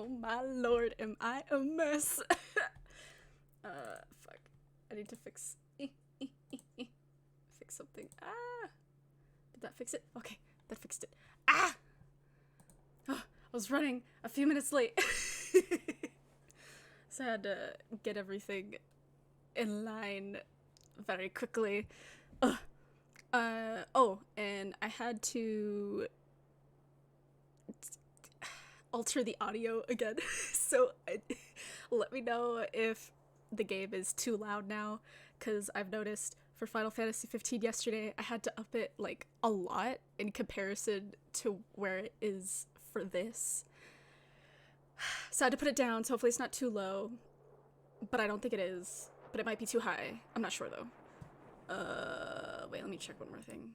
Oh my lord, am I a mess? Fuck. I need to fix fix something. Ah! Did that fix it? Okay, that fixed it. Ah! Oh, I was running a few minutes late. So I had to get everything in line very quickly. Oh, and I had to alter the audio again. Let me know if the game is too loud now, because I've noticed for Final Fantasy 15 yesterday, I had to up it like a lot in comparison to where it is for this. So I had to put it down, so hopefully it's not too low, but I don't think it is. But it might be too high. I'm not sure though. Wait, let me check one more thing.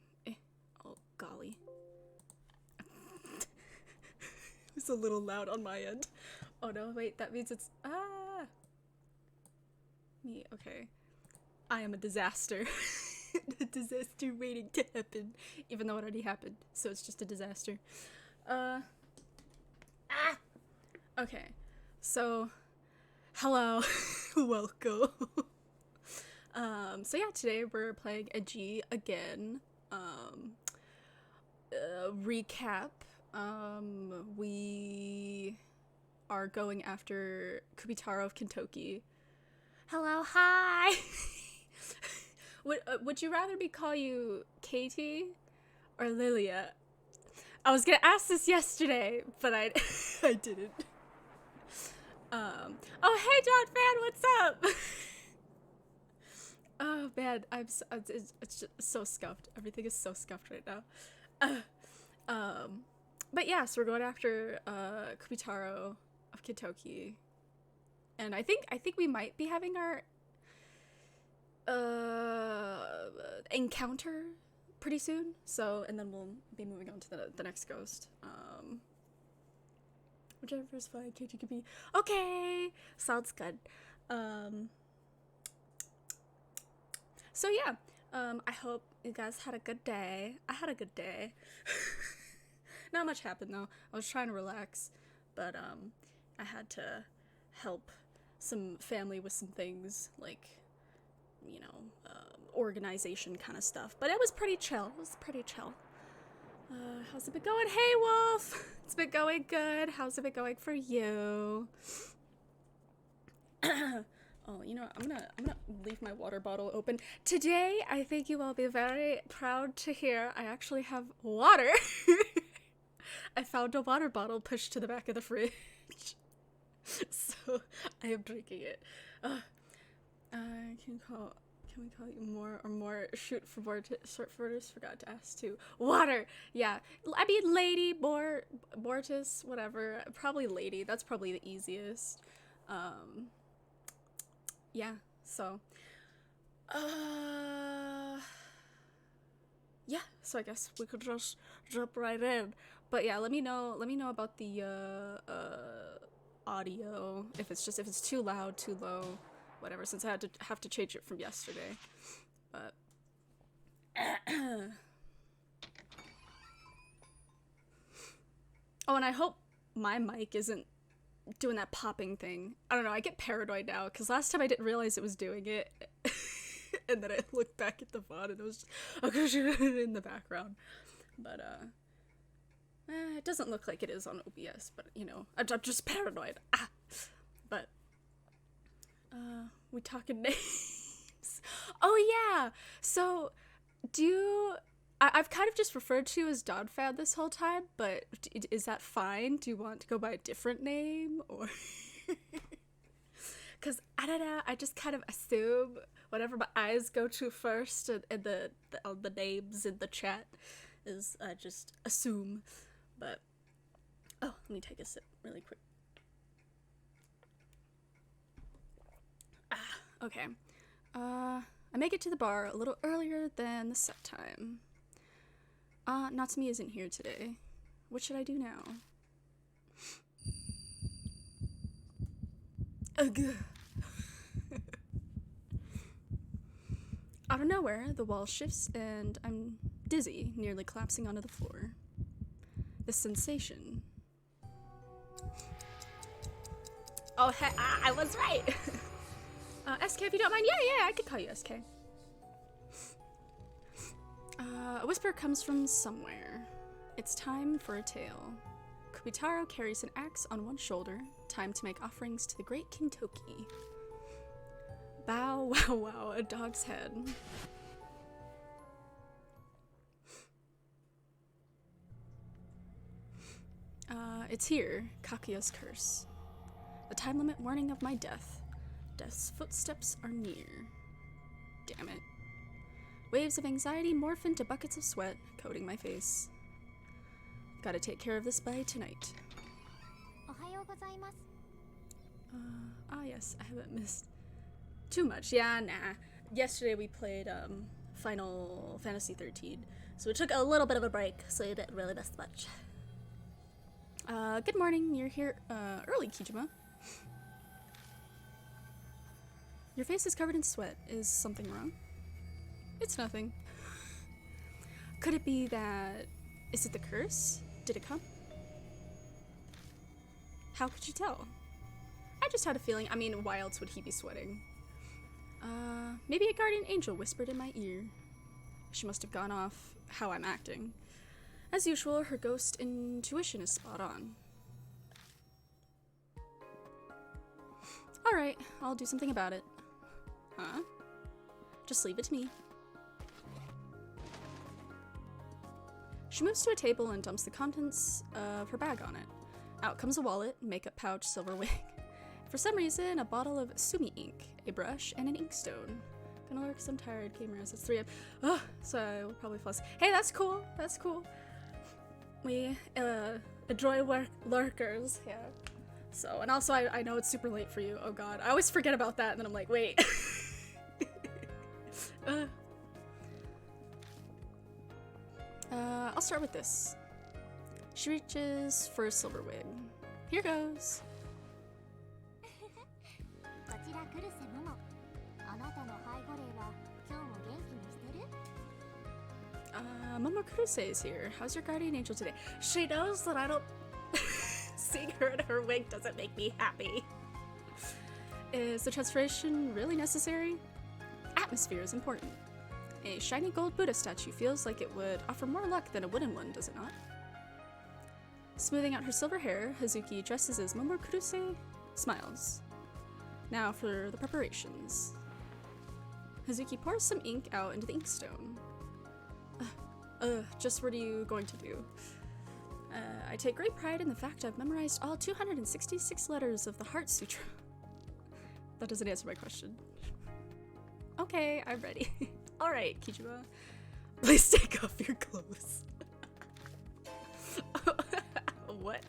Oh, golly. It's a little loud on my end. Oh no, wait, that means it's, me, okay. I am a disaster. A disaster waiting to happen. Even though it already happened, so it's just a disaster. Okay, so, hello, welcome. So yeah, today we're playing Edgy again. Recap. We are going after Kubitaro of Kintoki. Hello, hi! Would you rather me call you Katie or Lilia? I was gonna ask this yesterday, but I didn't. Oh hey John Fan, what's up? Oh man, it's just so scuffed. Everything is so scuffed right now. But yeah, so we're going after Kubitaro of Kintoki, and I think we might be having our encounter pretty soon. So, and then we'll be moving on to the next ghost. Whichever is fine. KG could be okay. Sounds good. So yeah, I hope you guys had a good day. I had a good day. Not much happened though. I was trying to relax, but I had to help some family with some things, like, you know, organization kind of stuff. But it was pretty chill. It was pretty chill. How's it been going? Hey Wolf! It's been going good. How's it been going for you? Oh, you know what? I'm gonna leave my water bottle open. Today, I think you will be very proud to hear I actually have water. I found a water bottle pushed to the back of the fridge. So, I am drinking it. Can we call you more or more? Shoot for short for orders, forgot to ask too. Water! Yeah. I mean, lady, Mortis, whatever. Probably lady. That's probably the easiest. Yeah, so yeah, so I guess we could just jump right in. But yeah, let me know about the audio, if it's too loud, too low, whatever, since I have to change it from yesterday. But oh, and I hope my mic isn't doing that popping thing. I don't know, I get paranoid now, because last time I didn't realize it was doing it. And then I looked back at the VOD and it was just in the background. But it doesn't look like it is on OBS, but you know, I'm just paranoid. But we talking names. Oh yeah, so I've kind of just referred to you as Donphan this whole time, but is that fine? Do you want to go by a different name, or? Because I don't know, I just kind of assume whatever my eyes go to first, and the names in the chat is, I just assume. But oh, let me take a sip really quick. Okay. I make it to the bar a little earlier than the set time. Natsumi isn't here today. What should I do now? Ugh. Out of nowhere, the wall shifts and I'm dizzy, nearly collapsing onto the floor. The sensation. Oh, I was right. SK, if you don't mind. Yeah, I could call you SK. A whisper comes from somewhere. It's time for a tale. Kubitaro carries an axe on one shoulder. Time to make offerings to the great King Toki. Bow, wow, wow, a dog's head. It's here, Kakuya's curse. The time limit warning of my death. Death's footsteps are near. Damn it. Waves of anxiety morph into buckets of sweat, coating my face. Gotta take care of this by tonight. Yes, I haven't missed too much. Yeah, nah. Yesterday we played Final Fantasy 13, so we took a little bit of a break, so you didn't really miss much. Good morning. You're here early, Kijima. Your face is covered in sweat. Is something wrong? It's nothing. Could it be that... Is it the curse? Did it come? How could you tell? I just had a feeling. I mean, why else would he be sweating? Maybe a guardian angel whispered in my ear. She must have gone off how I'm acting. As usual, her ghost intuition is spot on. Alright, I'll do something about it. Huh? Just leave it to me. She moves to a table and dumps the contents of her bag on it. Out comes a wallet, makeup pouch, silver wig. For some reason, a bottle of Sumi ink, a brush, and an inkstone. Gonna lurk some tired gamers. It's 3 a.m. Ugh, so I will probably fuss. Hey, that's cool. That's cool. We enjoy lurkers. Yeah. So, and also I know it's super late for you. Oh god. I always forget about that and then I'm like, wait. I'll start with this. She reaches for a silver wig. Here goes. Momo Kurose is here. How's your guardian angel today? She knows that I don't... Seeing her in her wig doesn't make me happy. Is the transformation really necessary? Atmosphere is important. A shiny gold Buddha statue feels like it would offer more luck than a wooden one, does it not? Smoothing out her silver hair, Hazuki dresses as Momo Kurose, smiles. Now for the preparations. Hazuki pours some ink out into the inkstone. Just what are you going to do? I take great pride in the fact I've memorized all 266 letters of the Heart Sutra. That doesn't answer my question. Okay, I'm ready. Alright, Kijima. Please take off your clothes. What?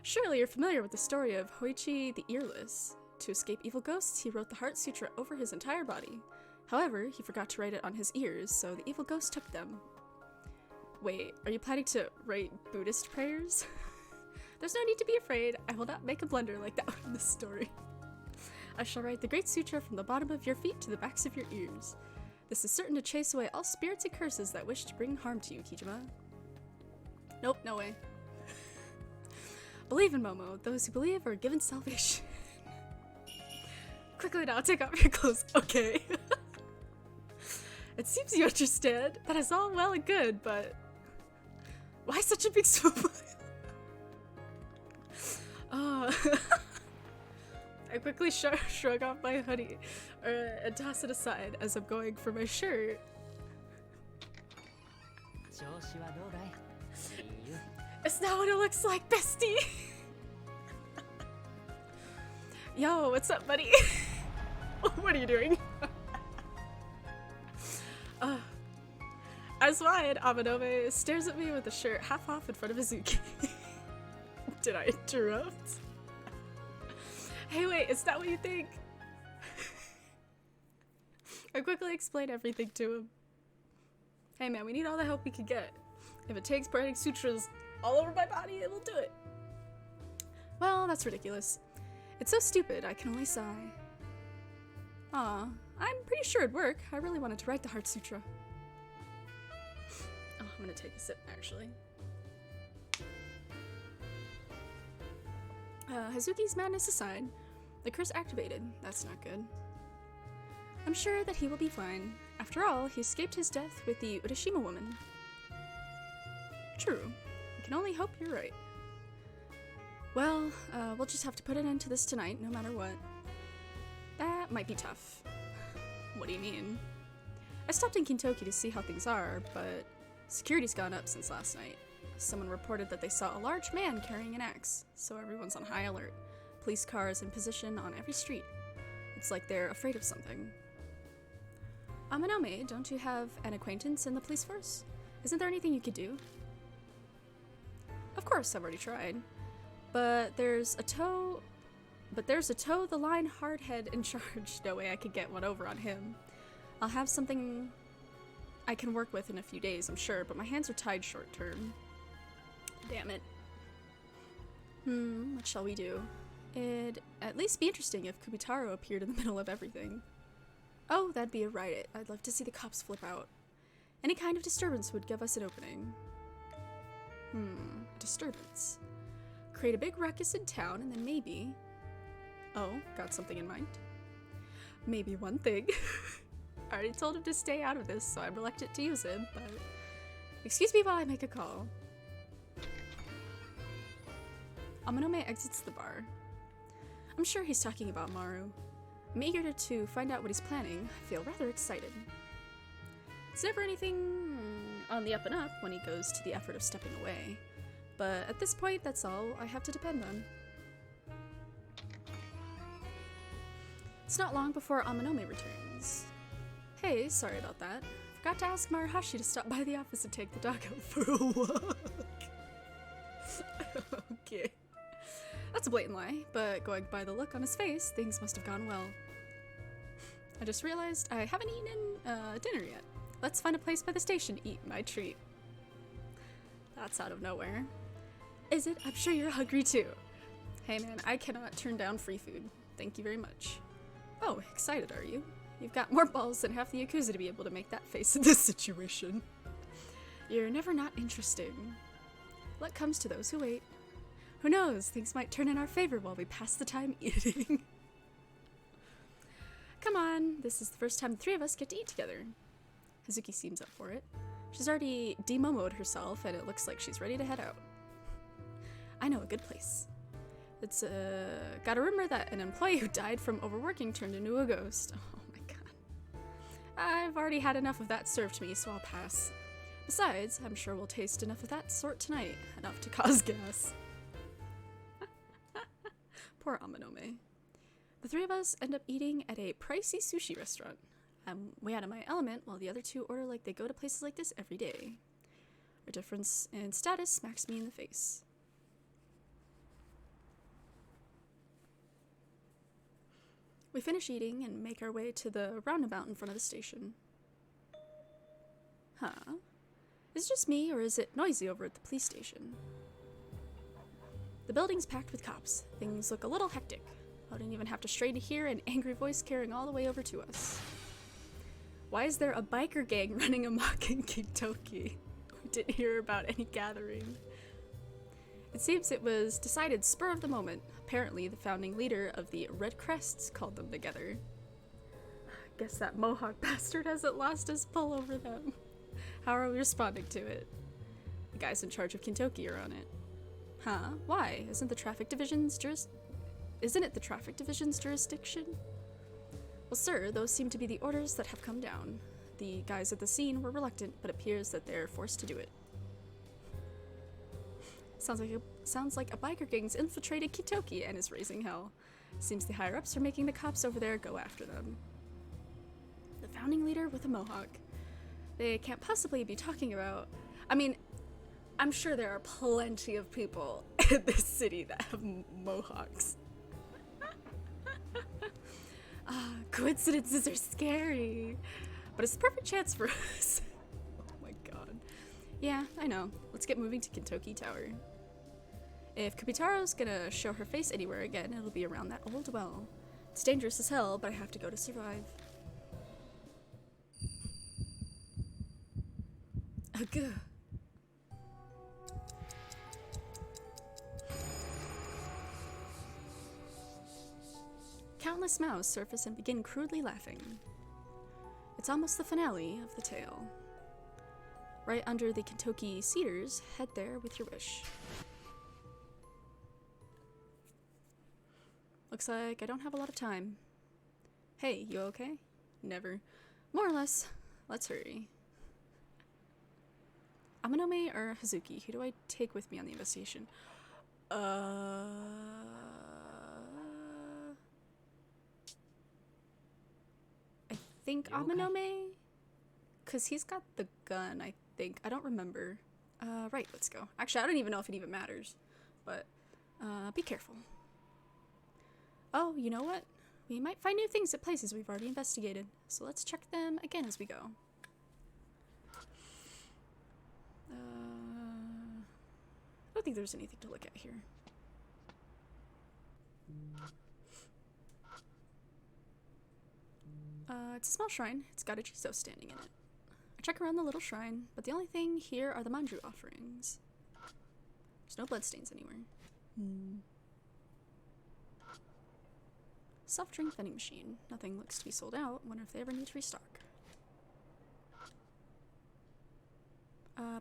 Surely you're familiar with the story of Hoichi the Earless. To escape evil ghosts, he wrote the Heart Sutra over his entire body. However, he forgot to write it on his ears, so the evil ghost took them. Wait, are you planning to write Buddhist prayers? There's no need to be afraid. I will not make a blunder like that in this story. I shall write the Great Sutra from the bottom of your feet to the backs of your ears. This is certain to chase away all spirits and curses that wish to bring harm to you, Kijima. Nope, no way. Believe in Momo. Those who believe are given salvation. Quickly now, take off your clothes. Okay. It seems you understand. That is all well and good, but... Why such a big smile? I quickly shrug off my hoodie and toss it aside as I'm going for my shirt. It's not what it looks like, bestie! Yo, what's up, buddy? What are you doing? As wide, Amanome stares at me with the shirt half off in front of Hazuki. Did I interrupt? Hey, wait, is that what you think? I quickly explained everything to him. Hey man, we need all the help we can get. If it takes writing sutras all over my body, it'll do it. Well, that's ridiculous. It's so stupid, I can only sigh. Aw, I'm pretty sure it'd work. I really wanted to write the Heart Sutra. Oh, I'm gonna take a sip, actually. Hazuki's madness aside, the curse activated. That's not good. I'm sure that he will be fine. After all, he escaped his death with the Urashima woman. True. I can only hope you're right. Well, we'll just have to put an end to this tonight, no matter what. That might be tough. What do you mean? I stopped in Kintoki to see how things are, but security's gone up since last night. Someone reported that they saw a large man carrying an axe, so everyone's on high alert. Police cars in position on every street. It's like they're afraid of something. Amanome, don't you have an acquaintance in the police force? Isn't there anything you could do? Of course, I've already tried. But there's a toe the line hardhead in charge. No way I could get one over on him. I'll have something I can work with in a few days, I'm sure, but my hands are tied short term. Damn it. What shall we do? It'd at least be interesting if Kubitaro appeared in the middle of everything. Oh, that'd be a riot. I'd love to see the cops flip out. Any kind of disturbance would give us an opening. Disturbance. Create a big ruckus in town and then maybe... Oh, got something in mind? Maybe one thing. I already told him to stay out of this, so I'm reluctant to use him, but... Excuse me while I make a call. Amanome exits the bar. I'm sure he's talking about Maru. I'm eager to find out what he's planning. I feel rather excited. It's never anything on the up and up when he goes to the effort of stepping away. But at this point, that's all I have to depend on. It's not long before Amanome returns. Hey, sorry about that. Forgot to ask Maruhashi to stop by the office and take the dog out for a walk. Okay. That's a blatant lie, but going by the look on his face, things must have gone well. I just realized I haven't eaten dinner yet. Let's find a place by the station to eat my treat. That's out of nowhere. Is it? I'm sure you're hungry too. Hey man, I cannot turn down free food. Thank you very much. Oh, excited are you? You've got more balls than half the Yakuza to be able to make that face in this situation. You're never not interesting. Luck comes to those who wait. Who knows, things might turn in our favor while we pass the time eating. Come on, this is the first time the three of us get to eat together. Hazuki seems up for it. She's already demomoed herself, and it looks like she's ready to head out. I know a good place. It's got a rumor that an employee who died from overworking turned into a ghost. Oh my god. I've already had enough of that served to me, so I'll pass. Besides, I'm sure we'll taste enough of that sort tonight, enough to cause gas. Poor Amanome. The three of us end up eating at a pricey sushi restaurant. I'm way out of my element, while the other two order like they go to places like this every day. Our difference in status smacks me in the face. We finish eating and make our way to the roundabout in front of the station. Huh? Is it just me, or is it noisy over at the police station? The building's packed with cops. Things look a little hectic. I didn't even have to stray to hear an angry voice carrying all the way over to us. Why is there a biker gang running amok in Kintoki? We didn't hear about any gathering. It seems it was decided spur of the moment. Apparently, the founding leader of the Red Crests called them together. Guess that Mohawk bastard hasn't lost his pull over them. How are we responding to it? The guys in charge of Kintoki are on it. Huh? Why? Isn't it the traffic division's jurisdiction? Well, sir, those seem to be the orders that have come down. The guys at the scene were reluctant, but appears that they're forced to do it. Sounds like a biker gang's infiltrated Kintoki and is raising hell. Seems the higher-ups are making the cops over there go after them. The founding leader with a mohawk. They can't possibly be talking about... I mean, I'm sure there are plenty of people in this city that have mohawks. Coincidences are scary. But it's the perfect chance for us. Oh my god. Yeah, I know. Let's get moving to Kintoki Tower. If Kubitaro's gonna show her face anywhere again, it'll be around that old well. It's dangerous as hell, but I have to go to survive. Ugh. Countless mouths surface and begin crudely laughing. It's almost the finale of the tale. Right under the Kintoki cedars, head there with your wish. Looks like I don't have a lot of time. Hey, you okay? Never. More or less. Let's hurry. Amanome or Hazuki? Who do I take with me on the investigation? I think You okay? Amanome? Because he's got the gun, I think. I don't remember. Right, let's go. Actually, I don't even know if it even matters. But, be careful. Oh, you know what? We might find new things at places we've already investigated. So let's check them again as we go. I don't think there's anything to look at here. It's a small shrine. It's got a Jizo standing in it. I check around the little shrine, but the only thing here are the manju offerings. There's no bloodstains anywhere. Soft drink vending machine. Nothing looks to be sold out. Wonder if they ever need to restock.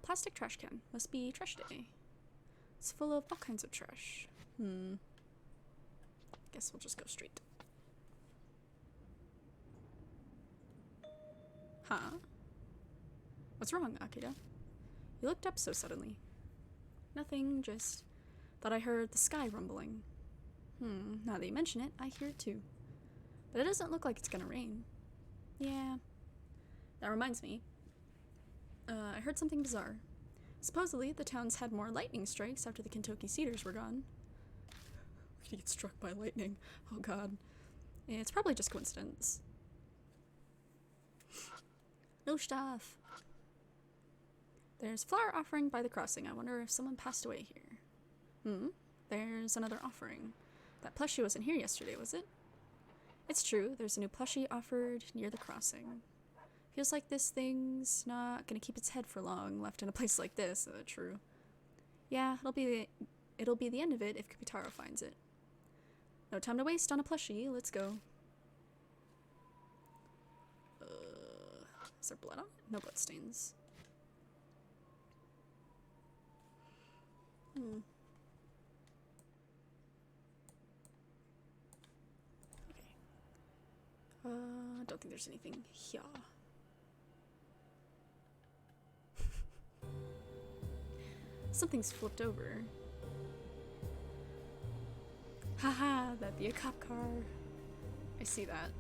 Plastic trash can. Must be trash day. It's full of all kinds of trash. Guess we'll just go straight. Huh? What's wrong, Akira? You looked up so suddenly. Nothing, just thought I heard the sky rumbling. Now that you mention it, I hear it too. But it doesn't look like it's gonna rain. Yeah. That reminds me. I heard something bizarre. Supposedly, the town's had more lightning strikes after the Kintoki cedars were gone. We could get struck by lightning. Oh god. It's probably just coincidence. No stuff. There's a flower offering by the crossing. I wonder if someone passed away here. There's another offering. That plushie wasn't here yesterday, was it? It's true, there's a new plushie offered near the crossing. Feels like this thing's not gonna keep its head for long, left in a place like this. True. Yeah, it'll be the end of it if Kubitaro finds it. No time to waste on a plushie, let's go. Is there blood on it? No bloodstains. Okay. I don't think there's anything here. Something's flipped over. Haha, that'd be a cop car. I see that.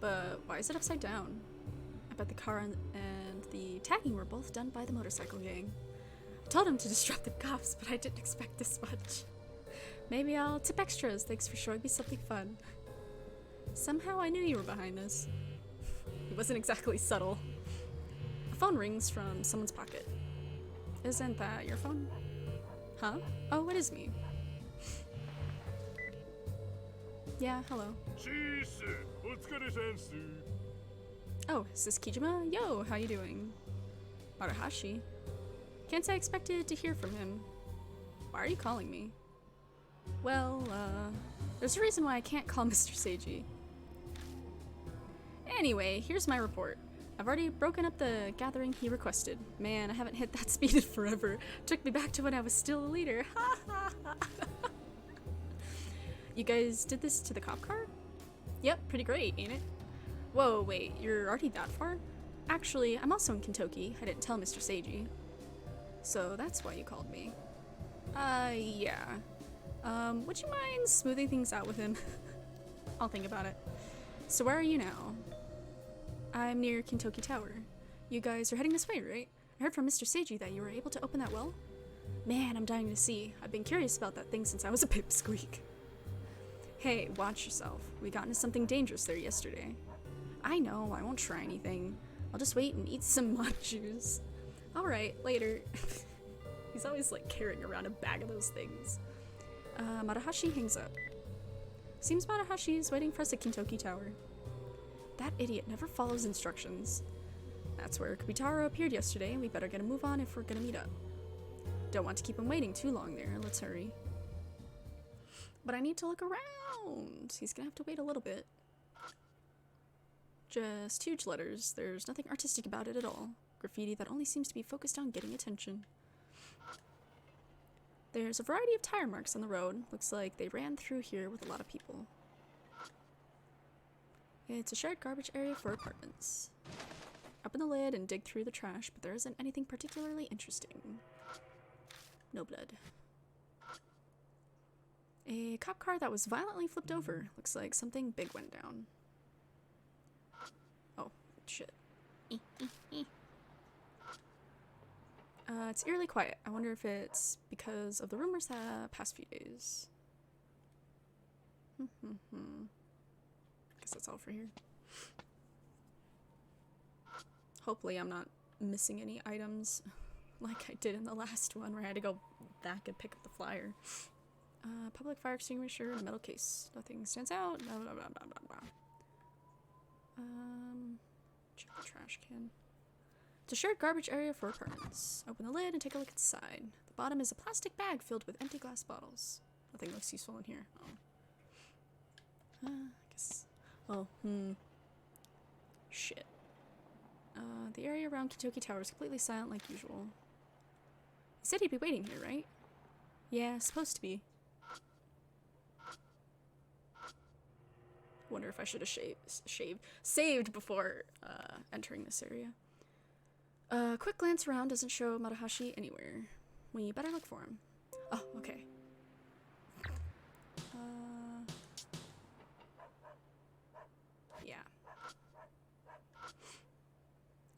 But why is it upside down? I bet the car and the tagging were both done by the motorcycle gang. I told him to disrupt the cops, but I didn't expect this much. Maybe I'll tip extras, thanks for showing me something fun. Somehow I knew you were behind this. It wasn't exactly subtle. A phone rings from someone's pocket. Isn't that your phone? Huh? Oh, it is me. Yeah, hello. Oh, is this Kijima? Yo, how you doing? Maruhashi? Can't say I expected to hear from him. Why are you calling me? Well, there's a reason why I can't call Mr. Seiji. Anyway, here's my report. I've already broken up the gathering he requested. Man, I haven't hit that speed in forever. Took me back to when I was still a leader. You guys did this to the cop car? Yep, pretty great, ain't it? Whoa, wait, you're already that far? Actually, I'm also in Kintoki. I didn't tell Mr. Seiji. So that's why you called me. Yeah. Would you mind smoothing things out with him? I'll think about it. So where are you now? I'm near Kintoki Tower. You guys are heading this way, right? I heard from Mr. Seiji that you were able to open that well. Man, I'm dying to see. I've been curious about that thing since I was a pipsqueak. Hey, watch yourself. We got into something dangerous there yesterday. I know, I won't try anything. I'll just wait and eat some manjus. Alright, later. He's always like carrying around a bag of those things. Maruhashi hangs up. Seems Maruhashi is waiting for us at Kintoki Tower. That idiot never follows instructions. That's where Kubitaro appeared yesterday. We better get a move on if we're gonna meet up. Don't want to keep him waiting too long there. Let's hurry. But I need to look around. He's gonna have to wait a little bit. Just huge letters. There's nothing artistic about it at all. Graffiti that only seems to be focused on getting attention. There's a variety of tire marks on the road. Looks like they ran through here with a lot of people. It's a shared garbage area for apartments. Open the lid and dig through the trash, but there isn't anything particularly interesting. No blood. A cop car that was violently flipped over. Looks like something big went down. Oh, shit. It's eerily quiet. I wonder if it's because of the rumors the past few days. Guess that's all for here. Hopefully I'm not missing any items like I did in the last one where I had to go back and pick up the flyer. Public fire extinguisher in a metal case. Nothing stands out. Blah, blah, blah, blah, blah, blah. Check the trash can. It's a shared garbage area for apartments. Open the lid and take a look inside. The bottom is a plastic bag filled with empty glass bottles. Nothing looks useful in here. I guess. Shit. The area around Kintoki Tower is completely silent like usual. He said he'd be waiting here, right? Yeah, supposed to be. Wonder if I should have saved before entering this area. Quick glance around doesn't show Maruhashi anywhere. We better look for him. Oh, okay. Yeah.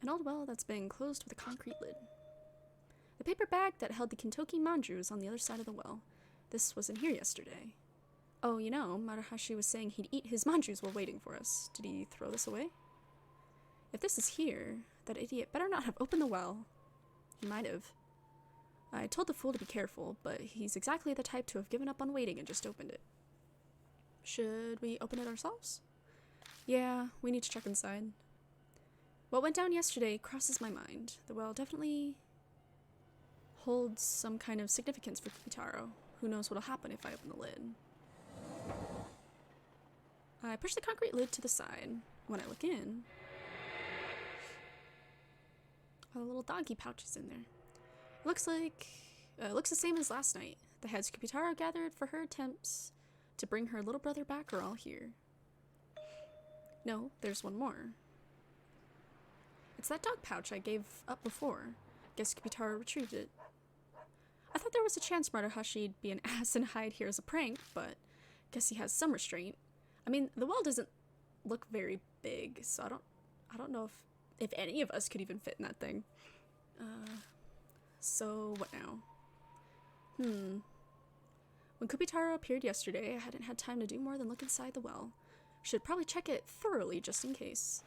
An old well that's been closed with a concrete lid. The paper bag that held the Kintoki manju is on the other side of the well. This wasn't here yesterday. Oh, you know, Maruhashi was saying he'd eat his manjus while waiting for us. Did he throw this away? If this is here, that idiot better not have opened the well. He might have. I told the fool to be careful, but he's exactly the type to have given up on waiting and just opened it. Should we open it ourselves? Yeah, we need to check inside. What went down yesterday crosses my mind. The well definitely holds some kind of significance for Kikutaro. Who knows what'll happen if I open the lid. I push the concrete lid to the side. When I look in, a little doggy pouch is in there. It looks the same as last night. The heads Kikutaro gathered for her attempts to bring her little brother back are all here. No, there's one more. It's that dog pouch I gave up before. Guess Kikutaro retrieved it. I thought there was a chance Maruhashi'd be an ass and hide here as a prank, but guess he has some restraint. I mean, the well doesn't look very big, so I don't know if any of us could even fit in that thing. So what now? When Kikutaro appeared yesterday, I hadn't had time to do more than look inside the well. Should probably check it thoroughly just in case.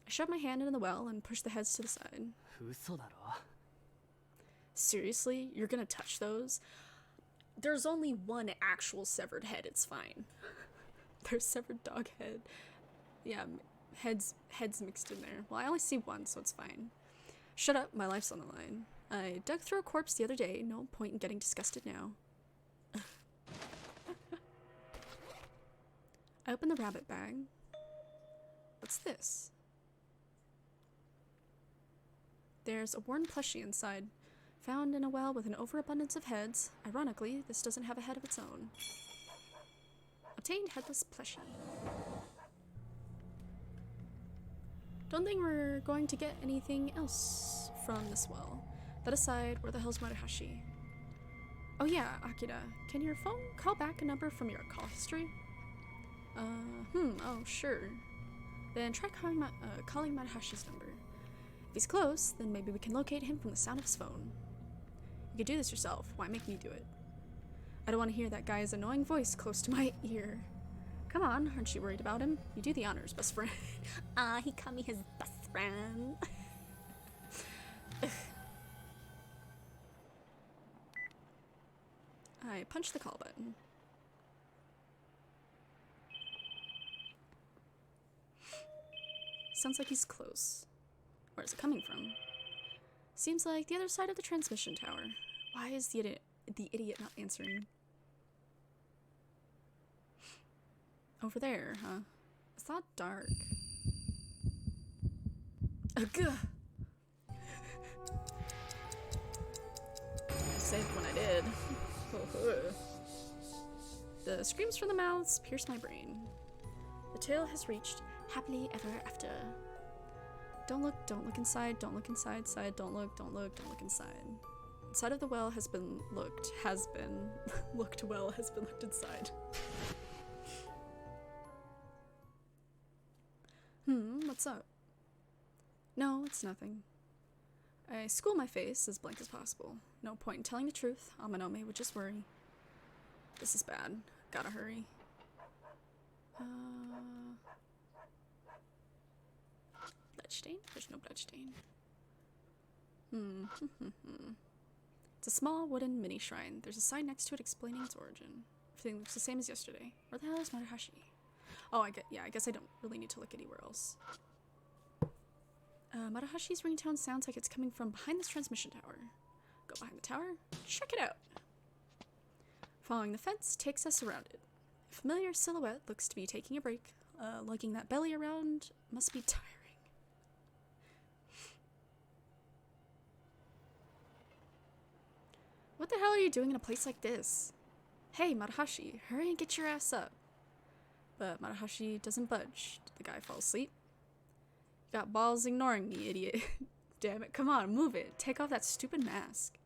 I shoved my hand into the well and pushed the heads to the side. Seriously? You're gonna touch those? There's only one actual severed head, it's fine. There's severed dog head. Yeah, heads mixed in there. Well, I only see one, so it's fine. Shut up, my life's on the line. I dug through a corpse the other day, no point in getting disgusted now. I opened the rabbit bag. What's this? There's a worn plushie inside. Found in a well with an overabundance of heads. Ironically, this doesn't have a head of its own. Obtained headless plushie. Don't think we're going to get anything else from this well. That aside, where the hell's Maruhashi? Oh yeah, Akira, can your phone call back a number from your call history? Oh sure. Then try calling Maruhashi's number. If he's close, then maybe we can locate him from the sound of his phone. You could do this yourself, why make me do it? I don't want to hear that guy's annoying voice close to my ear. Come on, aren't you worried about him? You do the honors, best friend. He called me his best friend. I punched the call button. Sounds like he's close. Where's it coming from? Seems like the other side of the transmission tower. Why is the the idiot not answering. Over there, huh? It's not dark. Ugh. Saved when I did. The screams from the mouths pierce my brain. The tale has reached happily ever after. Don't look inside, don't look inside, don't look inside. Inside of the well has been looked inside. What's up? No, it's nothing. I school my face as blank as possible. No point in telling the truth. Amanome would just worry. This is bad. Gotta hurry. Bloodstain? There's no bloodstain. It's a small wooden mini shrine. There's a sign next to it explaining its origin. Everything looks the same as yesterday. Where the hell is Maruhashi? Oh, I guess I don't really need to look anywhere else. Maruhashi's ringtone sounds like it's coming from behind this transmission tower. Go behind the tower, check it out. Following the fence takes us around it. A familiar silhouette looks to be taking a break. Lugging that belly around must be tiring. What the hell are you doing in a place like this? Hey, Maruhashi, hurry and get your ass up. But Maruhashi doesn't budge. Did the guy fall asleep? You got balls ignoring me, idiot. Damn it, come on, move it. Take off that stupid mask.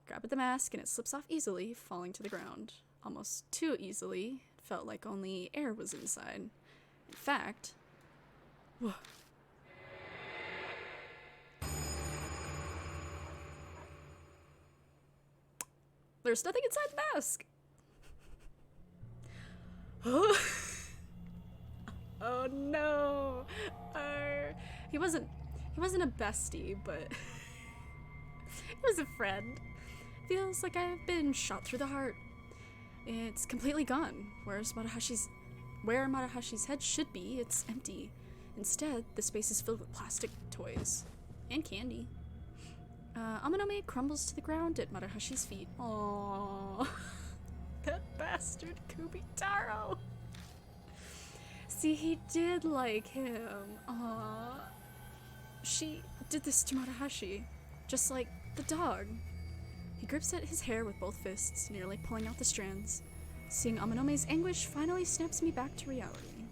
Grab at the mask and it slips off easily, falling to the ground. Almost too easily. It felt like only air was inside. In fact... Whoa. There's nothing inside the mask! Oh no! He wasn't a bestie, but he was a friend. Feels like I've been shot through the heart. It's completely gone. Where Maruhashi's head should be, it's empty. Instead, the space is filled with plastic toys and candy. Amanome crumbles to the ground at Maruhashi's feet. Aww. That bastard Kubitaro. See, he did like him. Aww. She did this to Maruhashi, just like the dog. He grips at his hair with both fists, nearly pulling out the strands. Seeing Amanome's anguish finally snaps me back to reality.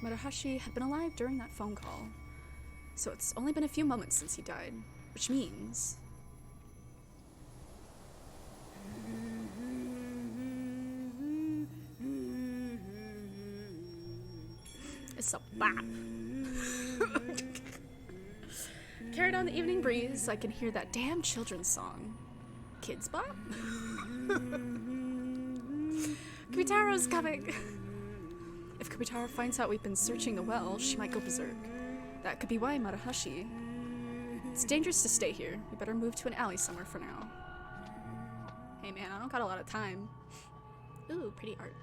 Maruhashi had been alive during that phone call, so it's only been a few moments since he died, which means... It's a bop. Carried on the evening breeze, I can hear that damn children's song. Kids Bop? Kubitaro's coming! If Kubitaro finds out we've been searching the well, she might go berserk. That could be why Maruhashi... It's dangerous to stay here. We better move to an alley somewhere for now. Hey man, I don't got a lot of time. Ooh, pretty art.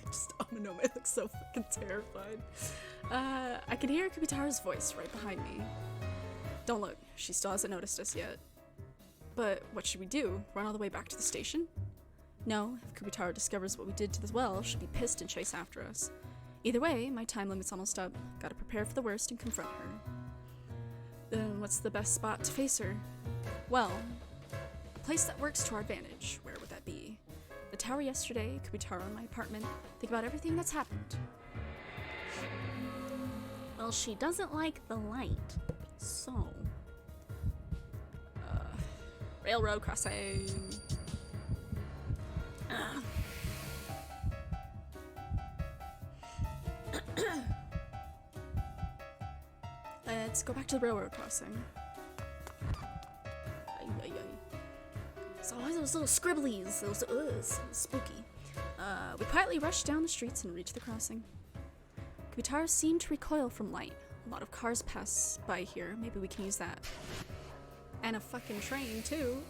Just Amanome looks so fucking terrified. I can hear Kubitaro's voice right behind me. Don't look, she still hasn't noticed us yet. But what should we do? Run all the way back to the station? No, if Kubitaro discovers what we did to the well, she'll be pissed and chase after us. Either way, my time limit's almost up. Gotta prepare for the worst and confront her. Then what's the best spot to face her? Well, a place that works to our advantage. Where would that be? The tower yesterday, Kubitaro in my apartment. Think about everything that's happened. Well, she doesn't like the light, so... railroad crossing. Let's go back to the railroad crossing. So all those little scribblies, those spooky. We quietly rush down the streets and reach the crossing. Kubitaro seemed to recoil from light. A lot of cars pass by here. Maybe we can use that. And a fucking train too.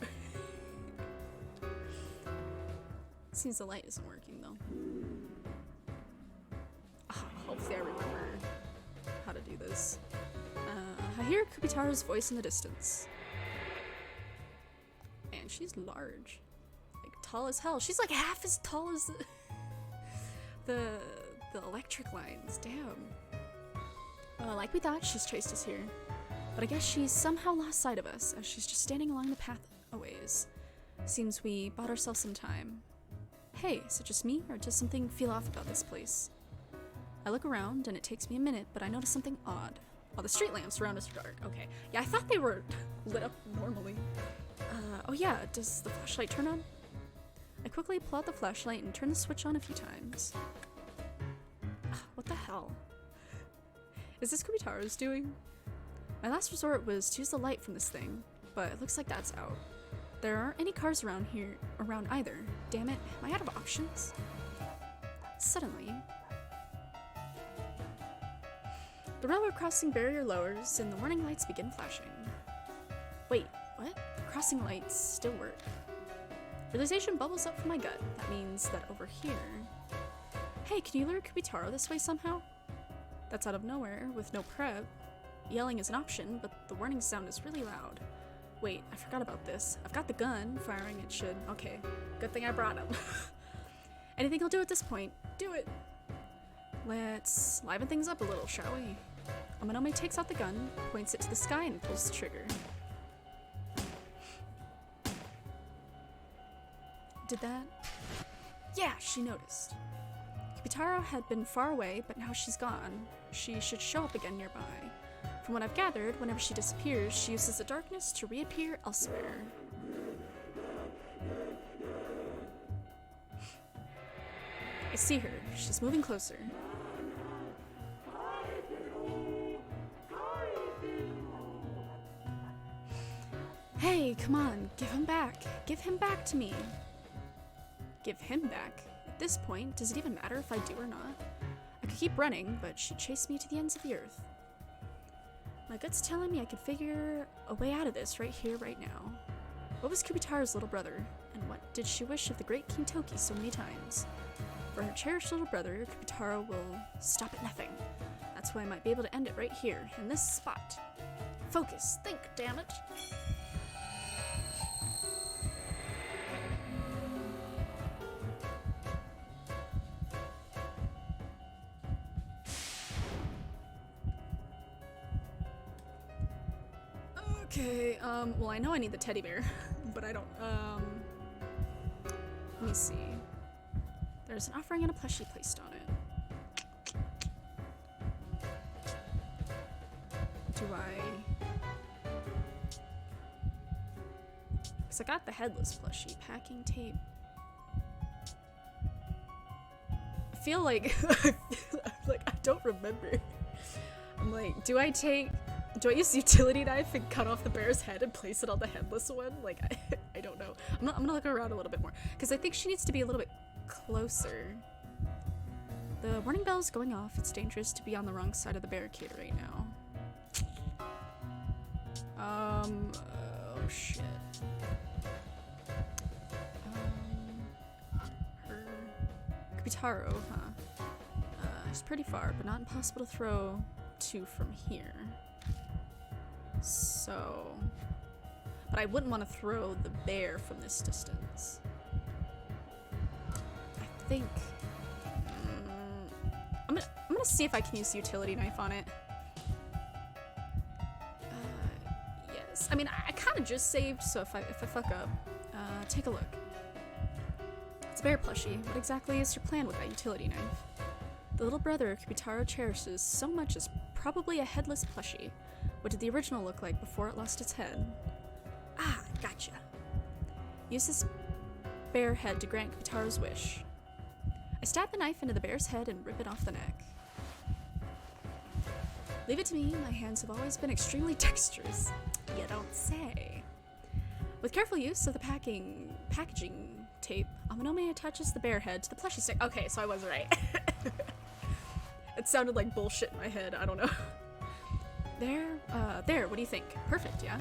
Seems the light isn't working though. is. I hear Kubitaro's voice in the distance. Man, she's large. Like, tall as hell. She's like half as tall as the electric lines. Damn. Like we thought, she's traced us here. But I guess she's somehow lost sight of us, as she's just standing along the path a ways. Seems we bought ourselves some time. Hey, is it just me, or does something feel off about this place? I look around, and it takes me a minute, but I notice something odd. Oh, the street lamps around us are dark. Okay. Yeah, I thought they were lit up normally. Oh yeah, does the flashlight turn on? I quickly pull out the flashlight and turn the switch on a few times. What the hell? Is this Kubitaro's doing? My last resort was to use the light from this thing, but it looks like that's out. There aren't any cars around either. Damn it, am I out of options? Suddenly, the railroad crossing barrier lowers and the warning lights begin flashing. Wait, what? The crossing lights still work. Realization bubbles up from my gut. That means that over here... Hey, can you lure Kubitaro this way somehow? That's out of nowhere, with no prep. Yelling is an option, but the warning sound is really loud. Wait, I forgot about this. I've got the gun. Firing it should... Okay, good thing I brought him. Anything he'll do at this point, do it. Let's liven things up a little, shall we? Amanome takes out the gun, points it to the sky, and pulls the trigger. Did that? Yeah, she noticed. Kubitaro had been far away, but now she's gone. She should show up again nearby. From what I've gathered, whenever she disappears, she uses the darkness to reappear elsewhere. I see her. She's moving closer. Hey, come on, give him back. Give him back to me. Give him back? At this point, does it even matter if I do or not? I could keep running, but she'd chase me to the ends of the earth. My gut's telling me I could figure a way out of this right here, right now. What was Kubitaro's little brother, and what did she wish of the great King Toki so many times? For her cherished little brother, Kubitaro will stop at nothing. That's why I might be able to end it right here, in this spot. Focus, think, damn it! Okay, well I know I need the teddy bear, but I don't, let me see. There's an offering and a plushie placed on it. Do I... Because I got the headless plushie, packing tape. I feel like, I don't remember. I'm like, do I use the utility knife and cut off the bear's head and place it on the headless one? Like, I don't know. I'm gonna look around a little bit more, because I think she needs to be a little bit closer. The warning bell is going off. It's dangerous to be on the wrong side of the barricade right now. Oh shit. Her... Kubitaro, huh? It's pretty far, but not impossible to throw to from here. So... But I wouldn't want to throw the bear from this distance. I think... I'm gonna see if I can use the utility knife on it. Yes. I mean, I kind of just saved, so if I fuck up, take a look. It's a bear plushie. What exactly is your plan with that utility knife? The little brother Kubitaro cherishes so much is probably a headless plushie. What did the original look like before it lost its head? Ah, gotcha. Use this bear head to grant Kubitaro's wish. I stab the knife into the bear's head and rip it off the neck. Leave it to me, my hands have always been extremely dexterous. You don't say. With careful use of the packaging tape, Amanome attaches the bear head to the plushie stick. Okay, so I was right. It sounded like bullshit in my head, I don't know. There, what do you think? Perfect, yeah?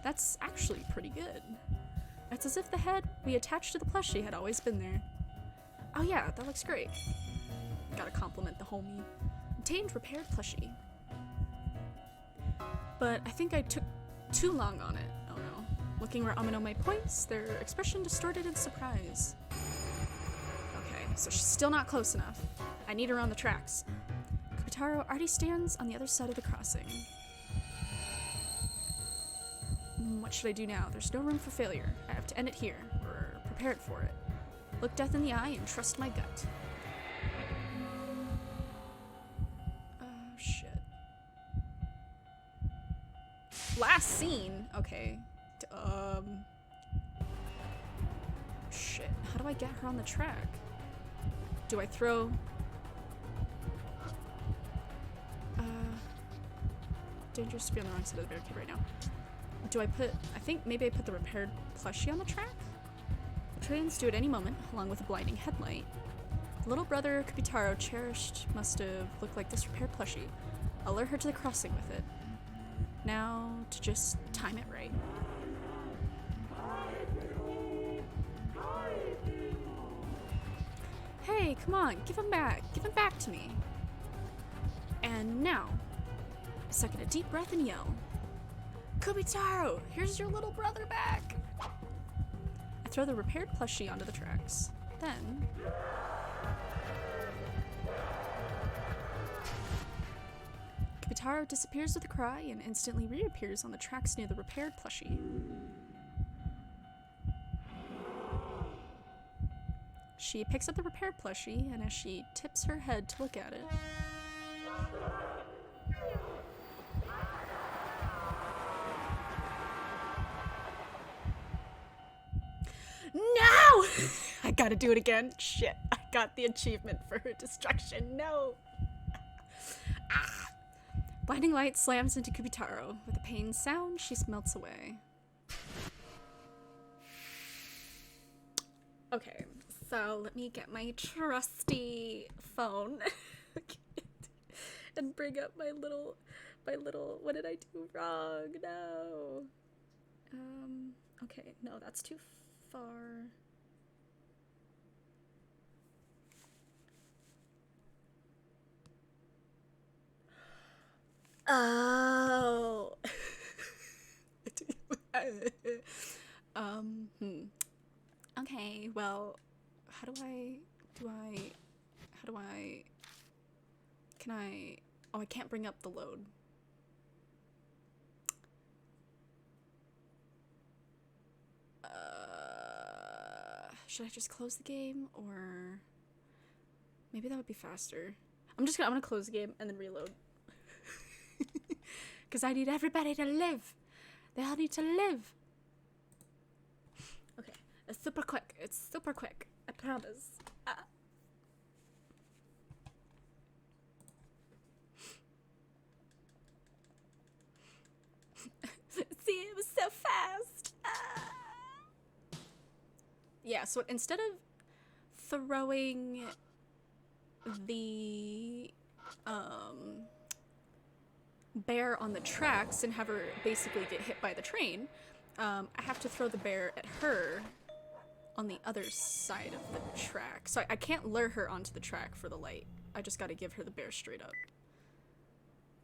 That's actually pretty good. It's as if the head we attached to the plushie had always been there. Oh yeah, that looks great. Gotta compliment the homie. Obtained repaired plushie. but I think I took too long on it. Oh no. Looking where Amenome points, their expression distorted in surprise. Okay, so she's still not close enough. I need her on the tracks. Kubitaro already stands on the other side of the crossing. What should I do now? There's no room for failure. I have to end it here, or prepare it for it. Look death in the eye and trust my gut. Oh, shit. Last scene? Okay. Shit. How do I get her on the track? Do I throw... Dangerous to be on the wrong side of the barricade right now. Do I put... I think maybe I put the repaired plushie on the track? The trains due at any moment, along with a blinding headlight. The little brother Kubitaro cherished must have looked like this repaired plushie. I'll lure her to the crossing with it. Now, to just time it right. Hey, come on, give him back. Give him back to me. And now, I suck in a deep breath and yell. Kubitaro, here's your little brother back. I throw the repaired plushie onto the tracks. Then... Kubitaro disappears with a cry and instantly reappears on the tracks near the repaired plushie. She picks up the repaired plushie, and as she tips her head to look at it... No! I gotta do it again. Shit, I got the achievement for her destruction. No! Ah! Blinding light slams into Kubitaro. With a pained sound, she melts away. Okay, so let me get my trusty phone and bring up my little, what did I do wrong? No. Okay, no, that's too far. Oh. Okay, well, oh, I can't bring up the load. Should I just close the game, or maybe that would be faster? I'm gonna close the game and then reload. Because I need everybody to live. They all need to live. Okay, it's super quick. It's super quick. I promise. See, it was so fast. Yeah, so instead of throwing the bear on the tracks and have her basically get hit by the train, I have to throw the bear at her on the other side of the track. So I can't lure her onto the track for the light. I just gotta give her the bear straight up.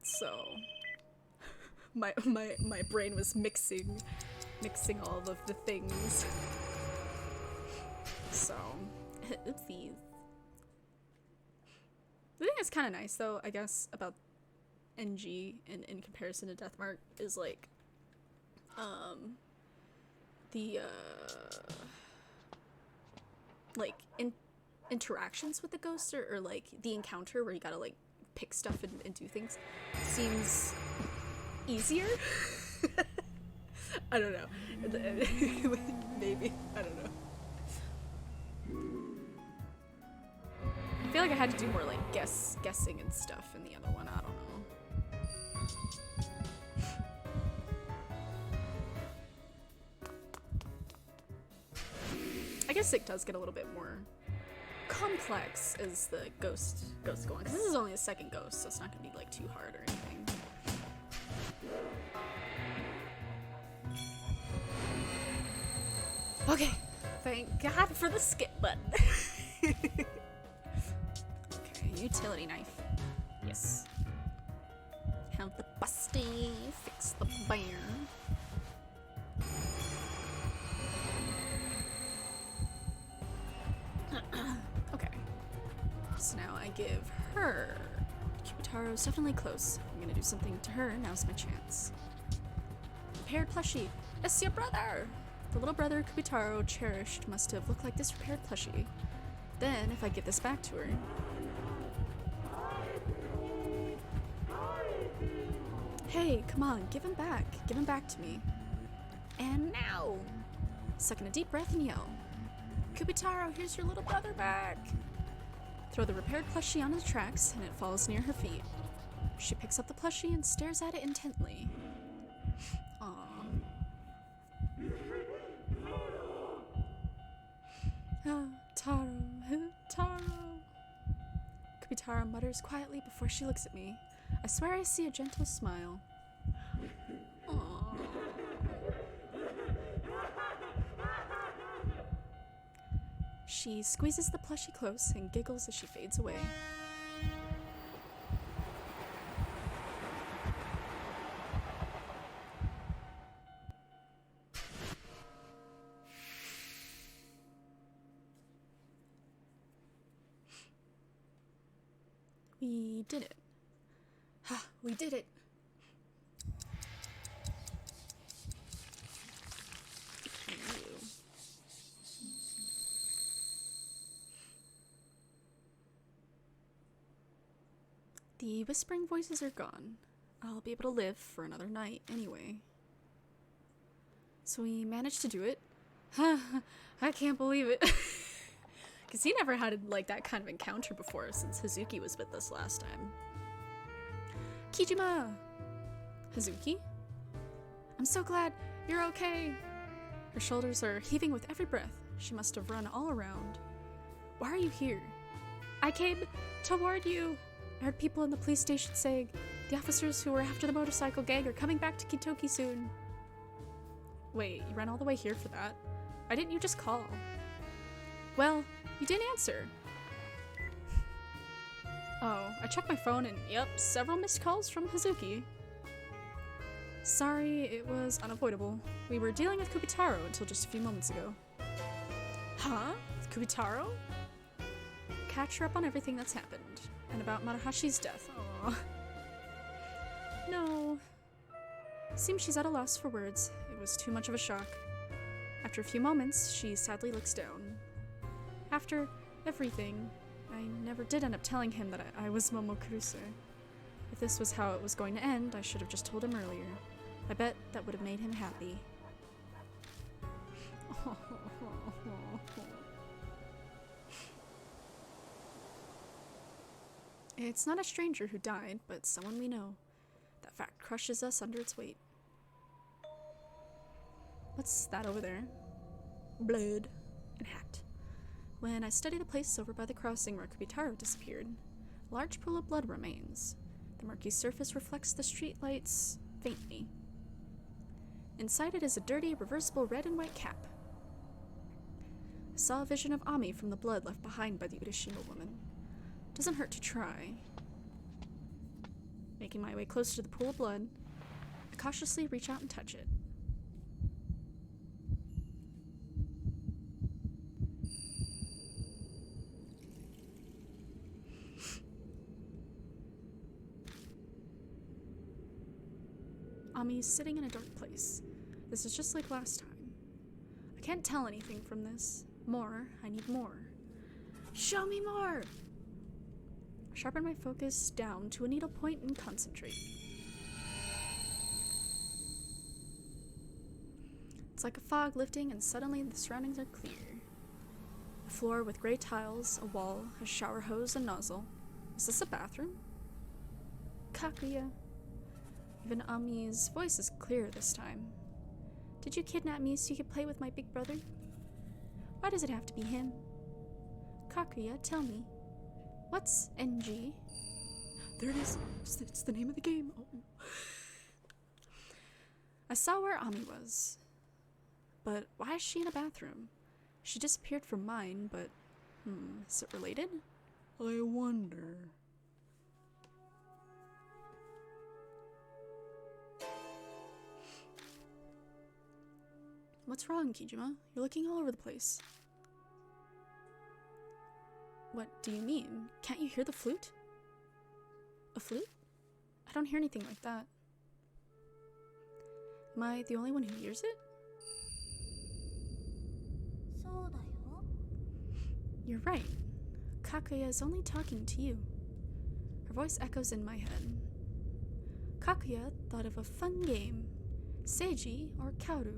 So my brain was mixing all of the things. So oopsies. The thing that's kind of nice though, I guess, about NG in comparison to Deathmark is like the like interactions with the ghosts, or like the encounter where you gotta like pick stuff and do things seems easier. I don't know. Maybe, I don't know. I feel like I had to do more like guessing and stuff in the other one. I don't know. I guess it does get a little bit more complex as the ghost goes going, because this is only the second ghost, so it's not gonna be like too hard or anything. Okay, thank God for the skip button. Okay, utility knife. Yes. Have the buster. Rusty, fix the bear. Okay. So now I give her. Kubitaro's definitely close. I'm gonna do something to her. Now's my chance. Repaired plushie. It's your brother! The little brother Kubitaro cherished must have looked like this repaired plushie. Then, if I get this back to her... Hey, come on, give him back. Give him back to me. And now! Suck in a deep breath and yell. Kubitaro, here's your little brother back! Throw the repaired plushie on the tracks, and it falls near her feet. She picks up the plushie and stares at it intently. Oh, Taro, Taro. Kubitaro mutters quietly before she looks at me. I swear I see a gentle smile. Aww. She squeezes the plushie close and giggles as she fades away. We did it. Ha, we did it. The whispering voices are gone. I'll be able to live for another night anyway. So we managed to do it. I can't believe it. Because he never had like that kind of encounter before since Hazuki was with us last time. Kijima! Hazuki? I'm so glad you're okay. Her shoulders are heaving with every breath. She must have run all around. Why are you here? I came toward you. I heard people in the police station saying the officers who were after the motorcycle gang are coming back to Kintoki soon. Wait, you ran all the way here for that? Why didn't you just call? Well, you didn't answer. Oh, I checked my phone and yep, several missed calls from Hazuki. Sorry, it was unavoidable. We were dealing with Kubitaro until just a few moments ago. Huh? With Kubitaro? Catch her up on everything that's happened. And about Marahashi's death. Aww. No. Seems she's at a loss for words. It was too much of a shock. After a few moments, she sadly looks down. After everything, I never did end up telling him that I was Momokuruse. If this was how it was going to end, I should have just told him earlier. I bet that would have made him happy. It's not a stranger who died, but someone we know. That fact crushes us under its weight. What's that over there? Blood and hat. When I study the place over by the crossing where Kubitaro disappeared, a large pool of blood remains. The murky surface reflects the street lights faintly. Inside it is a dirty, reversible red and white cap. I saw a vision of Ami from the blood left behind by the Urashima woman. Doesn't hurt to try. Making my way closer to the pool of blood, I cautiously reach out and touch it. Ami's sitting in a dark place. This is just like last time. I can't tell anything from this. More, I need more. Show me more! I sharpen my focus down to a needle point and concentrate. It's like a fog lifting and suddenly the surroundings are clear. A floor with gray tiles, a wall, a shower hose and nozzle. Is this a bathroom? Kakuya. Even Ami's voice is clearer this time. Did you kidnap me so you could play with my big brother? Why does it have to be him? Kakuya, tell me. What's NG? There it is. It's the name of the game. Oh. I saw where Ami was. But why is she in a bathroom? She disappeared from mine, but... is it related? I wonder... What's wrong, Kijima? You're looking all over the place. What do you mean? Can't you hear the flute? A flute? I don't hear anything like that. Am I the only one who hears it? You're right. Kakuya is only talking to you. Her voice echoes in my head. Kakuya thought of a fun game. Seiji or Kaoru?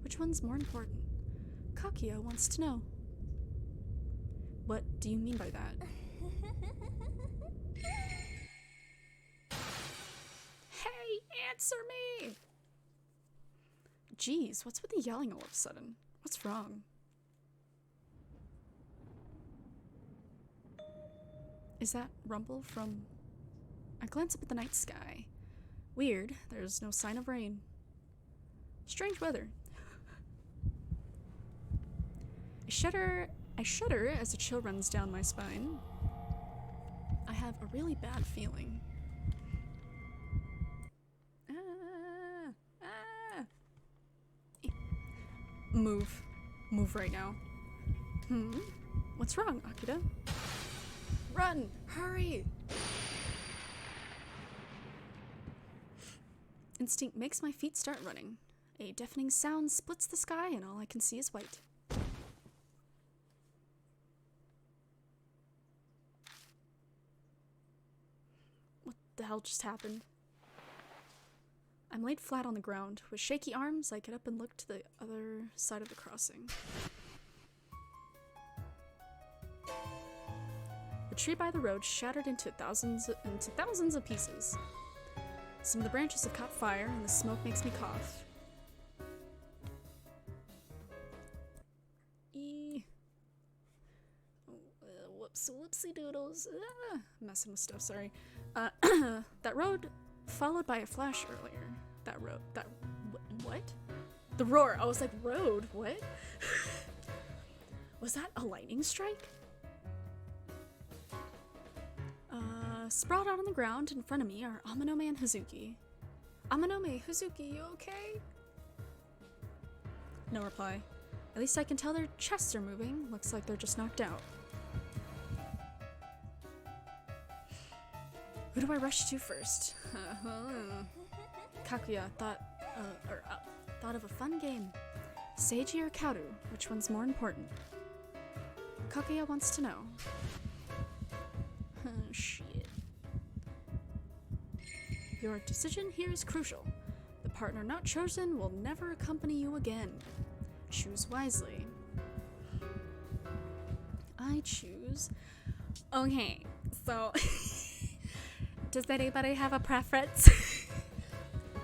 Which one's more important? Kakuya wants to know. What do you mean by that? Hey, answer me! Jeez, what's with the yelling all of a sudden? What's wrong? Is that rumble from... I glance up at the night sky. Weird, there's no sign of rain. Strange weather. I shudder as a chill runs down my spine. I have a really bad feeling. Move. Move right now. What's wrong, Akira? Run! Hurry! Instinct makes my feet start running. A deafening sound splits the sky and all I can see is white. What the hell just happened? I'm laid flat on the ground. With shaky arms, I get up and look to the other side of the crossing. The tree by the road shattered into thousands of pieces. Some of the branches have caught fire, and the smoke makes me cough. Whoopsie doodles. Messing with stuff, sorry. That road followed by a flash earlier. What? The roar. I was like, road? What? Was that a lightning strike? Sprawled out on the ground in front of me are Amanome and Hazuki. Amanome, Hazuki, you okay? No reply. At least I can tell their chests are moving. Looks like they're just knocked out. Who do I rush to first? Kakuya thought of a fun game. Seiji or Kaoru? Which one's more important? Kakuya wants to know. Shit. Your decision here is crucial. The partner not chosen will never accompany you again. Choose wisely. I choose... Okay, so... Does anybody have a preference?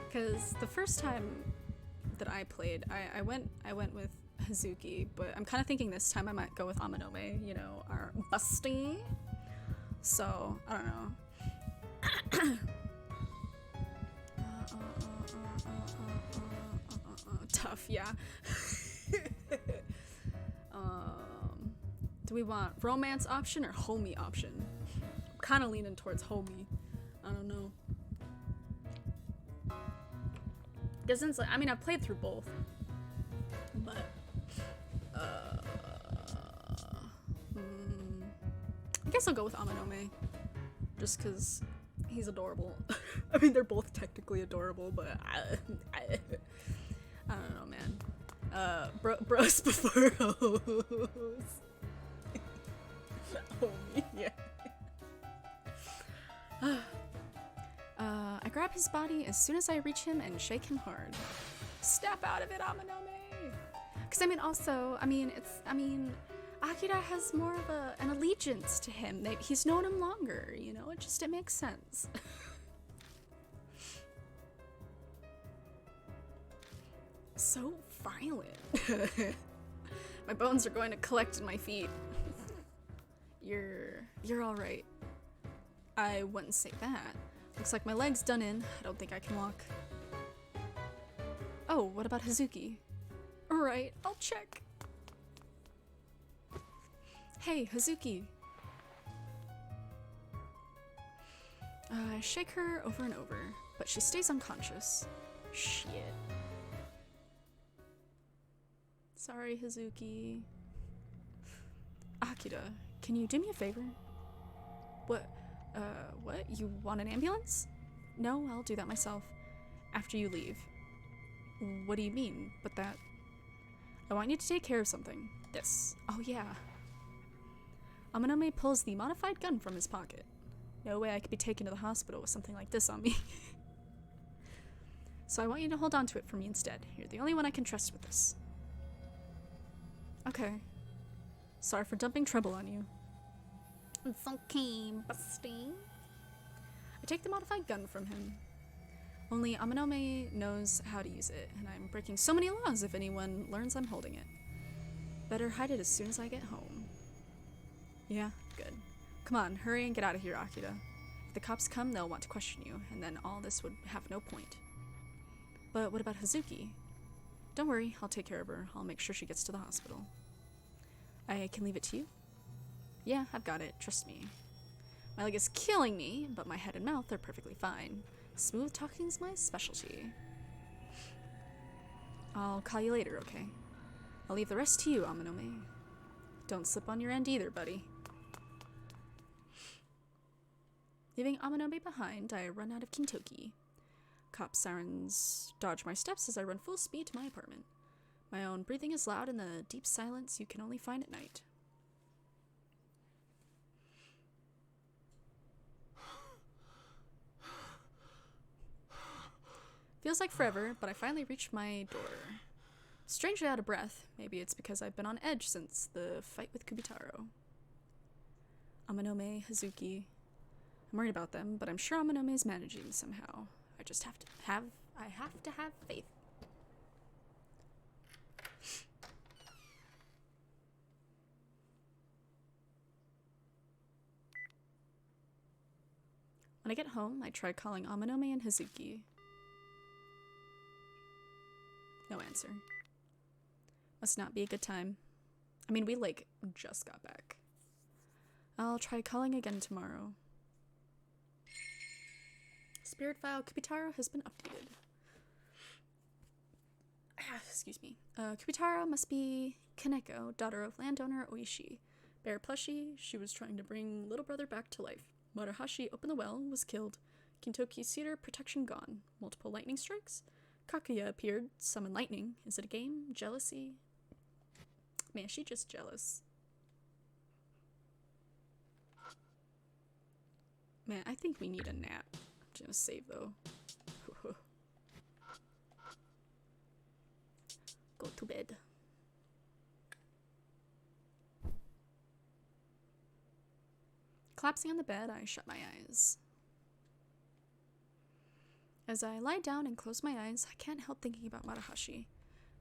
Because the first time that I played, I went with Hazuki, but I'm kind of thinking this time I might go with Amanome, you know, our busty. So, I don't know. Tough, yeah. Do we want romance option or homie option? I'm kind of leaning towards homie. I don't know. Because since, I mean, I've played through both, but I guess I'll go with Amanome, just because he's adorable. I mean, they're both technically adorable, but I don't know, man. Bros before hoes. Homie, yeah. I grab his body as soon as I reach him and shake him hard. Snap out of it, Amanome! Because, Akira has more of an allegiance to him. He's known him longer, you know? It makes sense. So violent. My bones are going to collect in my feet. You're alright. I wouldn't say that. Looks like my leg's done in. I don't think I can walk. Oh, what about Hazuki? Alright, I'll check. Hey, Hazuki. I shake her over and over, but she stays unconscious. Shit. Sorry, Hazuki. Akira, can you do me a favor? What? What? You want an ambulance? No, I'll do that myself. After you leave. What do you mean? But that... I want you to take care of something. This. Oh, yeah. Amanome pulls the modified gun from his pocket. No way I could be taken to the hospital with something like this on me. So I want you to hold on to it for me instead. You're the only one I can trust with this. Okay. Sorry for dumping trouble on you. It's okay, Busty. I take the modified gun from him. Only Amanome knows how to use it, and I'm breaking so many laws if anyone learns I'm holding it. Better hide it as soon as I get home. Yeah, good. Come on, hurry and get out of here, Akira. If the cops come, they'll want to question you, and then all this would have no point. But what about Hazuki? Don't worry, I'll take care of her. I'll make sure she gets to the hospital. I can leave it to you? Yeah, I've got it. Trust me. My leg is killing me, but my head and mouth are perfectly fine. Smooth talking's my specialty. I'll call you later, okay? I'll leave the rest to you, Amanome. Don't slip on your end either, buddy. Leaving Amanome behind, I run out of Kintoki. Cop sirens dodge my steps as I run full speed to my apartment. My own breathing is loud in the deep silence you can only find at night. Feels like forever, but I finally reached my door. Strangely out of breath. Maybe it's because I've been on edge since the fight with Kubitaro. Amanome, Hazuki. I'm worried about them, but I'm sure Amanome is managing somehow. I just have to have faith. When I get home, I try calling Amanome and Hazuki. No answer. Must not be a good time. I mean, we, just got back. I'll try calling again tomorrow. Spirit file Kubitaro has been updated. Excuse me. Kubitaro must be Kaneko, daughter of landowner Oishi. Bear plushie, she was trying to bring little brother back to life. Marahashi opened the well, was killed. Kintoki cedar protection gone. Multiple lightning strikes. Kakuya appeared, summoned lightning. Is it a game? Jealousy? Man, she just jealous. Man, I think we need a nap. I'm just gonna save though. Go to bed. Collapsing on the bed, I shut my eyes. As I lie down and close my eyes, I can't help thinking about Marahashi.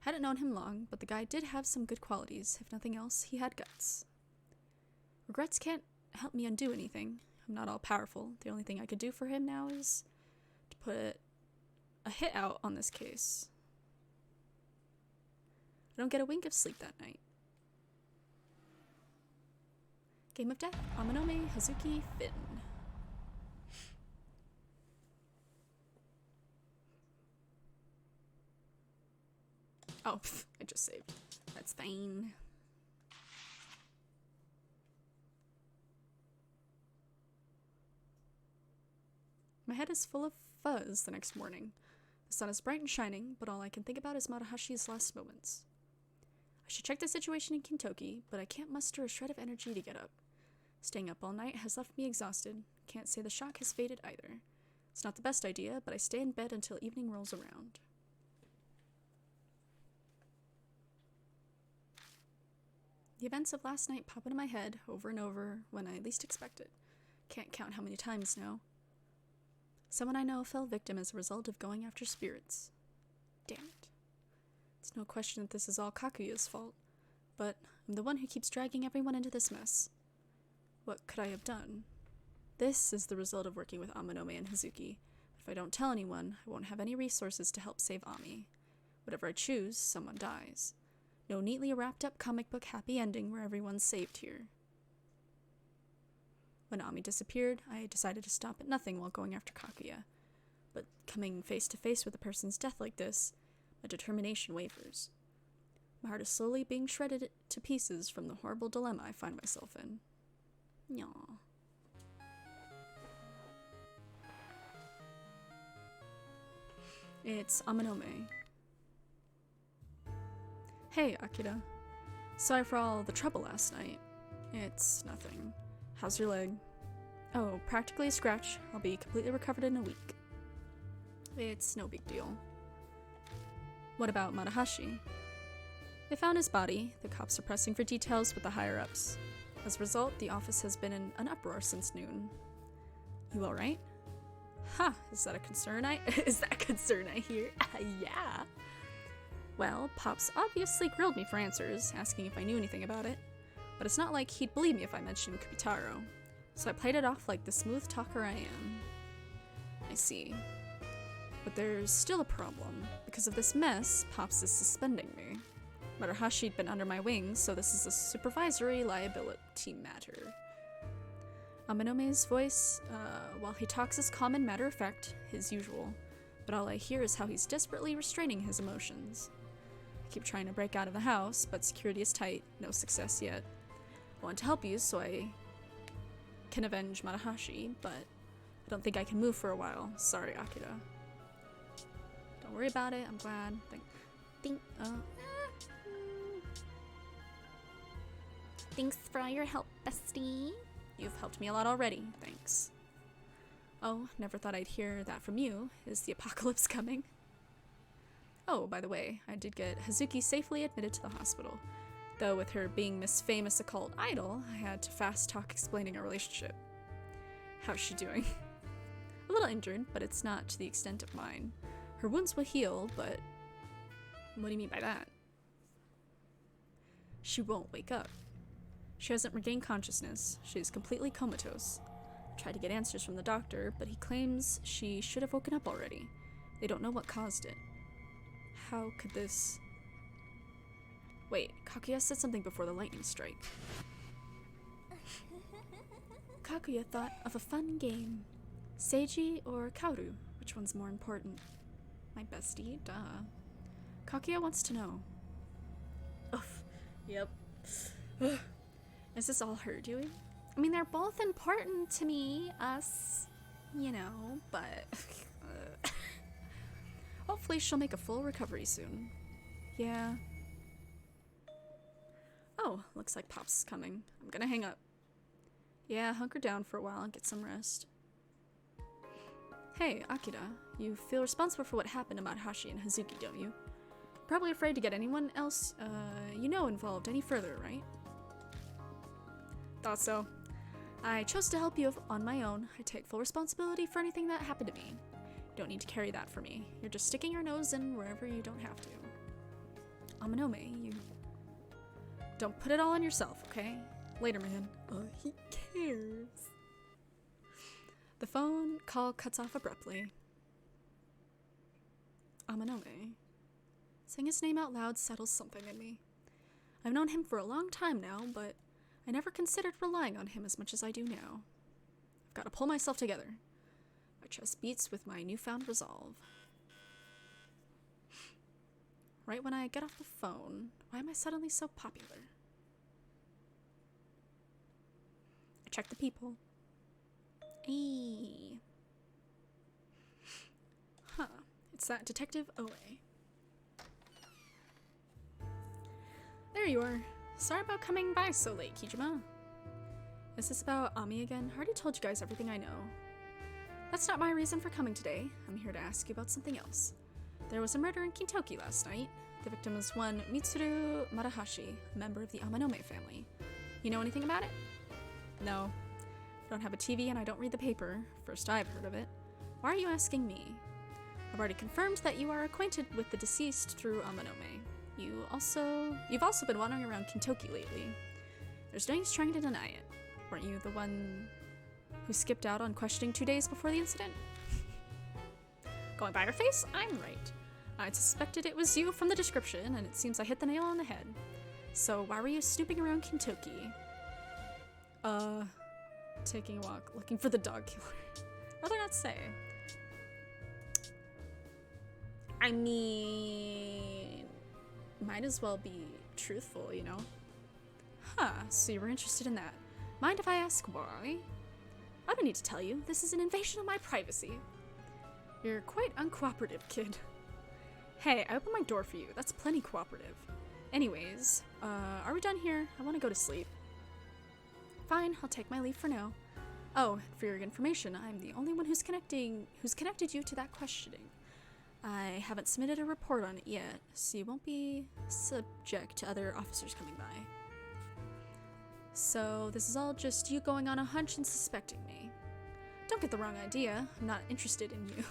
Hadn't known him long, but the guy did have some good qualities. If nothing else, he had guts. Regrets can't help me undo anything. I'm not all powerful. The only thing I could do for him now is to put a hit out on this case. I don't get a wink of sleep that night. Game of Death, Amanome, Hazuki, Finn. Oh, I just saved. That's fine. My head is full of fuzz the next morning. The sun is bright and shining, but all I can think about is Marahashi's last moments. I should check the situation in Kintoki, but I can't muster a shred of energy to get up. Staying up all night has left me exhausted. Can't say the shock has faded either. It's not the best idea, but I stay in bed until evening rolls around. The events of last night pop into my head over and over when I least expect it. Can't count how many times now. Someone I know fell victim as a result of going after spirits. Damn it. It's no question that this is all Kakuya's fault, but I'm the one who keeps dragging everyone into this mess. What could I have done? This is the result of working with Amanome and Hazuki. If I don't tell anyone, I won't have any resources to help save Ami. Whatever I choose, someone dies. No neatly wrapped up comic book happy ending where everyone's saved here. When Ami disappeared, I decided to stop at nothing while going after Kakuya. But coming face to face with a person's death like this, my determination wavers. My heart is slowly being shredded to pieces from the horrible dilemma I find myself in. Yaw. It's Amanome. Hey, Akira. Sorry for all the trouble last night. It's nothing. How's your leg? Oh, practically a scratch. I'll be completely recovered in a week. It's no big deal. What about Marahashi? They found his body. The cops are pressing for details with the higher-ups. As a result, the office has been in an uproar since noon. You alright? Ha! Is that a concern I hear? Yeah. Well, Pops obviously grilled me for answers, asking if I knew anything about it. But it's not like he'd believe me if I mentioned Kubitaro. So I played it off like the smooth talker I am. I see. But there's still a problem. Because of this mess, Pops is suspending me. Marahashi had been under my wings, so this is a supervisory liability matter. Amanome's voice, while he talks is calm and matter-of-fact, his usual, but all I hear is how he's desperately restraining his emotions. I keep trying to break out of the house, but security is tight, no success yet. I want to help you so I can avenge Marahashi, but I don't think I can move for a while. Sorry, Akira. Don't worry about it, I'm glad. Thanks for all your help, bestie. You've helped me a lot already, thanks. Oh, never thought I'd hear that from you. Is the apocalypse coming? Oh, by the way, I did get Hazuki safely admitted to the hospital. Though with her being Miss Famous Occult Idol, I had to fast talk explaining our relationship. How's she doing? A little injured, but it's not to the extent of mine. Her wounds will heal, but... What do you mean by that? She won't wake up. She hasn't regained consciousness. She's completely comatose. I tried to get answers from the doctor, but he claims she should have woken up already. They don't know what caused it. How could this... Wait, Kaguya said something before the lightning strike. Kaguya thought of a fun game. Seiji or Kaoru? Which one's more important? My bestie, duh. Kaguya wants to know. Oof. Yep. Is this all her doing? I mean, they're both important to me, us, you know, but... Hopefully she'll make a full recovery soon. Yeah. Oh, looks like Pop's coming. I'm gonna hang up. Yeah, hunker down for a while and get some rest. Hey, Akira, you feel responsible for what happened to Marahashi and Hazuki, don't you? Probably afraid to get anyone else, you know, involved any further, right? Thought so. I chose to help you on my own. I take full responsibility for anything that happened to me. You don't need to carry that for me. You're just sticking your nose in wherever you don't have to. Amanome, you... Don't put it all on yourself, okay? Later, man. He cares. The phone call cuts off abruptly. Amanome. Saying his name out loud settles something in me. I've known him for a long time now, but I never considered relying on him as much as I do now. I've got to pull myself together. My chest beats with my newfound resolve. Right when I get off the phone, why am I suddenly so popular? I check the people. Hey. Huh. It's that Detective Oe. There you are. Sorry about coming by so late, Kijima. Is this about Ami again? I already told you guys everything I know. That's not my reason for coming today. I'm here to ask you about something else. There was a murder in Kintoki last night. The victim was one Mitsuru Marahashi, a member of the Amanome family. You know anything about it? No. I don't have a TV and I don't read the paper. First I've heard of it. Why are you asking me? I've already confirmed that you are acquainted with the deceased through Amanome. You've also been wandering around Kintoki lately. There's no use trying to deny it. Weren't you the one who skipped out on questioning 2 days before the incident? Going by your face, I'm right. I suspected it was you from the description, and it seems I hit the nail on the head. So why were you snooping around Kintoki? Taking a walk, looking for the dog killer. Rather not say. I mean... might as well be truthful, you know? Huh, so you were interested in that. Mind if I ask why? I don't need to tell you. This is an invasion of my privacy. You're quite uncooperative, kid. Hey, I opened my door for you. That's plenty cooperative. Anyways, are we done here? I want to go to sleep. Fine, I'll take my leave for now. Oh, for your information, I'm the only one who's connected you to that questioning. I haven't submitted a report on it yet, so you won't be subject to other officers coming by. So this is all just you going on a hunch and suspecting me. Don't get the wrong idea, I'm not interested in you.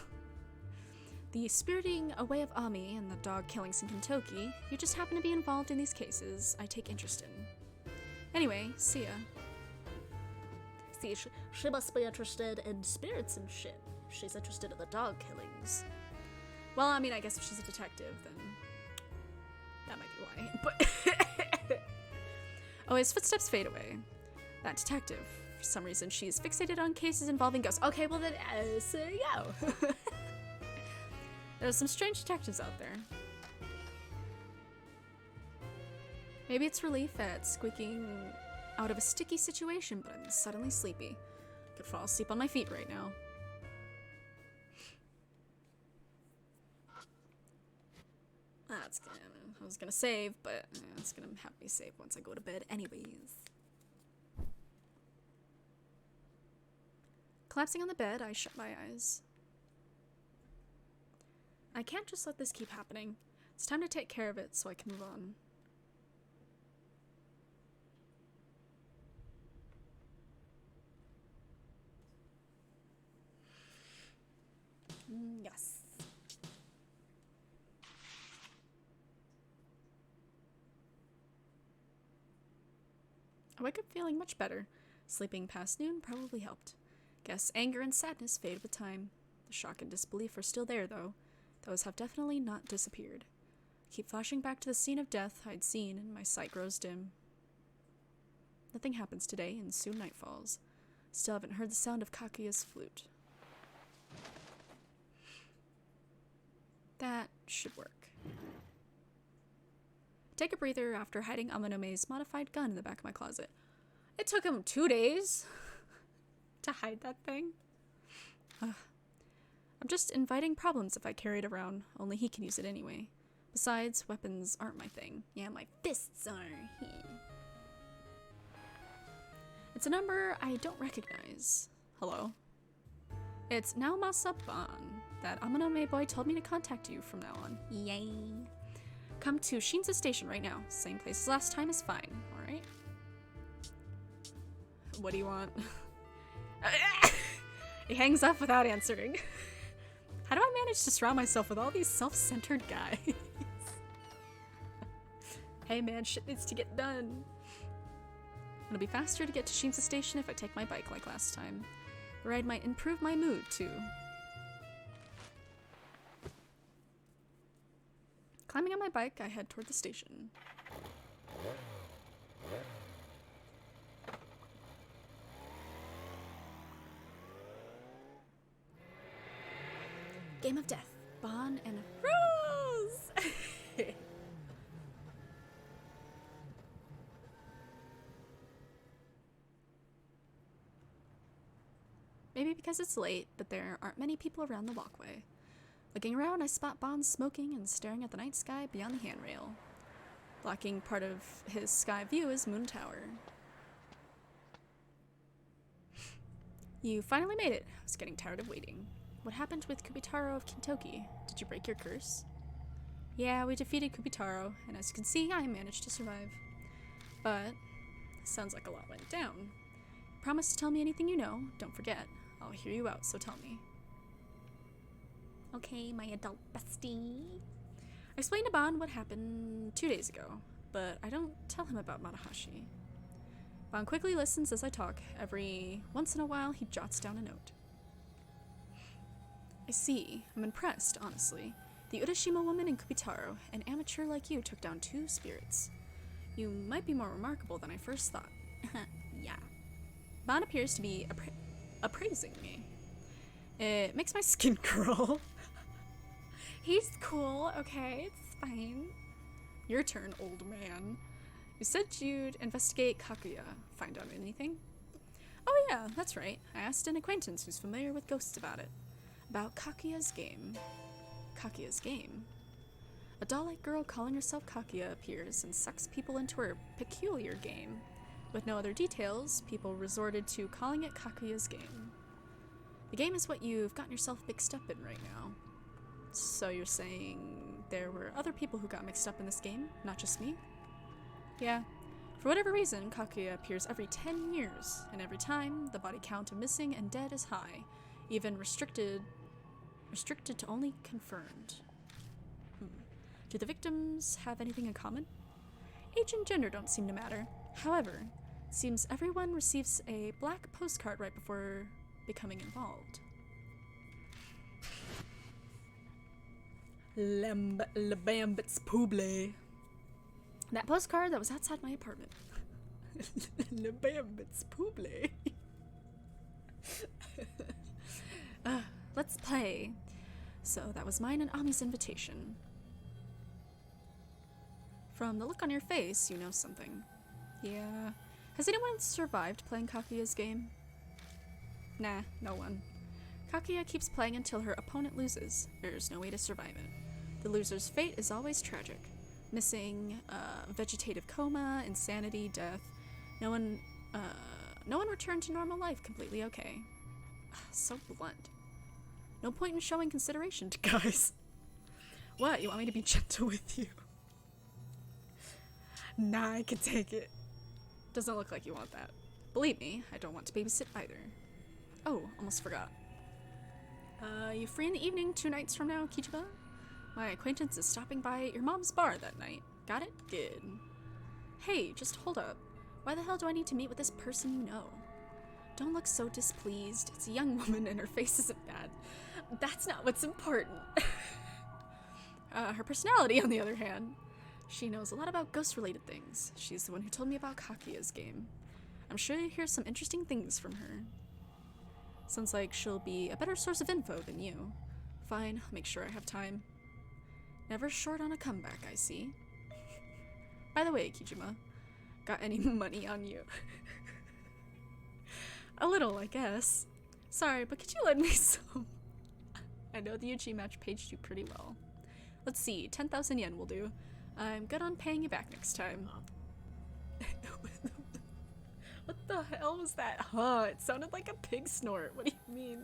The spiriting away of Ami and the dog killings in Kentucky, you just happen to be involved in these cases I take interest in. Anyway, see ya. See, she must be interested in spirits and shit. She's interested in the dog killings. Well, I mean, I guess if she's a detective, then that might be why. But oh, his footsteps fade away. That detective, for some reason, she's fixated on cases involving ghosts. Okay, well then, so yo. There's some strange detectives out there. Maybe it's relief at squeaking out of a sticky situation, but I'm suddenly sleepy. Could fall asleep on my feet right now. That's gonna, I was gonna save, but it's gonna have me save once I go to bed anyways. Collapsing on the bed, I shut my eyes. I can't just let this keep happening. It's time to take care of it so I can move on. Yes. I wake up feeling much better. Sleeping past noon probably helped. Guess anger and sadness fade with time. The shock and disbelief are still there, though. Those have definitely not disappeared. I keep flashing back to the scene of death I'd seen, and my sight grows dim. Nothing happens today, and soon night falls. Still haven't heard the sound of Kaguya's flute. That should work. Take a breather after hiding Amanome's modified gun in the back of my closet. It took him 2 days to hide that thing. Ugh. I'm just inviting problems if I carry it around. Only he can use it anyway. Besides, weapons aren't my thing. Yeah, my fists are. It's a number I don't recognize. Hello? It's Naomasa Ban. That Amanome boy told me to contact you from now on. Yay. Come to Shinza Station right now. Same place as last time is fine, alright? What do you want? He hangs up without answering. How do I manage to surround myself with all these self-centered guys? Hey man, shit needs to get done. It'll be faster to get to Shinza Station if I take my bike like last time. The ride might improve my mood, too. Climbing on my bike, I head toward the station. Game of Death. Ban and Rose! Maybe because it's late, but there aren't many people around the walkway. Looking around, I spot Ban smoking and staring at the night sky beyond the handrail. Blocking part of his sky view is Moon Tower. You finally made it. I was getting tired of waiting. What happened with Kubitaro of Kintoki? Did you break your curse? Yeah, we defeated Kubitaro, and as you can see, I managed to survive. But, sounds like a lot went down. Promise to tell me anything you know. Don't forget. I'll hear you out, so tell me. Okay, my adult bestie. I explained to Ban what happened 2 days ago, but I don't tell him about Matahashi. Ban quickly listens as I talk. Every once in a while, he jots down a note. I see. I'm impressed, honestly. The Urashima woman and Kubitaro, an amateur like you, took down 2 spirits. You might be more remarkable than I first thought. Yeah. Ban appears to be appraising me. It makes my skin crawl. He's cool, okay? It's fine. Your turn, old man. You said you'd investigate Kakuya. Find out anything? Oh yeah, that's right. I asked an acquaintance who's familiar with ghosts about it. About Kakuya's game. Kakuya's game? A doll-like girl calling herself Kakuya appears and sucks people into her peculiar game. With no other details, people resorted to calling it Kakuya's game. The game is what you've gotten yourself mixed up in right now. So you're saying there were other people who got mixed up in this game, not just me? Yeah. For whatever reason, Kakuya appears every 10 years, and every time, the body count of missing and dead is high, even restricted to only confirmed. Do the victims have anything in common? Age and gender don't seem to matter. However, it seems everyone receives a black postcard right before becoming involved. Lambits Pouble. That postcard that was outside my apartment. Lambits Pouble. Let's play. So that was mine and Ami's invitation. From the look on your face, you know something. Yeah. Has anyone survived playing Kakuya's game? Nah, no one. Kakuya keeps playing until her opponent loses. There's no way to survive it. The loser's fate is always tragic. Missing, vegetative coma, insanity, death. No one returned to normal life completely okay. So blunt. No point in showing consideration to guys. What, you want me to be gentle with you? Nah, I can take it. Doesn't look like you want that. Believe me, I don't want to babysit either. Oh, almost forgot. You free in the evening 2 nights from now, Kijima? My acquaintance is stopping by at your mom's bar that night. Got it? Good. Hey, just hold up. Why the hell do I need to meet with this person you know? Don't look so displeased. It's a young woman and her face isn't bad. That's not what's important. Her personality, on the other hand. She knows a lot about ghost-related things. She's the one who told me about Kakuya's game. I'm sure you'll hear some interesting things from her. Sounds like she'll be a better source of info than you. Fine, I'll make sure I have time. Never short on a comeback, I see. By the way, Kijima, got any money on you? A little, I guess. Sorry, but could you lend me some? I know the UG match paged you pretty well. Let's see, 10,000 yen will do. I'm good on paying you back next time. What the hell was that? Huh, it sounded like a pig snort. What do you mean?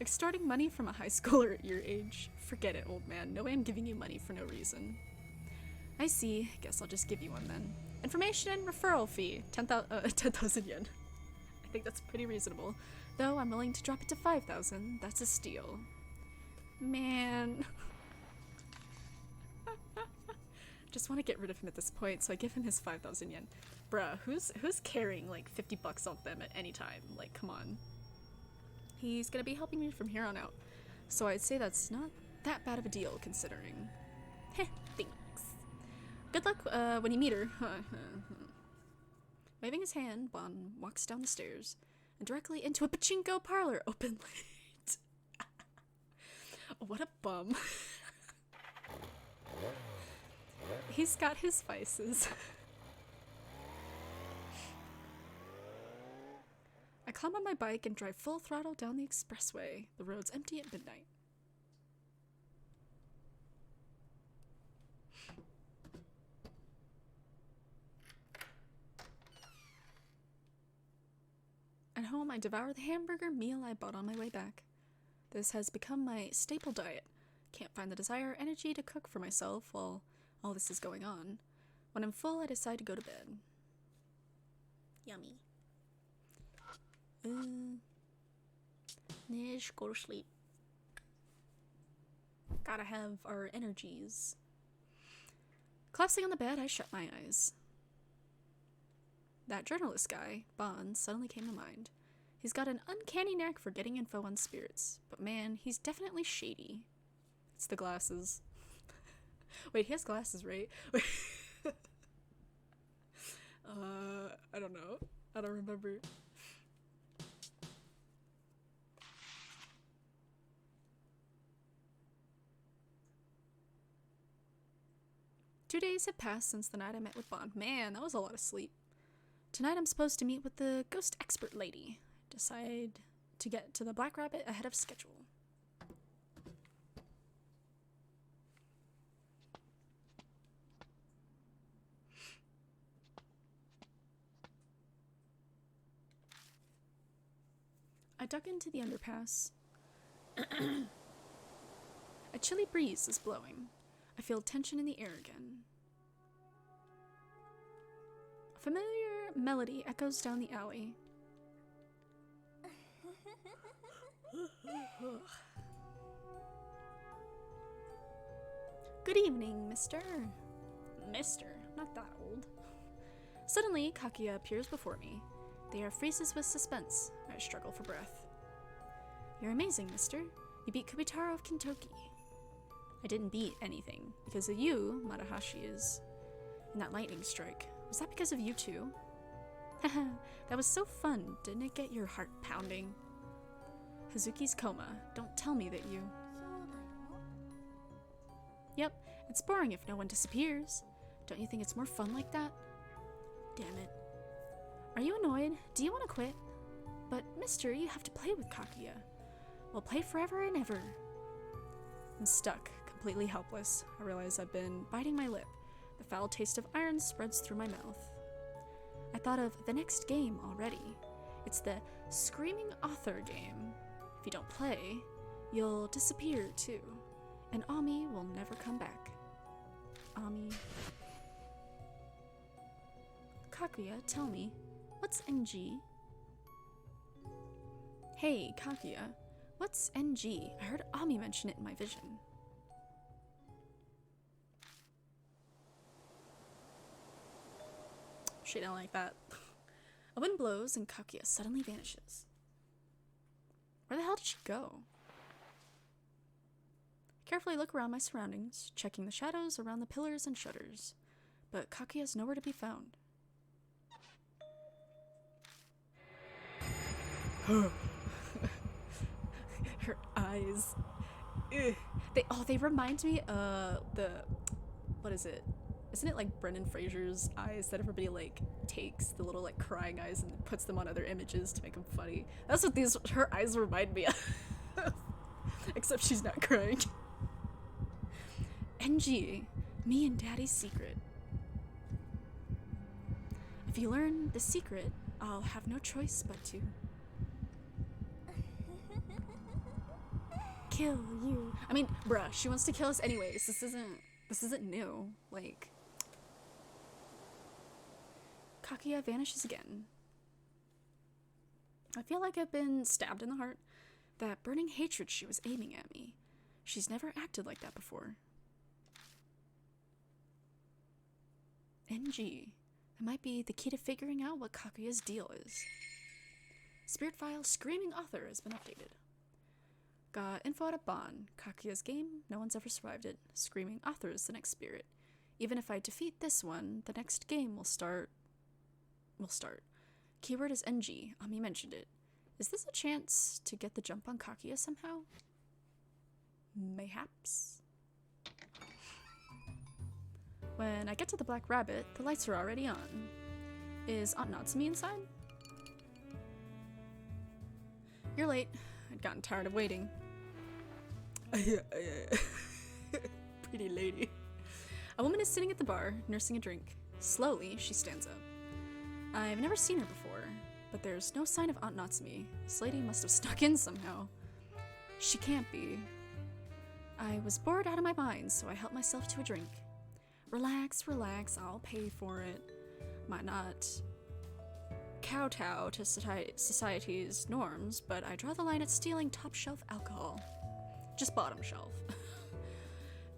Extorting money from a high schooler at your age? Forget it, old man. No way I'm giving you money for no reason. I see. Guess I'll just give you one then. Information and referral fee. 10,000 yen. I think that's pretty reasonable. Though I'm willing to drop it to 5,000. That's a steal. Man. Just want to get rid of him at this point, so I give him his 5,000 yen. Bruh, who's carrying like 50 bucks on them at any time? Like, come on. He's gonna be helping me from here on out. So I'd say that's not that bad of a deal, considering. Heh, thanks. Good luck when you meet her. Waving his hand, Bon walks down the stairs and directly into a pachinko parlor open late. What a bum. He's got his vices. I climb on my bike and drive full throttle down the expressway. The road's empty at midnight. At home, I devour the hamburger meal I bought on my way back. This has become my staple diet. Can't find the desire or energy to cook for myself while all this is going on. When I'm full, I decide to go to bed. Yummy. Nish, go to sleep. Gotta have our energies. Collapsing on the bed, I shut my eyes. That journalist guy, Bond, suddenly came to mind. He's got an uncanny knack for getting info on spirits, but man, he's definitely shady. It's the glasses. Wait, he has glasses, right? I don't know. I don't remember. 2 days have passed since the night I met with Bond. Man, that was a lot of sleep. Tonight I'm supposed to meet with the ghost expert lady. Decide to get to the Black Rabbit ahead of schedule. I dug into the underpass. A chilly breeze is blowing. I feel tension in the air again. A familiar melody echoes down the alley. Good evening, mister. Mister, not that old. Suddenly, Kaguya appears before me. The air freezes with suspense. I struggle for breath. You're amazing, mister. You beat Kubitaro of Kintoki. I didn't beat anything. Because of you, Matahashi is in that lightning strike. Was that because of you too? Haha, that was so fun. Didn't it get your heart pounding? Hazuki's coma. Don't tell me that you... Yep, it's boring if no one disappears. Don't you think it's more fun like that? Damn it. Are you annoyed? Do you want to quit? But, mister, you have to play with Kaguya. We'll play forever and ever. I'm stuck, completely helpless. I realize I've been biting my lip. The foul taste of iron spreads through my mouth. I thought of the next game already. It's the Screaming Author game. If you don't play, you'll disappear too. And Ami will never come back. Ami. Kaguya, tell me, what's NG? Hey, Kaguya, what's NG? I heard Ami mention it in my vision. She don't like that. A wind blows and Kaguya suddenly vanishes. Where the hell did she go? Carefully look around my surroundings, checking the shadows around the pillars and shutters. But Kaguya's nowhere to be found. Her eyes. Ugh. They remind me what is it? Isn't it like Brendan Fraser's eyes that everybody like takes, the little like crying eyes, and puts them on other images to make them funny? That's what her eyes remind me of. Except she's not crying. NG, me and Daddy's secret. If you learn the secret, I'll have no choice but to kill you. I mean, bruh, she wants to kill us anyways. This isn't new. Like, Kaguya vanishes again. I feel like I've been stabbed in the heart. That burning hatred she was aiming at me. She's never acted like that before. NG. That might be the key to figuring out what Kaguya's deal is. Spirit file Screaming Author has been updated. Got info out of Bon. Kaguya's game, no one's ever survived it. Screaming Author is the next spirit. Even if I defeat this one, the next game will start. Keyword is NG. Ami mentioned it. Is this a chance to get the jump on Kaguya somehow? Mayhaps. When I get to the Black Rabbit, the lights are already on. Is Aunt Natsumi inside? You're late. I'd gotten tired of waiting. Pretty lady. A woman is sitting at the bar, nursing a drink. Slowly, she stands up. I've never seen her before, but there's no sign of Aunt Natsumi. This lady must have snuck in somehow. She can't be. I was bored out of my mind, so I helped myself to a drink. Relax, relax, I'll pay for it. Might not kowtow to society's norms, but I draw the line at stealing top shelf alcohol. Just bottom shelf.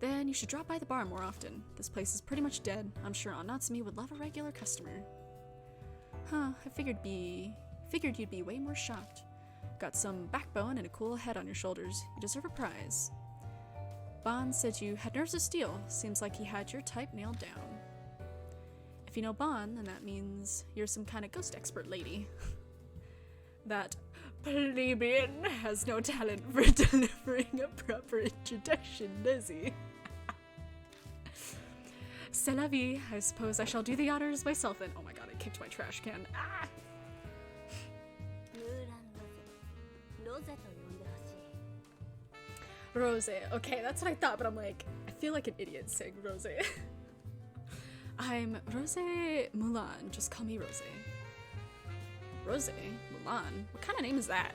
Then you should drop by the bar more often. This place is pretty much dead. I'm sure Aunt Natsumi would love a regular customer. Huh, I figured you'd be way more shocked. Got some backbone and a cool head on your shoulders. You deserve a prize. Bon said you had nerves of steel. Seems like he had your type nailed down. If you know Bon, then that means you're some kind of ghost expert lady. That plebeian has no talent for delivering a proper introduction, does he? c'est la vie. I suppose I shall do the honors myself then. Oh my god, I kicked my trash can. Ah! ムーランロゼ。ロゼと呼んでほしい。 Rose. Okay, that's what I thought, but I'm like, I feel like an idiot saying Rose. I'm Rose Mulan. Just call me Rose. Rose Mulan? What kind of name is that?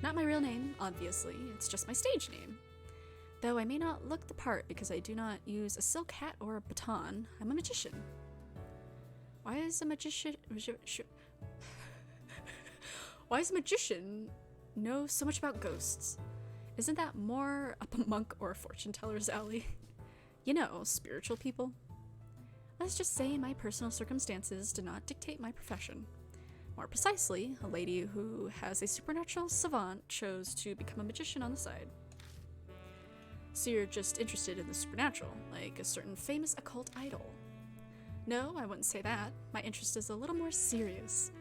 Not my real name, obviously. It's just my stage name. Though I may not look the part because I do not use a silk hat or a baton, I'm a magician. Why is a magician... Why does a magician know so much about ghosts? Isn't that more up a monk or a fortune teller's alley? You know, spiritual people. Let's just say my personal circumstances did not dictate my profession. More precisely, a lady who has a supernatural savant chose to become a magician on the side. So you're just interested in the supernatural, like a certain famous occult idol. No, I wouldn't say that. My interest is a little more serious.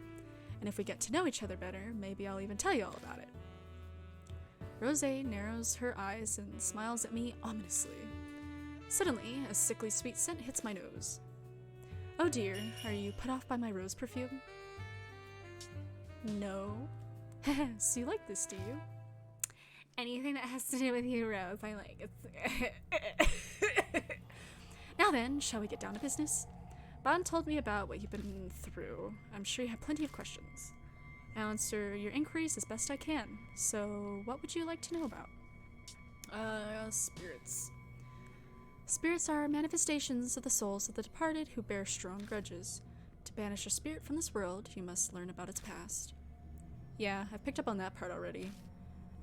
And if we get to know each other better, maybe I'll even tell you all about it. Rose narrows her eyes and smiles at me ominously. Suddenly, a sickly sweet scent hits my nose. Oh dear, are you put off by my rose perfume? No. So you like this, do you? Anything that has to do with you, Rose, I like. Now then, shall we get down to business? Bon told me about what you've been through. I'm sure you have plenty of questions. I'll answer your inquiries as best I can. So, what would you like to know about? Spirits. Spirits are manifestations of the souls of the departed who bear strong grudges. To banish a spirit from this world, you must learn about its past. Yeah, I've picked up on that part already.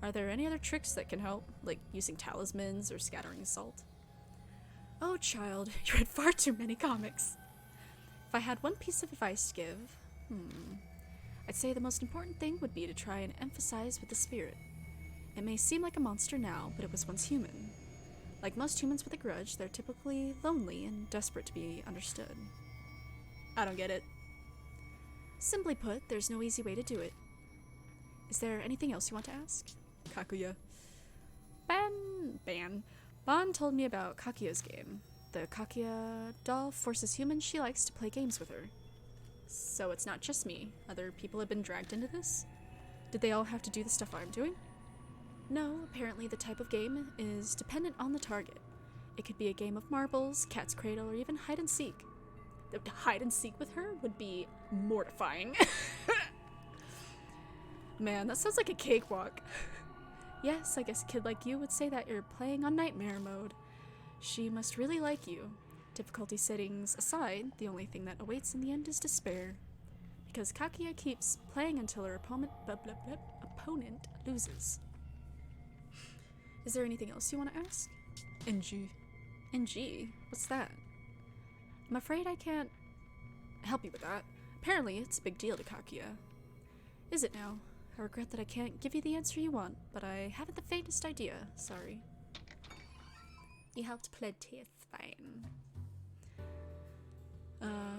Are there any other tricks that can help, like using talismans or scattering salt? Oh, child, you read far too many comics. If I had one piece of advice to give, I'd say the most important thing would be to try and emphasize with the spirit. It may seem like a monster now, but it was once human. Like most humans with a grudge, they're typically lonely and desperate to be understood. I don't get it. Simply put, there's no easy way to do it. Is there anything else you want to ask? Kakuya. Bon told me about Kakuya's game. The Kakuya doll forces humans she likes to play games with her. So it's not just me. Other people have been dragged into this? Did they all have to do the stuff I'm doing? No, apparently the type of game is dependent on the target. It could be a game of marbles, cat's cradle, or even hide and seek. Hide and seek with her would be mortifying. Man, that sounds like a cakewalk. Yes, I guess a kid like you would say that you're playing on nightmare mode. She must really like you. Difficulty settings aside, the only thing that awaits in the end is despair. Because Kakuya keeps playing until her opponent loses. Is there anything else you want to ask? NG. NG? What's that? I'm afraid I can't help you with that. Apparently, it's a big deal to Kakuya. Is it now? I regret that I can't give you the answer you want, but I haven't the faintest idea. Sorry. You helped plenty, it's fine.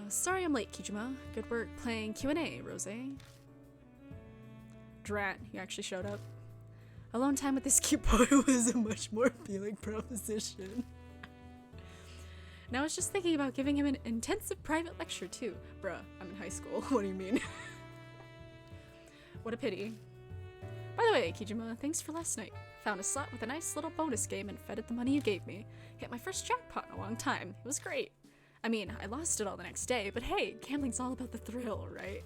Sorry I'm late, Kijima. Good work playing Q&A, Rose. Drat, you actually showed up. Alone time with this cute boy was a much more appealing proposition. And I was just thinking about giving him an intensive private lecture too. Bruh, I'm in high school. What do you mean? What a pity. By the way, Kijima, thanks for last night. Found a slot with a nice little bonus game and fed it the money you gave me. Hit my first jackpot in a long time. It was great. I mean, I lost it all the next day, but hey, gambling's all about the thrill, right?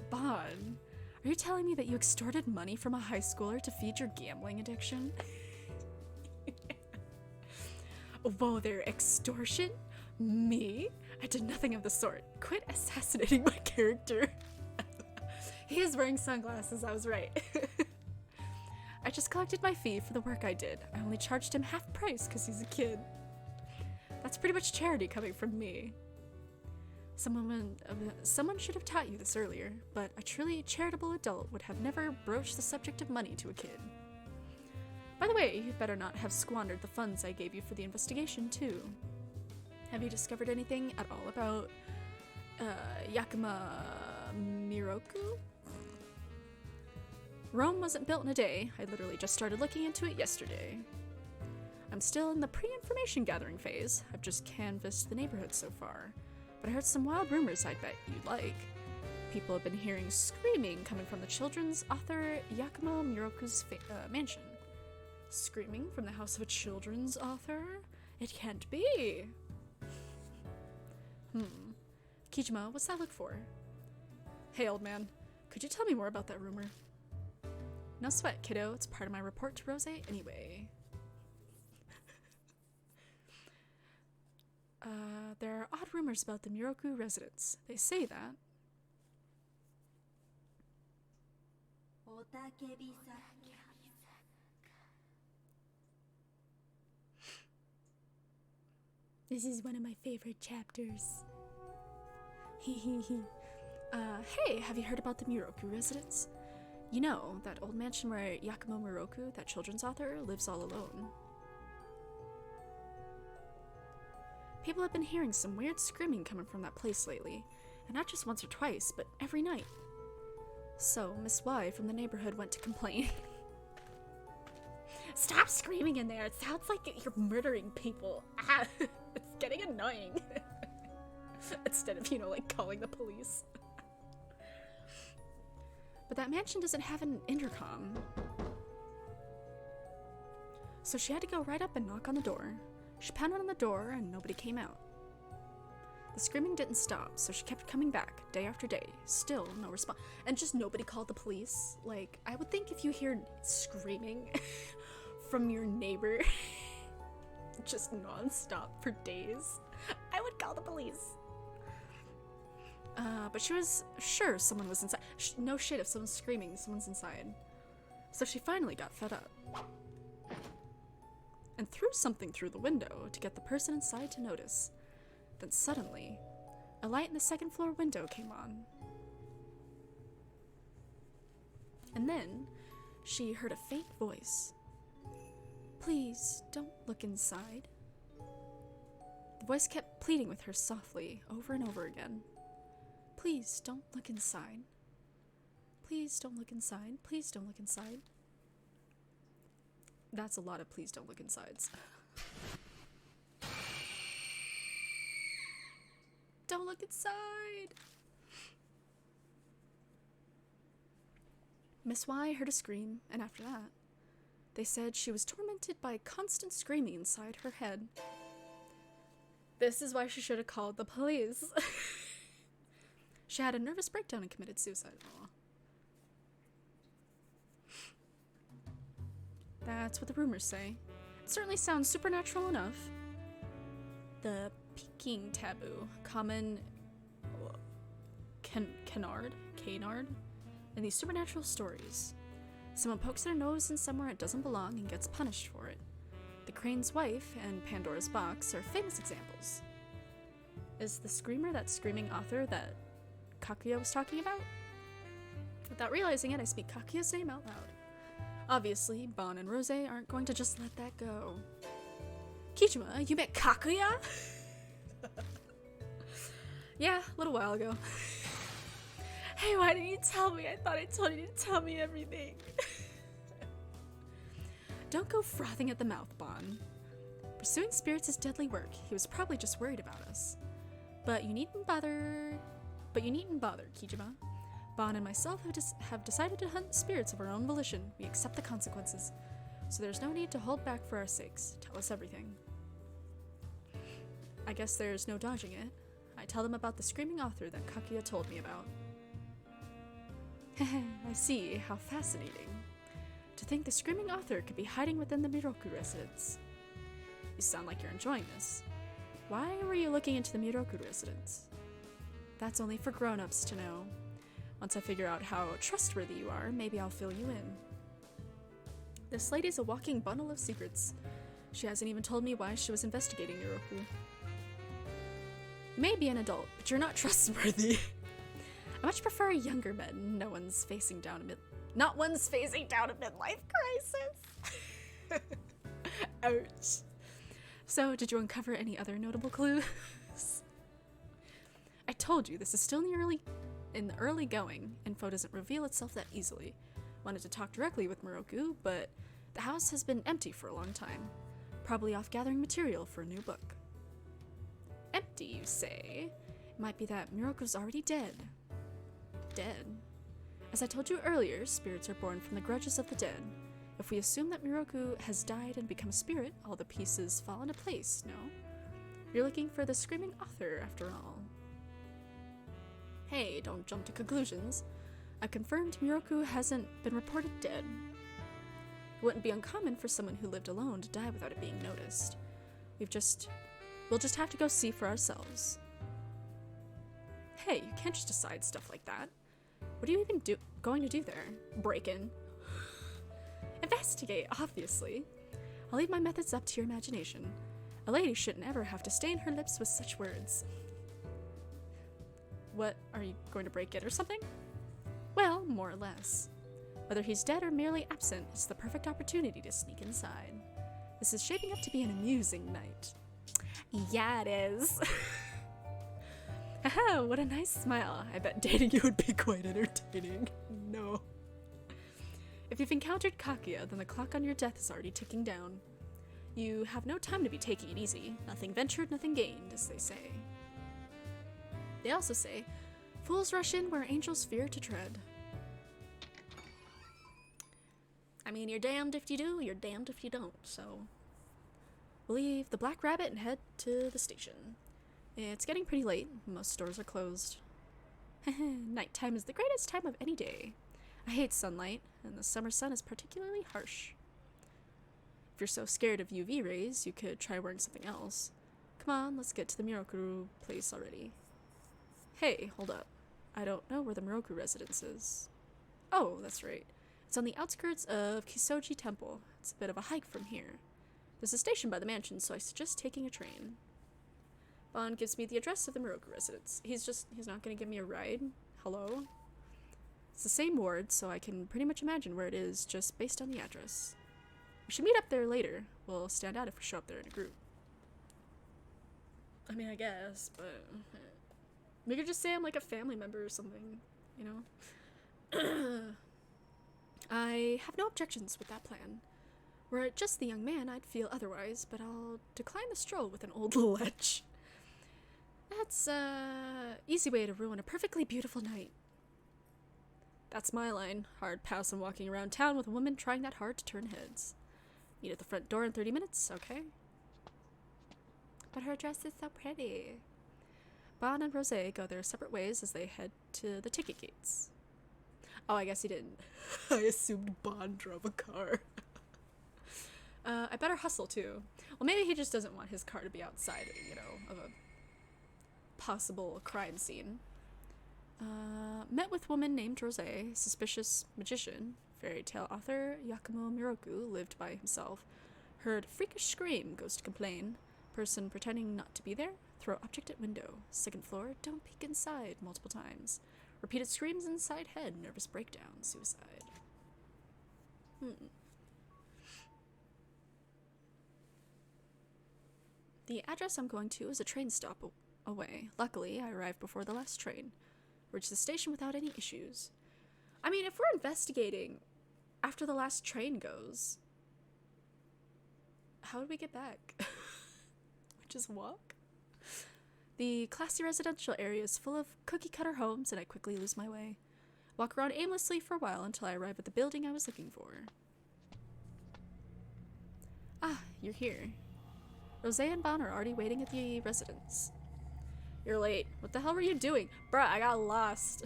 Bon, are you telling me that you extorted money from a high schooler to feed your gambling addiction? Whoa there, extortion? Me? I did nothing of the sort. Quit assassinating my character. He is wearing sunglasses, I was right. I just collected my fee for the work I did. I only charged him half price because he's a kid. That's pretty much charity coming from me. Someone should have taught you this earlier, but a truly charitable adult would have never broached the subject of money to a kid. By the way, you'd better not have squandered the funds I gave you for the investigation, too. Have you discovered anything at all about, Yakuma Miroku? Rome wasn't built in a day. I literally just started looking into it yesterday. I'm still in the pre-information gathering phase. I've just canvassed the neighborhood so far. But I heard some wild rumors I'd bet you'd like. People have been hearing screaming coming from the children's author Yakumo Miroku's mansion. Screaming from the house of a children's author? It can't be. Kijima, what's that look for? Hey, old man. Could you tell me more about that rumor? No sweat, kiddo. It's part of my report to Rose anyway. There are odd rumors about the Miroku residence. They say that. This is one of my favorite chapters. Hey, have you heard about the Miroku residence? You know, that old mansion where Yakumo Miroku, that children's author, lives all alone. People have been hearing some weird screaming coming from that place lately, and not just once or twice, but every night. So, Miss Y from the neighborhood went to complain. Stop screaming in there, it sounds like you're murdering people. Ah, it's getting annoying. Instead of, like, calling the police. But that mansion doesn't have an intercom. So she had to go right up and knock on the door. She pounded on the door and nobody came out. The screaming didn't stop, so she kept coming back day after day. Still no response. And just nobody called the police. Like, I would think if you hear screaming from your neighbor just non-stop for days, I would call the police. But she was sure someone was inside. No shit, if someone's screaming, someone's inside. So she finally got fed up and threw something through the window to get the person inside to notice. Then suddenly, a light in the second floor window came on. And then she heard a faint voice. Please, don't look inside. The voice kept pleading with her softly, over and over again. Please, don't look inside. Please, don't look inside. Please, don't look inside. That's a lot of please don't look insides. Don't look inside! Miss Y heard a scream, and after that, they said she was tormented by constant screaming inside her head. This is why she should have called the police. She had a nervous breakdown and committed suicide. Aww. That's what the rumors say. It certainly sounds supernatural enough. The peeking taboo, common canard in these supernatural stories. Someone pokes their nose in somewhere it doesn't belong and gets punished for it. The Crane's Wife and Pandora's Box are famous examples. Is the screamer that screaming author that Kakuya was talking about? Without realizing it, I speak Kakuya's name out loud. Obviously, Bon and Rose aren't going to just let that go. Kijima, you met Kakuya? Yeah, a little while ago. Hey, why didn't you tell me? I thought I told you to tell me everything. Don't go frothing at the mouth, Bon. Pursuing spirits is deadly work. He was probably just worried about us. But you needn't bother, Kijima. Bon and myself have decided to hunt spirits of our own volition. We accept the consequences. So there's no need to hold back for our sakes. Tell us everything. I guess there's no dodging it. I tell them about the screaming author that Kakuya told me about. I see. How fascinating. To think the screaming author could be hiding within the Miroku residence. You sound like you're enjoying this. Why were you looking into the Miroku residence? That's only for grown-ups to know. Once I figure out how trustworthy you are, maybe I'll fill you in. This lady's a walking bundle of secrets. She hasn't even told me why she was investigating Miroku. You may be an adult, but you're not trustworthy. I much prefer younger men. Not one's facing down a midlife crisis. Ouch. So, did you uncover any other notable clues? I told you, this is still in the early going. Info doesn't reveal itself that easily. Wanted to talk directly with Miroku, but the house has been empty for a long time. Probably off gathering material for a new book. Empty, you say? It might be that Miroku's already dead. Dead? As I told you earlier, spirits are born from the grudges of the dead. If we assume that Miroku has died and become a spirit, all the pieces fall into place, no? You're looking for the screaming author, after all. Hey, don't jump to conclusions. I've confirmed Miroku hasn't been reported dead. It wouldn't be uncommon for someone who lived alone to die without it being noticed. We'll just have to go see for ourselves. Hey, you can't just decide stuff like that. What are you even going to do there? Break in? Investigate, obviously. I'll leave my methods up to your imagination. A lady shouldn't ever have to stain her lips with such words. What, are you going to break it or something? Well, more or less. Whether he's dead or merely absent, it's the perfect opportunity to sneak inside. This is shaping up to be an amusing night. Yeah, it is. Haha, what a nice smile. I bet dating you would be quite entertaining. No. If you've encountered Kaguya, then the clock on your death is already ticking down. You have no time to be taking it easy. Nothing ventured, nothing gained, as they say. They also say, fools rush in where angels fear to tread. I mean, you're damned if you do, you're damned if you don't, so... We'll leave the Black Rabbit and head to the station. It's getting pretty late. Most stores are closed. Nighttime is the greatest time of any day. I hate sunlight, and the summer sun is particularly harsh. If you're so scared of UV rays, you could try wearing something else. Come on, let's get to the Miroku place already. Hey, hold up. I don't know where the Miroku residence is. Oh, that's right. It's on the outskirts of Kisoji Temple. It's a bit of a hike from here. There's a station by the mansion, so I suggest taking a train. Bond gives me the address of the Miroku residence. He's not gonna give me a ride. Hello? It's the same ward, so I can pretty much imagine where it is just based on the address. We should meet up there later. We'll stand out if we show up there in a group. I mean, I guess, but... we could just say I'm like a family member or something, you know? I have no objections with that plan. Were it just the young man, I'd feel otherwise, but I'll decline the stroll with an old lech. That's, easy way to ruin a perfectly beautiful night. That's my line. Hard pass on walking around town with a woman trying that hard to turn heads. Meet at the front door in 30 minutes, okay? But her dress is so pretty. Bon and Rosé go their separate ways as they head to the ticket gates. Oh, I guess he didn't. I assumed Bon drove a car. I better hustle too. Well, maybe he just doesn't want his car to be outside, you know, of a possible crime scene. Met with woman named Rosé, suspicious magician, fairy tale author Yakumo Miroku lived by himself. Heard freakish scream, goes to complain. Person pretending not to be there, throw object at window. Second floor, don't peek inside, multiple times. Repeated screams inside head, nervous breakdown, suicide. The address I'm going to is a train stop away. Luckily, I arrived before the last train. Reached the station without any issues. I mean, if we're investigating after the last train goes, how would we get back? We just walk? The classy residential area is full of cookie-cutter homes, and I quickly lose my way. Walk around aimlessly for a while until I arrive at the building I was looking for. Ah, you're here. Rosé and Bon are already waiting at the residence. You're late. What the hell were you doing? Bruh, I got lost.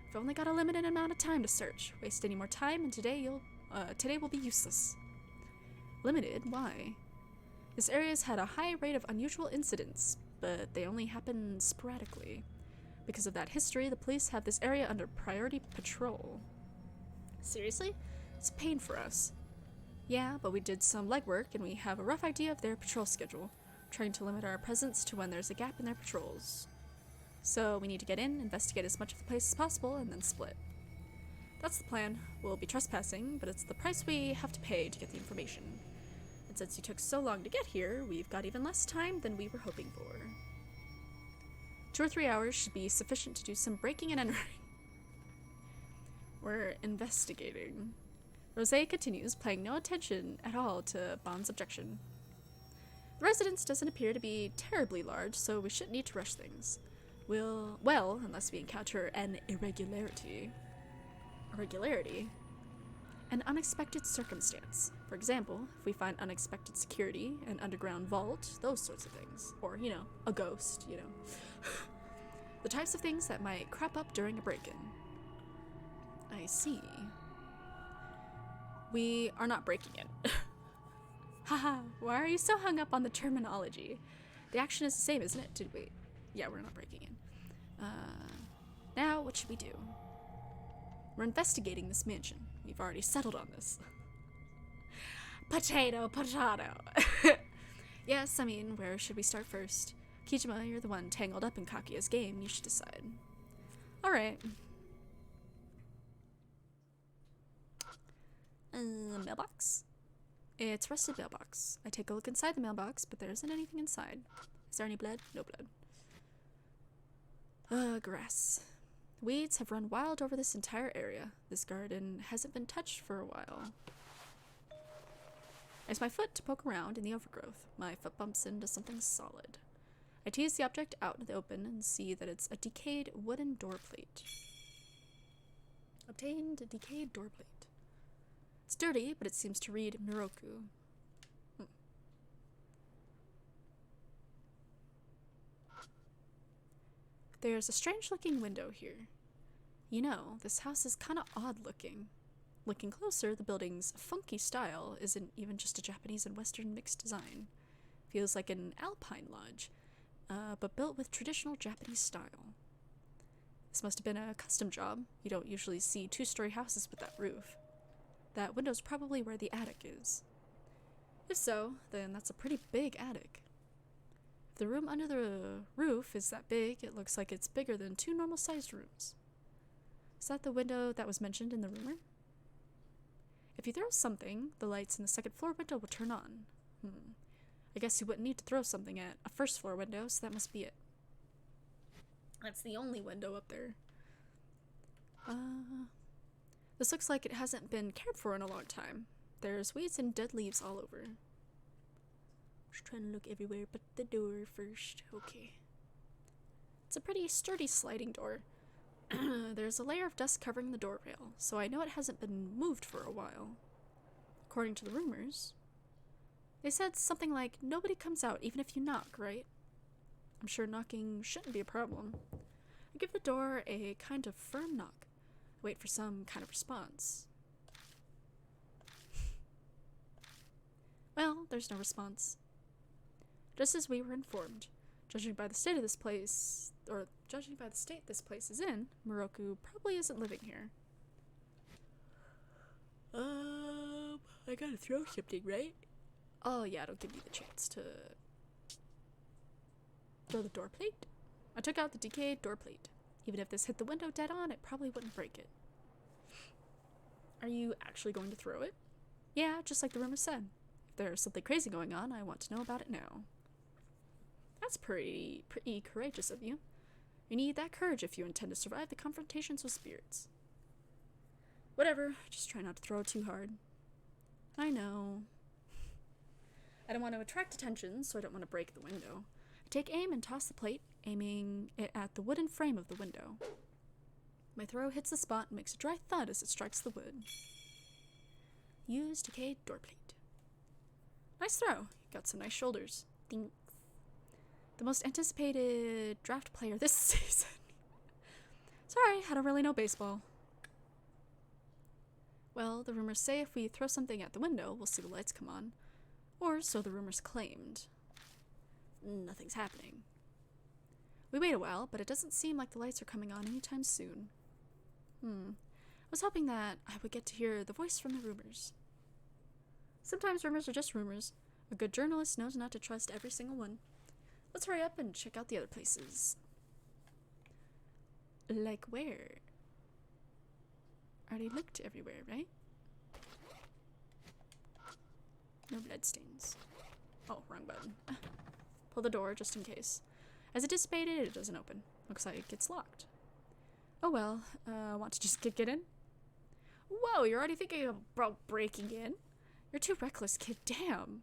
I've only got a limited amount of time to search. Waste any more time, and today will be useless. Limited? Why? This area's had a high rate of unusual incidents, but they only happen sporadically. Because of that history, the police have this area under priority patrol. Seriously? It's a pain for us. Yeah, but we did some legwork, and we have a rough idea of their patrol schedule, trying to limit our presence to when there's a gap in their patrols. So we need to get in, investigate as much of the place as possible, and then split. That's the plan. We'll be trespassing, but it's the price we have to pay to get the information. And since you took so long to get here, we've got even less time than we were hoping for. 2 or 3 hours should be sufficient to do some breaking and entering. We're investigating. Rosé continues, paying no attention at all to Bon's objection. The residence doesn't appear to be terribly large, so we shouldn't need to rush things. Well, unless we encounter an irregularity. An unexpected circumstance. For example, if we find unexpected security, an underground vault, those sorts of things. Or, a ghost, The types of things that might crop up during a break-in. I see. We are not breaking in. Haha, why are you so hung up on the terminology? The action is the same, isn't it? Did we? Yeah, we're not breaking in. Now, what should we do? We're investigating this mansion. We've already settled on this. Potato. Yes, I mean, where should we start first? Kijima, you're the one tangled up in Kakia's game. You should decide. Alright. Mailbox? It's rusted mailbox. I take a look inside the mailbox, but there isn't anything inside. Is there any blood? No blood. Grass. Weeds have run wild over this entire area. This garden hasn't been touched for a while. I use my foot to poke around in the overgrowth. My foot bumps into something solid. I tease the object out in the open and see that it's a decayed wooden door plate. Obtained a decayed door plate. It's dirty, but it seems to read Miroku. There's a strange-looking window here. This house is kind of odd-looking. Looking closer, the building's funky style isn't even just a Japanese and Western mixed design. Feels like an alpine lodge, but built with traditional Japanese style. This must have been a custom job. You don't usually see two-story houses with that roof. That window's probably where the attic is. If so, then that's a pretty big attic. If the room under the roof is that big, it looks like it's bigger than 2 normal-sized rooms. Is that the window that was mentioned in the rumor? If you throw something, the lights in the second floor window will turn on. I guess you wouldn't need to throw something at a first floor window, so that must be it. That's the only window up there. This looks like it hasn't been cared for in a long time. There's weeds and dead leaves all over. Just trying to look everywhere but the door first. Okay. It's a pretty sturdy sliding door. There's a layer of dust covering the door rail, so I know it hasn't been moved for a while. According to the rumors, they said something like, nobody comes out even if you knock, right? I'm sure knocking shouldn't be a problem. I give the door a kind of firm knock. Wait for some kind of response. Well, there's no response. Just as we were informed. Judging by the state this place is in, Miroku probably isn't living here. I gotta throw something, right? Oh yeah, it'll give you the chance to throw the door plate. I took out the decayed door plate. Even if this hit the window dead on, it probably wouldn't break it. Are you actually going to throw it? Yeah, just like the rumor said. If there's something crazy going on, I want to know about it now. That's pretty courageous of you. You need that courage if you intend to survive the confrontations with spirits. Whatever, just try not to throw it too hard. I know. I don't want to attract attention, so I don't want to break the window. I take aim and toss the plate, aiming it at the wooden frame of the window. My throw hits the spot and makes a dry thud as it strikes the wood. Use decayed door plate. Nice throw. You got some nice shoulders. Thanks. The most anticipated draft player this season. Sorry, I don't really know baseball. Well, the rumors say if we throw something at the window, we'll see the lights come on. Or so the rumors claimed. Nothing's happening. We wait a while, but it doesn't seem like the lights are coming on anytime soon. I was hoping that I would get to hear the voice from the rumors. Sometimes rumors are just rumors. A good journalist knows not to trust every single one. Let's hurry up and check out the other places. Like where? Already looked everywhere, right? No bloodstains. Oh, wrong button. Pull the door just in case. As it dissipated, it doesn't open. Looks like it's locked. Oh well, want to just kick it in? Whoa, you're already thinking about breaking in? You're too reckless, kid, damn.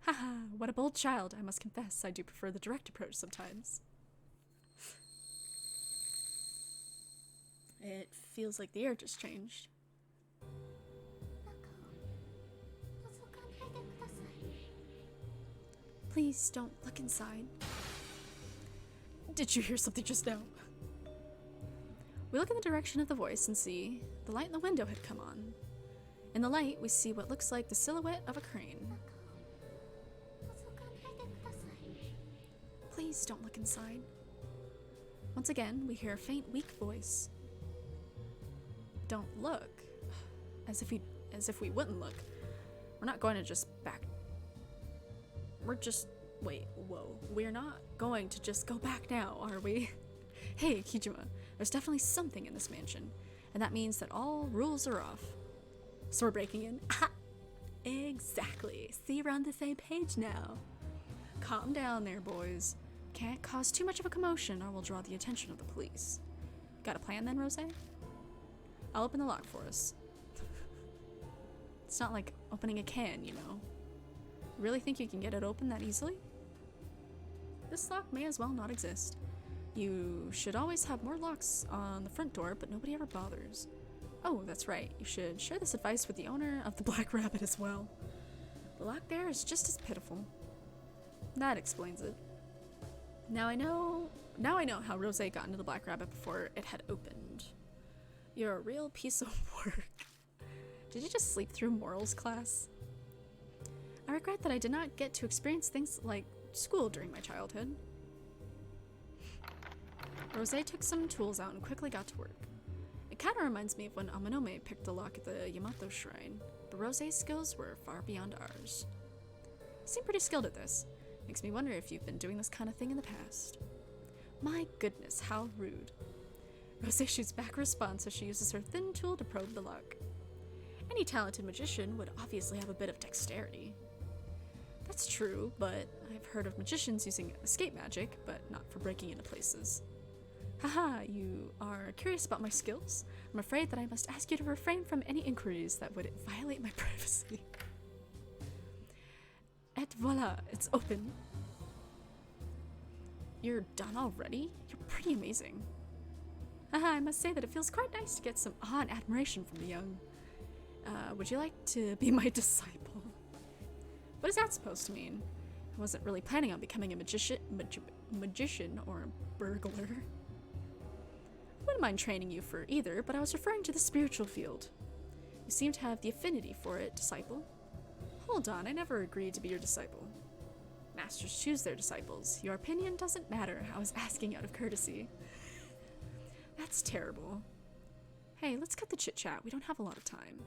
Haha, what a bold child. I must confess, I do prefer the direct approach sometimes. It feels like the air just changed. Please don't look inside. Did you hear something just now? We look in the direction of the voice and see the light in the window had come on. In the light, we see what looks like the silhouette of a crane. Please don't look inside. Once again, we hear a faint, weak voice. Don't look. As if we wouldn't look. We're not going to just back. Wait, whoa. We're not going to just go back now, are we? Hey, Kijima, there's definitely something in this mansion, and that means that all rules are off. So we're breaking in. Exactly. See, we're on the same page now. Calm down there, boys. Can't cause too much of a commotion or we'll draw the attention of the police. Got a plan then, Rose? I'll open the lock for us. It's not like opening a can, you know. Really think you can get it open that easily? This lock may as well not exist. You should always have more locks on the front door, but nobody ever bothers. Oh, that's right. You should share this advice with the owner of the Black Rabbit as well. The lock there is just as pitiful. That explains it. Now I know how Rose got into the Black Rabbit before it had opened. You're a real piece of work. Did you just sleep through morals class? I regret that I did not get to experience things like school during my childhood. Rose took some tools out and quickly got to work. It kinda reminds me of when Amanome picked the lock at the Yamato Shrine, but Rose's skills were far beyond ours. You seem pretty skilled at this. Makes me wonder if you've been doing this kind of thing in the past. My goodness, how rude. Rose shoots back a response as she uses her thin tool to probe the lock. Any talented magician would obviously have a bit of dexterity. That's true, but I've heard of magicians using escape magic, but not for breaking into places. Haha, you are curious about my skills? I'm afraid that I must ask you to refrain from any inquiries that would violate my privacy. Et voila, it's open. You're done already? You're pretty amazing. Haha, I must say that it feels quite nice to get some awe and admiration from the young. Would you like to be my disciple? What is that supposed to mean? I wasn't really planning on becoming a magician or a burglar. I wouldn't mind training you for either, but I was referring to the spiritual field. You seem to have the affinity for it, disciple. Hold on, I never agreed to be your disciple. Masters choose their disciples. Your opinion doesn't matter. I was asking out of courtesy. That's terrible. Hey, let's cut the chit-chat. We don't have a lot of time.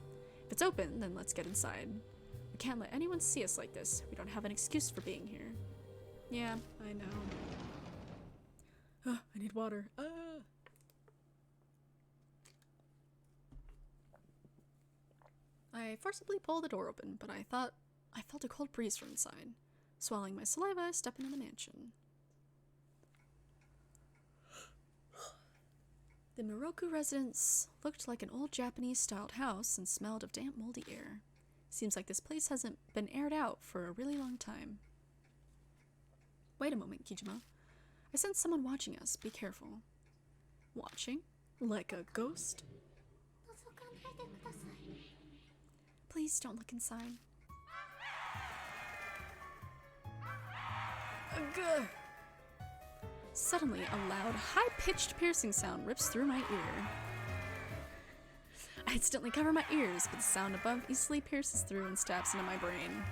If it's open, then let's get inside. We can't let anyone see us like this. We don't have an excuse for being here. Yeah, I know. I need water. I forcibly pulled the door open, but I thought I felt a cold breeze from inside. Swallowing my saliva, I step into the mansion. The Miroku residence looked like an old Japanese-styled house and smelled of damp, moldy air. Seems like this place hasn't been aired out for a really long time. Wait a moment, Kijima. I sense someone watching us. Be careful. Watching? Like a ghost? Please don't look inside. Ugh. Suddenly, a loud, high-pitched piercing sound rips through my ear. I instantly cover my ears, but the sound above easily pierces through and stabs into my brain.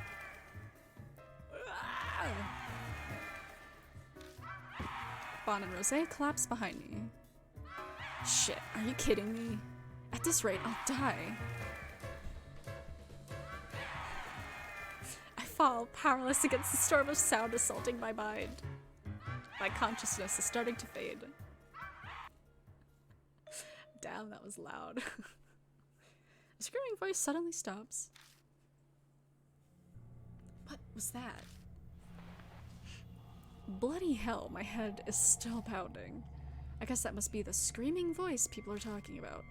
Bon and Rose collapse behind me. Shit, are you kidding me? At this rate, I'll die. I fall, powerless against the storm of sound assaulting my mind. My consciousness is starting to fade. Damn, that was loud. The screaming voice suddenly stops. What was that? Bloody hell, my head is still pounding. I guess that must be the screaming voice people are talking about.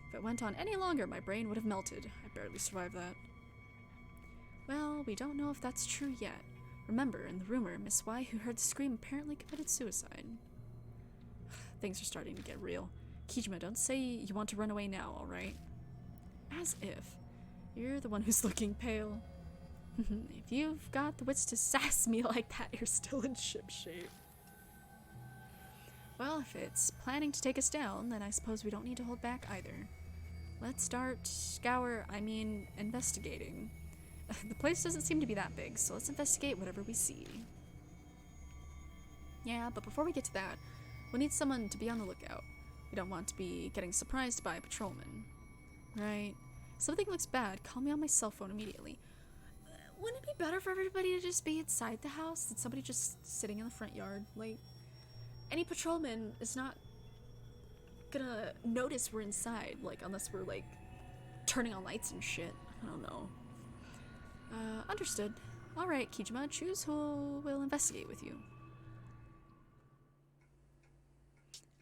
If it went on any longer, my brain would have melted. I barely survived that. Well, we don't know if that's true yet. Remember, in the rumor, Miss Y, who heard the scream, apparently committed suicide. Things are starting to get real. Kijima, don't say you want to run away now, alright? As if. You're the one who's looking pale. If you've got the wits to sass me like that, you're still in ship shape. Well, if it's planning to take us down, then I suppose we don't need to hold back either. Let's start investigating. The place doesn't seem to be that big, so let's investigate whatever we see. Yeah, but before we get to that, we'll need someone to be on the lookout. We don't want to be getting surprised by a patrolman. Right. If something looks bad, call me on my cell phone immediately. Wouldn't it be better for everybody to just be inside the house than somebody just sitting in the front yard? Like, any patrolman is not gonna notice we're inside, like, unless we're, like, turning on lights and shit. I don't know. Understood. Alright, Kijima, choose who will investigate with you.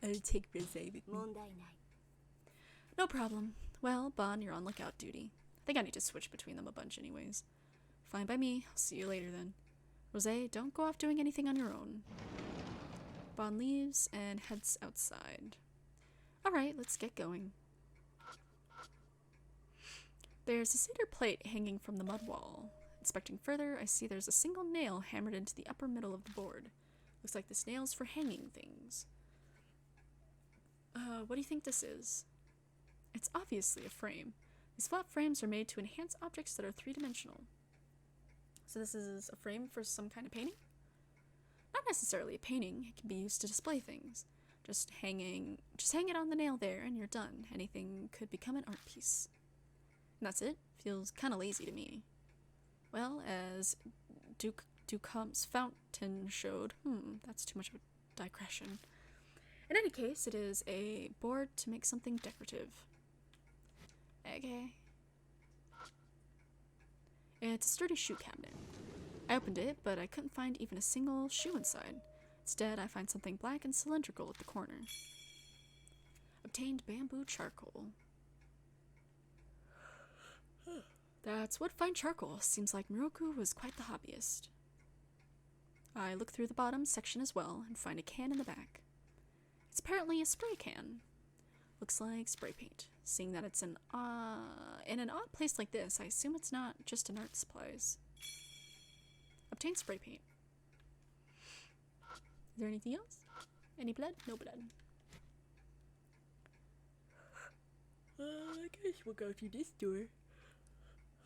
I'll take Rosé with me. No problem. Well, Bon, you're on lookout duty. I think I need to switch between them a bunch anyways. Fine by me. I'll see you later then. Rosé, don't go off doing anything on your own. Bon leaves and heads outside. Alright, let's get going. There's a cedar plate hanging from the mud wall. Inspecting further, I see there's a single nail hammered into the upper middle of the board. Looks like this nail's for hanging things. What do you think this is? It's obviously a frame. These flat frames are made to enhance objects that are three-dimensional. So this is a frame for some kind of painting? Not necessarily a painting. It can be used to display things. Just hang it on the nail there and you're done. Anything could become an art piece. And that's it. Feels kind of lazy to me. Well, as Duchamp's fountain showed, that's too much of a digression. In any case, it is a board to make something decorative. Okay. It's a sturdy shoe cabinet. I opened it, but I couldn't find even a single shoe inside. Instead, I find something black and cylindrical at the corner. Obtained bamboo charcoal. That's what fine charcoal. Seems like Miroku was quite the hobbyist. I look through the bottom section as well and find a can in the back. It's apparently a spray can. Looks like spray paint. Seeing that it's in an odd place like this, I assume it's not just an art supplies. Obtain spray paint. Is there anything else? Any blood? No blood. I guess we'll go through this door.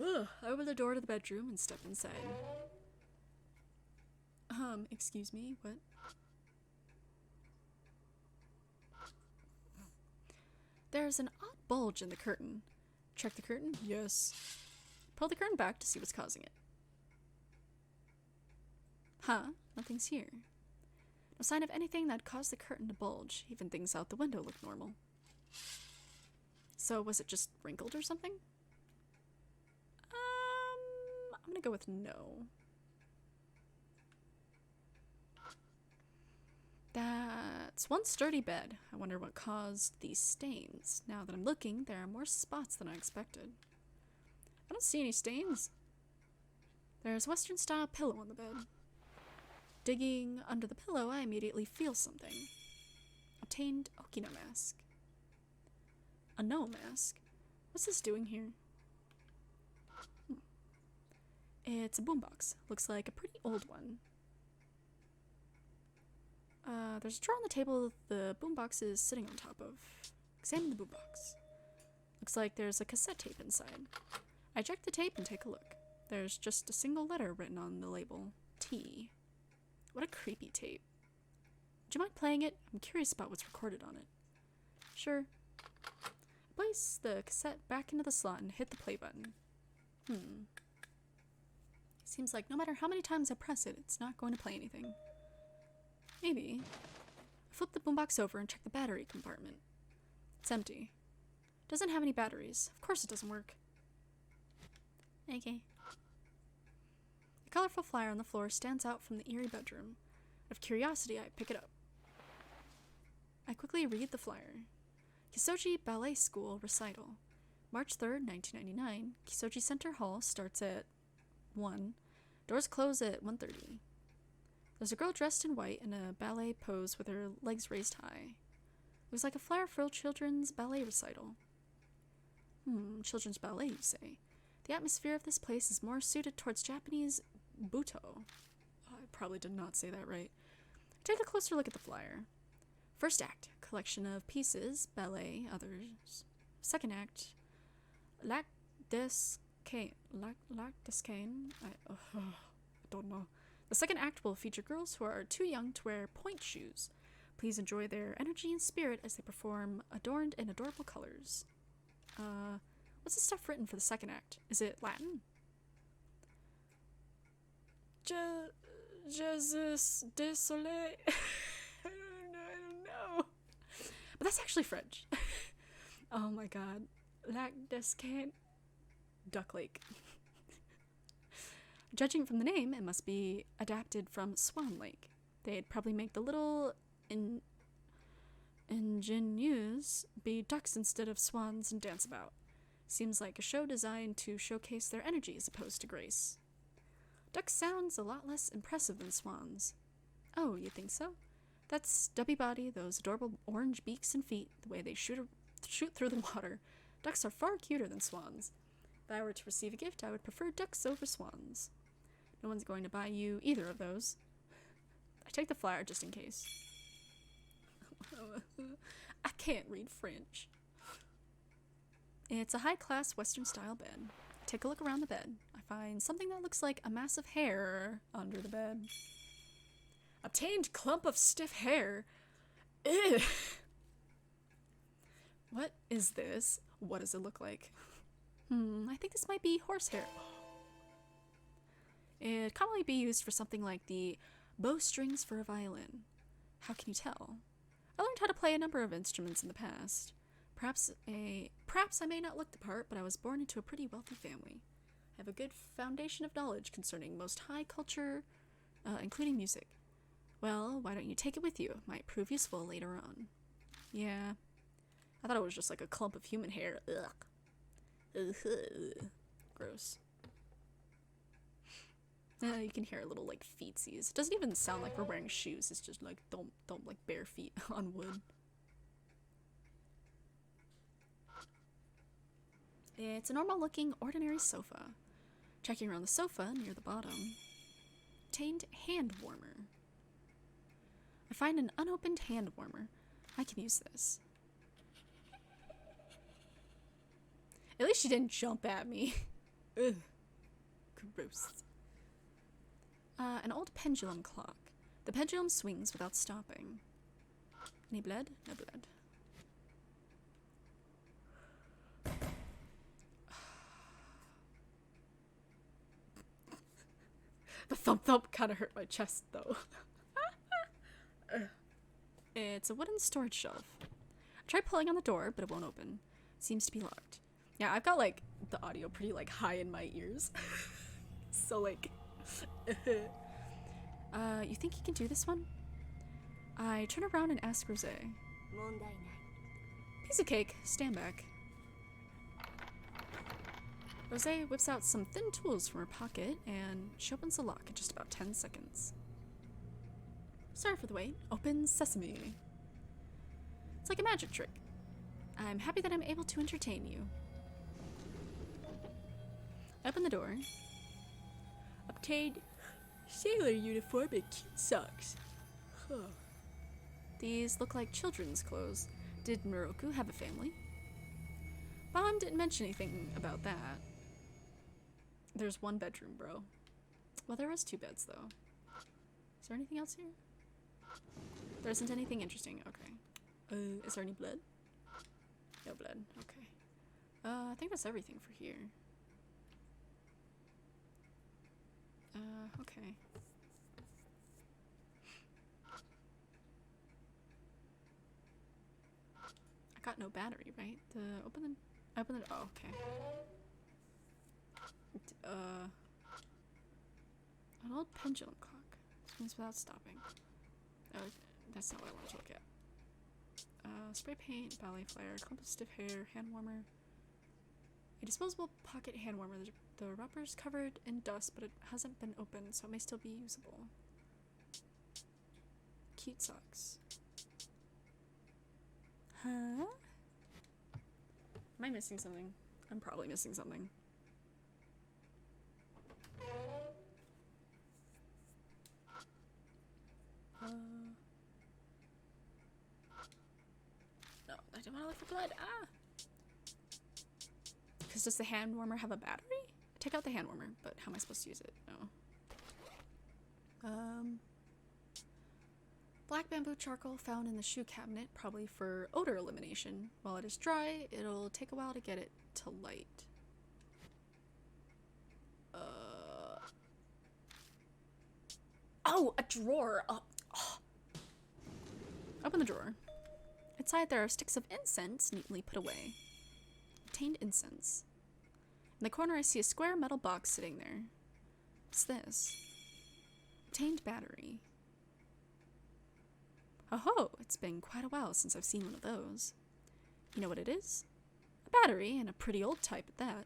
I open the door to the bedroom and step inside. Excuse me, what? There's an odd bulge in the curtain. Check the curtain? Yes. Pull the curtain back to see what's causing it. Huh? Nothing's here. No sign of anything that caused the curtain to bulge. Even things out the window look normal. So was it just wrinkled or something? I'm gonna go with no. That's one sturdy bed. I wonder what caused these stains. Now that I'm looking, there are more spots than I expected. I don't see any stains. There's a Western-style pillow on the bed. Digging under the pillow, I immediately feel something. Obtained Okino mask. A no mask? What's this doing here? It's a boombox. Looks like a pretty old one. There's a drawer on the table the boombox is sitting on top of. Examine the boombox. Looks like there's a cassette tape inside. I eject the tape and take a look. There's just a single letter written on the label. T. What a creepy tape. Would you mind playing it? I'm curious about what's recorded on it. Sure. Place the cassette back into the slot and hit the play button. Seems like no matter how many times I press it, it's not going to play anything. Maybe. I flip the boombox over and check the battery compartment. It's empty. Doesn't have any batteries. Of course it doesn't work. Okay. A colorful flyer on the floor stands out from the eerie bedroom. Out of curiosity, I pick it up. I quickly read the flyer. Kisoji Ballet School Recital. March 3rd, 1999. Kisoji Center Hall starts at 1. Doors close at 1:30. There's a girl dressed in white in a ballet pose with her legs raised high. It was like a flower-filled children's ballet recital. Children's ballet, you say? The atmosphere of this place is more suited towards Japanese buto. I probably did not say that right. Take a closer look at the flyer. First act, collection of pieces, ballet, others. Second act, lac des Cane. I don't know. The second act will feature girls who are too young to wear point shoes. Please enjoy their energy and spirit as they perform adorned in adorable colors. What's the stuff written for the second act? Is it Latin? Jesus de Soleil. I don't know. But that's actually French. Oh my god. Lac des Cane. Duck Lake. Judging from the name, it must be adapted from Swan Lake. They'd probably make the little ingenues be ducks instead of swans and dance about. Seems like a show designed to showcase their energy as opposed to grace. Ducks sounds a lot less impressive than swans. Oh, you think so? That stubby body, those adorable orange beaks and feet, the way they shoot through the water. Ducks are far cuter than swans. If I were to receive a gift, I would prefer ducks over swans. No one's going to buy you either of those. I take the flyer just in case. I can't read French. It's a high-class Western-style bed. Take a look around the bed. I find something that looks like a mass of hair under the bed. Obtained clump of stiff hair. Ew. What is this? What does it look like? I think this might be horsehair. It'd commonly be used for something like the bowstrings for a violin. How can you tell? I learned how to play a number of instruments in the past. Perhaps I may not look the part, but I was born into a pretty wealthy family. I have a good foundation of knowledge concerning most high culture, including music. Well, why don't you take it with you? It might prove useful later on. Yeah. I thought it was just like a clump of human hair. Ugh. Gross. You can hear a little like feetsies. It doesn't even sound like we're wearing shoes. It's just like don't like bare feet on wood. It's a normal looking ordinary sofa. Checking around the sofa near the bottom. Obtained hand warmer. I find an unopened hand warmer. I can use this. At least she didn't jump at me. Ugh. Gross. An old pendulum clock. The pendulum swings without stopping. Any blood? No blood. The thump kind of hurt my chest, though. It's a wooden storage shelf. I tried pulling on the door, but it won't open. It seems to be locked. Yeah, I've got, like, the audio pretty, like, high in my ears. So, like... you think you can do this one? I turn around and ask Rosé. Piece of cake. Stand back. Rosé whips out some thin tools from her pocket, and she opens the lock in just about 10 seconds. Sorry for the wait. Open sesame. It's like a magic trick. I'm happy that I'm able to entertain you. Open the door. Obtained sailor uniform and cute socks. Huh. These look like children's clothes. Did Miroku have a family? Bon didn't mention anything about that. There's one bedroom, bro. Well, there was 2 beds, though. Is there anything else here? There isn't anything interesting. Okay. Is there any blood? No blood. Okay. I think that's everything for here. Okay. I got no battery, right? Open the, oh, okay. An old pendulum clock. Spins without stopping. Oh, that's not what I wanted to look at. Spray paint, ballet flare, clump of stiff hair, hand warmer. A disposable pocket hand warmer. The rubber's covered in dust, but it hasn't been opened, so it may still be usable. Cute socks. Huh? Am I missing something? I'm probably missing something. No, I don't want to look for blood. Ah! Because does the hand warmer have a battery? Take out the hand warmer, but how am I supposed to use it? No. Black bamboo charcoal found in the shoe cabinet, probably for odor elimination. While it is dry, it'll take a while to get it to light. Oh, a drawer! Oh. Open the drawer. Inside there are sticks of incense neatly put away. Obtained incense. In the corner I see a square metal box sitting there. What's this? Obtained battery. Oh, it's been quite a while since I've seen one of those. You know what it is? A battery, and a pretty old type at that.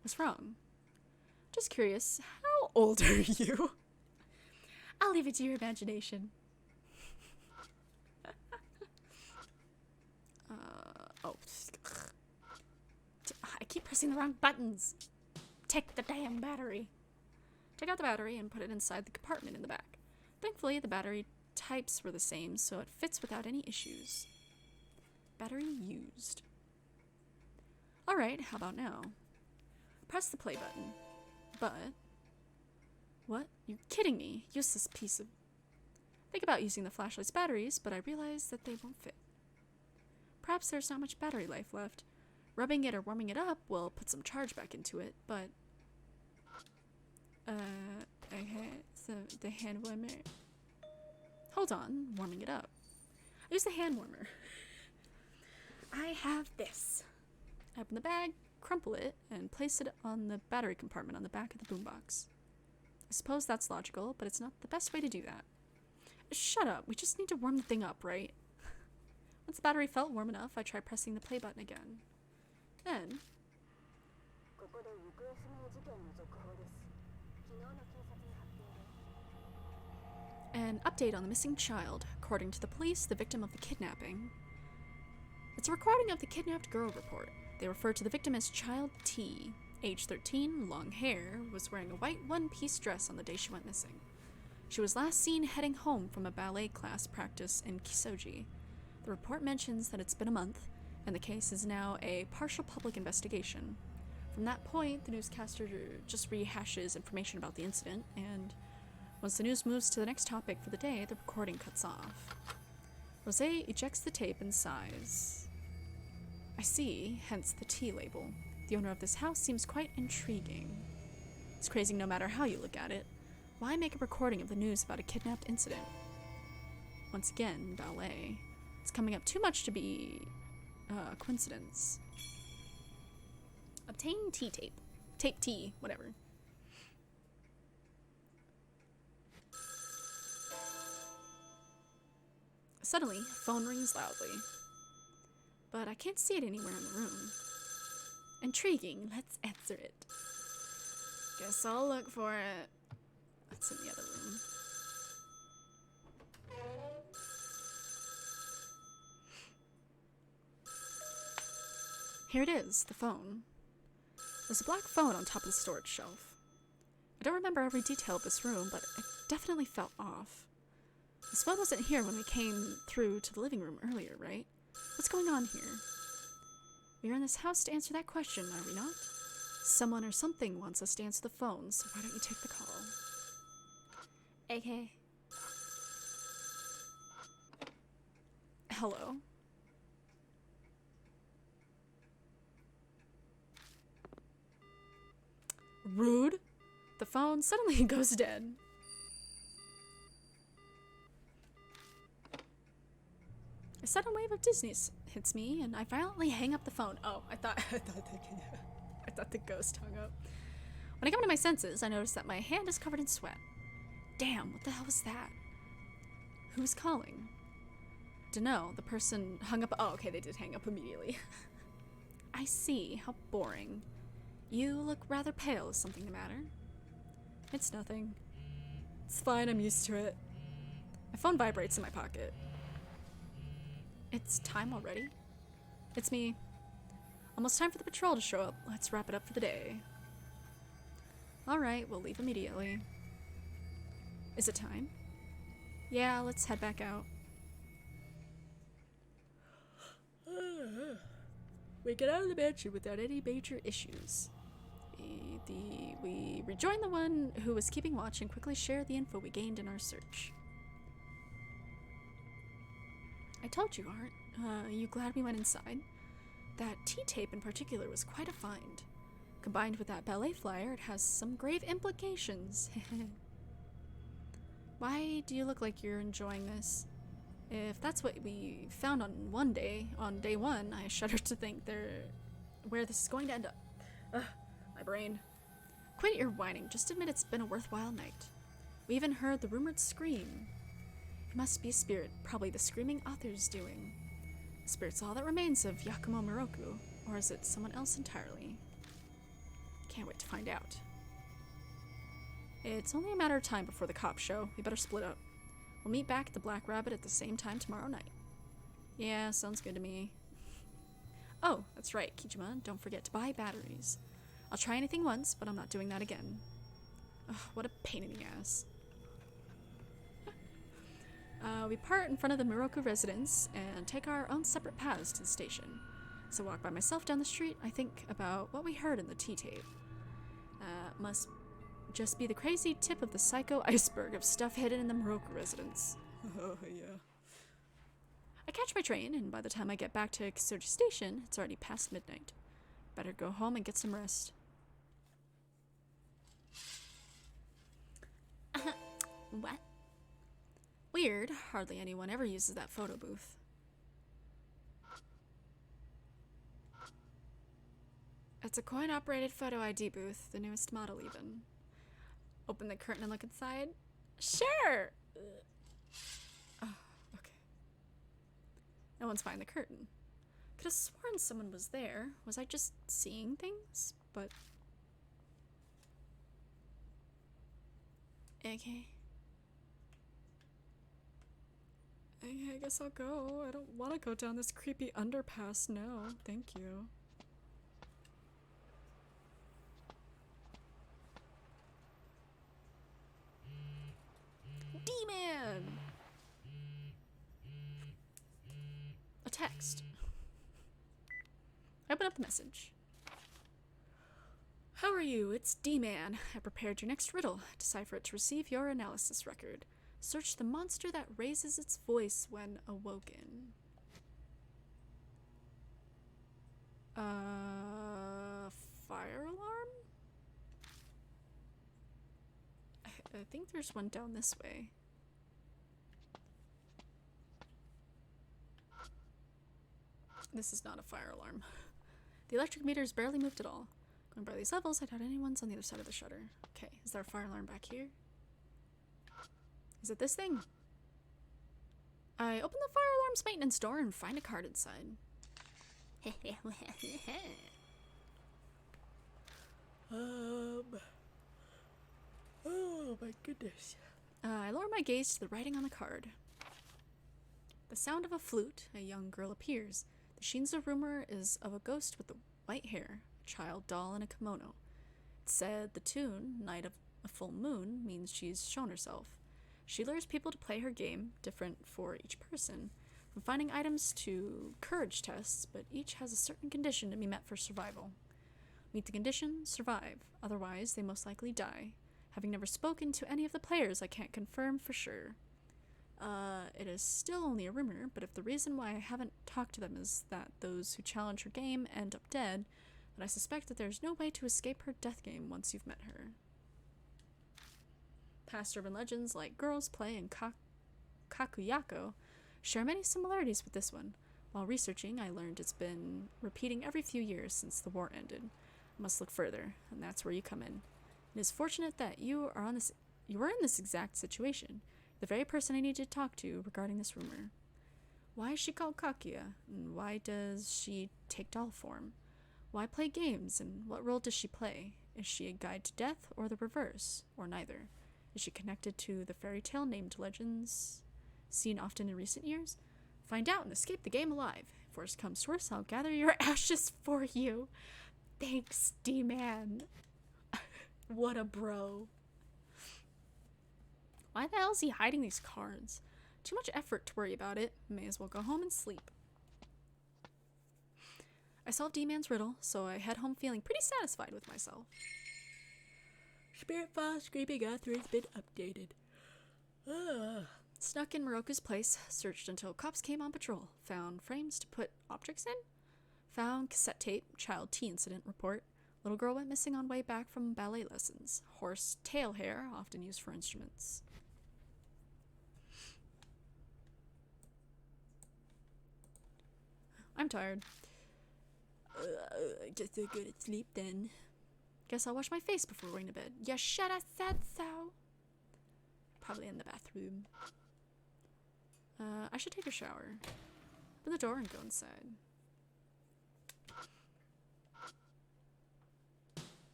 What's wrong? Just curious, how old are you? I'll leave it to your imagination. Oh. I keep pressing the wrong buttons. Take the damn battery. Take out the battery and put it inside the compartment in the back. Thankfully, the battery types were the same, so it fits without any issues. Battery used. Alright, how about now? Press the play button. But... What? You're kidding me. Useless piece of... Think about using the flashlight's batteries, but I realize that they won't fit. Perhaps there's not much battery life left. Rubbing it or warming it up will put some charge back into it, but... Okay, so the hand warmer... Hold on, warming it up. I use the hand warmer. I have this. I open the bag, crumple it, and place it on the battery compartment on the back of the boombox. I suppose that's logical, but it's not the best way to do that. Shut up, we just need to warm the thing up, right? Once the battery felt warm enough, I tried pressing the play button again. Then... An update on the missing child. According to the police, the victim of the kidnapping. It's a recording of the kidnapped girl report. They refer to the victim as Child T. Age 13, long hair, was wearing a white one-piece dress on the day she went missing. She was last seen heading home from a ballet class practice in Kisoji. The report mentions that it's been a month, and the case is now a partial public investigation. From that point, the newscaster just rehashes information about the incident, and once the news moves to the next topic for the day, the recording cuts off. Rosé ejects the tape and sighs. I see, hence the T label. The owner of this house seems quite intriguing. It's crazy no matter how you look at it. Why make a recording of the news about a kidnapped incident? Once again, ballet. It's coming up too much to be a coincidence. Obtain T-tape. Tape T, whatever. Suddenly, phone rings loudly. But I can't see it anywhere in the room. Intriguing, let's answer it. Guess I'll look for it. It's in the other room. Here it is, the phone. There's a black phone on top of the storage shelf. I don't remember every detail of this room, but it definitely felt off. This phone wasn't here when we came through to the living room earlier, right? What's going on here? We are in this house to answer that question, are we not? Someone or something wants us to answer the phone, so why don't you take the call? Okay. Hello? Rude. The phone suddenly goes dead. A sudden wave of dizziness hits me, and I violently hang up the phone. Oh, I thought the ghost hung up. When I come to my senses, I notice that my hand is covered in sweat. Damn, what the hell was that? Who's calling? Dunno, the person hung up. Oh, okay, they did hang up immediately. I see. How boring. You look rather pale. Is something the matter? It's nothing. It's fine, I'm used to it. My phone vibrates in my pocket. It's time already? It's me. Almost time for the patrol to show up. Let's wrap it up for the day. Alright, we'll leave immediately. Is it time? Yeah, let's head back out. We get out of the mansion without any major issues. We rejoin the one who was keeping watch and quickly share the info we gained in our search. I told you, Art. You glad we went inside? That T-tape in particular was quite a find. Combined with that ballet flyer, it has some grave implications. Why do you look like you're enjoying this? If that's what we found on day one, I shudder to think where this is going to end up. Ugh, my brain. Quit your whining, just admit it's been a worthwhile night. We even heard the rumored scream. It must be a spirit, probably the screaming author's doing. The spirit's all that remains of Yakumo Moroku, or is it someone else entirely? Can't wait to find out. It's only a matter of time before the cops show. We better split up. We'll meet back at the Black Rabbit at the same time tomorrow night. Yeah, sounds good to me. Oh, that's right, Kijima. Don't forget to buy batteries. I'll try anything once, but I'm not doing that again. Ugh, what a pain in the ass. We part in front of the Moroku residence and take our own separate paths to the station. As I walk by myself down the street, I think about what we heard in the T-tape. Must just be the crazy tip of the psycho iceberg of stuff hidden in the Moroku residence. Oh, yeah. I catch my train, and by the time I get back to Kisoji Station, it's already past midnight. Better go home and get some rest. What? Weird. Hardly anyone ever uses that photo booth. It's a coin-operated photo ID booth, the newest model even. Open the curtain and look inside? Sure! Oh, okay. No one's behind the curtain. Could have sworn someone was there. Was I just seeing things? But... okay. I guess I'll go. I don't want to go down this creepy underpass, no. Thank you. D-Man! A text. I open up the message. How are you? It's D-Man. I prepared your next riddle. Decipher it to receive your analysis record. Search the monster that raises its voice when awoken. Fire alarm? I think there's one down this way. This is not a fire alarm. The electric meter's barely moved at all. Going by these levels, I doubt anyone's on the other side of the shutter. Okay, is there a fire alarm back here? Is it this thing? I open the fire alarm's maintenance door and find a card inside. Oh my goodness. I lower my gaze to the writing on the card. The sound of a flute, a young girl appears. The Shinzo rumor is of a ghost with the white hair, a child doll in a kimono. It said the tune, Night of a Full Moon, means she's shown herself. She lures people to play her game, different for each person, from finding items to courage tests, but each has a certain condition to be met for survival. Meet the condition, survive, otherwise they most likely die. Having never spoken to any of the players, I can't confirm for sure. It is still only a rumor, but if the reason why I haven't talked to them is that those who challenge her game end up dead, then I suspect that there's no way to escape her death game once you've met her. Past urban legends like Girls Play and Kakuyako share many similarities with this one. While researching, I learned it's been repeating every few years since the war ended. I must look further, and that's where you come in. It is fortunate that you were in this exact situation, the very person I needed to talk to regarding this rumor. Why is she called Kakuya, and why does she take doll form? Why play games, and what role does she play? Is she a guide to death, or the reverse, or neither? Is she connected to the fairy tale named Legends, seen often in recent years? Find out and escape the game alive. If worst comes to worst, I'll gather your ashes for you. Thanks, D-Man. What a bro. Why the hell is he hiding these cards? Too much effort to worry about it. May as well go home and sleep. I solved D-Man's riddle, so I head home feeling pretty satisfied with myself. Spirit file scraping author has been updated. Snuck in Moroka's place, searched until cops came on patrol, found frames to put objects in, found cassette tape, child tea incident report, little girl went missing on way back from ballet lessons, horse tail hair, often used for instruments. I'm tired. I guess I'll go to sleep then. Guess I'll wash my face before going to bed. You should have said so. Probably in the bathroom. I should take a shower. Open the door and go inside.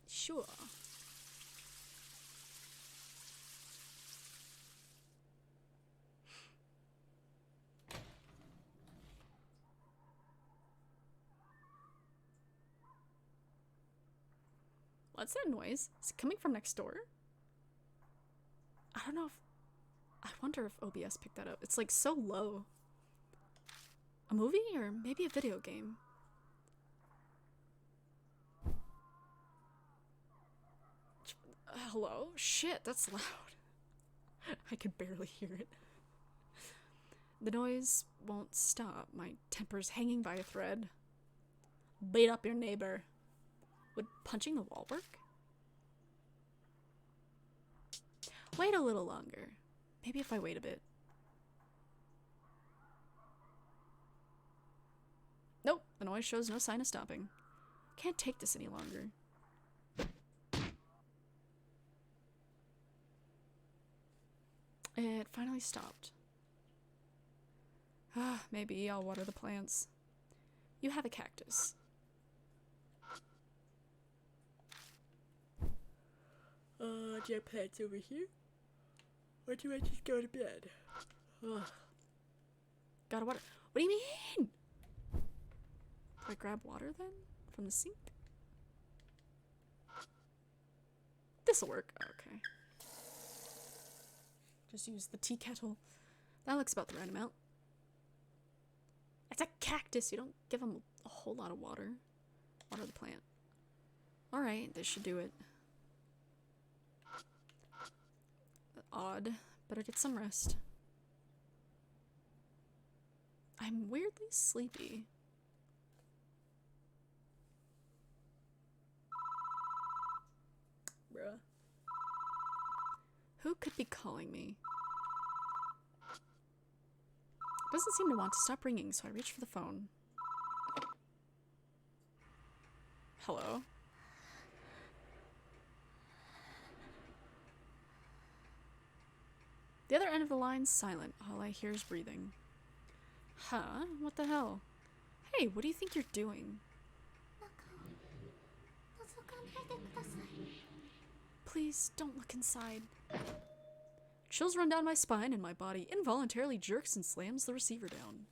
Sure. What's that noise? Is it coming from next door? I don't know if... I wonder if OBS picked that up. It's like so low. A movie or maybe a video game? Hello? Shit, that's loud. I could barely hear it. The noise won't stop. My temper's hanging by a thread. Beat up your neighbor. Would punching the wall work? Wait a little longer. Maybe if I wait a bit. Nope, the noise shows no sign of stopping. Can't take this any longer. It finally stopped. Maybe I'll water the plants. You have a cactus. Do I plants over here? Or do I just go to bed? Gotta water. What do you mean? Do I grab water then? From the sink? This'll work. Okay. Just use the tea kettle. That looks about the right amount. It's a cactus. You don't give them a whole lot of water. Water the plant. Alright, this should do it. Odd. Better get some rest. I'm weirdly sleepy. Bruh. Who could be calling me? Doesn't seem to want to stop ringing, so I reach for the phone. Hello? The other end of the line's silent. All I hear is breathing. Huh? What the hell? Hey, what do you think you're doing? Please, don't look inside. Chills run down my spine and my body involuntarily jerks and slams the receiver down.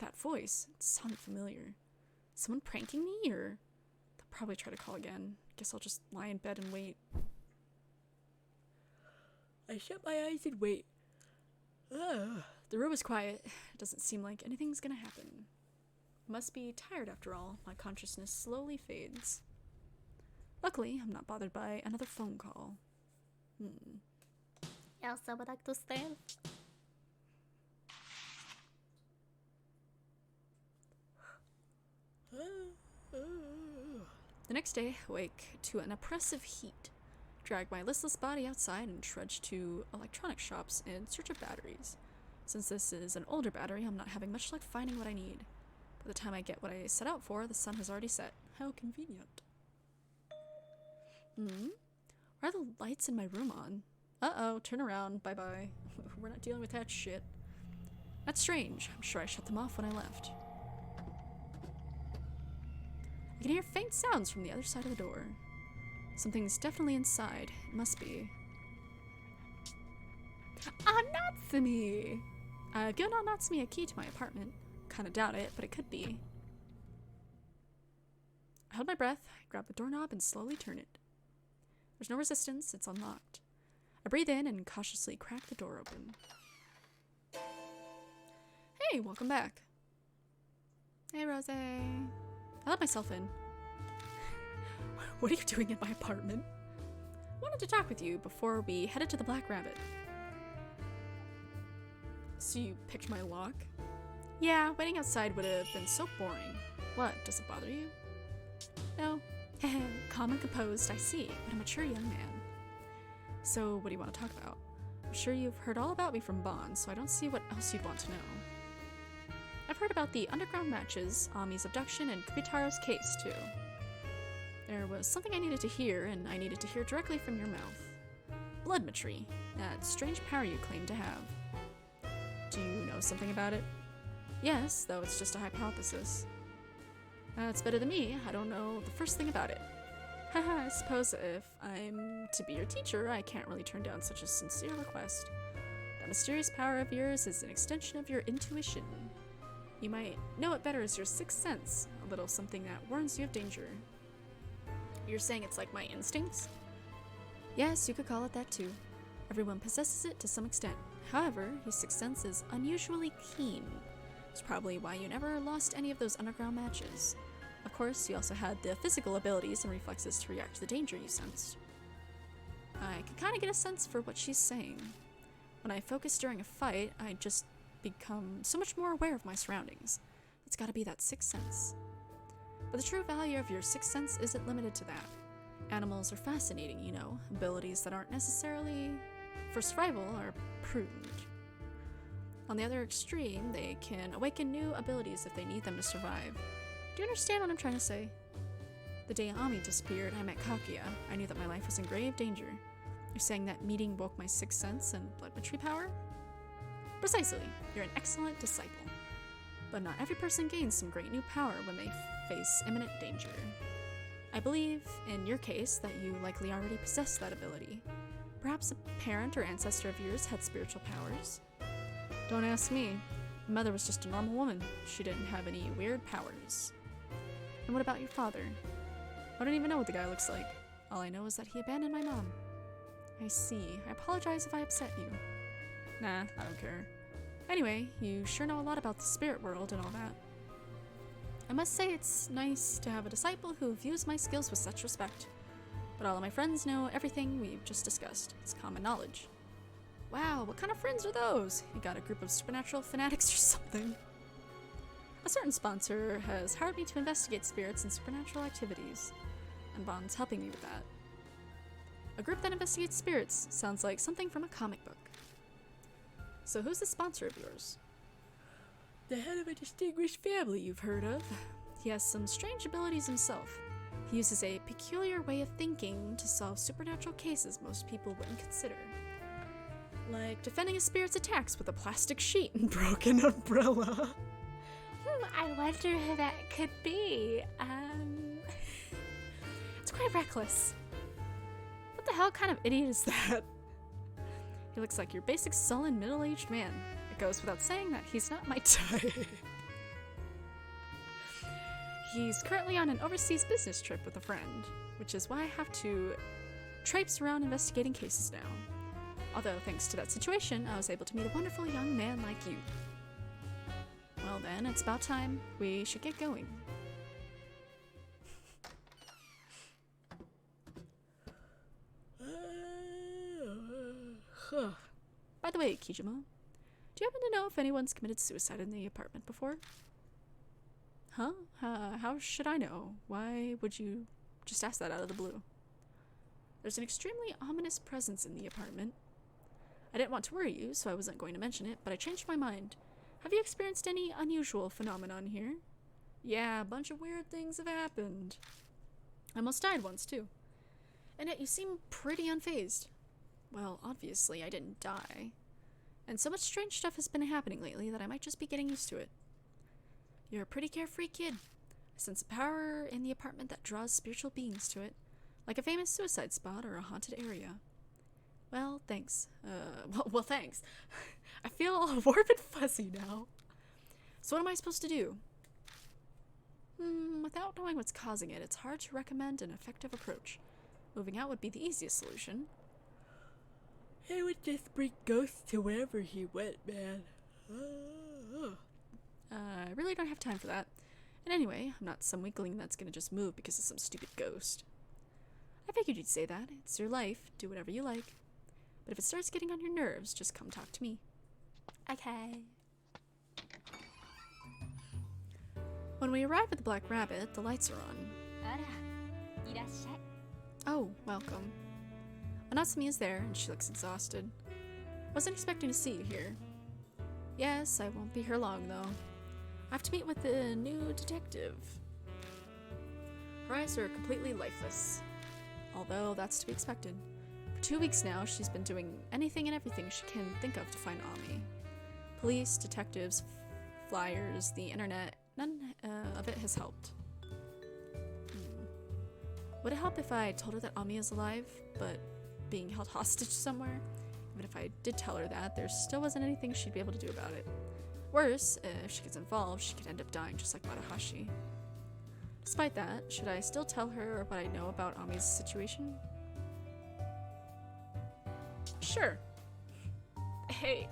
That voice, it sounded familiar. Someone pranking me, or... They'll probably try to call again. Guess I'll just lie in bed and wait. I shut my eyes and wait. Ugh. The room is quiet. It doesn't seem like anything's gonna happen. Must be tired after all. My consciousness slowly fades. Luckily, I'm not bothered by another phone call. Yes, I would like to stay. The next day, awake to an oppressive heat. Drag my listless body outside and trudge to electronic shops in search of batteries. Since this is an older battery, I'm not having much luck finding what I need. By the time I get what I set out for, the sun has already set. How convenient. Why are the lights in my room on? Uh-oh, turn around, bye-bye. We're not dealing with that shit. That's strange. I'm sure I shut them off when I left. I can hear faint sounds from the other side of the door. Something's definitely inside. It must be. Ah, Natsumi! I've given Natsumi a key to my apartment. Kinda doubt it, but it could be. I held my breath, grabbed the doorknob, and slowly turn it. There's no resistance, it's unlocked. I breathe in and cautiously crack the door open. Hey, welcome back. Hey, Rose. I let myself in. What are you doing in my apartment? Wanted to talk with you before we headed to the Black Rabbit. So you picked my lock? Yeah, waiting outside would have been so boring. What, does it bother you? No. Calm and composed, I see, but a mature young man. So, what do you want to talk about? I'm sure you've heard all about me from Bond, so I don't see what else you'd want to know. I've heard about the underground matches, Ami's abduction, and Kubitaro's case, too. There was something I needed to hear, and I needed to hear directly from your mouth. Bloodmetry, that strange power you claim to have. Do you know something about it? Yes, though it's just a hypothesis. That's better than me. I don't know the first thing about it. Haha, I suppose if I'm to be your teacher, I can't really turn down such a sincere request. That mysterious power of yours is an extension of your intuition. You might know it better as your sixth sense, a little something that warns you of danger. You're saying it's like my instincts? Yes, you could call it that too. Everyone possesses it to some extent. However, your sixth sense is unusually keen. It's probably why you never lost any of those underground matches. Of course, you also had the physical abilities and reflexes to react to the danger you sensed. I can kind of get a sense for what she's saying. When I focus during a fight, I just become so much more aware of my surroundings. It's gotta be that sixth sense. But the true value of your sixth sense isn't limited to that. Animals are fascinating, you know, abilities that aren't necessarily for survival are prudent. On the other extreme, they can awaken new abilities if they need them to survive. Do you understand what I'm trying to say? The day Ami disappeared, I met Kakia. I knew that my life was in grave danger. You're saying that meeting woke my sixth sense and bloodmetry power? Precisely. You're an excellent disciple. But not every person gains some great new power when they face imminent danger. I believe, in your case, that you likely already possess that ability. Perhaps a parent or ancestor of yours had spiritual powers? Don't ask me. My mother was just a normal woman. She didn't have any weird powers. And what about your father? I don't even know what the guy looks like. All I know is that he abandoned my mom. I see. I apologize if I upset you. Nah, I don't care. Anyway, you sure know a lot about the spirit world and all that. I must say it's nice to have a disciple who views my skills with such respect. But all of my friends know everything we've just discussed. It's common knowledge. Wow, what kind of friends are those? You got a group of supernatural fanatics or something? A certain sponsor has hired me to investigate spirits and supernatural activities, and Bond's helping me with that. A group that investigates spirits sounds like something from a comic book. So who's the sponsor of yours? The head of a distinguished family you've heard of. He has some strange abilities himself. He uses a peculiar way of thinking to solve supernatural cases most people wouldn't consider. Like defending a spirit's attacks with a plastic sheet and broken umbrella. I wonder who that could be. It's quite reckless. What the hell kind of idiot is that? He looks like your basic sullen middle-aged man. It goes without saying that he's not my type. He's currently on an overseas business trip with a friend, which is why I have to traipse around investigating cases now. Although, thanks to that situation, I was able to meet a wonderful young man like you. Well then, it's about time. We should get going. By the way, Kijima, do you happen to know if anyone's committed suicide in the apartment before? Huh? How should I know? Why would you just ask that out of the blue? There's an extremely ominous presence in the apartment. I didn't want to worry you, so I wasn't going to mention it, but I changed my mind. Have you experienced any unusual phenomenon here? Yeah, a bunch of weird things have happened. I almost died once, too. And yet you seem pretty unfazed. Well, obviously, I didn't die. And so much strange stuff has been happening lately that I might just be getting used to it. You're a pretty carefree kid. A sense of power in the apartment that draws spiritual beings to it, like a famous suicide spot or a haunted area. Well, thanks. Well, thanks. I feel all warm and fuzzy now. So what am I supposed to do? Without knowing what's causing it, it's hard to recommend an effective approach. Moving out would be the easiest solution. It would just bring ghosts to wherever he went, man. I really don't have time for that. And anyway, I'm not some weakling that's gonna just move because of some stupid ghost. I figured you'd say that. It's your life. Do whatever you like. But if it starts getting on your nerves, just come talk to me. Okay. When we arrive at the Black Rabbit, the lights are on. Oh, welcome. Anatsumi is there, and she looks exhausted. Wasn't expecting to see you here. Yes, I won't be here long, though. I have to meet with the new detective. Her eyes are completely lifeless, although that's to be expected. For 2 weeks now, she's been doing anything and everything she can think of to find Ami. Police, detectives, flyers, the internet, none of it has helped. Would it help if I told her that Ami is alive, but being held hostage somewhere? Even if I did tell her that, there still wasn't anything she'd be able to do about it. Worse, if she gets involved, she could end up dying just like Matahashi. Despite that, should I still tell her what I know about Ami's situation? Sure. Hey.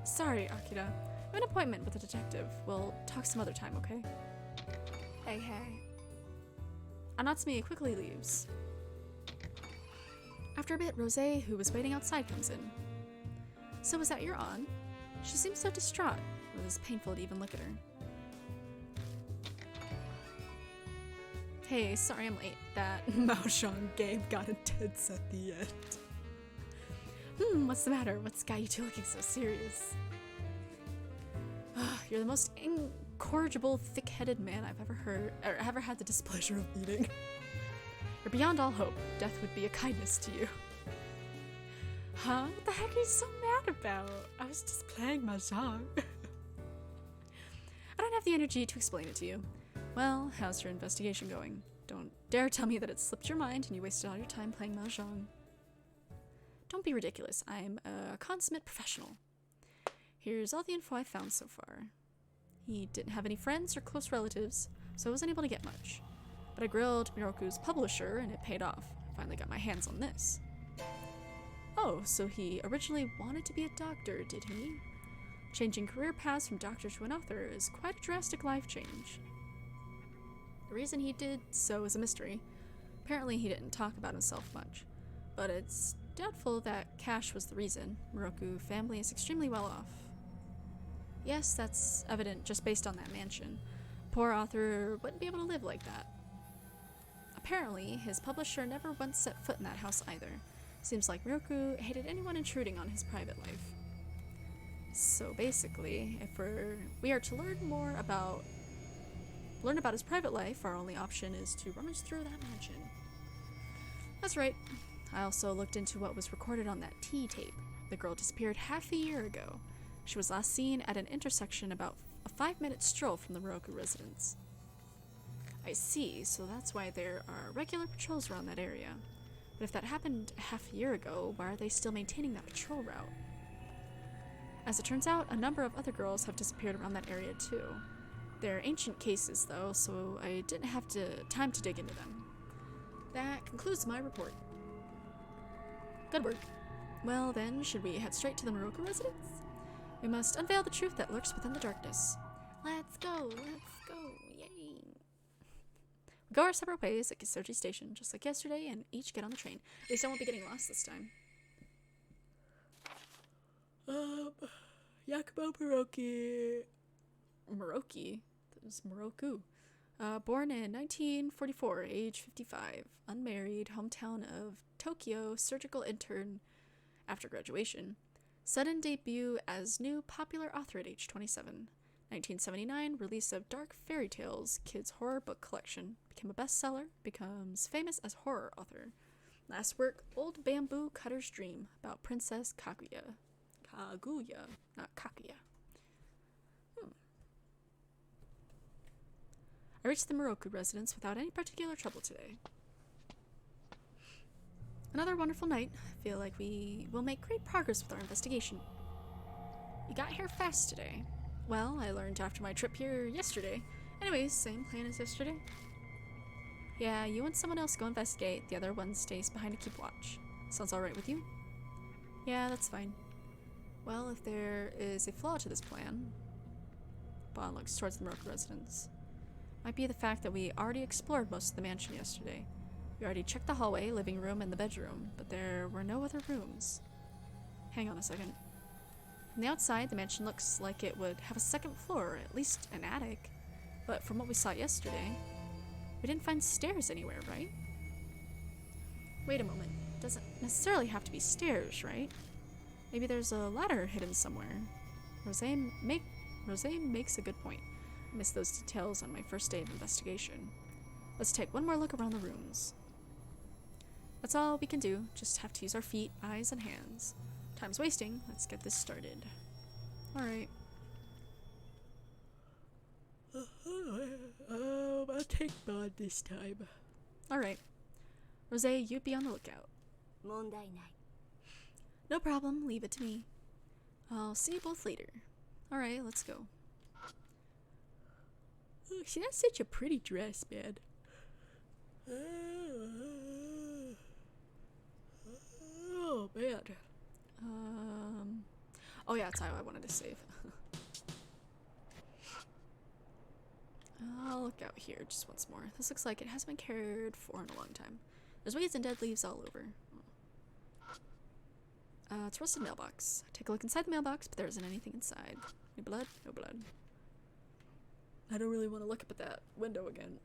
Sorry, Akira. I have an appointment with a detective. We'll talk some other time, okay? Hey. Anatsumi quickly leaves. After a bit, Rosé, who was waiting outside, comes in. So was that your aunt? She seemed so distraught. It was painful to even look at her. Hey, sorry I'm late. That Maoshang game got intense at the end. What's the matter? What's got you two looking so serious? You're the most incorrigible, thick-headed man I've ever heard, or ever had the displeasure of meeting. You're beyond all hope. Death would be a kindness to you. Huh? What the heck are you so mad about? I was just playing Mahjong. I don't have the energy to explain it to you. Well, how's your investigation going? Don't dare tell me that it slipped your mind and you wasted all your time playing Mahjong. Don't be ridiculous. I'm a consummate professional. Here's all the info I've found so far. He didn't have any friends or close relatives, so I wasn't able to get much. But I grilled Miroku's publisher and it paid off. I finally got my hands on this. Oh, so he originally wanted to be a doctor, did he? Changing career paths from doctor to an author is quite a drastic life change. The reason he did so is a mystery. Apparently he didn't talk about himself much, but it's doubtful that cash was the reason. Miroku family is extremely well off. Yes, that's evident just based on that mansion. Poor author wouldn't be able to live like that. Apparently, his publisher never once set foot in that house either. Seems like Miroku hated anyone intruding on his private life. So basically, if we are to learn about his private life, our only option is to rummage through that mansion. That's right. I also looked into what was recorded on that T tape. The girl disappeared half a year ago. She was last seen at an intersection about a 5-minute stroll from the Miroku residence. I see, so that's why there are regular patrols around that area. But if that happened half a year ago, why are they still maintaining that patrol route? As it turns out, a number of other girls have disappeared around that area too. They're ancient cases though, so I didn't have time to dig into them. That concludes my report. Good work. Well then, should we head straight to the Miroku residence? We must unveil the truth that lurks within the darkness. Let's go, yay! We go our separate ways at Kisoji Station, just like yesterday, and each get on the train. At least I won't be getting lost this time. Yakumo Moroki. Moroki? There's Miroku. Born in 1944, age 55. Unmarried, hometown of Tokyo, surgical intern after graduation. Sudden debut as new popular author at age 27. 1979, release of Dark Fairy Tales kids horror book collection. Became a bestseller, becomes famous as horror author. Last work, Old Bamboo Cutter's Dream, about Princess Kaguya. Kaguya, not Kaguya. I reached the Moroku residence without any particular trouble today. Another wonderful night. I feel like we will make great progress with our investigation. You got here fast today. Well, I learned after my trip here yesterday. Anyways, same plan as yesterday. Yeah, you and someone else go investigate. The other one stays behind to keep watch. Sounds alright with you? Yeah, that's fine. Well, if there is a flaw to this plan... Bond looks towards the Moroku residence. Might be the fact that we already explored most of the mansion yesterday. We already checked the hallway, living room, and the bedroom, but there were no other rooms. Hang on a second. From the outside, the mansion looks like it would have a second floor, or at least an attic. But from what we saw yesterday, we didn't find stairs anywhere, right? Wait a moment. Doesn't necessarily have to be stairs, right? Maybe there's a ladder hidden somewhere. Rosé makes a good point. I missed those details on my first day of investigation. Let's take one more look around the rooms. That's all we can do. Just have to use our feet, eyes, and hands. Time's wasting. Let's get this started. Alright. I'll take Bond this time. Alright. Rosé, you be on the lookout. 問題ない No problem. Leave it to me. I'll see you both later. Alright, let's go. Oh, see, that's such a pretty dress, man. Oh, man. Oh yeah, that's how I wanted to save. I'll look out here just once more. This looks like it hasn't been cared for in a long time. There's weeds and dead leaves all over. It's a rusted mailbox. Take a look inside the mailbox, but there isn't anything inside. Any blood? No blood. I don't really want to look up at that window again,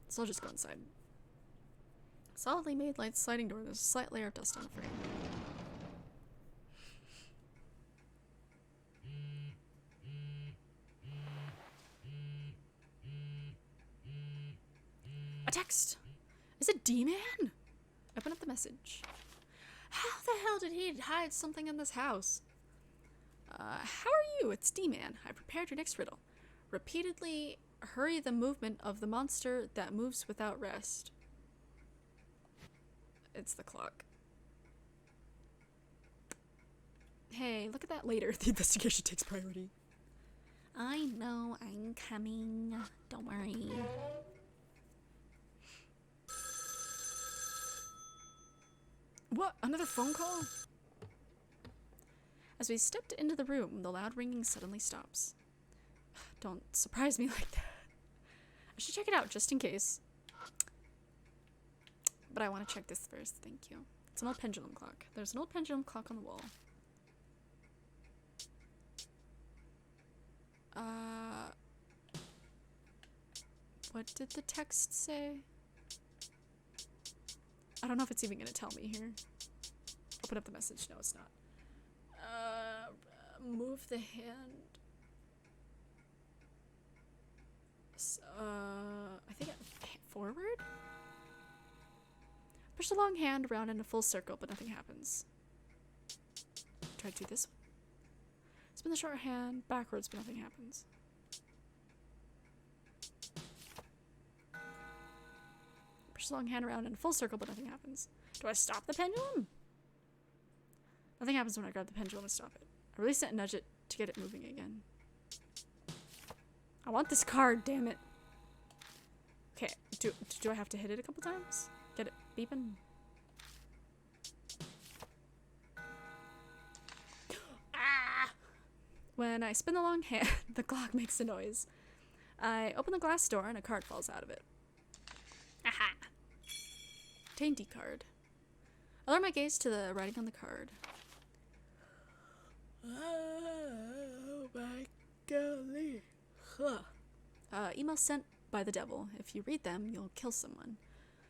so I'll just go inside. Solidly made light sliding door. There's a slight layer of dust on the frame. A text! Is it D-Man? Open up the message. How the hell did he hide something in this house? How are you? It's D-Man. I prepared your next riddle. Repeatedly hurry the movement of the monster that moves without rest. It's the clock. Hey, look at that later. The investigation takes priority. I know, I'm coming. Don't worry. What? Another phone call? As we stepped into the room, the loud ringing suddenly stops. Don't surprise me like that. I should check it out just in case. But I want to check this first, thank you. It's an old pendulum clock. There's an old pendulum clock on the wall. What did the text say? I don't know if it's even gonna tell me here. Open up the message. No, it's not. Move the hand. I think forward? Push the long hand around in a full circle, but nothing happens. Try to do this one. Spin the short hand backwards, but nothing happens. Push the long hand around in a full circle, but nothing happens. Do I stop the pendulum? Nothing happens when I grab the pendulum and stop it. I release it and nudge it to get it moving again. I want this card, damn it. Okay, do I have to hit it a couple times? Get it beeping? Ah! When I spin the long hand, the clock makes a noise. I open the glass door and a card falls out of it. Aha! Dainty card. I lower my gaze to the writing on the card. Oh my golly. Huh. Email sent by the devil. If you read them, you'll kill someone.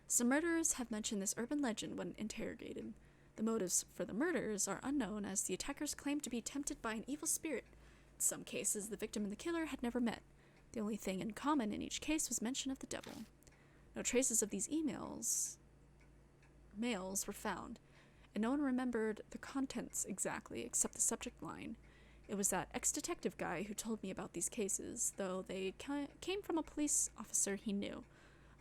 Some murderers have mentioned this urban legend when interrogated. The motives for the murders are unknown, as the attackers claimed to be tempted by an evil spirit. In some cases, the victim and the killer had never met. The only thing in common in each case was mention of the devil. No traces of these mails were found, and no one remembered the contents exactly except the subject line. It was that ex-detective guy who told me about these cases, though they came from a police officer he knew.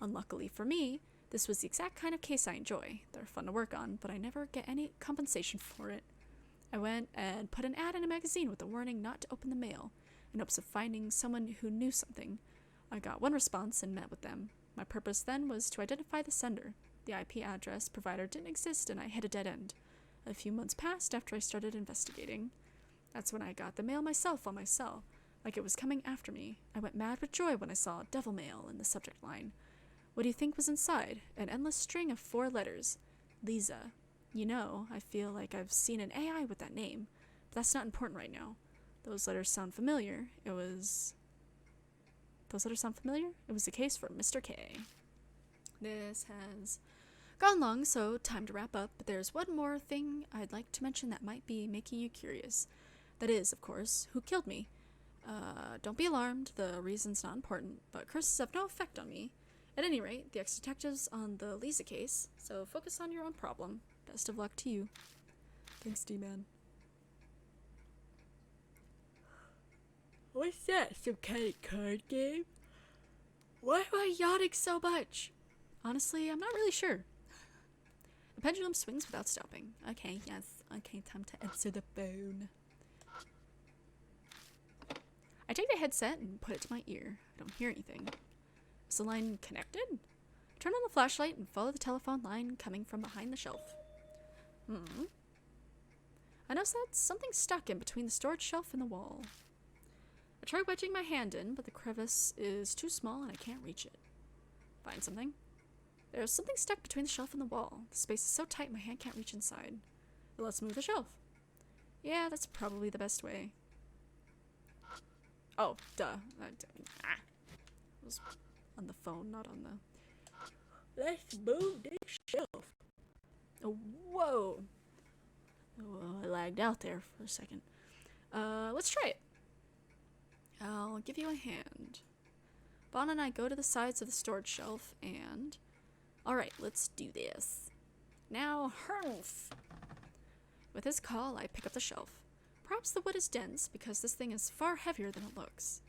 Unluckily for me, this was the exact kind of case I enjoy. They're fun to work on, but I never get any compensation for it. I went and put an ad in a magazine with a warning not to open the mail, in hopes of finding someone who knew something. I got one response and met with them. My purpose then was to identify the sender. The IP address provider didn't exist and I hit a dead end. A few months passed after I started investigating. That's when I got the mail myself on my cell, like it was coming after me. I went mad with joy when I saw Devil Mail in the subject line. What do you think was inside? An endless string of 4 letters. Lisa. You know, I feel like I've seen an AI with that name, but that's not important right now. Those letters sound familiar. It was the case for Mr. K. This has gone long, so time to wrap up, but there's one more thing I'd like to mention that might be making you curious. That is, of course, who killed me. Don't be alarmed, the reason's not important, but curses have no effect on me. At any rate, the ex-detective's on the Lisa case, so focus on your own problem. Best of luck to you. Thanks, D-Man. What's that? Some kind of card game? Why am I yawning so much? Honestly, I'm not really sure. The pendulum swings without stopping. Okay, yes. Okay, time to answer the phone. I take the headset and put it to my ear. I don't hear anything. Is the line connected? Turn on the flashlight and follow the telephone line coming from behind the shelf. I notice that something's stuck in between the storage shelf and the wall. I try wedging my hand in, but the crevice is too small and I can't reach it. Find something? There's something stuck between the shelf and the wall. The space is so tight my hand can't reach inside. Let's move the shelf. Yeah, that's probably the best way. Oh, duh. It was on the phone, not on the... Let's move this shelf. Oh, whoa. Oh, I lagged out there for a second. Let's try it. I'll give you a hand. Bon and I go to the sides of the storage shelf and... Alright, let's do this. Now, hurf! With his call, I pick up the shelf. Perhaps the wood is dense because this thing is far heavier than it looks.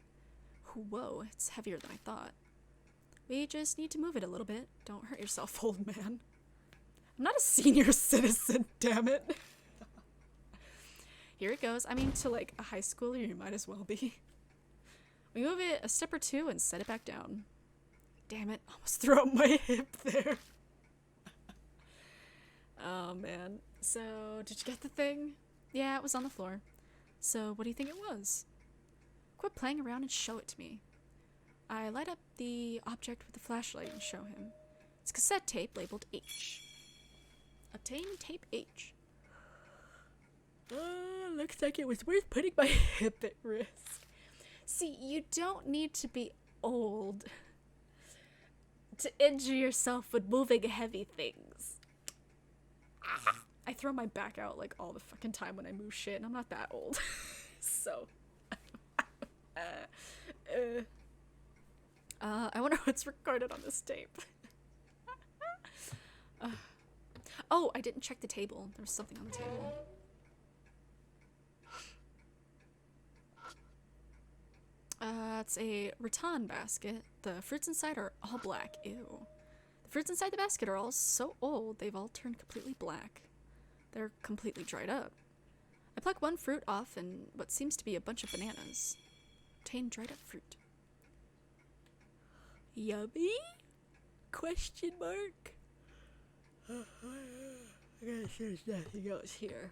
Whoa, it's heavier than I thought. We just need to move it a little bit. Don't hurt yourself, old man. I'm not a senior citizen, damn it. Here it goes. I mean, to like a high schooler, you might as well be. We move it a step or two and set it back down. Damn it, almost threw out my hip there. Oh man. So, did you get the thing? Yeah, it was on the floor. So, what do you think it was? Quit playing around and show it to me. I light up the object with the flashlight and show him. It's cassette tape labeled H. Obtain tape H. Looks like it was worth putting my hip at risk. See, you don't need to be old to injure yourself with moving heavy things. I throw my back out like all the fucking time when I move shit, and I'm not that old. So. I wonder what's recorded on this tape. Oh, I didn't check the table. There was something on the table. It's a rattan basket. The fruits inside are all black. Ew. The fruits inside the basket are all so old, they've all turned completely black. They're completely dried up. I pluck one fruit off and what seems to be a bunch of bananas. Obtain dried up fruit. Yummy? Question mark? I guess there's nothing else here.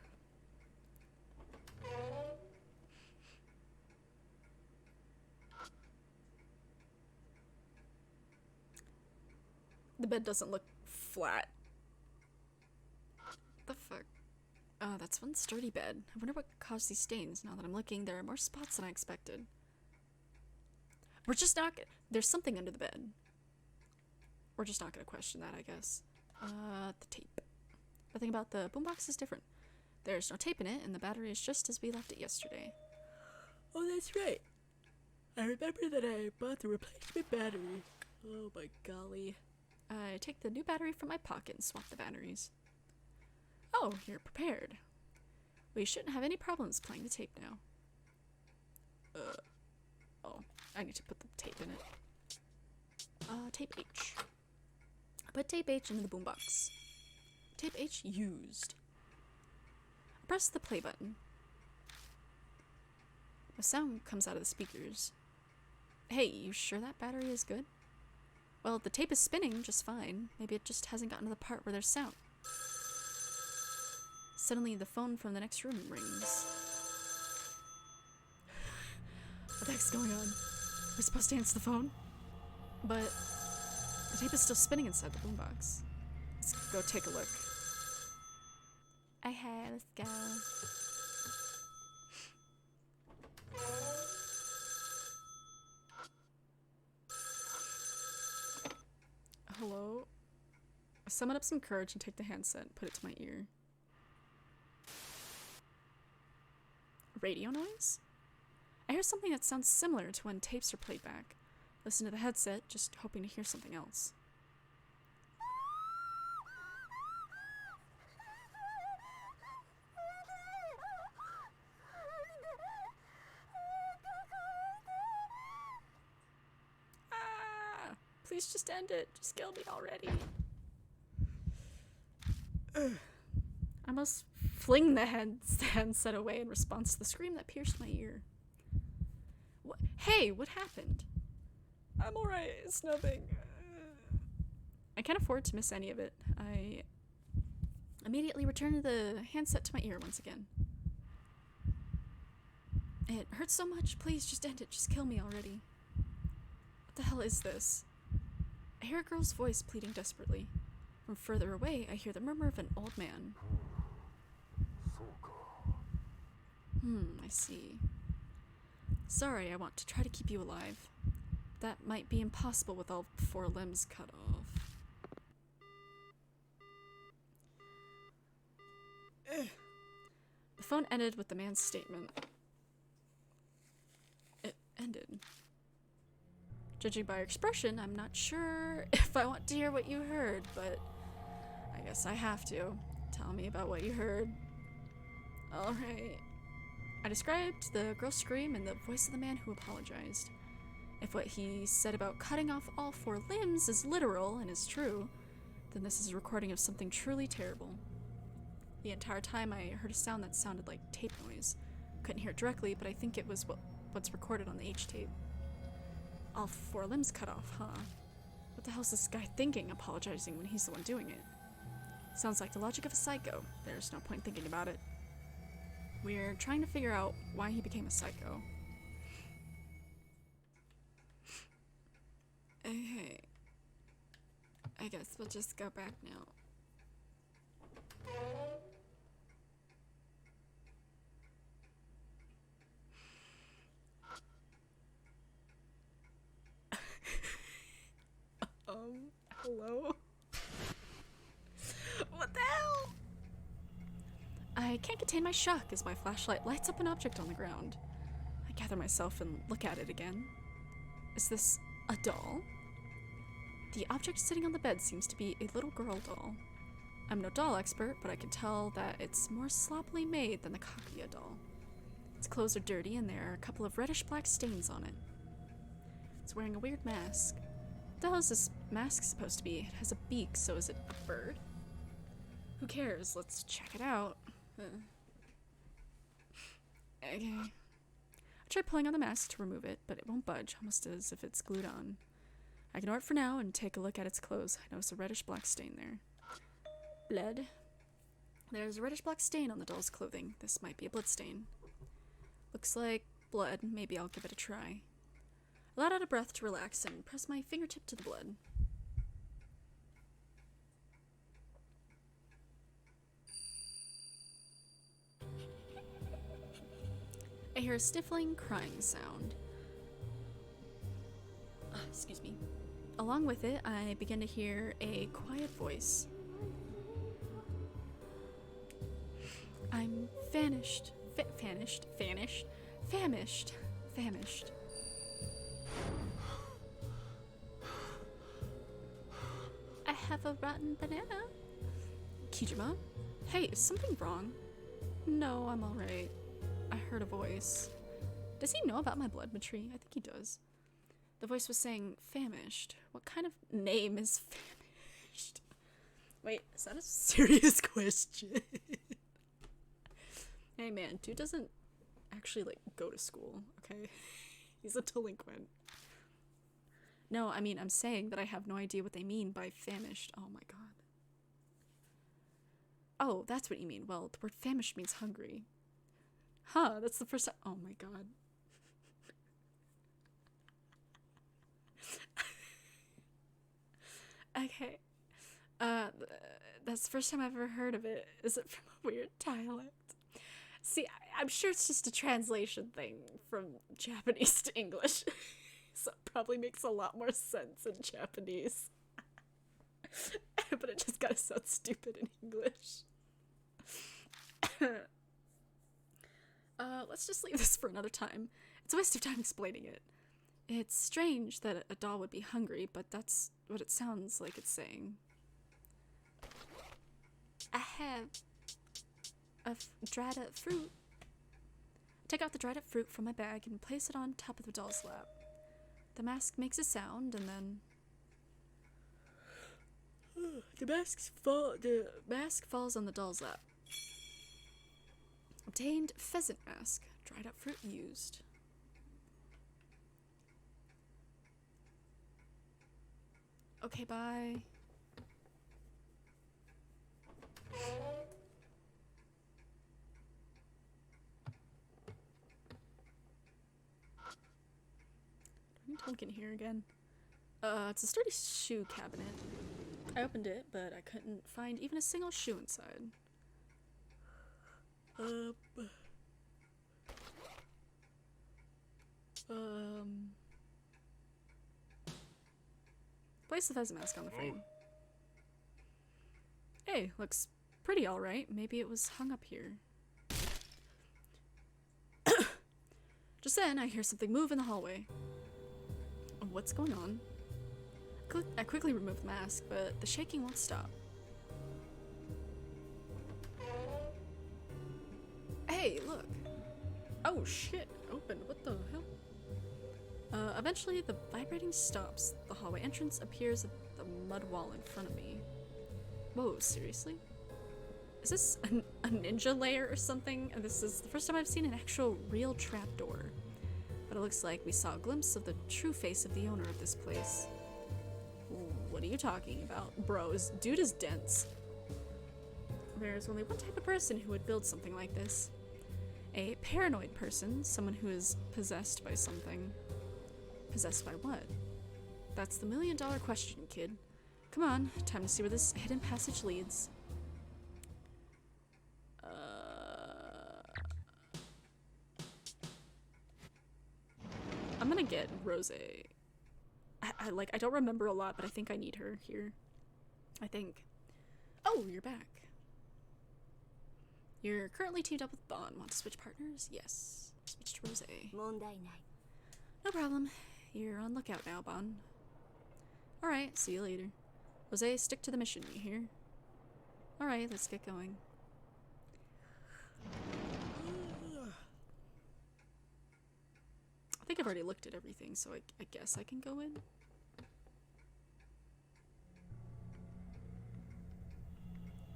The bed doesn't look flat. The fuck? Oh, that's one sturdy bed. I wonder what caused these stains. Now that I'm looking, there are more spots than I expected. We're just not there's something under the bed. We're just not gonna question that, I guess. The tape. The thing about the boombox is different. There's no tape in it, and the battery is just as we left it yesterday. Oh, that's right. I remember that I bought the replacement battery. Oh my golly. I take the new battery from my pocket and swap the batteries. Oh, you're prepared. We shouldn't have any problems playing the tape now. Oh, I need to put the tape in it. Tape H. I put tape H into the boombox. Tape H used. I press the play button. A sound comes out of the speakers. Hey, you sure that battery is good? Well, the tape is spinning just fine. Maybe it just hasn't gotten to the part where there's sound. Suddenly, the phone from the next room rings. What the heck's going on? Are we supposed to answer the phone? But the tape is still spinning inside the boombox. Let's go take a look. Okay, let's go. Hello? I summon up some courage and take the handset and put it to my ear. Radio noise? I hear something that sounds similar to when tapes are played back. Listen to the headset, just hoping to hear something else. Ah! Please just end it. Just kill me already. I must fling the handset away in response to the scream that pierced my ear. Hey, what happened? I'm alright, it's nothing. I can't afford to miss any of it. I immediately returned the handset to my ear once again. It hurts so much, please just end it, just kill me already. What the hell is this? I hear a girl's voice pleading desperately. From further away, I hear the murmur of an old man. I see. Sorry, I want to try to keep you alive. That might be impossible with all 4 limbs cut off. The phone ended with the man's statement. It ended. Judging by your expression, I'm not sure if I want to hear what you heard, but I guess I have to. Tell me about what you heard. Alright. I described the girl's scream and the voice of the man who apologized. If what he said about cutting off all 4 limbs is literal and is true, then this is a recording of something truly terrible. The entire time I heard a sound that sounded like tape noise. Couldn't hear it directly, but I think it was what's recorded on the H-tape. All 4 limbs cut off, huh? What the hell's this guy thinking, apologizing when he's the one doing it? Sounds like the logic of a psycho. There's no point thinking about it. We're trying to figure out why he became a psycho. Okay. I guess we'll just go back now. Hello? What the hell? I can't contain my shock as my flashlight lights up an object on the ground. I gather myself and look at it again. Is this a doll? The object sitting on the bed seems to be a little girl doll. I'm no doll expert, but I can tell that it's more sloppily made than the Kaguya doll. Its clothes are dirty and there are a couple of reddish-black stains on it. It's wearing a weird mask. What the hell is this mask supposed to be? It has a beak, so is it a bird? Who cares? Let's check it out. Okay. I tried pulling on the mask to remove it, but it won't budge, almost as if it's glued on. I ignore it for now and take a look at its clothes. I notice a reddish-black stain there. Blood. There's a reddish-black stain on the doll's clothing. This might be a blood stain. Looks like blood. Maybe I'll give it a try. I let out a breath to relax and press my fingertip to the blood. I hear a stifling, crying sound. Excuse me. Along with it, I begin to hear a quiet voice. I'm famished. Famished. I have a rotten banana. Kijima? Hey, is something wrong? No, I'm alright. I heard a voice. Does he know about my bloodmetry? I think he does. The voice was saying, famished. What kind of name is famished? Wait, is that a serious question? Hey man, dude doesn't actually, like, go to school, okay? He's a delinquent. No, I mean, I'm saying that I have no idea what they mean by famished. Oh my god. Oh, that's what you mean. Well, the word famished means hungry. Huh, that's the first time. Oh my god. Okay. That's the first time I've ever heard of it. Is it from a weird dialect? See, I'm sure it's just a translation thing from Japanese to English. So it probably makes a lot more sense in Japanese. But it just gotta sound stupid in English. Let's just leave this for another time. It's a waste of time explaining it. It's strange that a doll would be hungry, but that's what it sounds like it's saying. I have a dried up fruit. Take out the dried up fruit from my bag and place it on top of the doll's lap. The mask makes a sound, and then the mask falls on the doll's lap. Obtained pheasant mask. Dried up fruit used. Okay, bye. Do I need to look in here again? It's a sturdy shoe cabinet. I opened it, but I couldn't find even a single shoe inside. Place the pheasant mask on the frame. Hey, looks pretty alright. Maybe it was hung up here. Just then, I hear something move in the hallway. What's going on? I quickly remove the mask, but the shaking won't stop. Hey, look! Oh shit, open, what the hell? Eventually the vibrating stops. The hallway entrance appears at the mud wall in front of me. Whoa, seriously? Is this a ninja lair or something? And this is the first time I've seen an actual real trapdoor. But it looks like we saw a glimpse of the true face of the owner of this place. What are you talking about? Bros, dude is dense. There's only one type of person who would build something like this. A paranoid person, someone who is possessed by something. Possessed by what? That's the million-dollar question, kid. Come on, time to see where this hidden passage leads. I'm gonna get Rose. I don't remember a lot, but I think I need her here. I think. Oh, you're back. You're currently teamed up with Bon. Want to switch partners? Yes. Switch to Rose. No problem. You're on lookout now, Bon. Alright, see you later. Rose, stick to the mission, you hear? Alright, let's get going. I think I've already looked at everything, so I guess I can go in.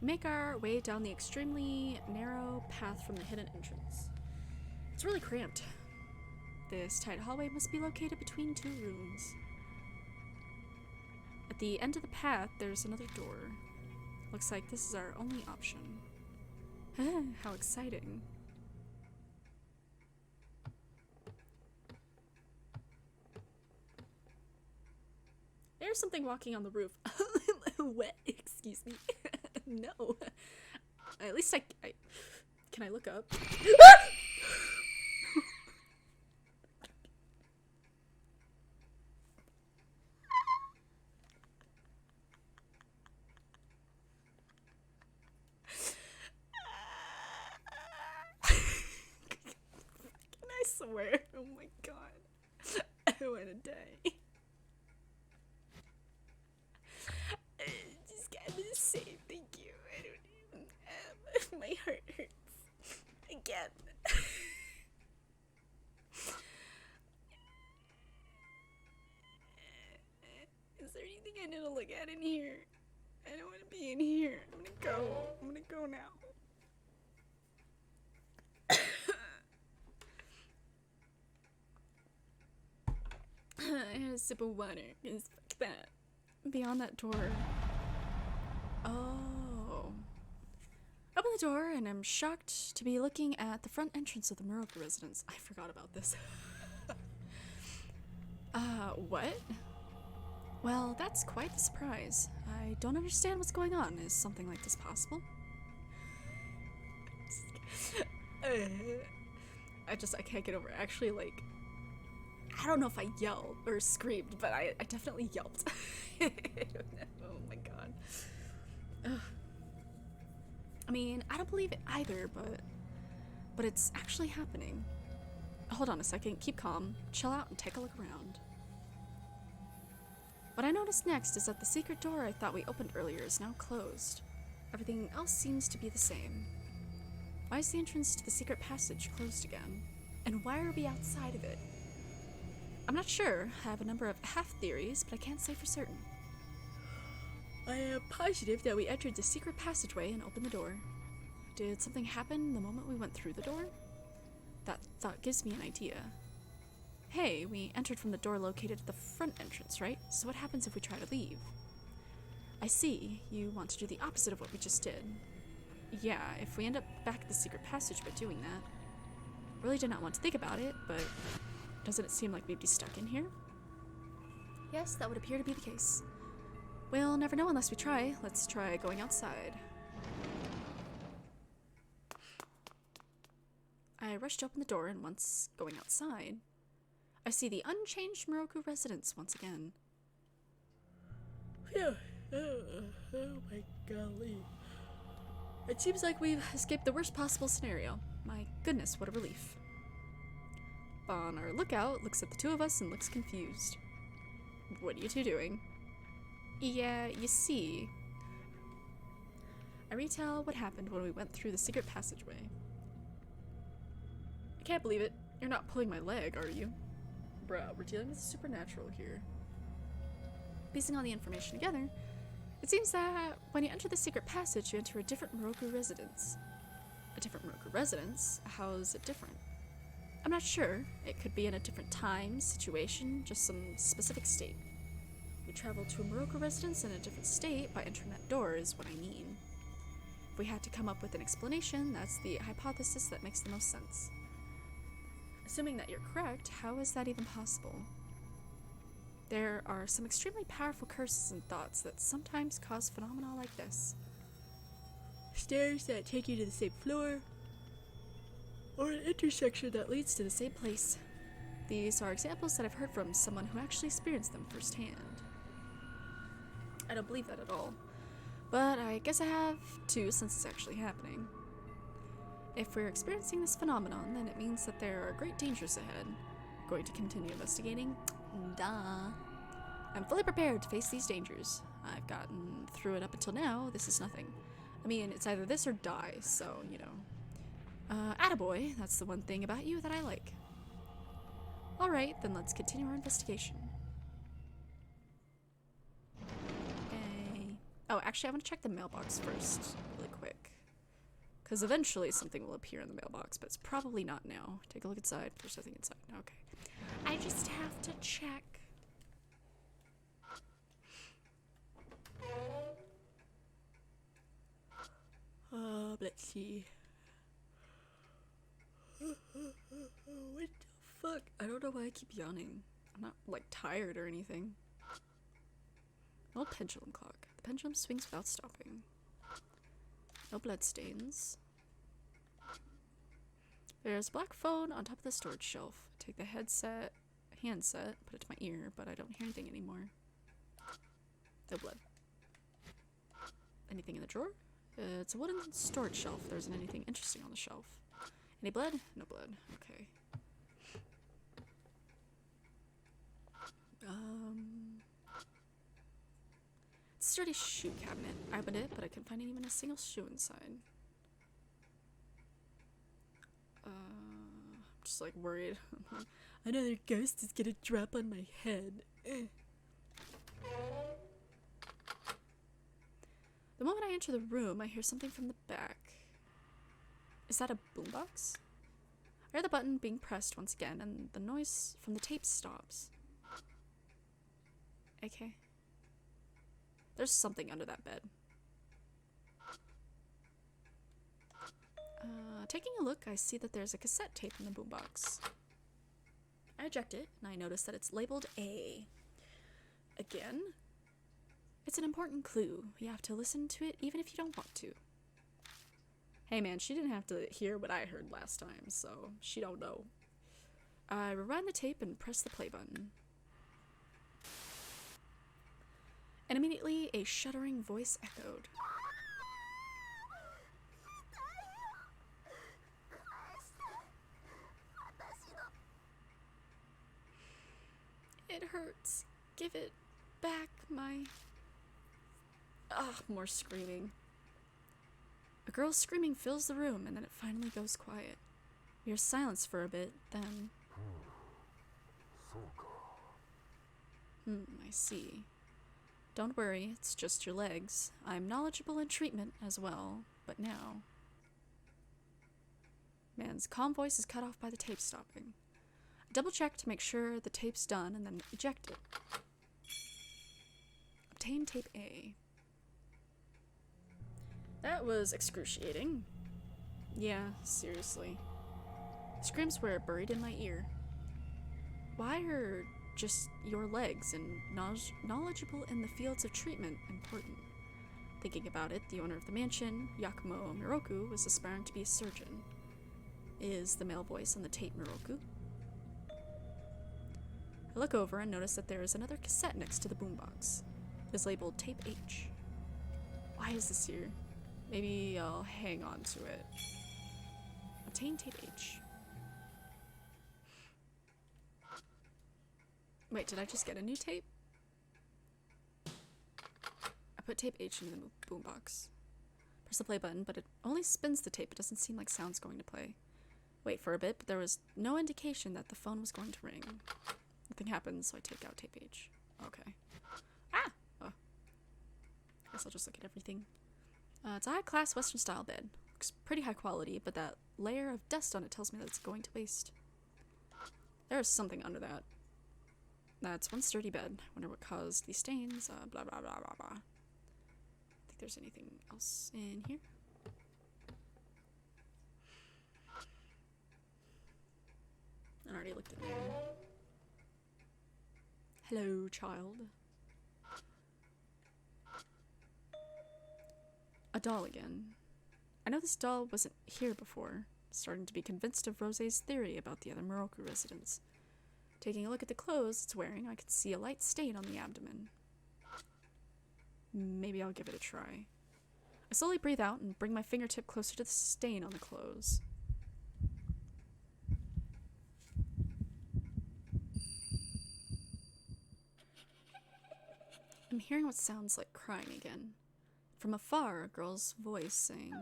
Make our way down the extremely narrow path from the hidden entrance. It's really cramped. This tight hallway must be located between two rooms. At the end of the path, there's another door. Looks like this is our only option. How exciting. There's something walking on the roof. What? Excuse me. No. At least I can I look up? I swear. Oh my god. I wanna die. I just gotta say thank you. I don't even my heart hurts. Again. anything I need to look at in here? I don't want to be in here. I'm gonna go now. I had a sip of water. Cause fuck that. Beyond that door. Oh. Open the door, and I'm shocked to be looking at the front entrance of the Muraoka residence. I forgot about this. What? Well, that's quite the surprise. I don't understand what's going on. Is something like this possible? I can't get over it. Actually, like, I don't know if I yelled or screamed, but I definitely yelped. I don't know. Oh my god. Ugh. I mean, I don't believe it either, but it's actually happening. Hold on a second, keep calm, chill out, and take a look around. What I noticed next is that the secret door I thought we opened earlier is now closed. Everything else seems to be the same. Why is the entrance to the secret passage closed again? And why are we outside of it? I'm not sure. I have a number of half theories, but I can't say for certain. I am positive that we entered the secret passageway and opened the door. Did something happen the moment we went through the door? That thought gives me an idea. Hey, we entered from the door located at the front entrance, right? So what happens if we try to leave? I see. You want to do the opposite of what we just did. Yeah, if we end up back at the secret passage by doing that. Really did not want to think about it, but doesn't it seem like we'd be stuck in here? Yes, that would appear to be the case. We'll never know unless we try. Let's try going outside. I rushed to open the door, and once going outside, I see the unchanged Muraoka residence once again. Phew. Oh my golly. It seems like we've escaped the worst possible scenario. My goodness, what a relief. Bon, our lookout, looks at the two of us and looks confused. What are you two doing? Yeah, you see, I retell what happened when we went through the secret passageway. I can't believe it. You're not pulling my leg, are you? Bruh, we're dealing with the supernatural here. Piecing all the information together, it seems that when you enter the secret passage, you enter a different Muraoka residence. A different Muraoka residence? How is it different? I'm not sure. It could be in a different time, situation, just some specific state. We travel to a Muraoka residence in a different state by entering that door is what I mean. If we had to come up with an explanation, that's the hypothesis that makes the most sense. Assuming that you're correct, how is that even possible? There are some extremely powerful curses and thoughts that sometimes cause phenomena like this. Stairs that take you to the same floor, or an intersection that leads to the same place. These are examples that I've heard from someone who actually experienced them firsthand. I don't believe that at all, but I guess I have to since it's actually happening. If we're experiencing this phenomenon, then it means that there are great dangers ahead. Going to continue investigating? Duh. I'm fully prepared to face these dangers. I've gotten through it up until now. This is nothing. I mean, it's either this or die, so, you know. Attaboy, that's the one thing about you that I like. Alright, then let's continue our investigation. Okay. Oh, actually, I want to check the mailbox first, really quick. Because eventually something will appear in the mailbox, but it's probably not now. Take a look inside. There's nothing inside. Okay. I just have to check. Let's see. What the fuck? I don't know why I keep yawning. I'm not, like, tired or anything. An old pendulum clock. The pendulum swings without stopping. No bloodstains. There's a black phone on top of the storage shelf. Take the handset, put it to my ear, but I don't hear anything anymore. No blood. Anything in the drawer? It's a wooden storage shelf. There isn't anything interesting on the shelf. Any blood? No blood. Okay. It's a sturdy shoe cabinet. I opened it, but I couldn't find even a single shoe inside. I'm just like worried. Another ghost is gonna drop on my head. The moment I enter the room, I hear something from the back. Is that a boombox? I hear the button being pressed once again, and the noise from the tape stops. Okay. There's something under that bed. Taking a look, I see that there's a cassette tape in the boombox. I eject it, and I notice that it's labeled A. Again? It's an important clue. You have to listen to it even if you don't want to. Hey man, she didn't have to hear what I heard last time, so she don't know. I rewind the tape and press the play button. And immediately a shuddering voice echoed. It hurts. Give it back, my... Ugh, more screaming. A girl's screaming fills the room, and then it finally goes quiet. We are silence for a bit, then... I see. Don't worry, it's just your legs. I'm knowledgeable in treatment as well, but now... Man's calm voice is cut off by the tape stopping. I double check to make sure the tape's done, and then eject it. Obtain tape A. That was excruciating. Yeah, seriously. Screams were buried in my ear. Why are just your legs and knowledgeable in the fields of treatment important? Thinking about it, the owner of the mansion, Yakumo Miroku, was aspiring to be a surgeon. Is the male voice on the tape Miroku? I look over and notice that there is another cassette next to the boombox. It is labeled Tape H. Why is this here? Maybe I'll hang on to it. Obtain Tape H. Wait, did I just get a new tape? I put Tape H in the boombox. Press the play button, but it only spins the tape. It doesn't seem like sound's going to play. Wait for a bit, but there was no indication that the phone was going to ring. Nothing happens, so I take out Tape H. Okay. Ah! Oh. Guess I'll just look at everything. It's a high-class Western-style bed. Looks pretty high quality, but that layer of dust on it tells me that it's going to waste. There is something under that. That's one sturdy bed. I wonder what caused these stains. Blah, blah, blah, blah, blah. Think there's anything else in here? I already looked at there. Hello, child. A doll again. I know this doll wasn't here before. Starting to be convinced of Rose's theory about the other Miroku residents. Taking a look at the clothes it's wearing, I could see a light stain on the abdomen. Maybe I'll give it a try. I slowly breathe out and bring my fingertip closer to the stain on the clothes. I'm hearing what sounds like crying again. From afar, a girl's voice saying,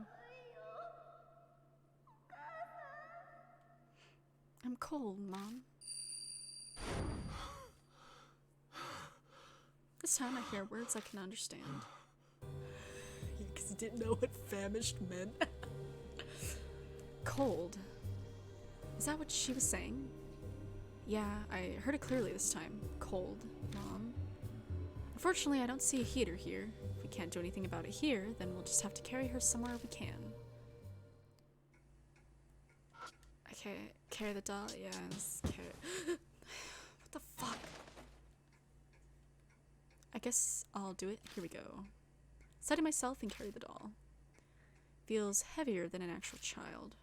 "I'm cold, Mom." This time I hear words I can understand. Because you didn't know what famished meant. Cold. Is that what she was saying? Yeah, I heard it clearly this time. Cold, Mom. Unfortunately, I don't see a heater here. If we can't do anything about it here, then we'll just have to carry her somewhere we can. Okay, carry the doll? Yes, carry... What the fuck? I guess I'll do it. Here we go. Steady myself and carry the doll. Feels heavier than an actual child.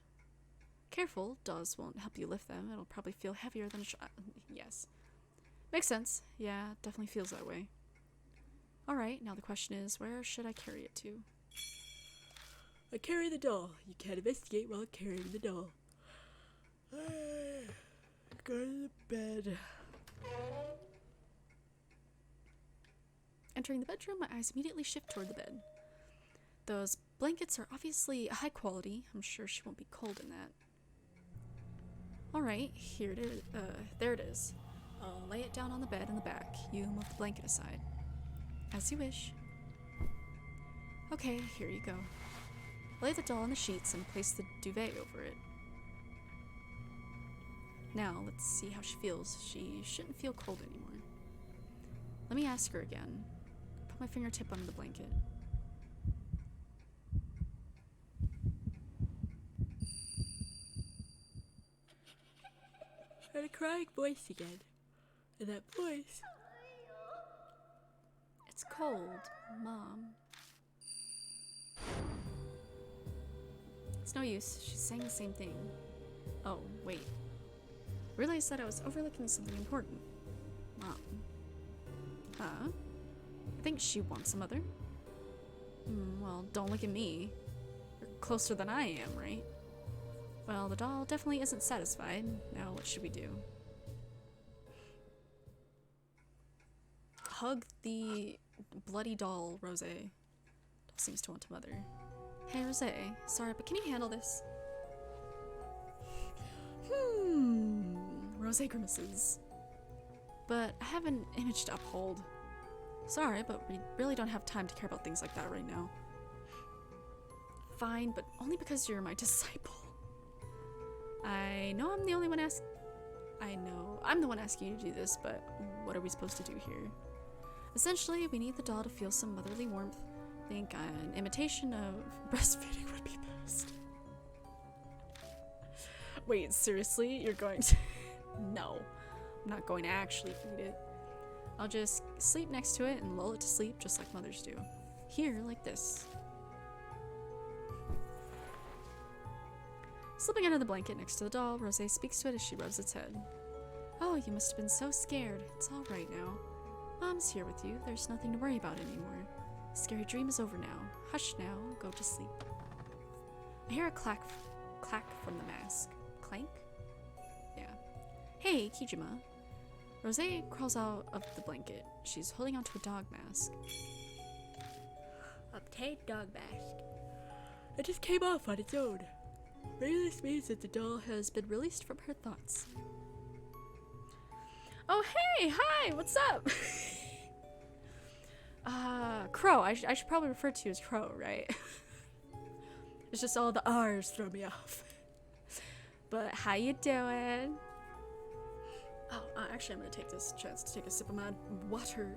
Careful, dolls won't help you lift them. It'll probably feel heavier than a child. Yes. Makes sense. Yeah, definitely feels that way. Alright, now the question is, where should I carry it to? I carry the doll. You can't investigate while carrying the doll. Go to the bed. Entering the bedroom, my eyes immediately shift toward the bed. Those blankets are obviously high quality. I'm sure she won't be cold in that. Alright, here it is. There it is. I'll lay it down on the bed in the back. You move the blanket aside. As you wish. Okay, here you go. Lay the doll on the sheets and place the duvet over it. Now, let's see how she feels. She shouldn't feel cold anymore. Let me ask her again. Put my fingertip under the blanket. And a crying voice again. And that voice. It's cold, Mom. It's no use. She's saying the same thing. Oh, wait. Realized that I was overlooking something important. Mom. Huh? I think she wants a mother. Well, don't look at me. You're closer than I am, right? Well, the doll definitely isn't satisfied. Now what should we do? Hug the bloody doll, Rose. Doll seems to want a mother. Hey, Rose. Sorry, but can you handle this? Rose grimaces. But I have an image to uphold. Sorry, but we really don't have time to care about things like that right now. Fine, but only because you're my disciple. I know I'm the one asking you to do this, but what are we supposed to do here? Essentially, we need the doll to feel some motherly warmth. I think an imitation of breastfeeding would be best. Wait, seriously? You're going to... No, I'm not going to actually feed it. I'll just sleep next to it and lull it to sleep just like mothers do. Here, like this. Slipping under the blanket next to the doll, Rose speaks to it as she rubs its head. Oh, you must have been so scared. It's all right now. Mom's here with you. There's nothing to worry about anymore. The scary dream is over now. Hush now. Go to sleep. I hear a clack from the mask. Clank? Yeah. Hey, Kijima. Rose crawls out of the blanket. She's holding onto a dog mask. Obtained dog mask. It just came off on its own. Maybe this means that the doll has been released from her thoughts. Oh, hey! Hi! What's up? Crow. I should probably refer to you as Crow, right? It's just all the R's throw me off. But how you doing? Oh, actually, I'm gonna take this chance to take a sip of my water.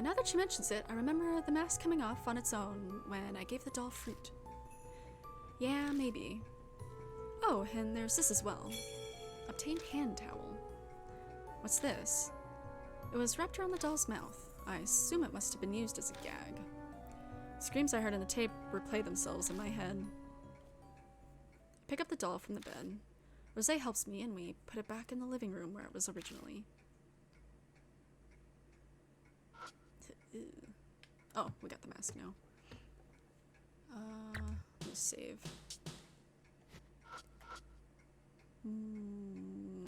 Now that she mentions it, I remember the mask coming off on its own when I gave the doll fruit. Yeah, maybe. Oh, and there's this as well. Obtained hand towel. What's this? It was wrapped around the doll's mouth. I assume it must have been used as a gag. Screams I heard in the tape replay themselves in my head. I pick up the doll from the bed. Rose helps me and we put it back in the living room where it was originally. Oh, we got the mask now. Let's save.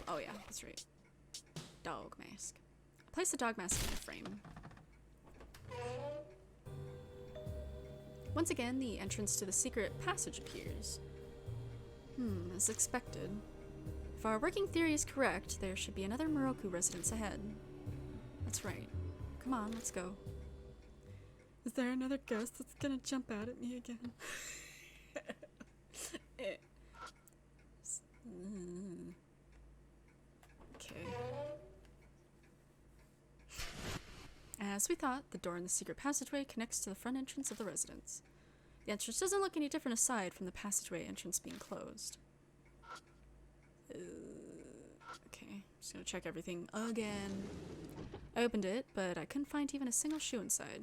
Oh yeah, that's right. Dog mask. Place the dog mask in the frame. Once again, the entrance to the secret passage appears. As expected. If our working theory is correct, there should be another Moroku residence ahead. That's right. Come on, let's go. Is there another ghost that's gonna jump out at me again? Okay. As we thought, the door in the secret passageway connects to the front entrance of the residence. The entrance doesn't look any different aside from the passageway entrance being closed. Okay, just gonna check everything again. I opened it, but I couldn't find even a single shoe inside.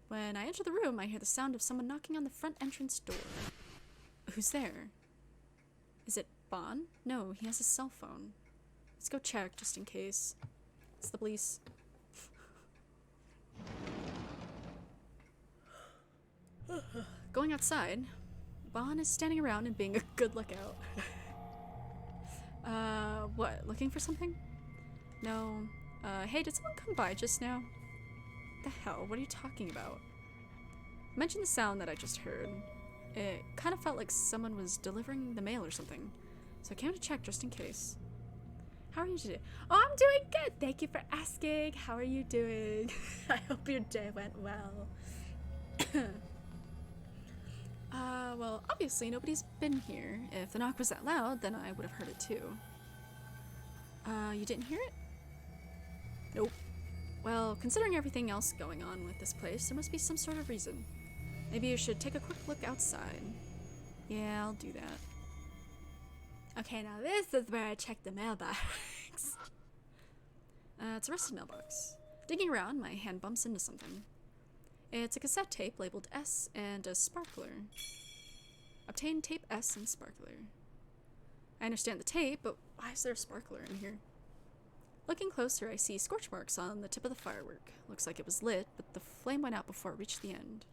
When I enter the room, I hear the sound of someone knocking on the front entrance door. Who's there? Is it Bon? No, he has a cell phone. Let's go check, just in case. It's the police. Going outside, Bon is standing around and being a good lookout. What, looking for something? No. Hey, did someone come by just now? The hell, what are you talking about? Mention the sound that I just heard. It kind of felt like someone was delivering the mail or something. so I came to check just in case. How are you today? Oh, I'm doing good. Thank you for asking. How are you doing? I hope your day went well. Well, obviously nobody's been here. If the knock was that loud, then I would have heard it too. You didn't hear it? Nope. Well, considering everything else going on with this place, there must be some sort of reason. Maybe you should take a quick look outside. Yeah, I'll do that. Okay, now this is where I check the mailbox. It's a rusted mailbox. Digging around, my hand bumps into something. It's a cassette tape labeled S and a sparkler. Obtain tape S and sparkler. I understand the tape, but why is there a sparkler in here? Looking closer, I see scorch marks on the tip of the firework. Looks like it was lit, but the flame went out before it reached the end.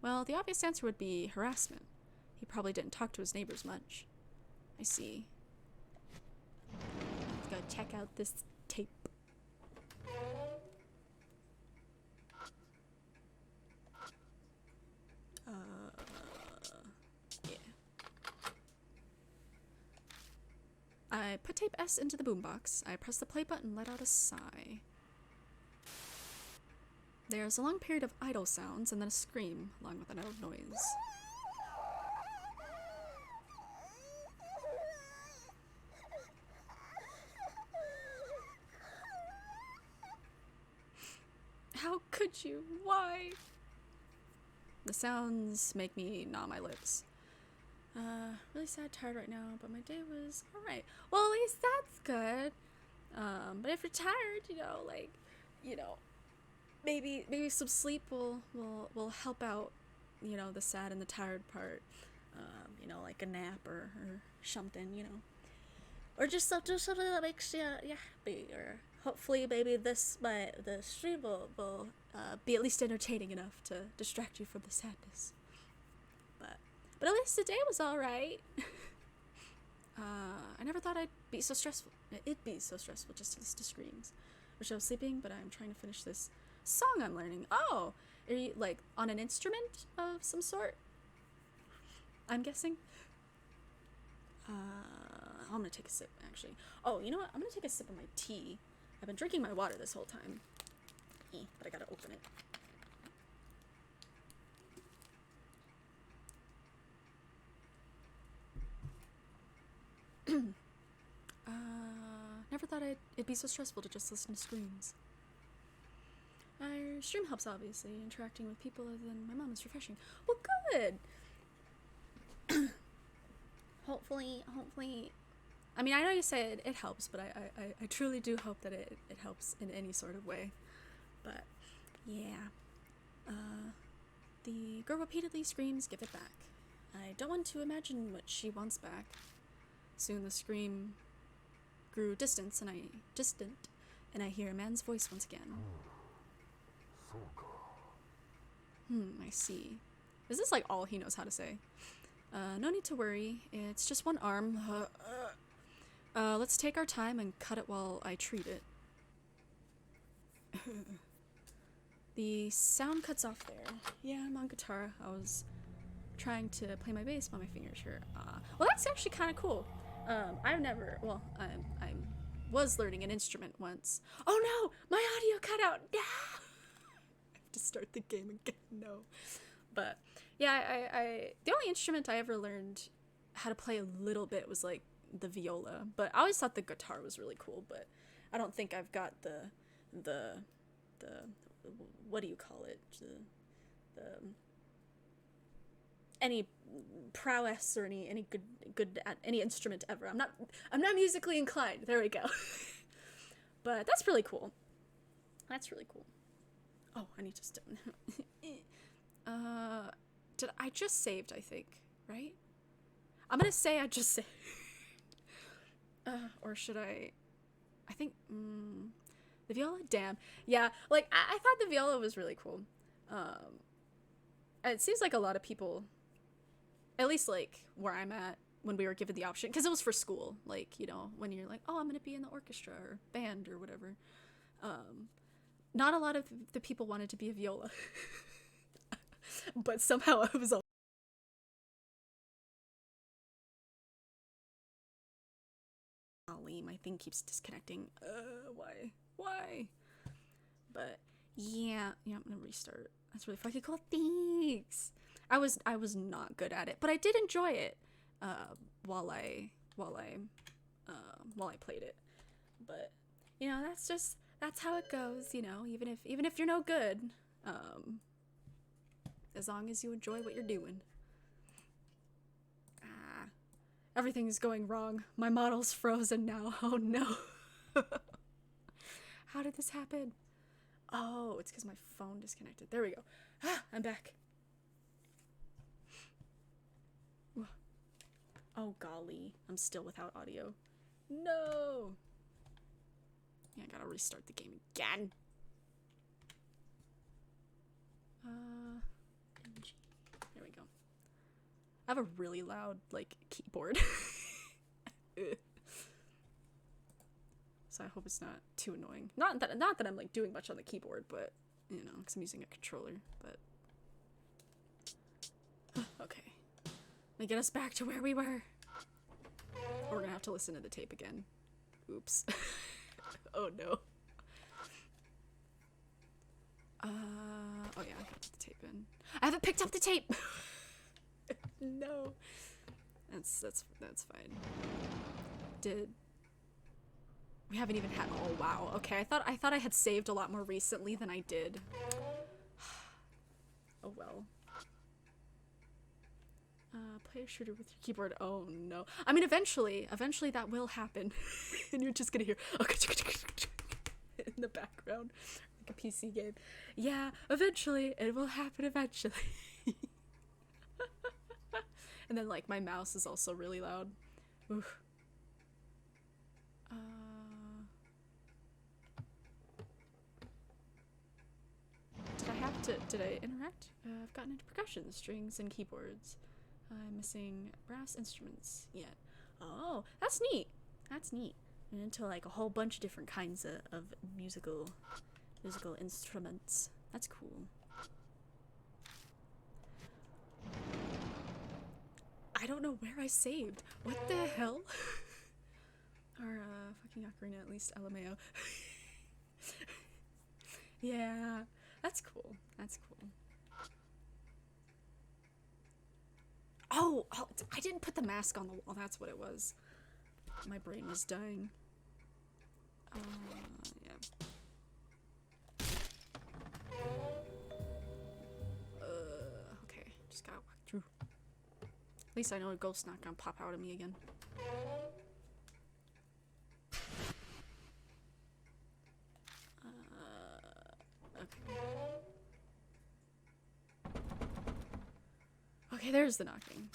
Well, the obvious answer would be harassment. He probably didn't talk to his neighbors much. I see. Let's go check out this tape. Yeah. I put tape S into the boombox. I press the play button and let out a sigh. There's a long period of idle sounds and then a scream, along with an idle noise. How could you? Why? The sounds make me gnaw my lips. Really sad, tired right now, but my day was alright. Well, at least that's good. But if you're tired, maybe some sleep will help out, the sad and the tired part. Like a nap or something, or just something that makes you happy, or hopefully maybe the stream will be at least entertaining enough to distract you from the sadness. But at least the day was alright. I never thought it'd be so stressful just to listen to screams. Wish I was sleeping, but I'm trying to finish this song I'm learning. Oh, are you like on an instrument of some sort? I'm guessing. I'm gonna take a sip, actually. Oh, you know what? I'm gonna take a sip of my tea. I've been drinking my water this whole time. But I gotta open it. Never thought it'd be so stressful to just listen to screams. Our stream helps, obviously. Interacting with people other than my mom is refreshing. Well, good! Hopefully, I mean, I know you say it helps, but I truly do hope that it helps in any sort of way. But, yeah. The girl repeatedly screams, "Give it back." I don't want to imagine what she wants back. Soon the scream grew distant, and I hear a man's voice once again. I see. Is this like all he knows how to say? No need to worry. It's just one arm. Let's take our time and cut it while I treat it. The sound cuts off there. Yeah, I'm on guitar. I was trying to play my bass, but my fingers hurt. Well, that's actually kind of cool. I was learning an instrument once. Oh no! My audio cut out! No! I have to start the game again. No. But, yeah, I the only instrument I ever learned how to play a little bit was, like, the viola. But I always thought the guitar was really cool, but I don't think I've got the what do you call it? Any prowess or any good at any instrument ever. I'm not musically inclined. There we go. But that's really cool. Oh, I need to step. Did I just saved, I think, right? I'm gonna say I just saved. Or should I think the viola? Damn. Yeah, like I thought the viola was really cool. It seems like a lot of people, at least like where I'm at, when we were given the option, because it was for school, like, when you're like, oh, I'm gonna be in the orchestra or band or whatever, not a lot of the people wanted to be a viola. But somehow I was my thing keeps disconnecting. Why? Why? But yeah, I'm gonna restart. That's really fucking cool. Thanks. I was not good at it, but I did enjoy it. While I played it. But that's how it goes. Even if you're no good, as long as you enjoy what you're doing. Everything's going wrong. My model's frozen now. Oh no. How did this happen? Oh, it's because my phone disconnected. There we go. I'm back. Oh golly, I'm still without audio. No! Yeah, I gotta restart the game again. There we go. I have a really loud, keyboard. So I hope it's not too annoying. Not that I'm, doing much on the keyboard, but, because I'm using a controller, but... Okay. Now get us back to where we were. We're gonna have to listen to the tape again. Oops. Oh no. Oh yeah, I gotta put the tape in. I haven't picked up the tape! No. That's fine. We haven't even had, oh wow, okay, I thought I had saved a lot more recently than I did. Oh well. Play a shooter with your keyboard. Oh no. I mean, eventually that will happen. And you're just gonna hear in the background, like a PC game. Yeah, eventually, it will happen eventually. And then, my mouse is also really loud. Oof. Did I interact? I've gotten into percussion, strings, and keyboards. I'm missing brass instruments yet. Oh, that's neat. That's neat. And into a whole bunch of different kinds of musical instruments. That's cool. I don't know where I saved. What the hell? Our fucking ocarina, at least LMAO. Yeah, that's cool. That's cool. Oh, I didn't put the mask on the wall. That's what it was. My brain was dying. Yeah. Okay. Just gotta walk through. At least I know a ghost's not gonna pop out at me again. Okay. Okay, there's the knocking.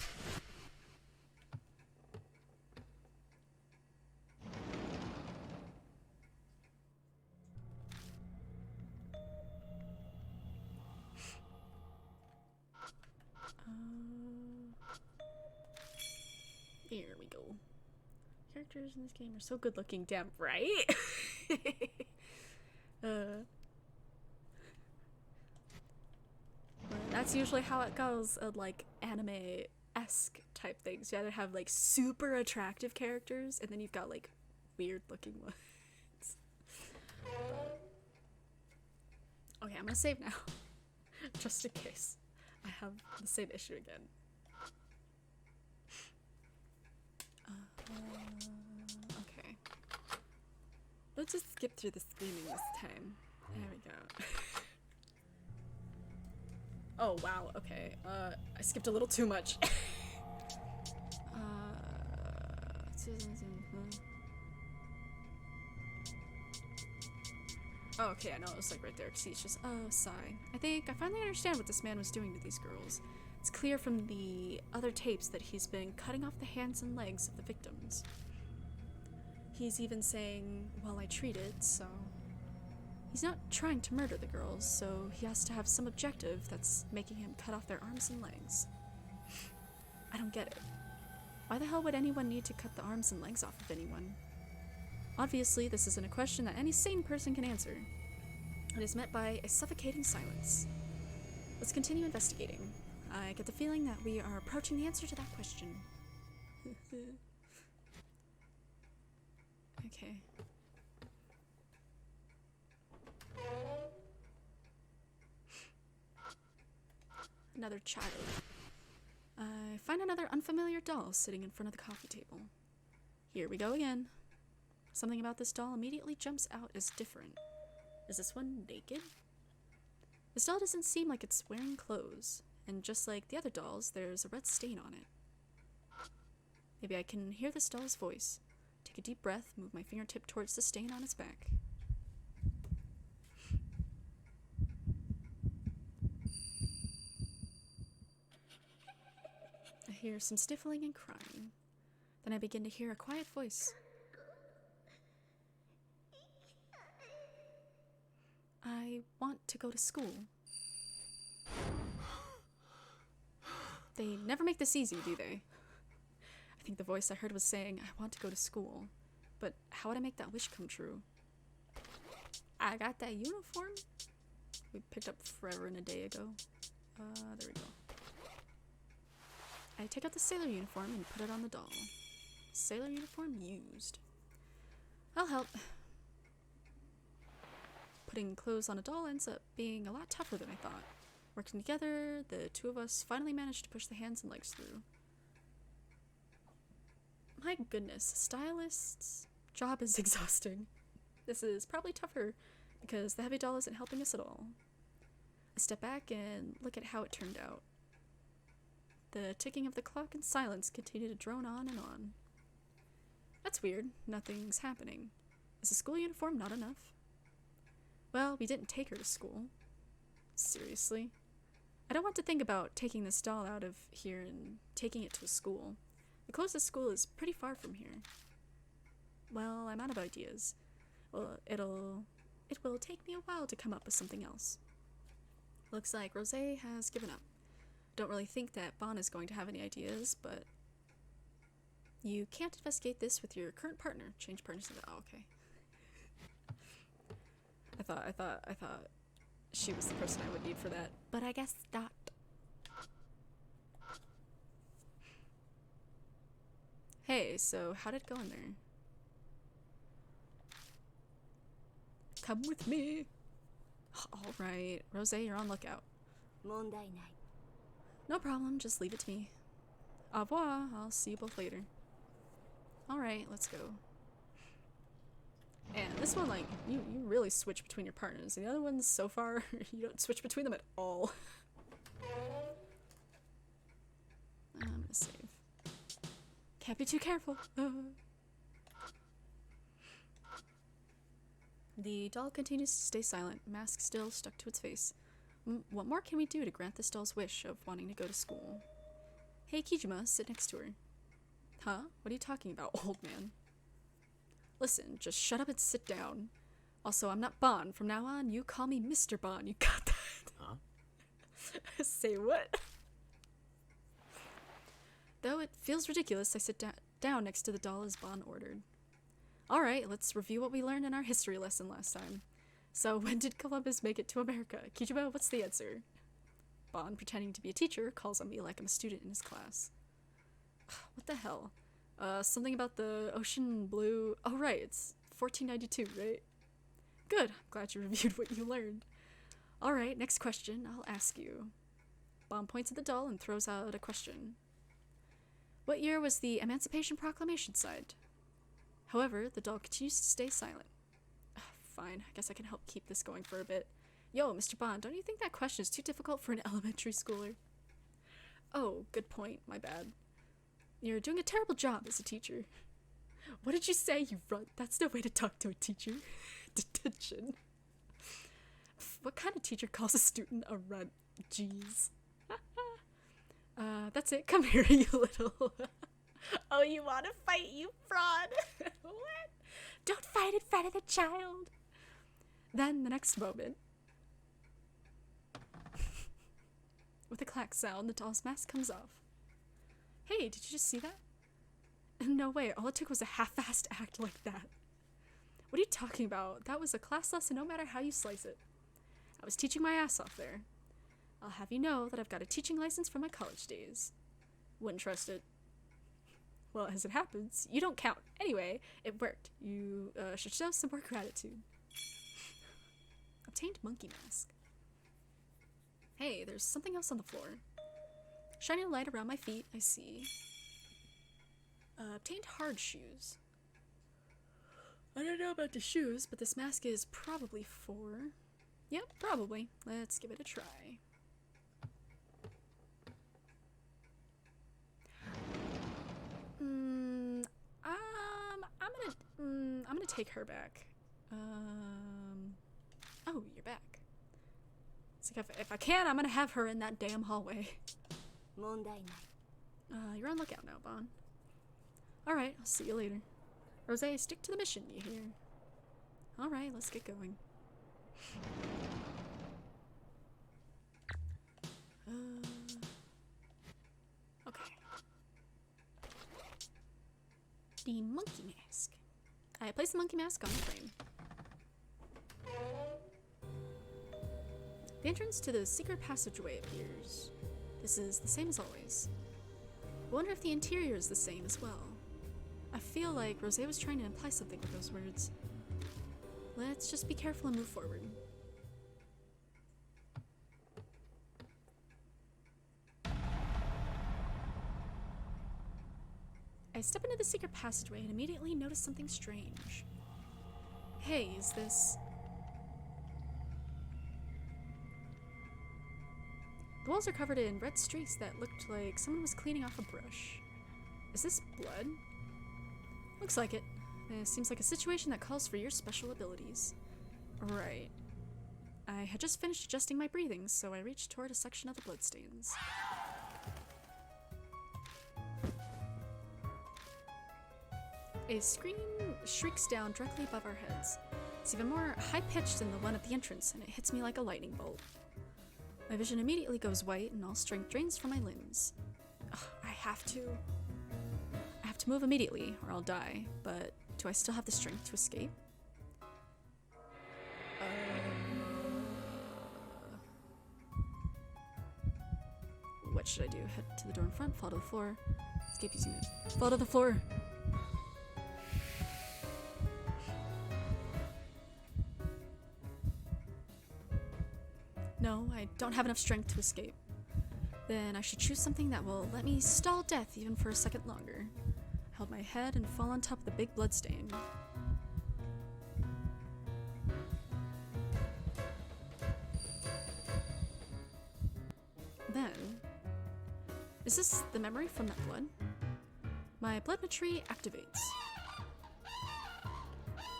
Here we go. Characters in this game are so good looking, damn right? That's usually how it goes at anime-esque type things. You either have super attractive characters and then you've got weird looking ones. Okay, I'm gonna save now. Just in case I have the same issue again. Okay. Let's just skip through the screaming this time. There we go. Oh wow, okay. I skipped a little too much. Oh, okay, I know it was right there, because he's just, oh, sigh. I think I finally understand what this man was doing to these girls. It's clear from the other tapes that he's been cutting off the hands and legs of the victims. He's even saying, well, I treated, so... He's not trying to murder the girls, so he has to have some objective that's making him cut off their arms and legs. I don't get it. Why the hell would anyone need to cut the arms and legs off of anyone? Obviously, this isn't a question that any sane person can answer. It is met by a suffocating silence. Let's continue investigating. I get the feeling that we are approaching the answer to that question. Okay. Okay. Another child. I find another unfamiliar doll sitting in front of the coffee table. Here we go again. Something about this doll immediately jumps out as different. Is this one naked? This doll doesn't seem like it's wearing clothes, and just like the other dolls, there's a red stain on it. Maybe I can hear this doll's voice. Take a deep breath, move my fingertip towards the stain on its back. I hear some sniffling and crying. Then I begin to hear a quiet voice. I want to go to school. They never make this easy, do they? I think the voice I heard was saying, I want to go to school. But how would I make that wish come true? I got that uniform we picked up forever and a day ago. There we go. I take out the sailor uniform and put it on the doll. Sailor uniform used. I'll help. Putting clothes on a doll ends up being a lot tougher than I thought. Working together, the two of us finally managed to push the hands and legs through. My goodness, stylist's job is exhausting. This is probably tougher because the heavy doll isn't helping us at all. I step back and look at how it turned out. The ticking of the clock and silence continue to drone on and on. That's weird. Nothing's happening. Is the school uniform not enough? Well, we didn't take her to school. Seriously? I don't want to think about taking this doll out of here and taking it to a school. The closest school is pretty far from here. Well, I'm out of ideas. Well, it will take me a while to come up with something else. Looks like Rosé has given up. Don't really think that Bon is going to have any ideas, but you can't investigate this with your current partner. Change partners to the okay. I thought she was the person I would need for that, but I guess not. Hey, so how did it go in there? Come with me. All right, Rosé, you're on lookout. 問題ない No problem, just leave it to me. Au revoir, I'll see you both later. Alright, let's go. And this one, like, you really switch between your partners. The other ones, so far, you don't switch between them at all. I'm gonna save. Can't be too careful. The doll continues to stay silent, mask still stuck to its face. What more can we do to grant this doll's wish of wanting to go to school? Hey, Kijima, sit next to her. Huh? What are you talking about, old man? Listen, just shut up and sit down. Also, I'm not Bon. From now on, you call me Mr. Bon. You got that? Huh? Say what? Though it feels ridiculous, I sit down next to the doll as Bon ordered. Alright, let's review what we learned in our history lesson last time. So, when did Columbus make it to America? Kijima, what's the answer? Bon, pretending to be a teacher, calls on me like I'm a student in his class. What the hell? Something about the ocean blue... Oh, right, it's 1492, right? Good, I'm glad you reviewed what you learned. Alright, next question, I'll ask you. Bon points at the doll and throws out a question. What year was the Emancipation Proclamation signed? However, the doll continues to stay silent. Fine, I guess I can help keep this going for a bit. Yo, Mr. Bond, don't you think that question is too difficult for an elementary schooler? Oh, good point, my bad. You're doing a terrible job as a teacher. What did you say, you runt? That's no way to talk to a teacher. Detention. What kind of teacher calls a student a runt? Jeez. That's it. Come here, you little... Oh, you want to fight, you fraud? What? Don't fight in front of the child. Then, the next moment... With a clack sound, the doll's mask comes off. Hey, did you just see that? No way, all it took was a half-assed act like that. What are you talking about? That was a class lesson no matter how you slice it. I was teaching my ass off there. I'll have you know that I've got a teaching license from my college days. Wouldn't trust it. Well, as it happens, you don't count. Anyway, it worked. You should show some more gratitude. Obtained monkey mask. Hey, there's something else on the floor. Shining a light around my feet, I see. Obtained hard shoes. I don't know about the shoes, but this mask is probably for... Yep, probably. Let's give it a try. I'm gonna take her back. Oh, you're back. It's like if I can, I'm gonna have her in that damn hallway. You're on lookout now, Bon. Alright, I'll see you later. Rose, stick to the mission, you hear? Alright, let's get going. Okay. The monkey mask. I place the monkey mask on the frame. The entrance to the secret passageway appears. This is the same as always. I wonder if the interior is the same as well. I feel like Rose was trying to imply something with those words. Let's just be careful and move forward. I step into the secret passageway and immediately notice something strange. Hey, is this... The walls are covered in red streaks that looked like someone was cleaning off a brush. Is this blood? Looks like it. It seems like a situation that calls for your special abilities. Right. I had just finished adjusting my breathing, so I reached toward a section of the bloodstains. A scream shrieks down directly above our heads. It's even more high-pitched than the one at the entrance, and it hits me like a lightning bolt. My vision immediately goes white, and all strength drains from my limbs. Ugh, I have to move immediately, or I'll die, but do I still have the strength to escape? What should I do? Head to the door in front, fall to the floor. Escape using it. Fall to the floor! No, I don't have enough strength to escape. Then I should choose something that will let me stall death even for a second longer. I held my head and fall on top of the big bloodstain. Then... Is this the memory from that blood? My blood tree activates.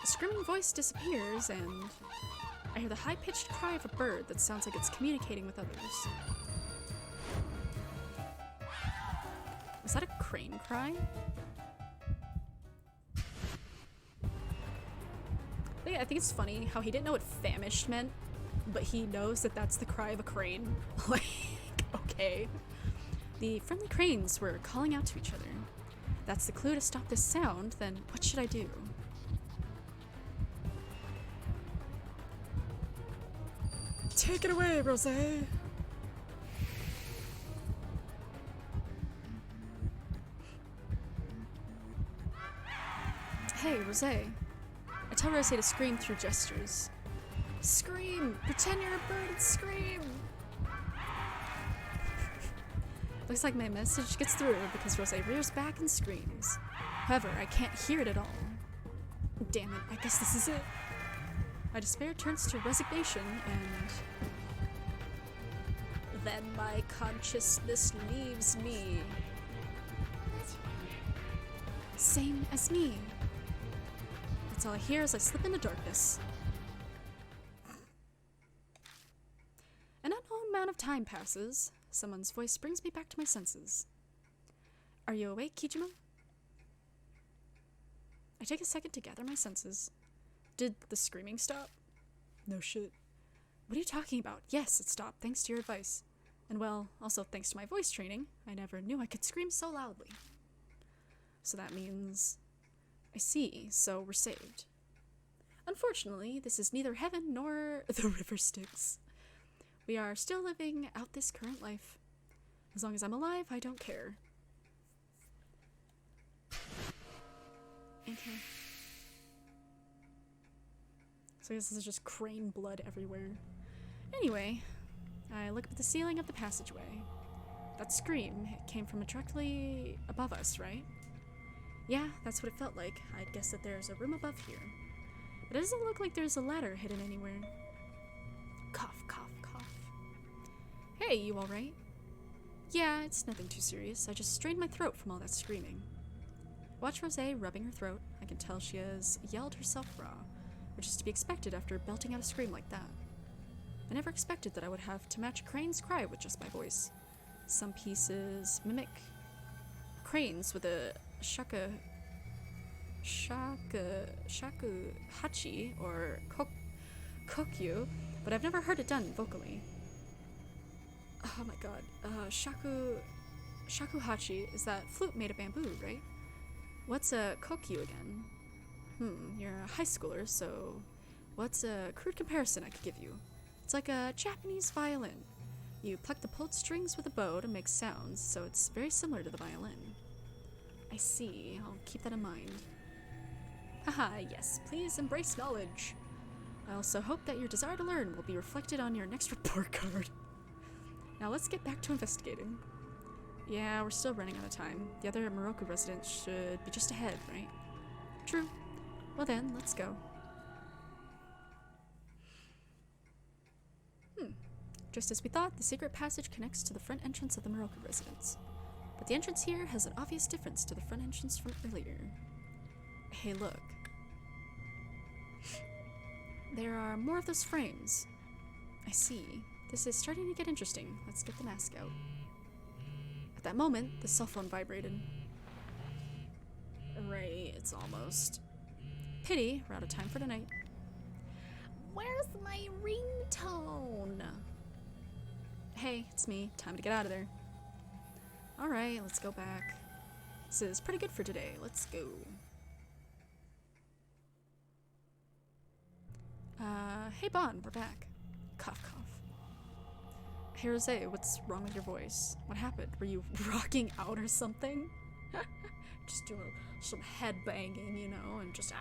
A screaming voice disappears and... I hear the high-pitched cry of a bird that sounds like it's communicating with others. Was that a crane cry? I think it's funny how he didn't know what famished meant, but he knows that that's the cry of a crane. Like, okay. The friendly cranes were calling out to each other. If that's the clue to stop this sound, then what should I do? Take it away, Rose! Hey, Rose. I tell Rose to scream through gestures. Scream! Pretend you're a bird and scream! Looks like my message gets through because Rose rears back and screams. However, I can't hear it at all. Damn it, I guess this is it. My despair turns to resignation, and then my consciousness leaves me. Same as me. That's all I hear as I slip into darkness. An unknown amount of time passes. Someone's voice brings me back to my senses. Are you awake, Kijima? I take a second to gather my senses. Did the screaming stop? No shit. What are you talking about? Yes, it stopped, thanks to your advice. And well, also thanks to my voice training, I never knew I could scream so loudly. So that means... I see, so we're saved. Unfortunately, this is neither heaven nor the river Styx. We are still living out this current life. As long as I'm alive, I don't care. Okay. So I guess this is just crane blood everywhere. Anyway, I look up at the ceiling of the passageway. That scream, it came from directly above us, right? Yeah, that's what it felt like. I'd guess that there's a room above here. But it doesn't look like there's a ladder hidden anywhere. Cough, cough, cough. Hey, you alright? Yeah, it's nothing too serious. I just strained my throat from all that screaming. Watch Rosé rubbing her throat. I can tell she has yelled herself raw, which is to be expected after belting out a scream like that. I never expected that I would have to match a crane's cry with just my voice. Some pieces mimic cranes with a shakuhachi or kokyu, but I've never heard it done vocally. Oh my god, shakuhachi is that flute made of bamboo, right? What's a kokyu again? You're a high schooler, so what's a crude comparison I could give you? It's like a Japanese violin. You pluck the pulled strings with a bow to make sounds, so it's very similar to the violin. I see. I'll keep that in mind. Haha, yes, please embrace knowledge. I also hope that your desire to learn will be reflected on your next report card. Now let's get back to investigating. Yeah, we're still running out of time. The other Moroku residents should be just ahead, right? True. Well then, let's go. Just as we thought, the secret passage connects to the front entrance of the Moroku residence. But the entrance here has an obvious difference to the front entrance from earlier. Hey, look. There are more of those frames. I see. This is starting to get interesting. Let's get the mask out. At that moment, the cell phone vibrated. Right, it's almost. Pity, we're out of time for tonight. Where's my ringtone? Hey, it's me. Time to get out of there. Alright, let's go back. This is pretty good for today. Let's go. Hey Bon, we're back. Cough, cough. Hey Rosé, what's wrong with your voice? What happened? Were you rocking out or something? Just doing some head banging, you know, and just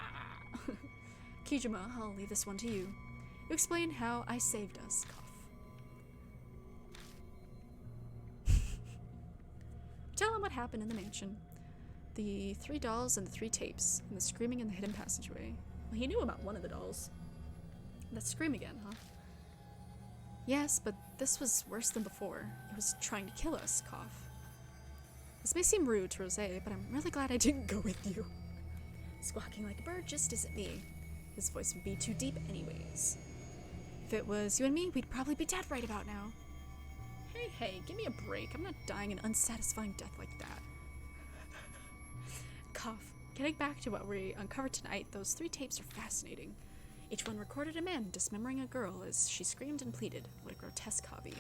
Kijima, I'll leave this one to you. You explain how I saved us. Cough. Tell him what happened in the mansion. The 3 dolls and the 3 tapes, and the screaming in the hidden passageway. Well, he knew about one of the dolls. That scream again, huh? Yes, but this was worse than before. It was trying to kill us. Cough. This may seem rude to Rosé, but I'm really glad I didn't go with you. Squawking like a bird just isn't me. His voice would be too deep anyways. If it was you and me, we'd probably be dead right about now. Hey, give me a break. I'm not dying an unsatisfying death like that. Cough. Getting back to what we uncovered tonight, those 3 tapes are fascinating. Each one recorded a man dismembering a girl as she screamed and pleaded. What a grotesque hobby.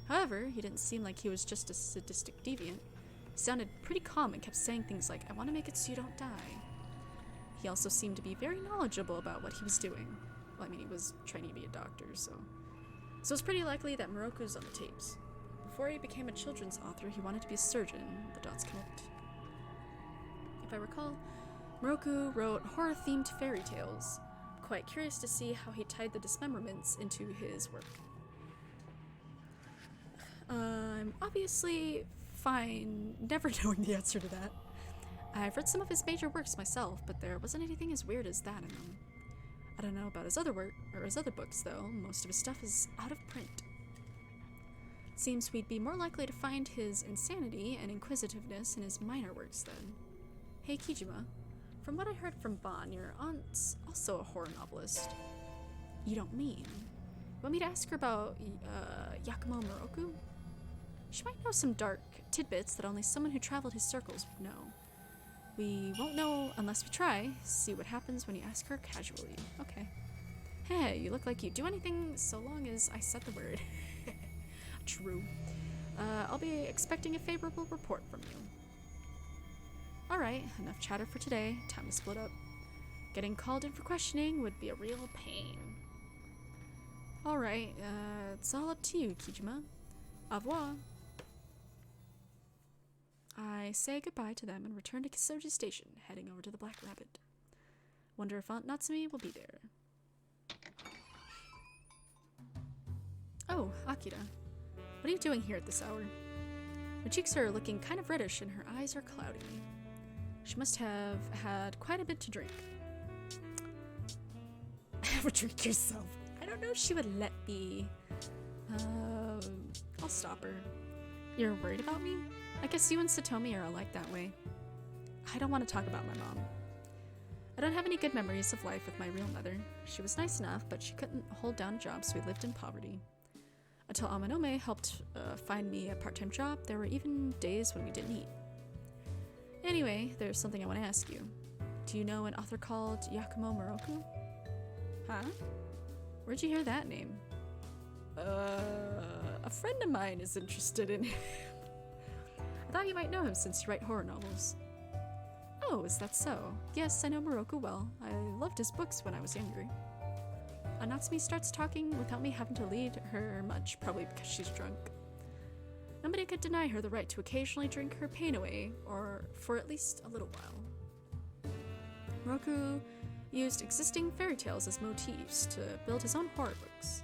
However, he didn't seem like he was just a sadistic deviant. He sounded pretty calm and kept saying things like, I want to make it so you don't die. He also seemed to be very knowledgeable about what he was doing. Well, I mean, he was training to be a doctor, so it's pretty likely that Moroku's on the tapes. Before he became a children's author, he wanted to be a surgeon. The dots connect. If I recall, Moroku wrote horror-themed fairy tales. I'm quite curious to see how he tied the dismemberments into his work. I'm obviously fine never knowing the answer to that. I've read some of his major works myself, but there wasn't anything as weird as that in them. I don't know about his other work, or his other books, though. Most of his stuff is out of print. Seems we'd be more likely to find his insanity and inquisitiveness in his minor works, then. Hey, Kijima. From what I heard from Bon, your aunt's also a horror novelist. You don't mean? You want me to ask her about, Yakumo Moroku? She might know some dark tidbits that only someone who traveled his circles would know. We won't know unless we try. See what happens when you ask her casually. Okay. Hey, you look like you do anything so long as I said the word. True. I'll be expecting a favorable report from you. Alright, enough chatter for today. Time to split up. Getting called in for questioning would be a real pain. Alright, it's all up to you, Kijima. Au revoir. I say goodbye to them and return to Kisoji Station, heading over to the Black Rabbit. Wonder if Aunt Natsumi will be there. Oh, Akira. What are you doing here at this hour? Her cheeks are looking kind of reddish and her eyes are cloudy. She must have had quite a bit to drink. Have a drink yourself. I don't know if she would let me. I'll stop her. You're worried about me? I guess you and Satomi are alike that way. I don't want to talk about my mom. I don't have any good memories of life with my real mother. She was nice enough, but she couldn't hold down a job, so we lived in poverty. Until Amanome helped find me a part-time job, there were even days when we didn't eat. Anyway, there's something I want to ask you. Do you know an author called Yakumo Moroku? Huh? Where'd you hear that name? A friend of mine is interested in him. I thought you might know him since you write horror novels. Oh, is that so? Yes, I know Moroku well. I loved his books when I was younger. Natsumi starts talking without me having to lead her much, probably because she's drunk. Nobody could deny her the right to occasionally drink her pain away, or for at least a little while. Moroku used existing fairy tales as motifs to build his own horror books.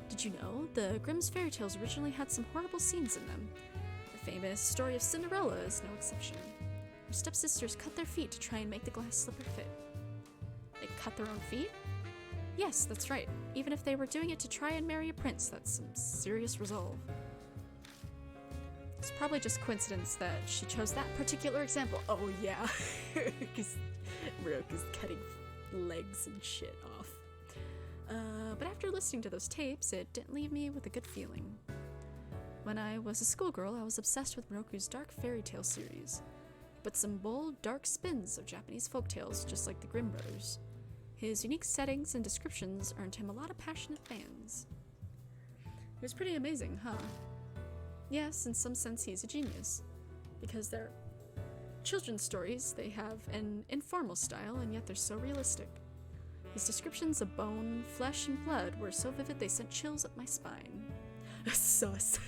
Did you know the Grimm's fairy tales originally had some horrible scenes in them? The famous story of Cinderella is no exception. Her stepsisters cut their feet to try and make the glass slipper fit. They cut their own feet? Yes, that's right. Even if they were doing it to try and marry a prince, that's some serious resolve. It's probably just coincidence that she chose that particular example. Oh yeah, because Moroku's cutting legs and shit off. But after listening to those tapes, it didn't leave me with a good feeling. When I was a schoolgirl, I was obsessed with Moroku's dark fairy tale series, but some bold, dark spins of Japanese folktales, just like the Grimm brothers. His unique settings and descriptions earned him a lot of passionate fans. It was pretty amazing, huh? Yes, in some sense he's a genius, because they're children's stories. They have an informal style, and yet they're so realistic. His descriptions of bone, flesh, and blood were so vivid they sent chills up my spine. Sus.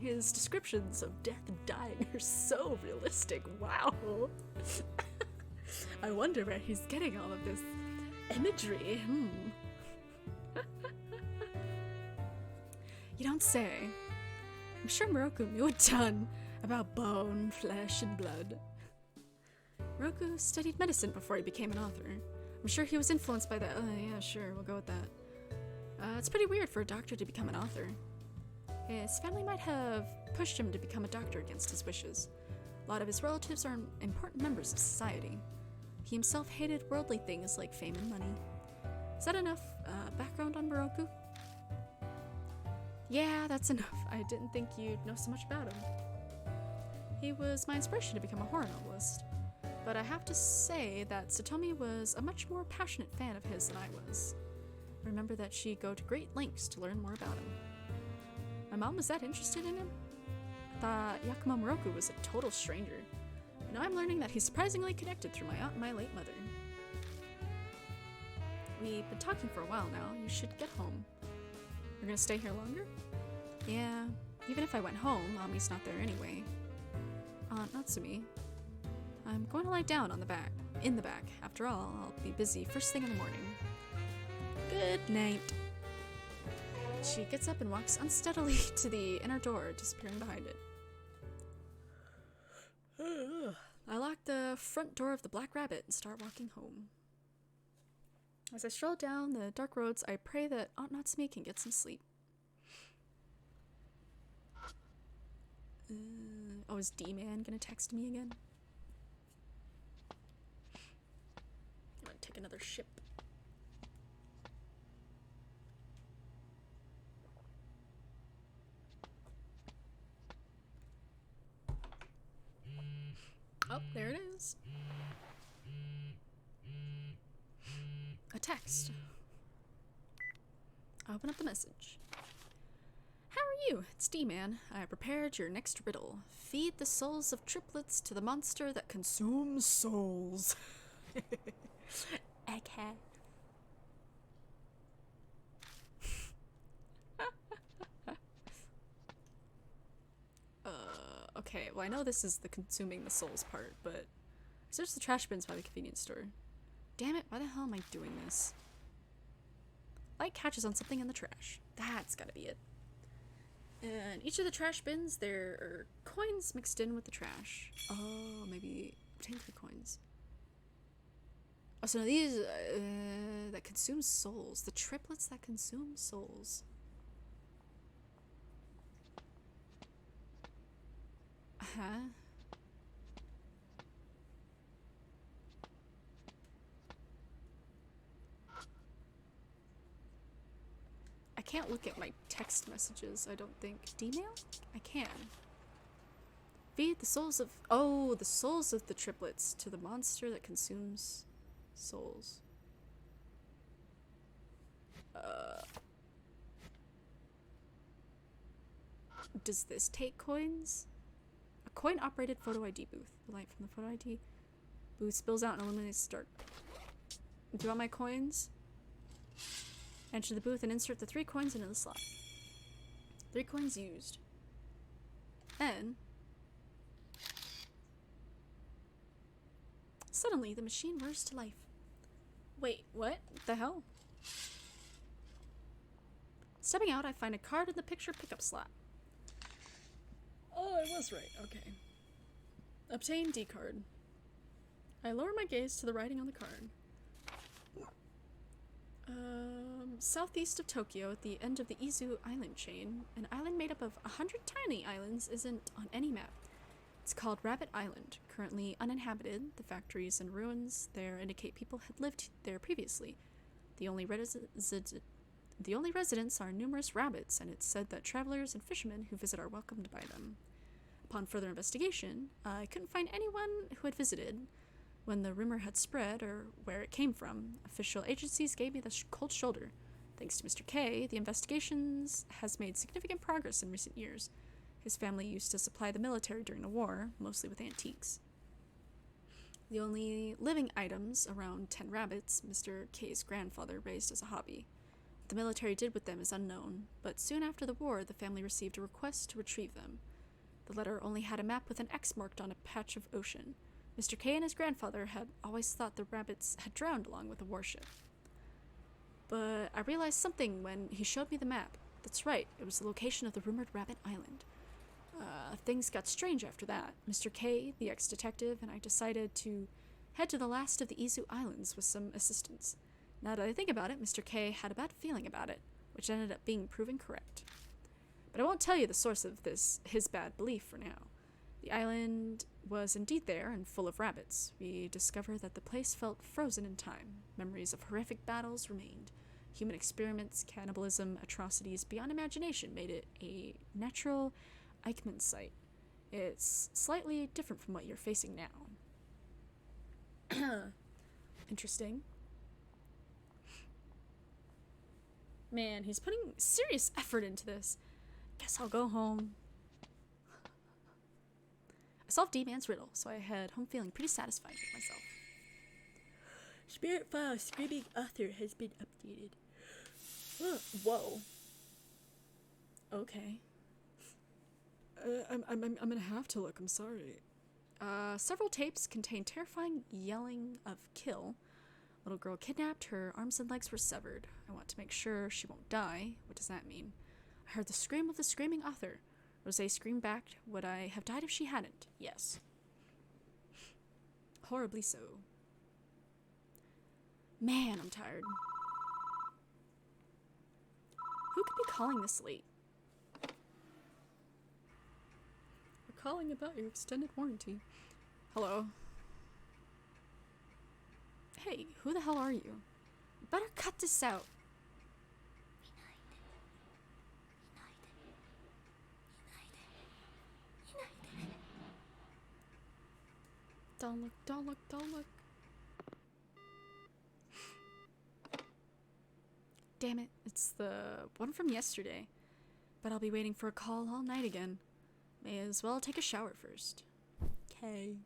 His descriptions of death and dying are so realistic. Wow. I wonder where he's getting all of this imagery. You don't say. I'm sure Moroku knew a ton about bone, flesh, and blood. Moroku studied medicine before he became an author. I'm sure he was influenced by that. Yeah, sure, we'll go with that. It's pretty weird for a doctor to become an author. His family might have pushed him to become a doctor against his wishes. A lot of his relatives are important members of society. He himself hated worldly things like fame and money. Is that enough background on Moroku? Yeah, that's enough. I didn't think you'd know so much about him. He was my inspiration to become a horror novelist. But I have to say that Satomi was a much more passionate fan of his than I was. Remember that she'd go to great lengths to learn more about him. My mom was that interested in him? I thought Yakumo Moroku was a total stranger. But now I'm learning that he's surprisingly connected through my aunt and my late mother. We've been talking for a while now. You should get home. We're gonna stay here longer? Yeah, even if I went home, Ami's not there anyway. Aunt Natsumi. I'm going to lie down in the back. After all, I'll be busy first thing in the morning. Good night. She gets up and walks unsteadily to the inner door, disappearing behind it. I lock the front door of the Black Rabbit and start walking home. As I stroll down the dark roads, I pray that Aunt Natsumi can get some sleep. Is D-Man gonna text me again? I'm gonna take another ship. Oh, there it is. A text. I open up the message. How are you? It's D-Man. I prepared your next riddle. Feed the souls of triplets to the monster that consumes souls. Okay. Okay, well I know this is the consuming the souls part, but search the trash bins by the convenience store. Damn it, why the hell am I doing this? Light catches on something in the trash. That's gotta be it. And each of the trash bins, there are coins mixed in with the trash. Oh, maybe obtain 3 coins. Oh, so now these that consume souls. The triplets that consume souls. Uh-huh. I can't look at my text messages, I don't think. D-mail? I can. Feed the souls of... Oh, the souls of the triplets to the monster that consumes souls. Does this take coins? A coin-operated photo ID booth. The light from the photo ID booth spills out and illuminates the dark. Do you want my coins? Enter the booth and insert the 3 coins into the slot. 3 coins used. Then... Suddenly, the machine whirs to life. Wait, what the hell? Stepping out, I find a card in the picture pickup slot. Oh, I was right. Okay. Obtain D card. I lower my gaze to the writing on the card. Southeast of Tokyo, at the end of the Izu Island chain, an island made up of 100 tiny islands isn't on any map. It's called Rabbit Island, currently uninhabited. The factories and ruins there indicate people had lived there previously. The only residents are numerous rabbits, and it's said that travelers and fishermen who visit are welcomed by them. Upon further investigation, I couldn't find anyone who had visited when the rumor had spread or where it came from. Official agencies gave me the cold shoulder. Thanks to Mr. K, the investigations has made significant progress in recent years. His family used to supply the military during the war, mostly with antiques. The only living items, around 10 rabbits, Mr. K's grandfather raised as a hobby. What the military did with them is unknown, but soon after the war, the family received a request to retrieve them. The letter only had a map with an X marked on a patch of ocean. Mr. K and his grandfather had always thought the rabbits had drowned along with the warship. But I realized something when he showed me the map. That's right, it was the location of the rumored Rabbit Island. Things got strange after that. Mr. K, the ex-detective, and I decided to head to the last of the Izu Islands with some assistance. Now that I think about it, Mr. K had a bad feeling about it, which ended up being proven correct. But I won't tell you the source of his bad belief for now. The island was indeed there and full of rabbits. We discovered that the place felt frozen in time. Memories of horrific battles remained. Human experiments, cannibalism, atrocities beyond imagination made it a natural Eichmann site. It's slightly different from what you're facing now. Interesting. Man, he's putting serious effort into this. Guess I'll go home. I solved D-Man's riddle, so I head home feeling pretty satisfied with myself. Spirit file Screaming Author has been updated. Whoa. Okay. I'm gonna have to look, I'm sorry. Several tapes contain terrifying yelling of kill. Little girl kidnapped, her arms and legs were severed. I want to make sure she won't die. What does that mean? I heard the scream of the screaming author. Rosé screamed back, would I have died if she hadn't? Yes. Horribly so. Man, I'm tired. Who could be calling this late? We're calling about your extended warranty. Hello. Hey, who the hell are you? Better cut this out. Don't look, don't look, don't look. Damn it, it's the one from yesterday. But I'll be waiting for a call all night again. May as well take a shower first. Okay.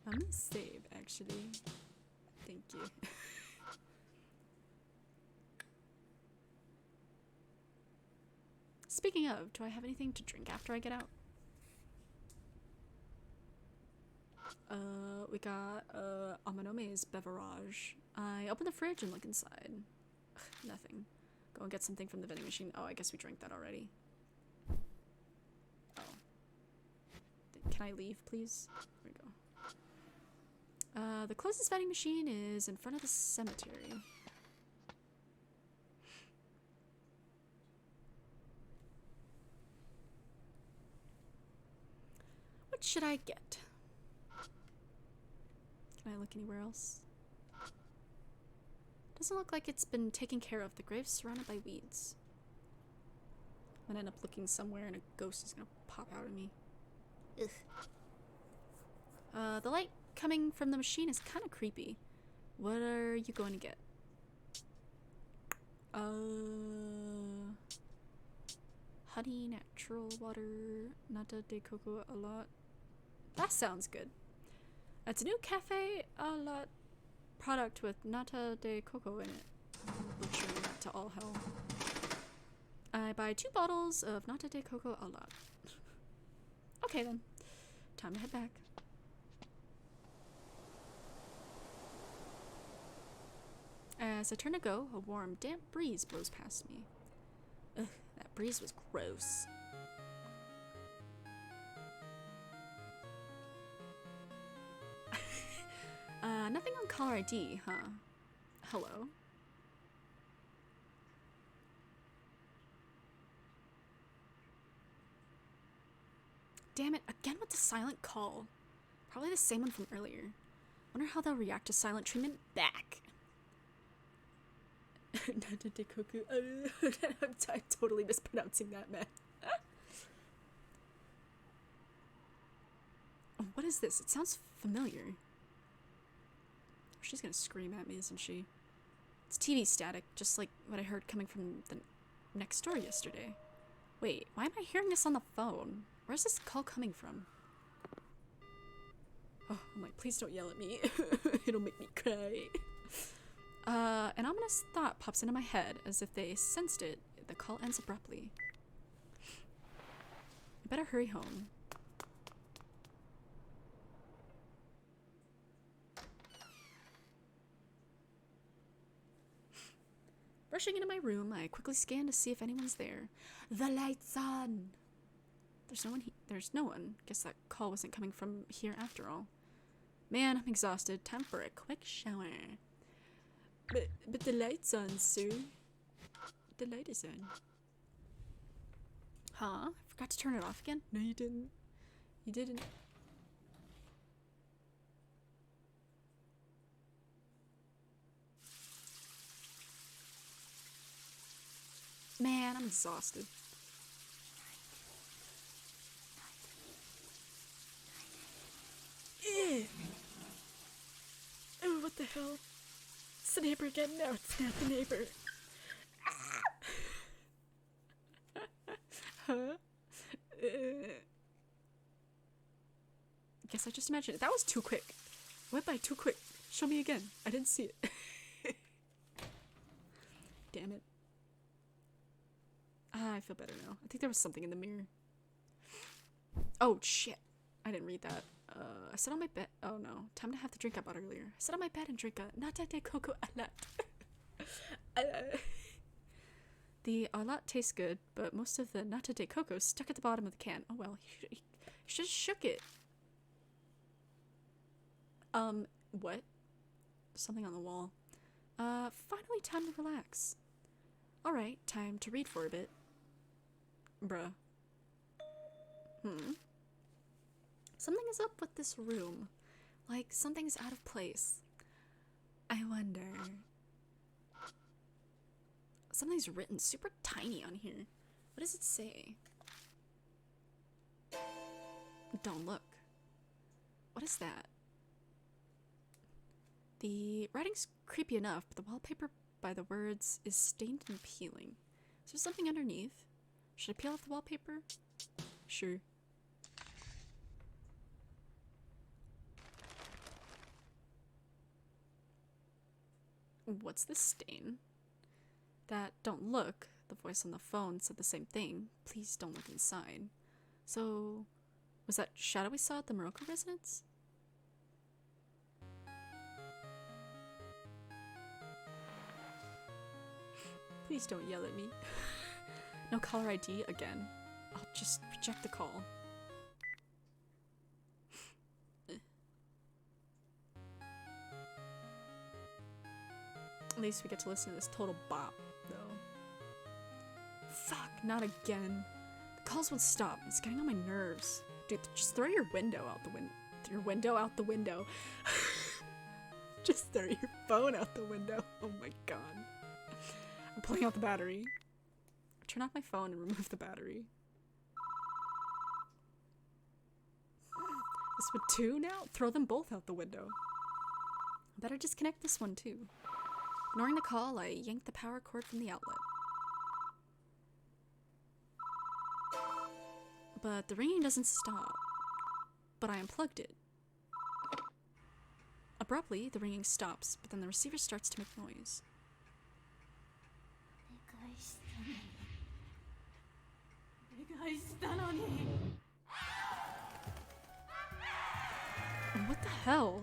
I'm gonna save, actually. Thank you. Speaking of, do I have anything to drink after I get out? We got Amanome's beverage. I open the fridge and look inside. Ugh, nothing. Go and get something from the vending machine. Oh, I guess we drank that already. Oh. Can I leave, please? There we go. The closest vending machine is in front of the cemetery. What should I get? Can I look anywhere else? Doesn't look like it's been taken care of. The grave's surrounded by weeds. I'm gonna end up looking somewhere and a ghost is gonna pop out at me. Ugh. The light coming from the machine is kind of creepy. What are you going to get? Honey, natural water, nata de coco a lot. That sounds good. It's a new cafe a lot product with nata de coco in it. Butchering that to all hell. I buy 2 bottles of nata de coco a lot. Okay then. Time to head back. As I turn to go, a warm, damp breeze blows past me. Ugh, that breeze was gross. Nothing on caller ID, huh? Hello? Damn it, again with the silent call. Probably the same one from earlier. Wonder how they'll react to silent treatment back. Nata de coco. I'm totally mispronouncing that, man. Oh, what is this? It sounds familiar. She's gonna scream at me, isn't she? It's TV static, just like what I heard coming from the next door yesterday. Wait, why am I hearing this on the phone? Where's this call coming from? Oh, I'm like, please don't yell at me. It'll make me cry. An ominous thought pops into my head as if they sensed it. The call ends abruptly. I better hurry home. Rushing into my room, I quickly scan to see if anyone's there. The light's on! There's no one there's no one. Guess that call wasn't coming from here after all. Man, I'm exhausted. Time for a quick shower. But the light's on, sir. The light is on. Huh? I forgot to turn it off again? No, you didn't. You didn't. Man, I'm exhausted. Ew. Oh, what the hell? It's the neighbor again. No, it's not the neighbor. Huh? Guess I just imagined it. That was too quick. Went by too quick. Show me again. I didn't see it. Damn it. Ah, I feel better now. I think there was something in the mirror. Oh, shit. I didn't read that. I sat on my bed. Oh, no. Time to have the drink I bought earlier. I sat on my bed and drank a nata de coco a lot. The a lot tastes good, but most of the nata de coco is stuck at the bottom of the can. Oh, well. He should have shook it. What? Something on the wall. Finally time to relax. Alright, time to read for a bit. Bruh. Something is up with this room. Like, something's out of place. I wonder... Something's written super tiny on here. What does it say? Don't look. What is that? The writing's creepy enough, but the wallpaper by the words is stained and peeling. Is there something underneath? Should I peel off the wallpaper? Sure. What's this stain? That don't look. The voice on the phone said the same thing. Please don't look inside. So, was that shadow we saw at the Morocco residence? Please don't yell at me. No caller ID again. I'll just reject the call. At least we get to listen to this total bop, though. Fuck, not again. The calls won't stop. It's getting on my nerves. Dude, just throw your window out the window. Your window out the window. Just throw your phone out the window. Oh my god. I'm pulling out the battery. Turn off my phone and remove the battery. This one too now? Throw them both out the window. Better disconnect this one too. Ignoring the call, I yanked the power cord from the outlet. But the ringing doesn't stop. But I unplugged it. Abruptly, the ringing stops, but then the receiver starts to make noise. What the hell?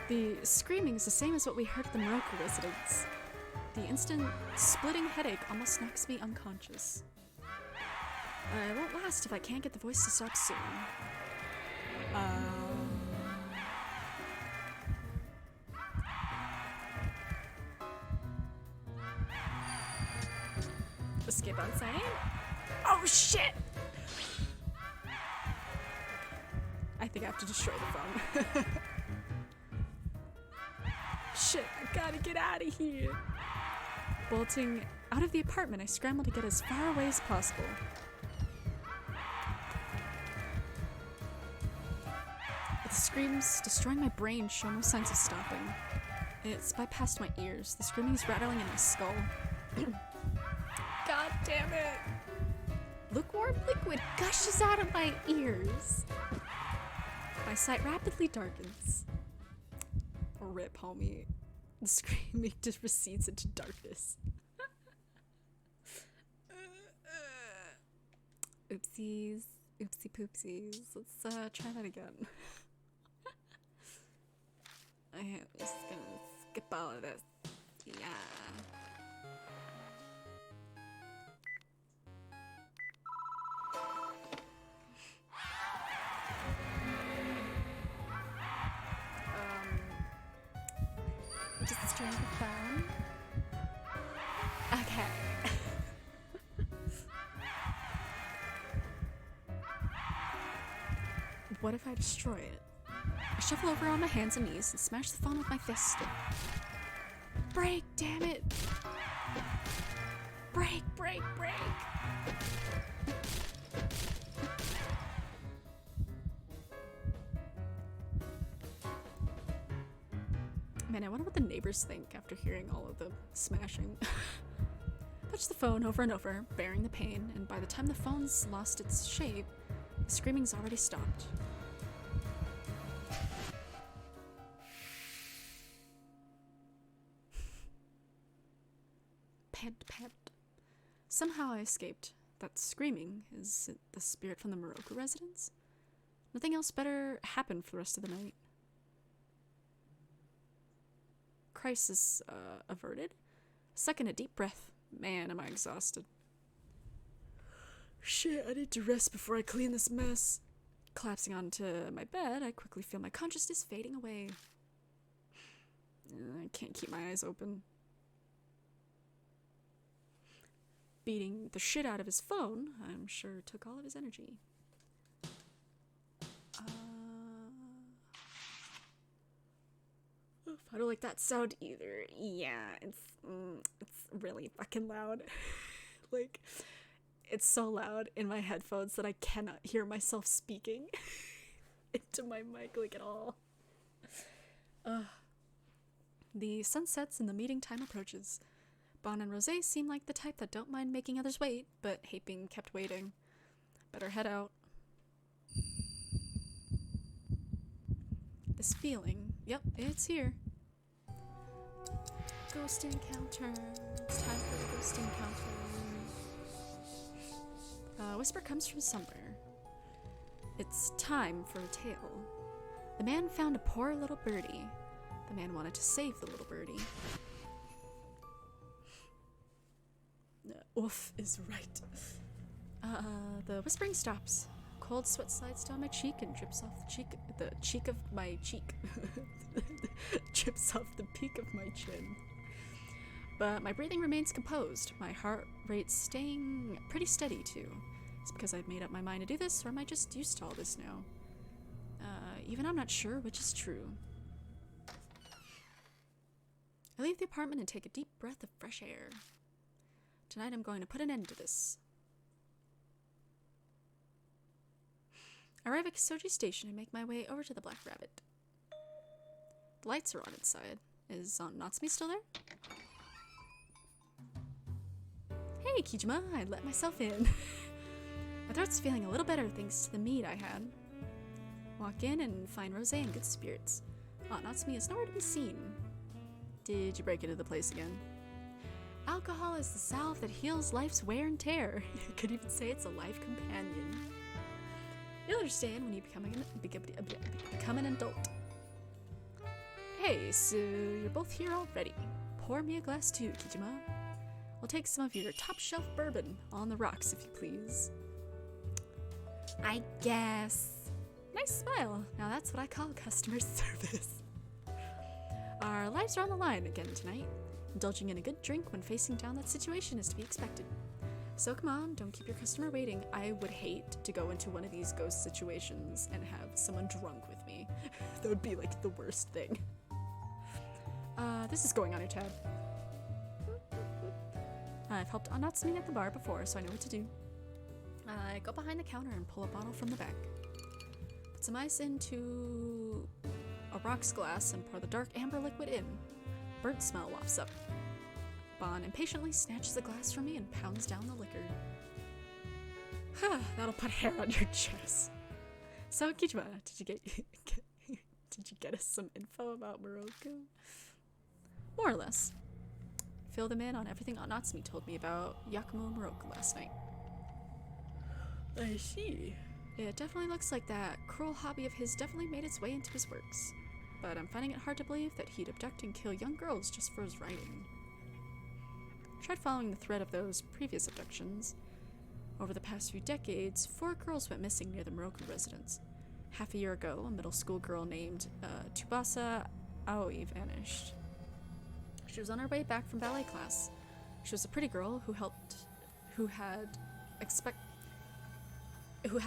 The screaming is the same as what we heard at the Moroku residence. The instant splitting headache almost knocks me unconscious. It won't last if I can't get the voice to stop soon. Escape outside? Oh shit! I think I have to destroy the phone. Shit, I gotta get out of here. Bolting out of the apartment, I scramble to get as far away as possible. The screams destroying my brain show no signs of stopping. It's bypassed my ears. The screaming is rattling in my skull. God damn it! Lukewarm liquid gushes out of my ears. My sight rapidly darkens. Rip, homie. The screaming just recedes into darkness. Oopsies. Oopsie poopsies. Let's try that again. I'm just gonna skip all of this. Yeah. Just destroy the phone. Okay. What if I destroy it? I shuffle over on my hands and knees and smash the phone with my fist. Break, damn it! Break, break, break! Man, I wonder what the neighbors think after hearing all of the smashing. Touch the phone over and over, bearing the pain, and by the time the phone's lost its shape, the screaming's already stopped. Pant, pant. Somehow I escaped. That screaming is the spirit from the Moroku residence. Nothing else better happened for the rest of the night. Crisis averted. Second a deep breath. Man, am I exhausted. Shit, I need to rest before I clean this mess. Collapsing onto my bed, I quickly feel my consciousness fading away. I can't keep my eyes open. Beating the shit out of his phone, I'm sure took all of his energy. I don't like that sound either. Yeah, it's really fucking loud. Like, it's so loud in my headphones that I cannot hear myself speaking into my mic, like, at all. The sun sets and the meeting time approaches. Bon and Rosé seem like the type that don't mind making others wait, but hate being kept waiting. Better head out. This feeling, yep, it's here. Ghost encounter. It's time for the ghost encounter. A whisper comes from somewhere. It's time for a tale. The man found a poor little birdie. The man wanted to save the little birdie. Oof is right. The whispering stops. Cold sweat slides down my cheek and drips off the cheek of my cheek. Drips off the peak of my chin. But my breathing remains composed. My heart rate's staying pretty steady, too. It's because I've made up my mind to do this, or am I just used to all this now? Even I'm not sure which is true. I leave the apartment and take a deep breath of fresh air. Tonight I'm going to put an end to this. I arrive at Kisoji Station and make my way over to the Black Rabbit. The lights are on inside. Is Natsume still there? Hey, Kijima, I let myself in. My throat's feeling a little better thanks to the mead I had. Walk in and find Rose in good spirits. Natsume is nowhere to be seen. Did you break into the place again? Alcohol is the salve that heals life's wear and tear. You could even say it's a life companion. You'll understand when you become an adult. Hey, so you're both here already. Pour me a glass too, Kijima. I'll take some of your top shelf bourbon on the rocks, if you please. I guess. Nice smile. Now that's what I call customer service. Our lives are on the line again tonight. Indulging in a good drink when facing down that situation is to be expected. So come on, don't keep your customer waiting. I would hate to go into one of these ghost situations and have someone drunk with me. That would be like the worst thing. This is going on your tab. I've helped Natsume at the bar before, so I know what to do. I go behind the counter and pull a bottle from the back. Put some ice into a rocks glass and pour the dark amber liquid in. Burnt smell wafts up. Bon impatiently snatches the glass from me and pounds down the liquor. That'll put hair on your chest. So, Kijima, did you get us some info about Moroku? More or less. Fill them in on everything Natsume told me about Yakumo Moroku last night. I see. It definitely looks like that cruel hobby of his definitely made its way into his works. But I'm finding it hard to believe that he'd abduct and kill young girls just for his writing. Tried following the thread of those previous abductions. Over the past few decades, 4 girls went missing near the Moroku residence. Half a year ago, a middle school girl named Tsubasa Aoi vanished. She was on her way back from ballet class. She was a pretty girl who had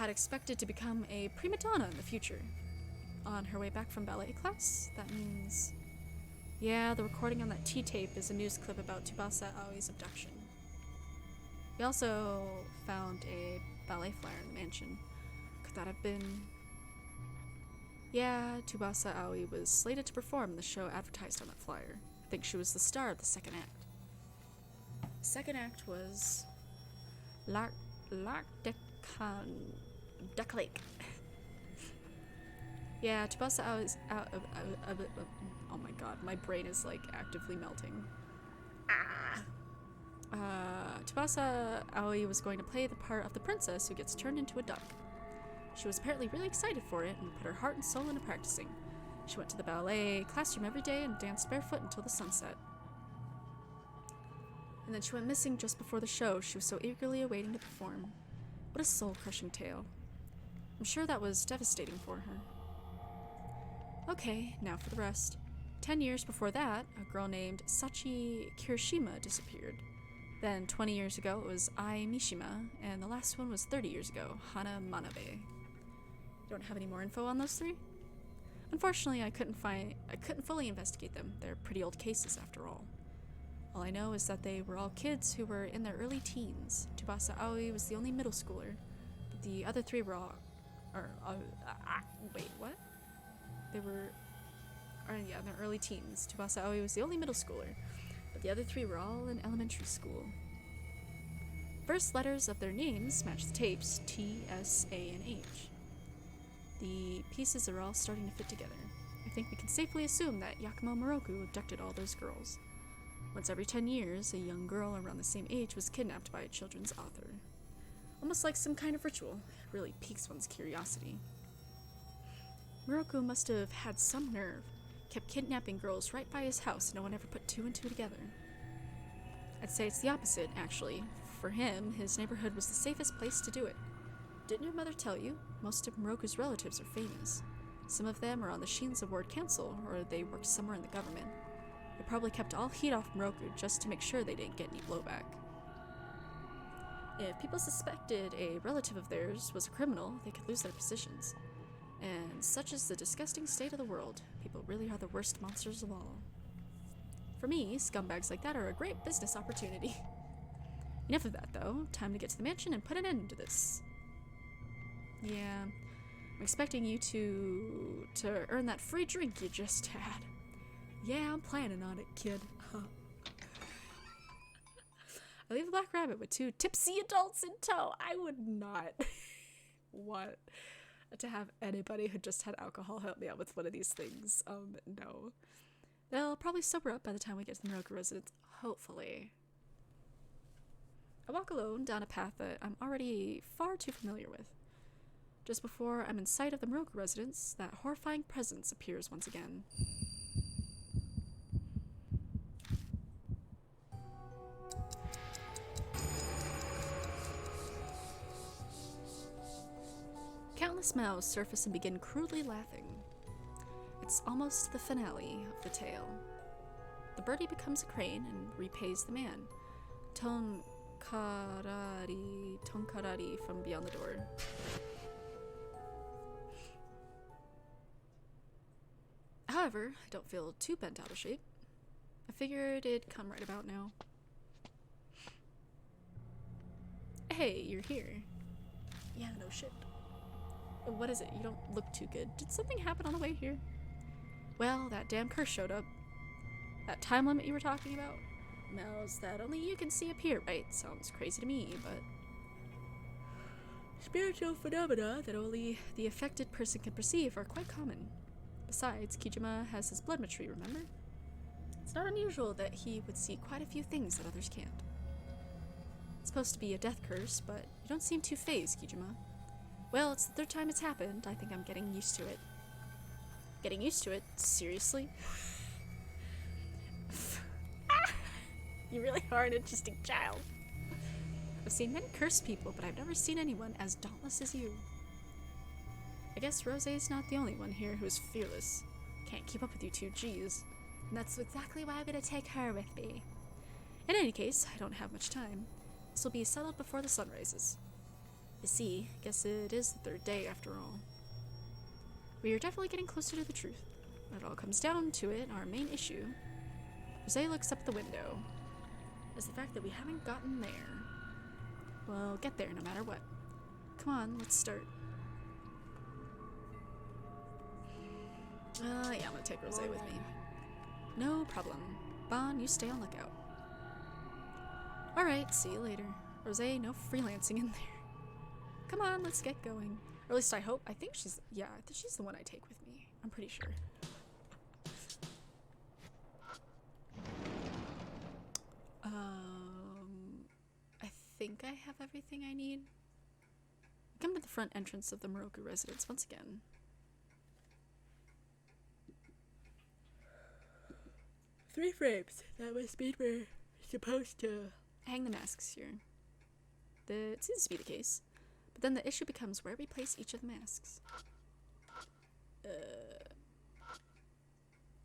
expected to become a prima donna in the future. On her way back from ballet class, that means... Yeah, the recording on that T-tape is a news clip about Tsubasa Aoi's abduction. We also found a ballet flyer in the mansion. Could that have been... Yeah, Tsubasa Aoi was slated to perform in the show advertised on that flyer. I think she was the star of the second act. The second act was... Lark Lake. Yeah, Tsubasa Aoi's... oh my god, my brain is like actively melting. Tsubasa Aoi was going to play the part of the princess who gets turned into a duck. She was apparently really excited for it and put her heart and soul into practicing. She went to the ballet classroom every day and danced barefoot until the sunset. And then she went missing just before the show she was so eagerly awaiting to perform. What a soul-crushing tale. I'm sure that was devastating for her. Okay, now for the rest. 10 years before that, a girl named Sachi Kirishima disappeared. Then 20 years ago it was Ai Mishima, and the last one was 30 years ago, Hana Manabe. You don't have any more info on those 3? Unfortunately, I couldn't fully investigate them. They're pretty old cases after all. All I know is that they were all kids who were in their early teens. Tsubasa Aoi was the only middle schooler, but the other 3 were all... wait, what? They were... in their early teens. Tsubasa Aoi was the only middle schooler, but the other 3 were all in elementary school. First letters of their names match the tapes, T, S, A, and H. The pieces are all starting to fit together. I think we can safely assume that Yakumo Moroku abducted all those girls. Once every 10 years, a young girl around the same age was kidnapped by a children's author. Almost like some kind of ritual. It really piques one's curiosity. Moroku must have had some nerve. Kept kidnapping girls right by his house. No one ever put 2 and 2 together. I'd say it's the opposite, actually. for him, his neighborhood was the safest place to do it. Didn't your mother tell you? Most of Moroku's relatives are famous. Some of them are on the Shinza Ward Council, or they work somewhere in the government. They probably kept all heat off Moroku just to make sure they didn't get any blowback. If people suspected a relative of theirs was a criminal, they could lose their positions. And such is the disgusting state of the world. People really are the worst monsters of all. For me, scumbags like that are a great business opportunity. Enough of that, though. Time to get to the mansion and put an end to this. Yeah, I'm expecting you to earn that free drink you just had. Yeah, I'm planning on it, kid. I leave a black rabbit with 2 tipsy adults in tow. I would not want to have anybody who just had alcohol help me out with one of these things. No. They'll probably sober up by the time we get to the Moroku residence, hopefully. I walk alone down a path that I'm already far too familiar with. Just before I'm in sight of the Moroku residence, that horrifying presence appears once again. Countless mouths surface and begin crudely laughing. It's almost the finale of the tale. The birdie becomes a crane and repays the man. Tonkarari from beyond the door. However, I don't feel too bent out of shape. I figured it'd come right about now. Hey, you're here. Yeah, no shit. What is it? You don't look too good. Did something happen on the way here? Well, that damn curse showed up. That time limit you were talking about? Mouths that only you can see appear, right? Sounds crazy to me, but... Spiritual phenomena that only the affected person can perceive are quite common. Besides, Kijima has his bloodmetry, remember? It's not unusual that he would see quite a few things that others can't. It's supposed to be a death curse, but you don't seem too phased, Kijima. Well, it's the 3rd time it's happened. I think I'm getting used to it. Getting used to it? Seriously? You really are an interesting child. I've seen many cursed people, but I've never seen anyone as dauntless as you. I guess Rosé's not the only one here who's fearless. Can't keep up with you 2 Gs. And that's exactly why I'm gonna take her with me. In any case, I don't have much time. This will be settled before the sun rises. You see, guess it is the 3rd day after all. We are definitely getting closer to the truth. When it all comes down to it, our main issue. Rosé looks up the window. Is the fact that we haven't gotten there. We'll get there no matter what. Come on, let's start. Yeah, I'm gonna take Rosé with me. No problem. Bon, you stay on lookout. Alright, see you later. Rosé, no freelancing in there. Come on, let's get going. Or at least I hope. I think she's the one I take with me. I'm pretty sure. I think I have everything I need. Come to the front entrance of the Moroku residence once again. Three frames. That must mean we're supposed to hang the masks here. It seems to be the case. But then the issue becomes where we place each of the masks.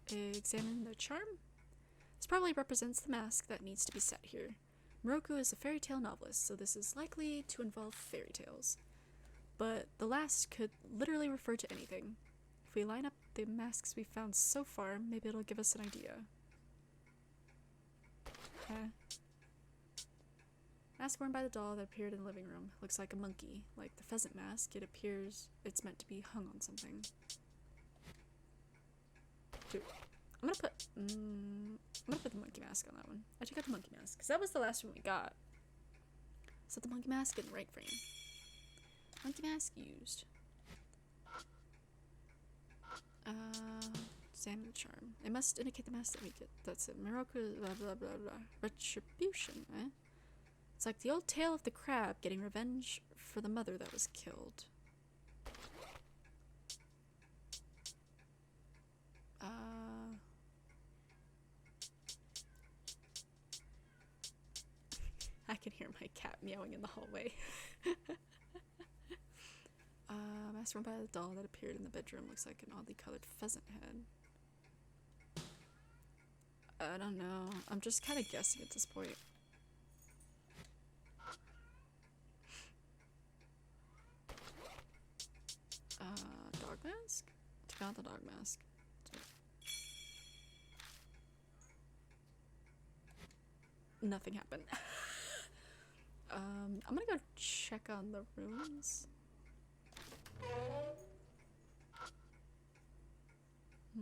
Examine the charm? This probably represents the mask that needs to be set here. Moroku is a fairy tale novelist, so this is likely to involve fairy tales. But the last could literally refer to anything. If we line up the masks we've found so far, maybe it'll give us an idea. Mask worn by the doll that appeared in the living room. Looks like a monkey. Like the pheasant mask, it appears it's meant to be hung on something. Dude, I'm gonna put the monkey mask on that one. I took out the monkey mask, because that was the last one we got. Set the monkey mask in the right frame. Monkey mask used. Examine the charm. It must indicate the mask that we get. That's it. Moroku, blah blah blah blah. Retribution, eh? It's like the old tale of the crab getting revenge for the mother that was killed. I can hear my cat meowing in the hallway. Mastermind by the doll that appeared in the bedroom looks like an oddly colored pheasant head. I don't know. I'm just kind of guessing at this point. Dog mask? Take out the dog mask. Nothing happened. I'm gonna go check on the rooms. I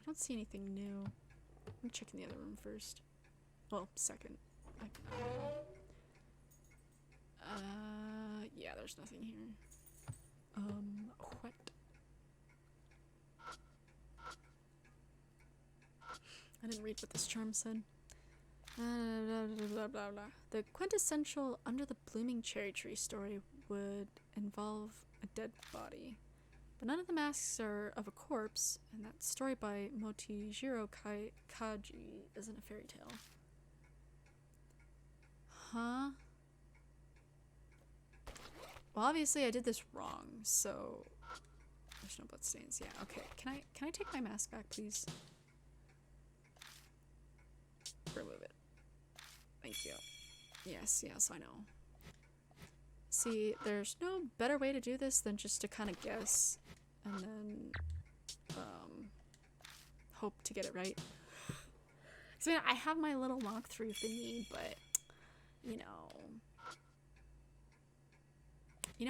don't see anything new. I'm checking the other room first. Well, second. Yeah, there's nothing here. What? I didn't read what this charm said. Blah, blah, blah, blah. The quintessential under the blooming cherry tree story would involve a dead body. But none of the masks are of a corpse, and that story by Motijiro Kaji isn't a fairy tale. Huh? Well, obviously I did this wrong, so there's no bloodstains. Yeah, okay. Can I take my mask back, please? Remove it. Thank you. Yes, I know. See, there's no better way to do this than just to kind of guess and then hope to get it right. So I have my little walkthrough thingy, but you know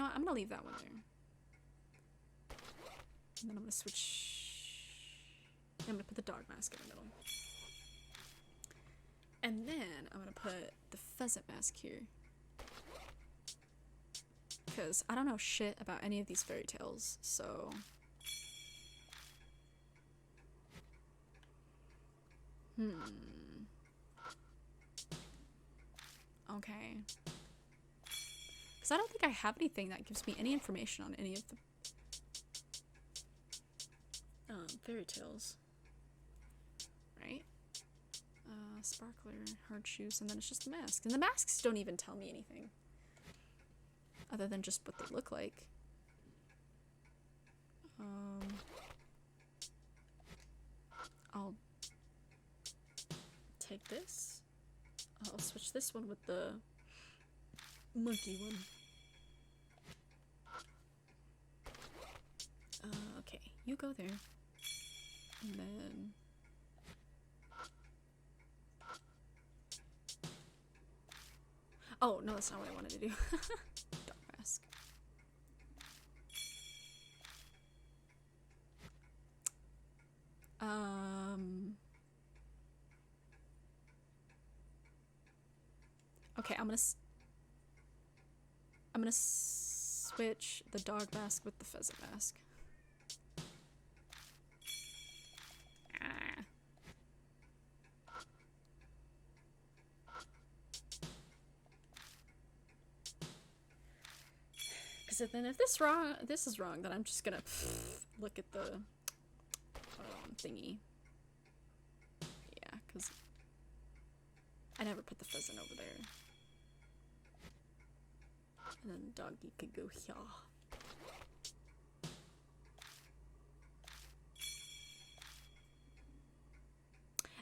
what? I'm gonna leave that one there. And then I'm gonna switch. I'm gonna put the dog mask in the middle. And then I'm gonna put the pheasant mask here. Because I don't know shit about any of these fairy tales, so... Okay. Because I don't think I have anything that gives me any information on any of the fairy tales. Right? Sparkler, hard shoes, and then it's just the mask. And the masks don't even tell me anything. Other than just what they look like. I'll take this. I'll switch this one with the monkey one. Okay, you go there. And then... Oh, no, that's not what I wanted to do. Dog mask. Okay, I'm gonna switch the dog mask with the pheasant mask. Because then if this is wrong, then I'm just gonna look at the thingy. Yeah, because I never put the pheasant over there. And then the doggy could go here.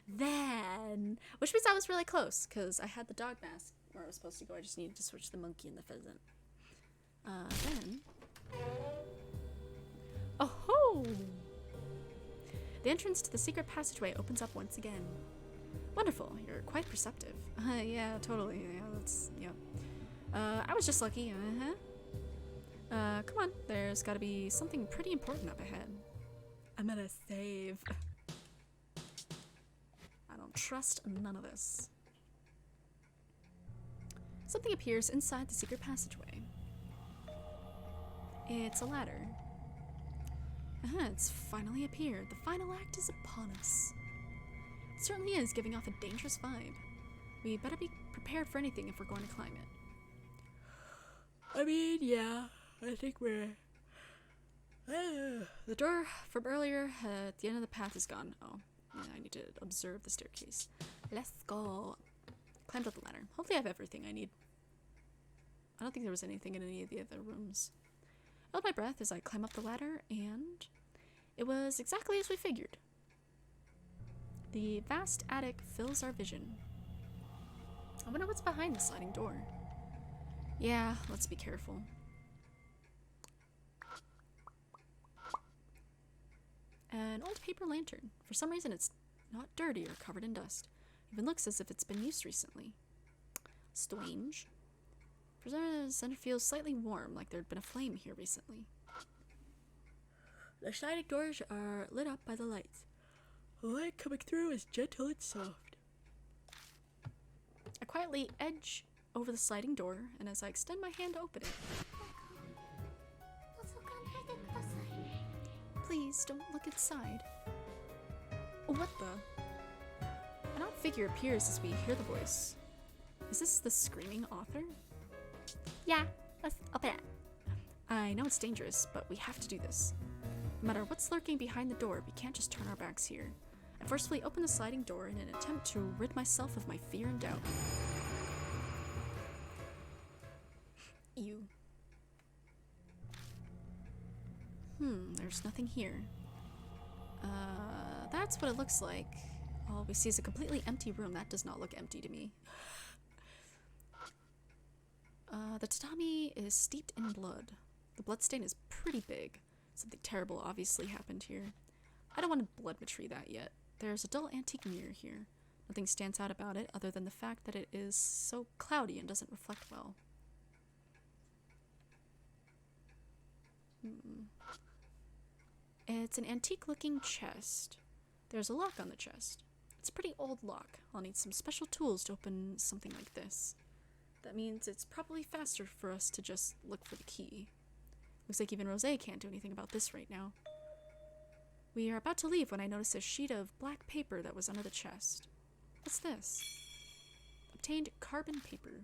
Then, which means I was really close, because I had the dog mask where I was supposed to go. I just needed to switch the monkey and the pheasant. Then... Oh-ho! The entrance to the secret passageway opens up once again. Wonderful, you're quite perceptive. Yeah, totally. Yeah, that's... yeah. I was just lucky, come on, there's gotta be something pretty important up ahead. I'm gonna save. I don't trust none of this. Something appears inside the secret passageway. It's a ladder. It's finally appeared. The final act is upon us. It certainly is giving off a dangerous vibe. We better be prepared for anything if we're going to climb it. I mean, yeah, I think we're... The door from earlier at the end of the path is gone. Oh, yeah, I need to observe the staircase. Let's go. climbed up the ladder. Hopefully I have everything I need. I don't think there was anything in any of the other rooms. I held my breath as I climb up the ladder, and it was exactly as we figured. The vast attic fills our vision. I wonder what's behind the sliding door. Yeah, let's be careful. An old paper lantern. For some reason it's not dirty or covered in dust. Even looks as if it's been used recently. Strange. For some reason the center feels slightly warm, like there'd been a flame here recently. The sliding doors are lit up by the lights. The light coming through is gentle and soft. I quietly edge over the sliding door, and as I extend my hand to open it, please don't look inside. What the? An odd figure appears as we hear the voice. Is this the screaming author? Yeah, let's open it. I know it's dangerous, but we have to do this. No matter what's lurking behind the door, we can't just turn our backs here. I forcefully open the sliding door in an attempt to rid myself of my fear and doubt. You. There's nothing here. That's what it looks like. All we see is a completely empty room. That does not look empty to me. The tatami is steeped in blood. The bloodstain is pretty big. Something terrible obviously happened here. I don't want to bloodmetry that yet. There's a dull antique mirror here. Nothing stands out about it other than the fact that it is so cloudy and doesn't reflect well. It's an antique-looking chest. There's a lock on the chest. It's a pretty old lock. I'll need some special tools to open something like this. That means it's probably faster for us to just look for the key. Looks like even Rosé can't do anything about this right now. We are about to leave when I notice a sheet of black paper that was under the chest. What's this? Obtained carbon paper.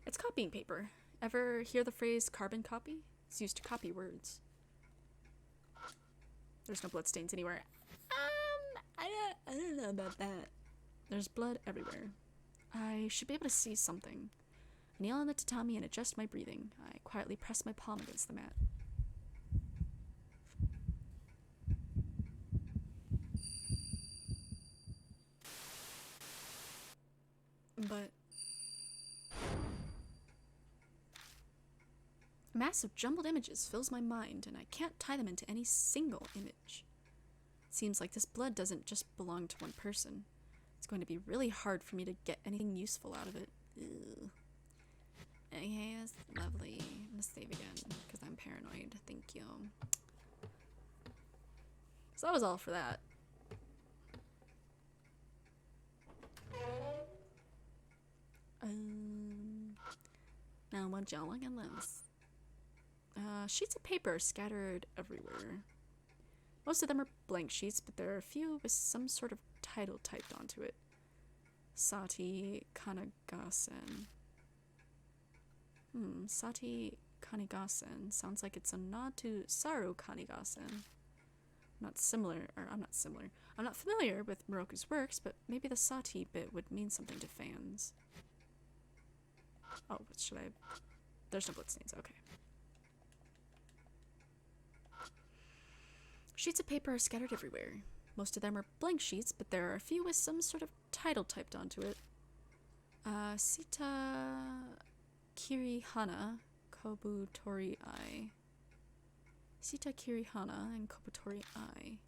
It's copying paper. Ever hear the phrase carbon copy? It's used to copy words. There's no bloodstains anywhere. I don't know about that. There's blood everywhere. I should be able to see something. I kneel on the tatami and adjust my breathing. I quietly press my palm against the mat. But a mass of jumbled images fills my mind, and I can't tie them into any single image. It seems like this blood doesn't just belong to one person. It's going to be really hard for me to get anything useful out of it. Ew. Okay, that's lovely. I'm gonna save again, because I'm paranoid. Thank you. So that was all for that. Now what y'all look at this? Sheets of paper scattered everywhere. Most of them are blank sheets, but there are a few with some sort of title typed onto it. Sati Kanigasen. Sati Kanigasen sounds like it's a nod to Saru Kanigasen. I'm not familiar with Moroku's works, but maybe the Sati bit would mean something to fans. Oh, should I? There's no bloodstains, okay. Sheets of paper are scattered everywhere. Most of them are blank sheets, but there are a few with some sort of title typed onto it. Sita Kirihana Kobutori Ai. Sita Kirihana and Kobutori Ai.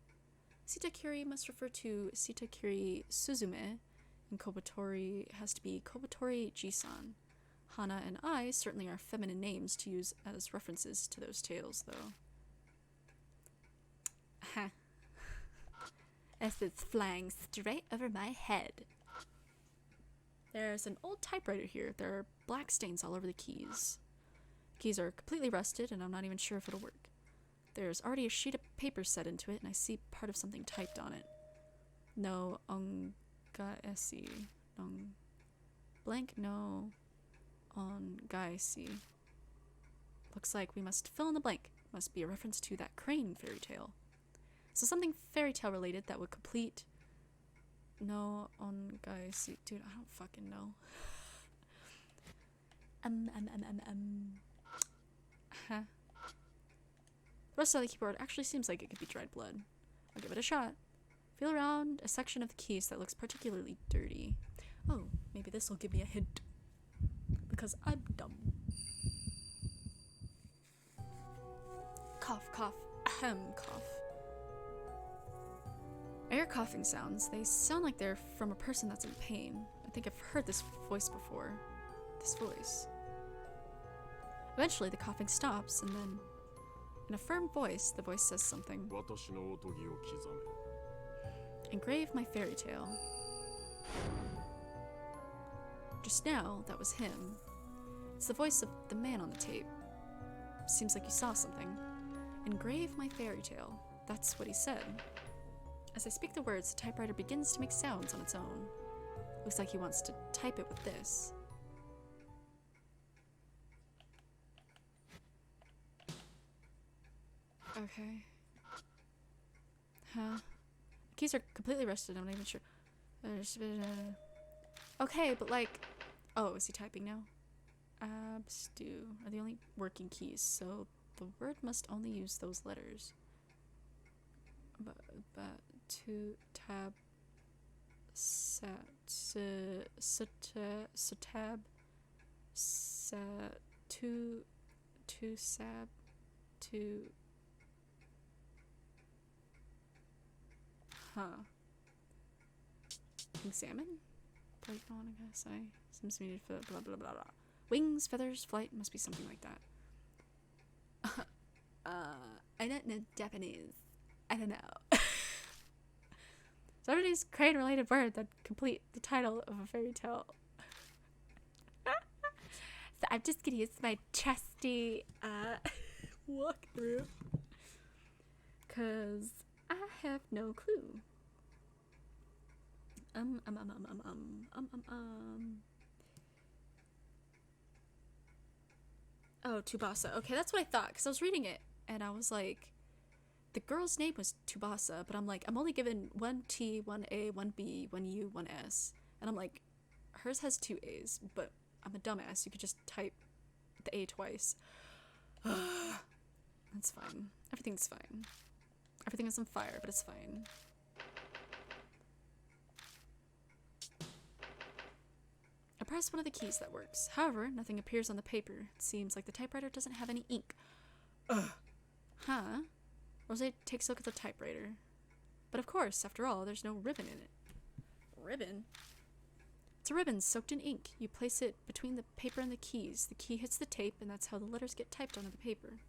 Sita Kiri must refer to Sita Kiri Suzume, and Kobutori has to be Kobutori Jisan. Hana and Ai certainly are feminine names to use as references to those tales, though. Ha. As it's flying straight over my head. There's an old typewriter here. There are black stains all over the keys. Keys are completely rusted, and I'm not even sure if it'll work. There's already a sheet of paper set into it, and I see part of something typed on it. No ongaesi. Blank no ongaesi. Looks like we must fill in the blank. Must be a reference to that crane fairy tale. So something fairy tale related that would complete No ongai si. Dude, I don't fucking know. Huh. The rest of the keyboard actually seems like it could be dried blood. I'll give it a shot. Feel around a section of the keys that looks particularly dirty. Oh, maybe this will give me a hint. Because I'm dumb. Cough, cough, ahem, cough. I hear coughing sounds. They sound like they're from a person that's in pain. I think I've heard this voice before. This voice. Eventually, the coughing stops, and then, in a firm voice, the voice says something. 私のおとぎを刻め Engrave my fairy tale. Just now, that was him. It's the voice of the man on the tape. Seems like you saw something. Engrave my fairy tale. That's what he said. As I speak the words, the typewriter begins to make sounds on its own. Looks like he wants to type it with this. Okay. Huh? The keys are completely rusted, I'm not even sure. Okay, but like... Oh, is he typing now? Abstu are the only working keys, so the word must only use those letters. But to tab sat tab sat to sab to examine? Break on, I guess. Seems needed for blah blah blah blah. Wings, feathers, flight, must be something like that. I don't know Japanese. I don't know. Somebody's crane related word that complete the title of a fairy tale. So I'm just gonna use my trusty walkthrough. Cause I have no clue. Oh, Tsubasa. Okay, that's what I thought, because I was reading it, and I was like, the girl's name was Tsubasa, but I'm like, I'm only given 1 T, 1 A, 1 B, 1 U, 1 S. And I'm like, hers has 2 A's, but I'm a dumbass. You could just type the A twice. That's fine. Everything's fine. Everything is on fire, but it's fine. I press one of the keys that works. However, nothing appears on the paper. It seems like the typewriter doesn't have any ink. Huh? Rose takes a look at the typewriter. But of course, after all, there's no ribbon in it. Ribbon? It's a ribbon soaked in ink. You place it between the paper and the keys. The key hits the tape, and that's how the letters get typed onto the paper.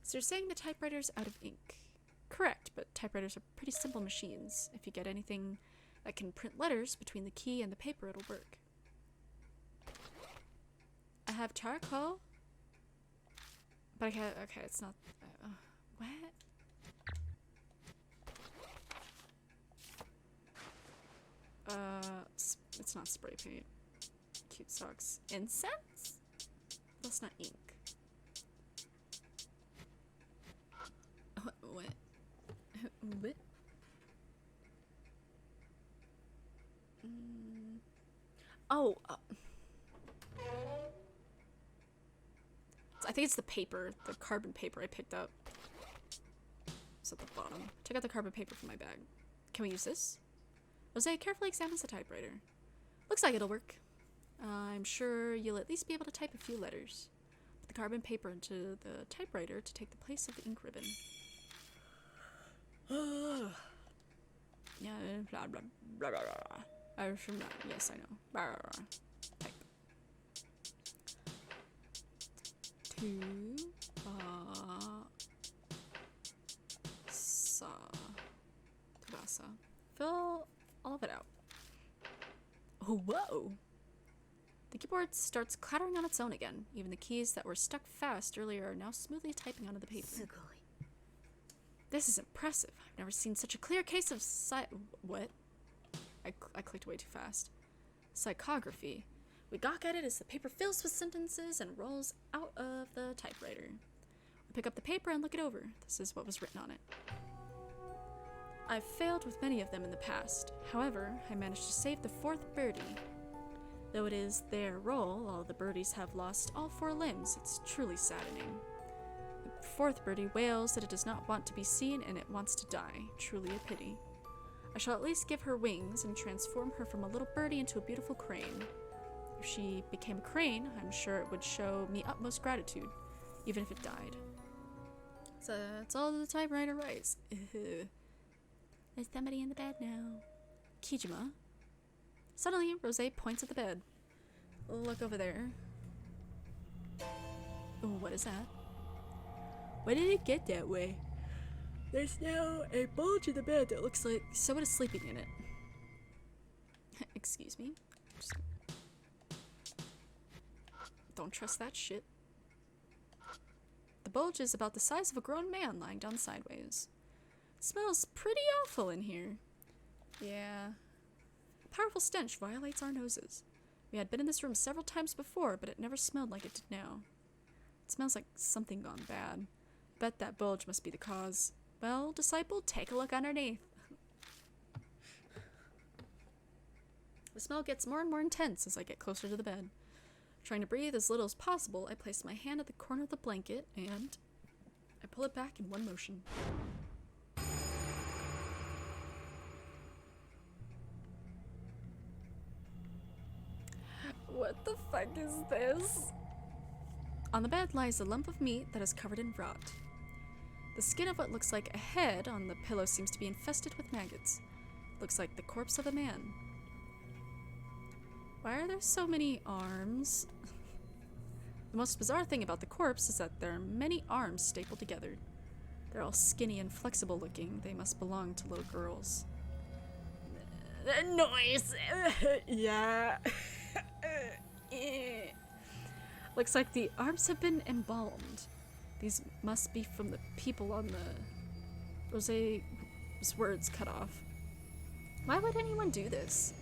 So you're saying the typewriter's out of ink. Correct, but typewriters are pretty simple machines. If you get anything that can print letters between the key and the paper, it'll work. I have charcoal. But I can't, okay, it's not, what? It's not spray paint. Cute socks. Incense? That's not ink. What? What? Oh, I think it's the paper, the carbon paper I picked up. It's at the bottom. Check out the carbon paper from my bag. Can we use this? Jose carefully examines the typewriter. Looks like it'll work. I'm sure you'll at least be able to type a few letters. Put the carbon paper into the typewriter to take the place of the ink ribbon. Yeah, blah blah blah blah blah. Yes, I know. Blah, blah, blah. Type. Tsubasa. Fill all of it out. Oh, whoa! The keyboard starts clattering on its own again. Even the keys that were stuck fast earlier are now smoothly typing onto the paper. This is impressive. I've never seen such a clear case of what? I clicked way too fast. Psychography. We gawk at it as the paper fills with sentences and rolls out of the typewriter. We pick up the paper and look it over. This is what was written on it. I've failed with many of them in the past. However, I managed to save the fourth birdie. Though it is their role, all the birdies have lost all 4 limbs. It's truly saddening. The fourth birdie wails that it does not want to be seen and it wants to die. Truly a pity. I shall at least give her wings and transform her from a little birdie into a beautiful crane. If she became a crane, I'm sure it would show me utmost gratitude, even if it died. So that's all the typewriter writes. There's somebody in the bed now. Kijima. Suddenly, Rosé points at the bed. Look over there. Ooh, what is that? Why did it get that way? There's now a bulge in the bed that looks like Someone is sleeping in it. Excuse me. Don't trust that shit. The bulge is about the size of a grown man lying down sideways. It smells pretty awful in here. Yeah. A powerful stench violates our noses. We had been in this room several times before, but it never smelled like it did now. It smells like something gone bad. Bet that bulge must be the cause. Well, disciple, take a look underneath. The smell gets more and more intense as I get closer to the bed. Trying to breathe as little as possible, I place my hand at the corner of the blanket and I pull it back in one motion. What the fuck is this? On the bed lies a lump of meat that is covered in rot. The skin of what looks like a head on the pillow seems to be infested with maggots. Looks like the corpse of a man. Why are there so many arms? The most bizarre thing about the corpse is that there are many arms stapled together. They're all skinny and flexible looking. They must belong to little girls. Noise! Yeah. Looks like the arms have been embalmed. These must be from the people on the... Rosé's words cut off. Why would anyone do this?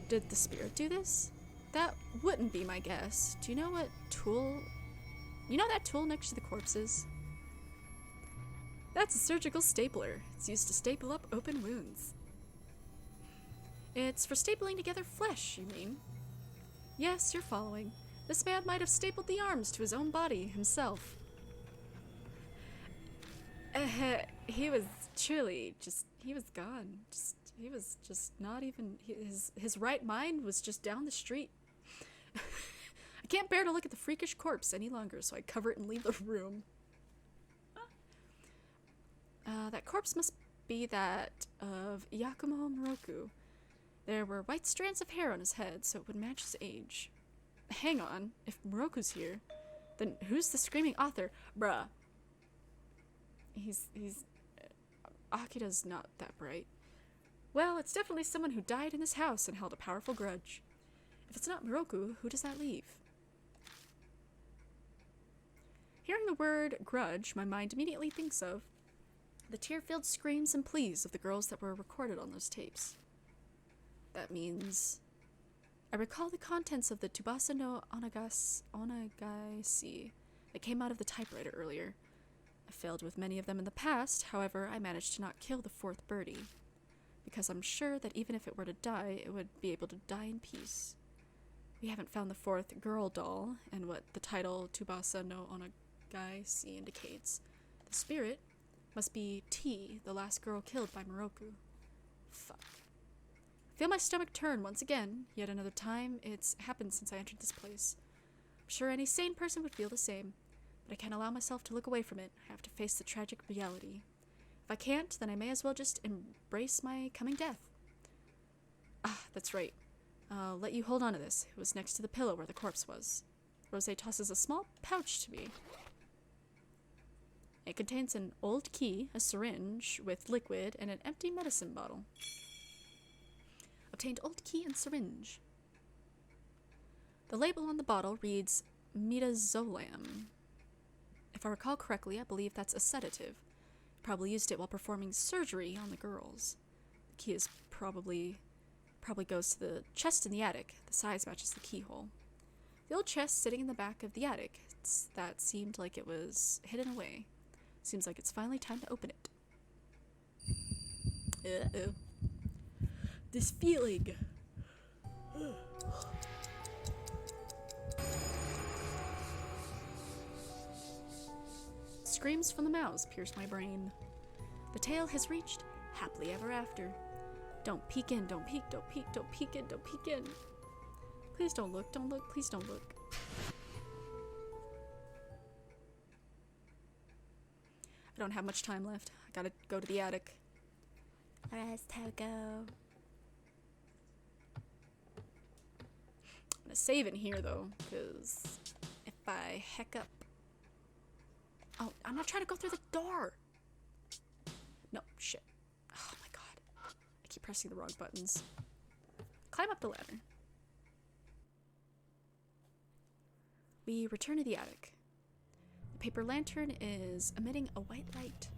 Did the spirit do this? That wouldn't be my guess. Do you know what tool... You know that tool next to the corpses? That's a surgical stapler. It's used to staple up open wounds. It's for stapling together flesh, you mean? Yes, you're following. This man might have stapled the arms to his own body himself. He was truly just... He was gone. He was just not even... His right mind was just down the street. I can't bear to look at the freakish corpse any longer, so I cover it and leave the room. That corpse must be that of Yakumo Moroku. There were white strands of hair on his head, so it would match his age. Hang on, if Moroku's here, then who's the screaming author? Bruh. Akira's not that bright. Well, it's definitely someone who died in this house and held a powerful grudge. If it's not Moroku, who does that leave? Hearing the word grudge, my mind immediately thinks of the tear-filled screams and pleas of the girls that were recorded on those tapes. That means... I recall the contents of the Tsubasa no Onagaisi that came out of the typewriter earlier. I failed with many of them in the past, however, I managed to not kill the fourth birdie. Because I'm sure that even if it were to die, it would be able to die in peace. We haven't found the fourth girl doll, and what the title Tsubasa no Onagaisi indicates. The spirit must be T, the last girl killed by Moroku. Fuck. Feel my stomach turn once again. Yet another time it's happened since I entered this place. I'm sure any sane person would feel the same, but I can't allow myself to look away from it. I have to face the tragic reality. If I can't, then I may as well just embrace my coming death. Ah, that's right. I'll let you hold on to this. It was next to the pillow where the corpse was. Rosé tosses a small pouch to me. It contains an old key, a syringe with liquid, and an empty medicine bottle. Obtained old key and syringe. The label on the bottle reads Midazolam. If I recall correctly, I believe that's a sedative. Probably used it while performing surgery on the girls. The key is probably goes to the chest in the attic. The size matches the keyhole. The old chest sitting in the back of the attic. That seemed like it was hidden away. Seems like it's finally time to open it. Uh-oh. This feeling. Screams from the mouths pierce my brain. The tale has reached happily ever after. Don't peek in, don't peek, don't peek, don't peek in, don't peek in. Please don't look, please don't look. I don't have much time left. I gotta go to the attic. Alright, Togo. I'm gonna save in here though, because if I heck up. Oh, I'm not trying to go through the door! No, shit. Oh my god. I keep pressing the wrong buttons. Climb up the ladder. We return to the attic. The paper lantern is emitting a white light.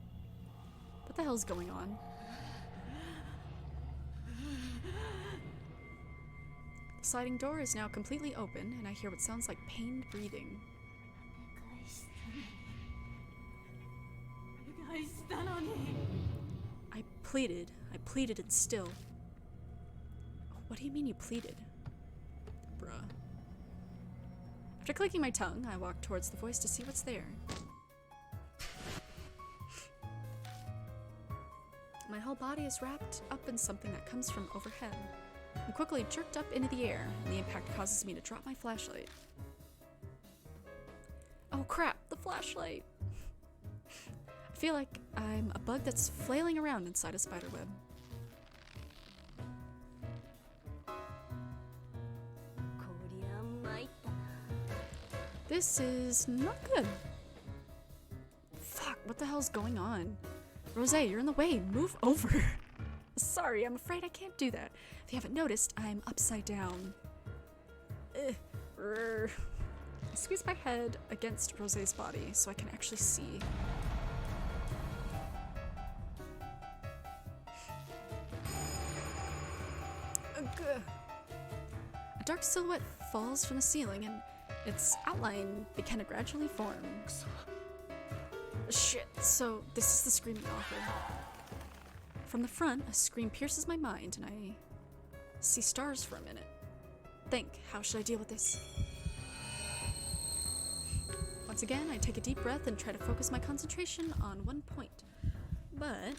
What the hell's going on? The sliding door is now completely open, and I hear what sounds like pained breathing. I pleaded and still. What do you mean you pleaded? Bruh. After clicking my tongue, I walk towards the voice to see what's there. My whole body is wrapped up in something that comes from overhead. I'm quickly jerked up into the air, and the impact causes me to drop my flashlight. Oh crap, the flashlight! I feel like I'm a bug that's flailing around inside a spiderweb. This is not good. Fuck, what the hell's going on? Rose, you're in the way. Move over. Sorry, I'm afraid I can't do that. If you haven't noticed, I'm upside down. I squeeze my head against Rose's body so I can actually see. A dark silhouette falls from the ceiling and its outline began to gradually form. Shit, so this is the screaming author. From the front, a scream pierces my mind and I see stars for a minute. Think, how should I deal with this? Once again, I take a deep breath and try to focus my concentration on one point. But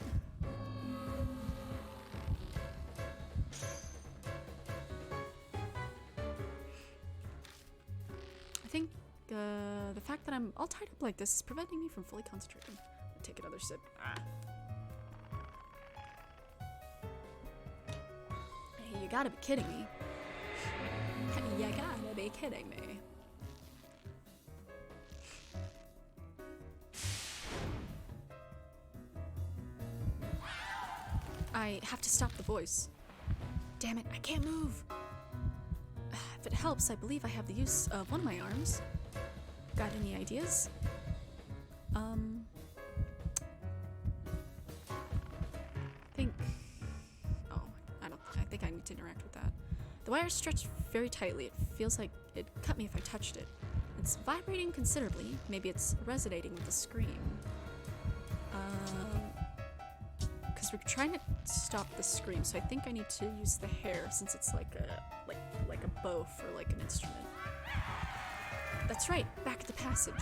I think the fact that I'm all tied up like this is preventing me from fully concentrating. Take another sip. Hey, you gotta be kidding me. You gotta be kidding me. I have to stop the voice. Damn it, I can't move. If it helps, I believe I have the use of one of my arms. Got any ideas? I think I need to interact with that. The wire is stretched very tightly. It feels like it'd cut me if I touched it. It's vibrating considerably. Maybe it's resonating with the scream. Because we're trying to stop the scream, so I think I need to use the hair since it's like a bow for like an instrument. That's right, back at the passage.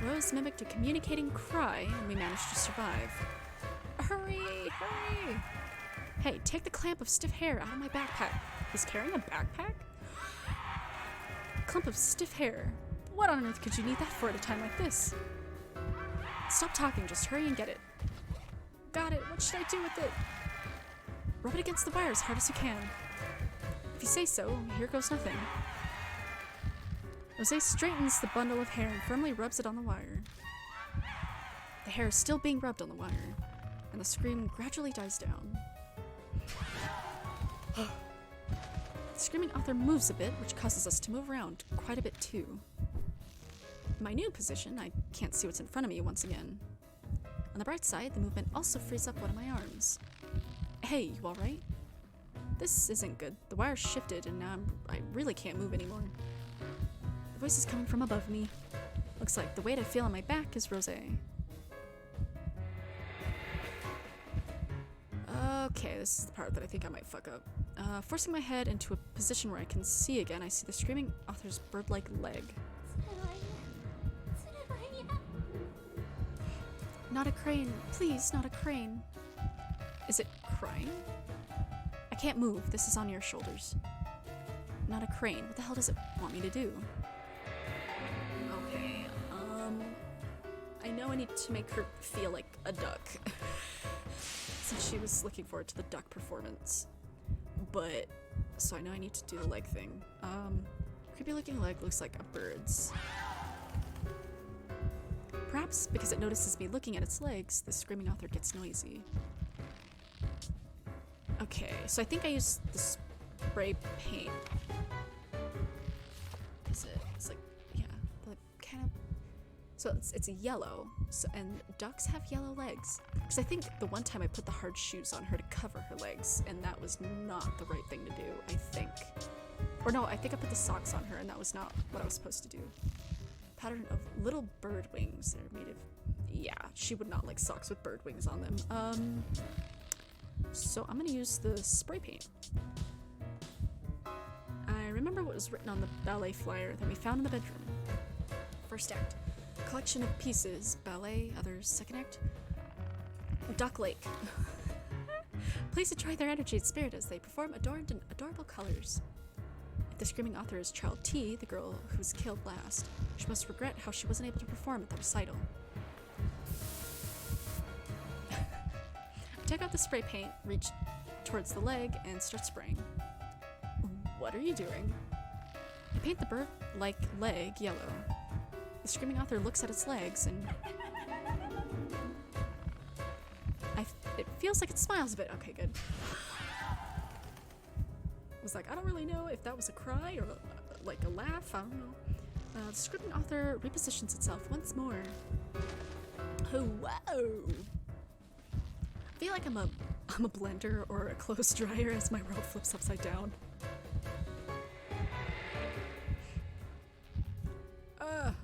Rose mimicked a communicating cry, and we managed to survive. Hurry! Hurry! Hey, take the clamp of stiff hair out of my backpack. He's carrying a backpack? A clump of stiff hair. What on earth could you need that for at a time like this? Stop talking, just hurry and get it. Got it, what should I do with it? Rub it against the wire as hard as you can. If you say so, here goes nothing. Rose straightens the bundle of hair and firmly rubs it on the wire. The hair is still being rubbed on the wire, and the scream gradually dies down. The screaming author moves a bit, which causes us to move around quite a bit too. In my new position, I can't see what's in front of me once again. On the bright side, the movement also frees up one of my arms. Hey, you alright? This isn't good. The wire shifted and now I really can't move anymore. The voice is coming from above me. Looks like the weight I feel on my back is Rose. Okay, this is the part that I think I might fuck up. Forcing my head into a position where I can see again, I see the screaming author's bird-like leg. Not a crane. Please, not a crane. Is it crying? I can't move. This is on your shoulders. Not a crane. What the hell does it want me to do? Okay, I know I need to make her feel like a duck. Since she was looking forward to the duck performance. But, so I know I need to do the leg thing. Creepy looking leg looks like a bird's. Perhaps because it notices me looking at its legs, the screaming author gets noisy. Okay, so I think I used the spray paint. Is it? It's like, yeah, the kind of. So it's yellow, so, and ducks have yellow legs. Because I think the one time I put the hard shoes on her to cover her legs, and that was not the right thing to do, I think. Or no, I think I put the socks on her, and that was not what I was supposed to do. Pattern of little bird wings. They're made of. Yeah, she would not like socks with bird wings on them. So I'm gonna use the spray paint. I remember what was written on the ballet flyer that we found in the bedroom. First act. Collection of pieces. Ballet, others, second act. Duck Lake. Please enjoy their energy and spirit as they perform adorned in adorable colors. If the screaming author is Child T, the girl who was killed last, she must regret how she wasn't able to perform at the recital. I take out the spray paint, reach towards the leg, and start spraying. What are you doing? I paint the bird-like leg yellow. The screaming author looks at its legs and... it feels like it smiles a bit. Okay, good. I was like, I don't really know if that was a cry or like a laugh. I don't know. The screaming author repositions itself once more. Oh, whoa! I feel like I'm a blender or a clothes dryer as my world flips upside down.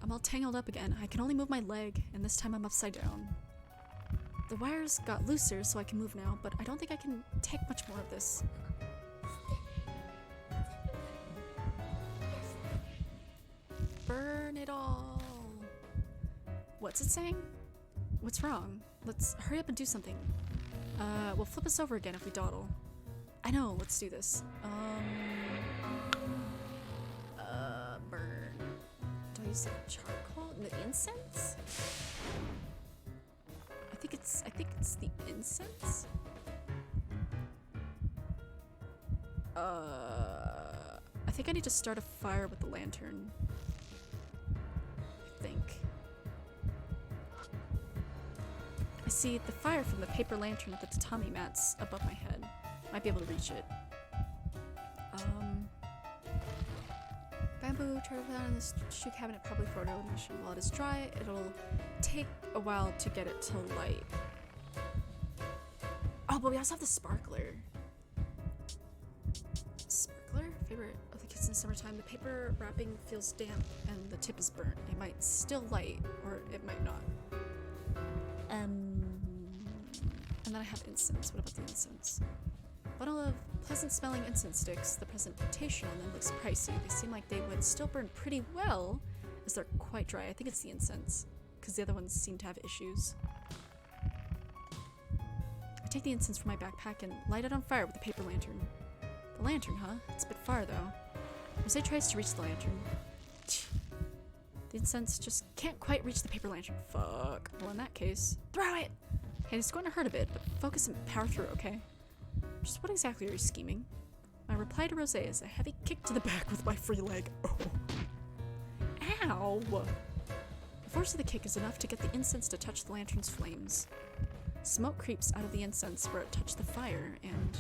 I'm all tangled up again. I can only move my leg, and this time I'm upside down. The wires got looser, so I can move now, but I don't think I can take much more of this. Burn it all. What's it saying? What's wrong? Let's hurry up and do something. We'll flip us over again if we dawdle. I know, let's do this. Burn. Do I use the charcoal? The incense? I think it's the incense? I think I need to start a fire with the lantern. I think. I see the fire from the paper lantern at the tatami mats above my head. Might be able to reach it. Bamboo, try to put that in this shoe cabinet probably for auto ignition. While it is dry, it'll take a while to get it to light. Oh, but we also have the sparkler. Sparkler? Favorite of the kids in summertime. The paper wrapping feels damp and the tip is burnt. It might still light, or it might not. And then I have incense. What about the incense? Bundle of pleasant-smelling incense sticks. The presentation on them looks pricey. They seem like they would still burn pretty well, as they're quite dry. I think it's the incense, because the other ones seem to have issues. I take the incense from my backpack and light it on fire with the paper lantern. The lantern, huh? It's a bit far, though. Jose tries to reach the lantern. The incense just can't quite reach the paper lantern. Fuck. Well, in that case, throw it! Okay, it's going to hurt a bit, but focus and power through, okay? Just what exactly are you scheming? My reply to Rosé is a heavy kick to the back with my free leg. Oh. Ow! The force of the kick is enough to get the incense to touch the lantern's flames. Smoke creeps out of the incense where it touched the fire, and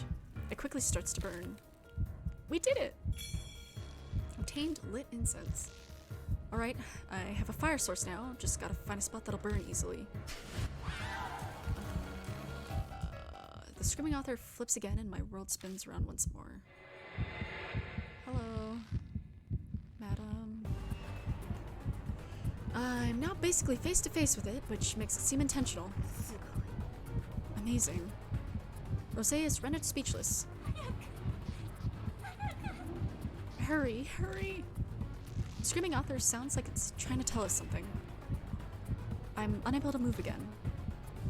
it quickly starts to burn. We did it! Obtained lit incense. Alright, I have a fire source now, just gotta find a spot that'll burn easily. The screaming author flips again and my world spins around once more. Hello, madam. I'm now basically face to face with it, which makes it seem intentional. Amazing. Rose is rendered speechless. Hurry, hurry! The screaming author sounds like it's trying to tell us something. I'm unable to move again.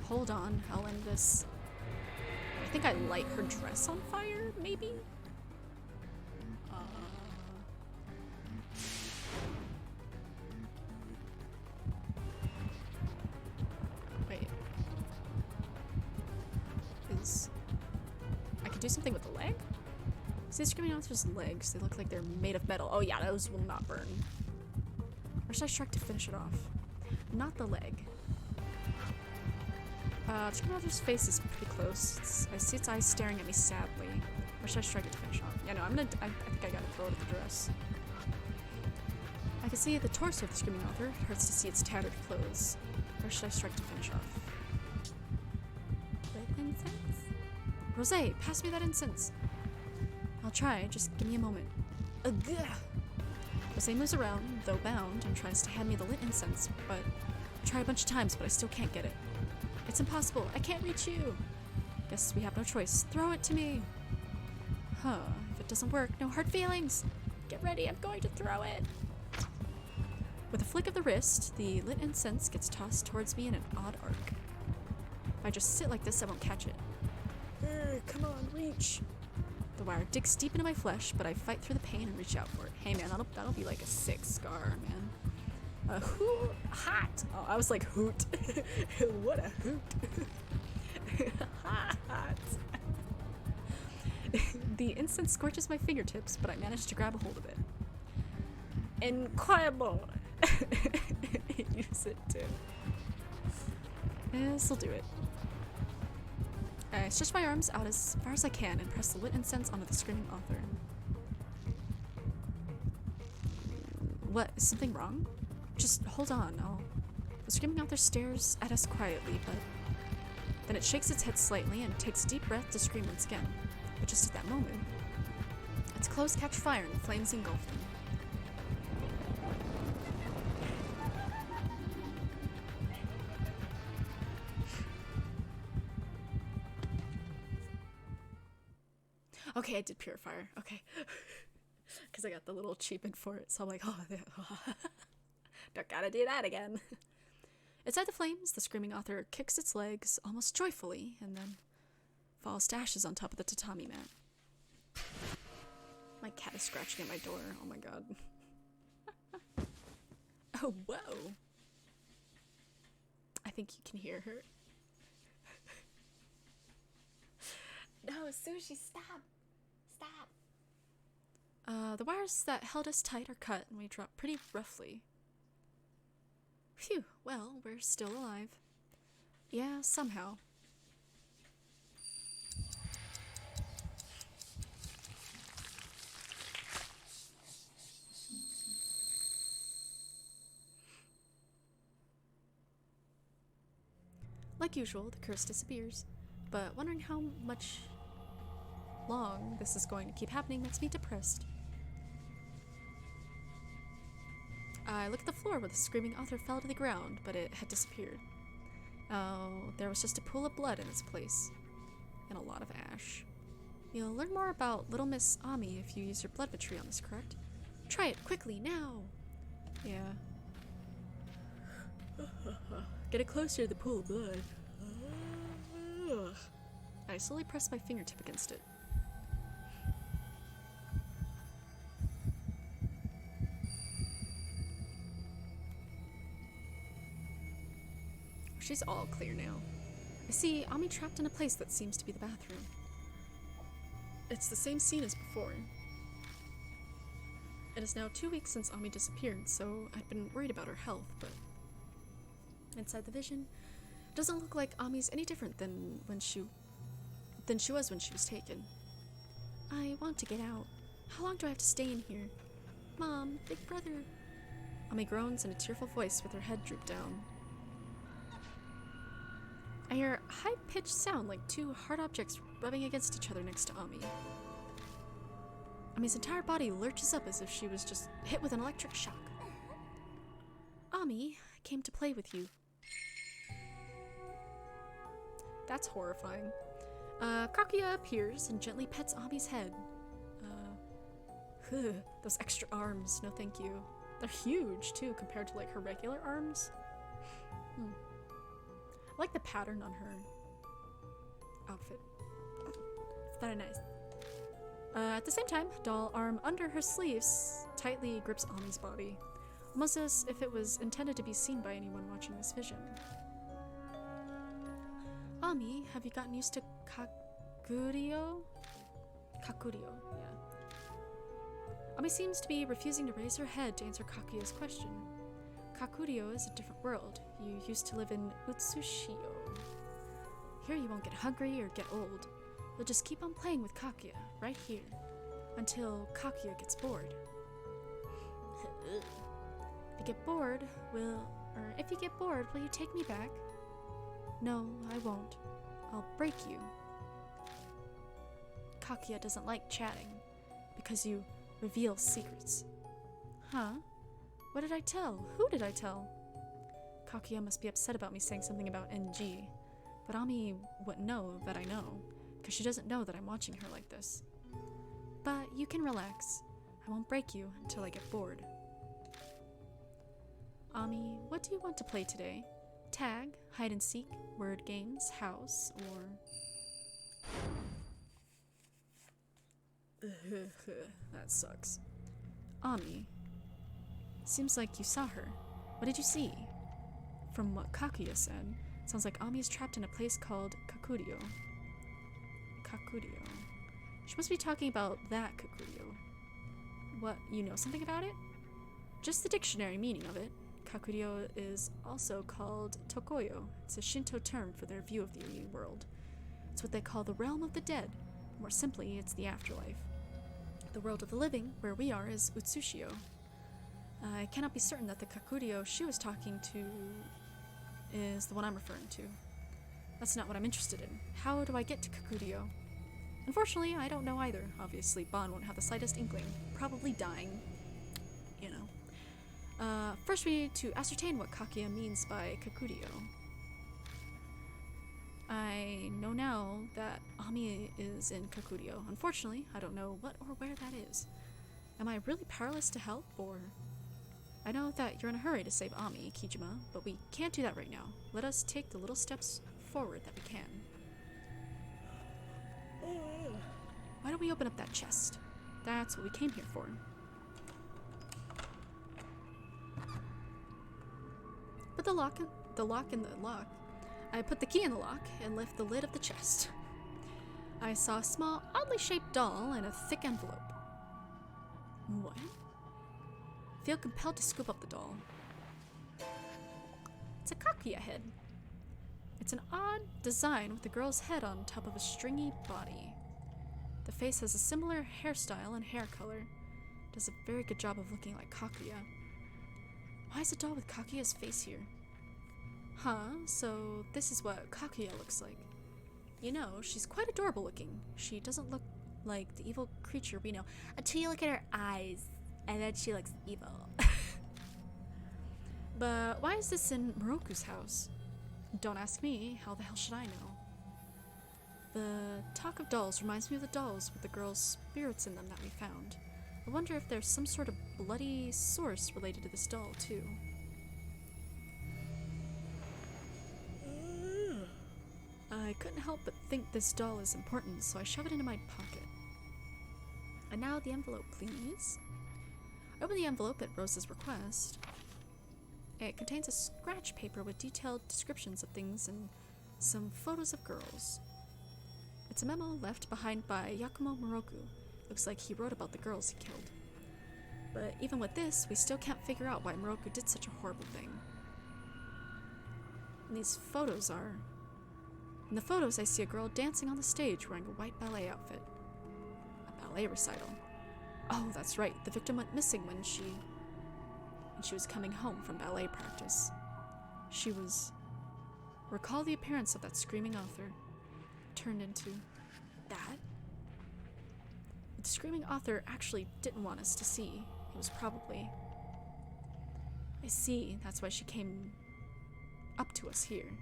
Hold on, I'll end this. I think I light her dress on fire, maybe? Wait. I could do something with the leg? See, the screaming author's legs, they look like they're made of metal. Oh yeah, those will not burn. Or should I strike to finish it off? Not the leg. The screaming author's face is pretty close. I see its eyes staring at me sadly. Or should I strike it to finish off? Yeah, no, I think I gotta throw it at the dress. I can see the torso of the screaming author. It hurts to see its tattered clothes. Or should I strike to finish off? Lit incense? Rosé, pass me that incense. I'll try, just give me a moment. Ugh. Rosé moves around, though bound, and tries to hand me the lit incense, but I try a bunch of times, but I still can't get it. It's impossible, I can't reach you! Guess we have no choice. Throw it to me! Huh, if it doesn't work, no hard feelings! Get ready, I'm going to throw it! With a flick of the wrist, the lit incense gets tossed towards me in an odd arc. If I just sit like this, I won't catch it. Come on, reach! The wire digs deep into my flesh, but I fight through the pain and reach out for it. Hey man, that'll be like a sick scar, man. Hot! Oh, I was like, hoot. What a hoot. Hot! The incense scorches my fingertips, but I manage to grab a hold of it. Incredible! Use it too. This'll do it. I stretch my arms out as far as I can and press the lit incense onto the screaming author. What? Is something wrong? Just hold on, The screaming author stares at us quietly, but then it shakes its head slightly and takes a deep breath to scream once again. But just at that moment, its clothes catch fire and flames engulf them. Okay, I did purifier. Okay. Because I got the little achievement for it, so I'm like, oh, don't gotta do that again. Inside the flames, the screaming author kicks its legs almost joyfully and then falls to ashes on top of the tatami mat. My cat is scratching at my door. Oh my god. Oh, whoa. I think you can hear her. No, Sushi, stop. Stop. The wires that held us tight are cut and we drop pretty roughly. Phew, well, we're still alive. Yeah, somehow. Like usual, the curse disappears, but wondering how long this is going to keep happening makes me depressed. I look at the floor where the screaming author fell to the ground, but it had disappeared. Oh, there was just a pool of blood in its place, and a lot of ash. You'll learn more about Little Miss Ami if you use your blood battery on this, correct? Try it quickly, now! Yeah. Get it closer to the pool of blood. I slowly press my fingertip against it. She's all clear now. I see Ami trapped in a place that seems to be the bathroom. It's the same scene as before. It is now 2 weeks since Ami disappeared, so I'd been worried about her health, but inside the vision, it doesn't look like Ami's any different than she was when she was taken. I want to get out. How long do I have to stay in here? Mom, big brother. Ami groans in a tearful voice with her head drooped down. I hear a high-pitched sound like two hard objects rubbing against each other next to Ami. Ami's entire body lurches up as if she was just hit with an electric shock. Ami, I came to play with you. That's horrifying. Kakuya appears and gently pets Ami's head. Those extra arms, no thank you. They're huge, too, compared to, like, her regular arms. I like the pattern on her outfit. It's very nice. At the same time, doll arm under her sleeves tightly grips Ami's body, almost as if it was intended to be seen by anyone watching this vision. Ami, have you gotten used to Kakurio? Kakurio, yeah. Ami seems to be refusing to raise her head to answer Kakuya's question. Kakurio is a different world. You used to live in Utsushio. Here you won't get hungry or get old. You'll just keep on playing with Kakuya, right here, until Kakuya gets bored. If you get bored, will you take me back? No, I won't. I'll break you. Kakuya doesn't like chatting, because you reveal secrets. Huh? What did I tell? Who did I tell? Kakuya must be upset about me saying something about NG, but Ami wouldn't know that I know, because she doesn't know that I'm watching her like this. But you can relax. I won't break you until I get bored. Ami, what do you want to play today? Tag, hide and seek, word games, house, or... That sucks. Ami, seems like you saw her. What did you see? From what Kakuya said, it sounds like Ami is trapped in a place called Kakurio. Kakurio. She must be talking about that Kakurio. What, you know something about it? Just the dictionary meaning of it. Kakurio is also called Tokoyo. It's a Shinto term for their view of the world. It's what they call the realm of the dead. More simply, it's the afterlife. The world of the living, where we are, is Utsushio. I cannot be certain that the Kakurio she was talking to is the one I'm referring to. That's not what I'm interested in. How do I get to Kakurio? Unfortunately, I don't know either. Obviously, Bon won't have the slightest inkling. Probably dying. You know. First we need to ascertain what Kakuya means by Kakurio. I know now that Ami is in Kakurio. Unfortunately, I don't know what or where that is. Am I really powerless to help, or... I know that you're in a hurry to save Ami, Kijima, but we can't do that right now. Let us take the little steps forward that we can. Why don't we open up that chest? That's what we came here for. Put the lock in the lock. I put the key in the lock and lift the lid of the chest. I saw a small, oddly shaped doll in a thick envelope. What? Feel compelled to scoop up the doll. It's a Kakuya head. It's an odd design with the girl's head on top of a stringy body. The face has a similar hairstyle and hair color. Does a very good job of looking like Kakuya. Why is a doll with Kakuya's face here? Huh, so this is what Kakuya looks like. You know, she's quite adorable looking. She doesn't look like the evil creature we know until you look at her eyes, and then she looks evil. But why is this in Moroku's house? Don't ask me, how the hell should I know? The talk of dolls reminds me of the dolls with the girls' spirits in them that we found. I wonder if there's some sort of bloody source related to this doll, too. I couldn't help but think this doll is important, so I shove it into my pocket. And now the envelope, please. I open the envelope at Rose's request. It contains a scratch paper with detailed descriptions of things and some photos of girls. It's a memo left behind by Yakumo Moroku. Looks like he wrote about the girls he killed. But even with this, we still can't figure out why Moroku did such a horrible thing. And these photos are... In the photos, I see a girl dancing on the stage wearing a white ballet outfit. A ballet recital. Oh, that's right. The victim went missing when she was coming home from ballet practice. She was... Recall the appearance of that screaming author. Turned into... that? The screaming author actually didn't want us to see. It was probably... I see. That's why she came up to us here.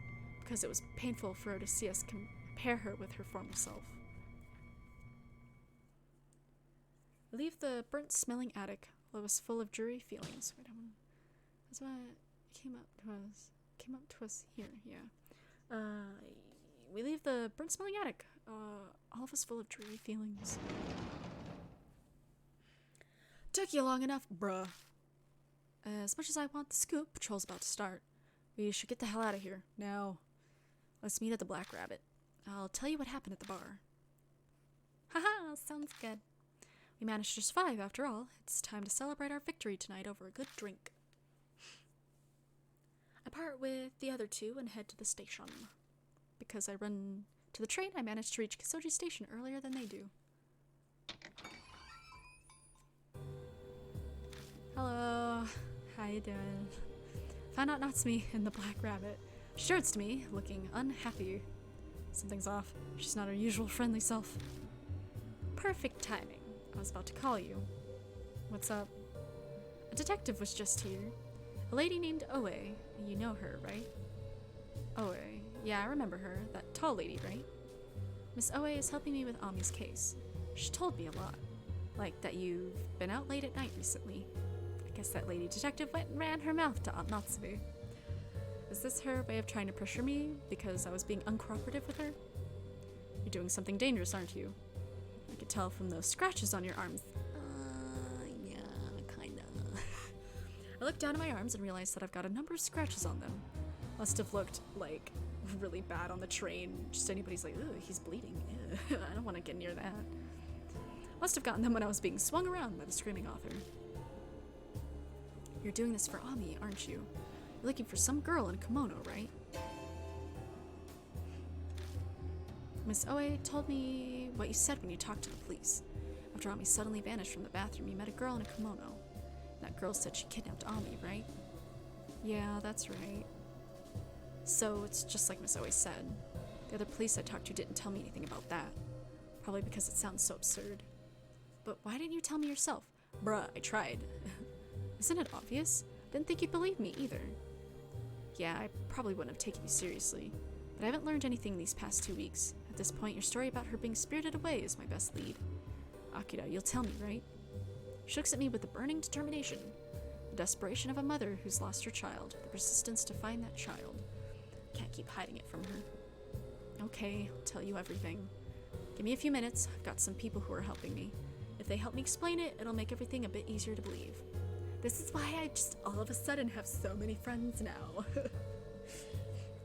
Because it was painful for her to see us compare her with her former self. Leave the burnt-smelling attic. It was full of dreary feelings. Wait, that's why it came up to us here. Yeah. We leave the burnt-smelling attic. All of us full of dreary feelings. Took you long enough, bruh. As much as I want the scoop, patrol's about to start. We should get the hell out of here. Now, let's meet at the Black Rabbit. I'll tell you what happened at the bar. Haha, sounds good. We managed to survive, after all. It's time to celebrate our victory tonight over a good drink. I part with the other two and head to the station. Because I run to the train, I managed to reach Kisoji Station earlier than they do. Hello. How you doing? Found out Natsume in the Black Rabbit. She turns to me, looking unhappy. Something's off. She's not her usual friendly self. Perfect timing. I was about to call you. What's up? A detective was just here. A lady named Oe. You know her, right? Oe. Yeah, I remember her. That tall lady, right? Miss Oe is helping me with Ami's case. She told me a lot. Like that you've been out late at night recently. I guess that lady detective went and ran her mouth to Aunt Natsume. Is this her way of trying to pressure me because I was being uncooperative with her? You're doing something dangerous, aren't you? I could tell from those scratches on your arms. Yeah, kinda. I looked down at my arms and realized that I've got a number of scratches on them. Must have looked, like, really bad on the train. Just anybody's like, ooh, he's bleeding. Ew. I don't want to get near that. Must have gotten them when I was being swung around by the screaming author. You're doing this for Ami, aren't you? You're looking for some girl in a kimono, right? Miss Oe told me what you said when you talked to the police. After Ami suddenly vanished from the bathroom, you met a girl in a kimono. That girl said she kidnapped Ami, right? Yeah, that's right. So it's just like Miss Oe said. The other police I talked to didn't tell me anything about that. Probably because it sounds so absurd. But why didn't you tell me yourself? Bruh, I tried. Isn't it obvious? Didn't think you'd believe me either. Yeah, I probably wouldn't have taken you seriously. But I haven't learned anything these past 2 weeks. At this point, your story about her being spirited away is my best lead. Akira, you'll tell me, right? She looks at me with a burning determination. The desperation of a mother who's lost her child. The persistence to find that child. Can't keep hiding it from her. Okay, I'll tell you everything. Give me a few minutes. I've got some people who are helping me. If they help me explain it, it'll make everything a bit easier to believe. This is why I just all of a sudden have so many friends now.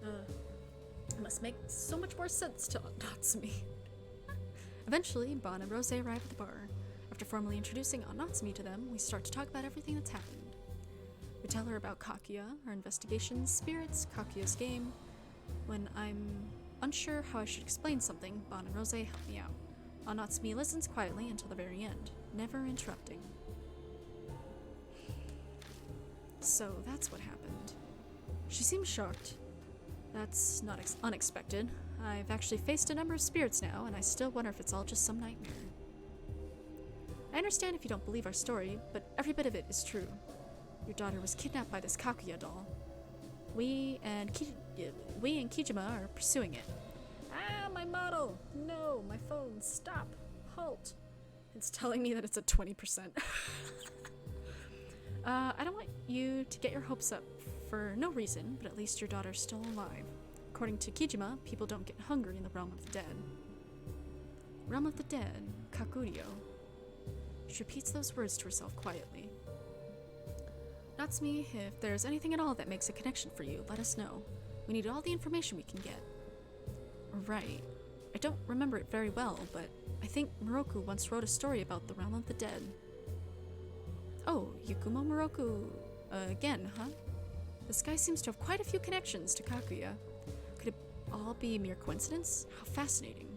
It must make so much more sense to Natsume. Eventually, Bon and Rose arrive at the bar. After formally introducing Natsume to them, we start to talk about everything that's happened. We tell her about Kakuya, our investigations, spirits, Kakuya's game. When I'm unsure how I should explain something, Bon and Rose help me out. Natsume listens quietly until the very end, never interrupting. So that's what happened. She seems shocked. That's not unexpected. I've actually faced a number of spirits now, and I still wonder if it's all just some nightmare. I understand if you don't believe our story, but every bit of it is true. Your daughter was kidnapped by this Kakuya doll. We and Kijima are pursuing it. Ah, my model! No, my phone, stop! Halt! It's telling me that it's at 20%. I don't want you to get your hopes up for no reason, but at least your daughter's still alive. According to Kijima, people don't get hungry in the realm of the dead. Realm of the dead, Kakuryo. She repeats those words to herself quietly. Natsume, if there's anything at all that makes a connection for you, let us know. We need all the information we can get. Right. I don't remember it very well, but I think Moroku once wrote a story about the realm of the dead. Oh, Yakumo Moroku again, huh? This guy seems to have quite a few connections to Kakuya. Could it all be mere coincidence? How fascinating.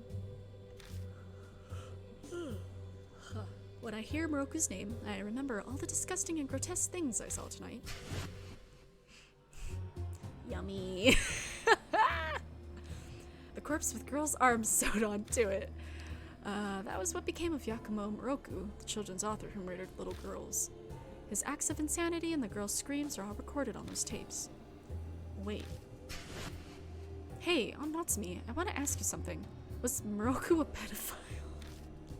When I hear Moroku's name, I remember all the disgusting and grotesque things I saw tonight. Yummy. The corpse with girl's arms sewed onto it. That was what became of Yakumo Moroku, the children's author who murdered little girls. His acts of insanity and the girls' screams are all recorded on those tapes. Wait. Hey, on Natsumi, I want to ask you something. Was Moroku a pedophile?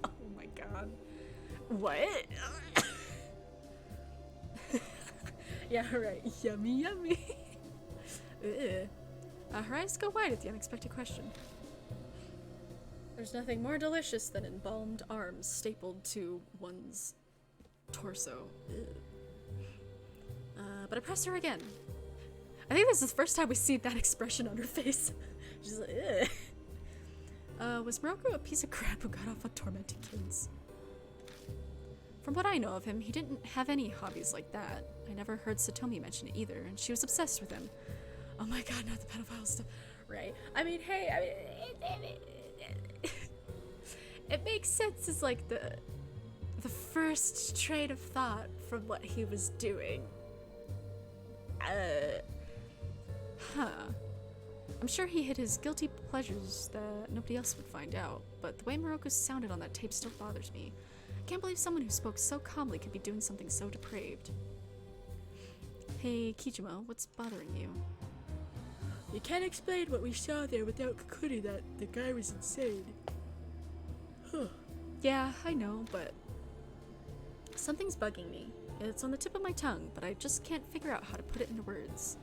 Oh my god. What? Yeah, right. Yummy, yummy. Ugh. Her eyes go wide at the unexpected question. There's nothing more delicious than embalmed arms stapled to one's torso. But I press her again. I think this is the first time we see that expression on her face. She's like, ugh. Was Moroku a piece of crap who got off on tormenting kids? From what I know of him, he didn't have any hobbies like that. I never heard Satomi mention it either, and she was obsessed with him. Oh my god, not the pedophile stuff. Right. I mean, hey, it makes sense as like the first train of thought from what he was doing. I'm sure he hid his guilty pleasures that nobody else would find out, but the way Moroku sounded on that tape still bothers me. I can't believe someone who spoke so calmly could be doing something so depraved. Hey, Kijima, what's bothering you? You can't explain what we saw there without concluding that the guy was insane. Yeah, I know, but something's bugging me. It's on the tip of my tongue, but I just can't figure out how to put it into words.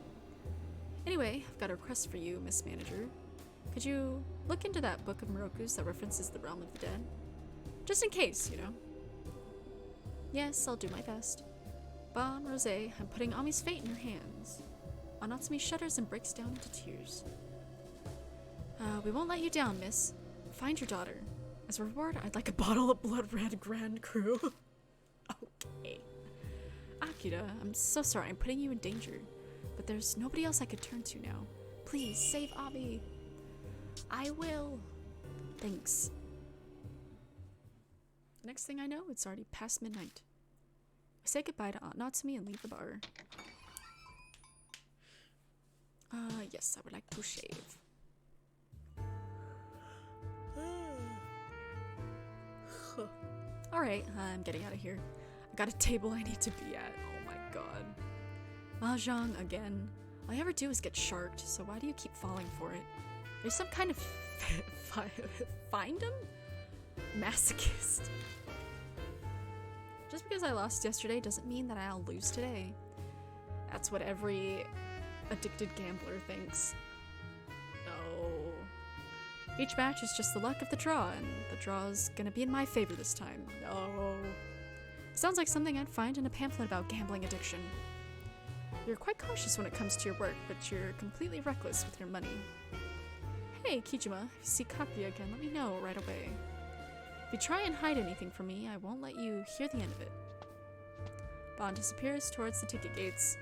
Anyway, I've got a request for you, Miss Manager. Could you look into that book of Moroku's that references the realm of the dead? Just in case, you know. Yes, I'll do my best. Bon, Rosé, I'm putting Ami's fate in your hands. Anatsumi shudders and breaks down into tears. We won't let you down, miss. Find your daughter. As a reward, I'd like a bottle of Blood Red Grand Cru. Okay. Akira, I'm so sorry I'm putting you in danger, but there's nobody else I could turn to now. Please, save Ami. I will. Thanks. The next thing I know, it's already past midnight. I say goodbye to Aunt Natsumi and leave the bar. Yes, I would like to shave. Alright, I'm getting out of here. I got a table I need to be at. Oh my god. Mahjong again. All you ever do is get sharked, so why do you keep falling for it? There's some kind of find him? Masochist. Just because I lost yesterday doesn't mean that I'll lose today. That's what every addicted gambler thinks. No. Each match is just the luck of the draw, and the draw's gonna be in my favor this time. No. Sounds like something I'd find in a pamphlet about gambling addiction. You're quite cautious when it comes to your work, but you're completely reckless with your money. Hey, Kijima, if you see Kakuya again, let me know right away. If you try and hide anything from me, I won't let you hear the end of it. Bond disappears towards the ticket gates.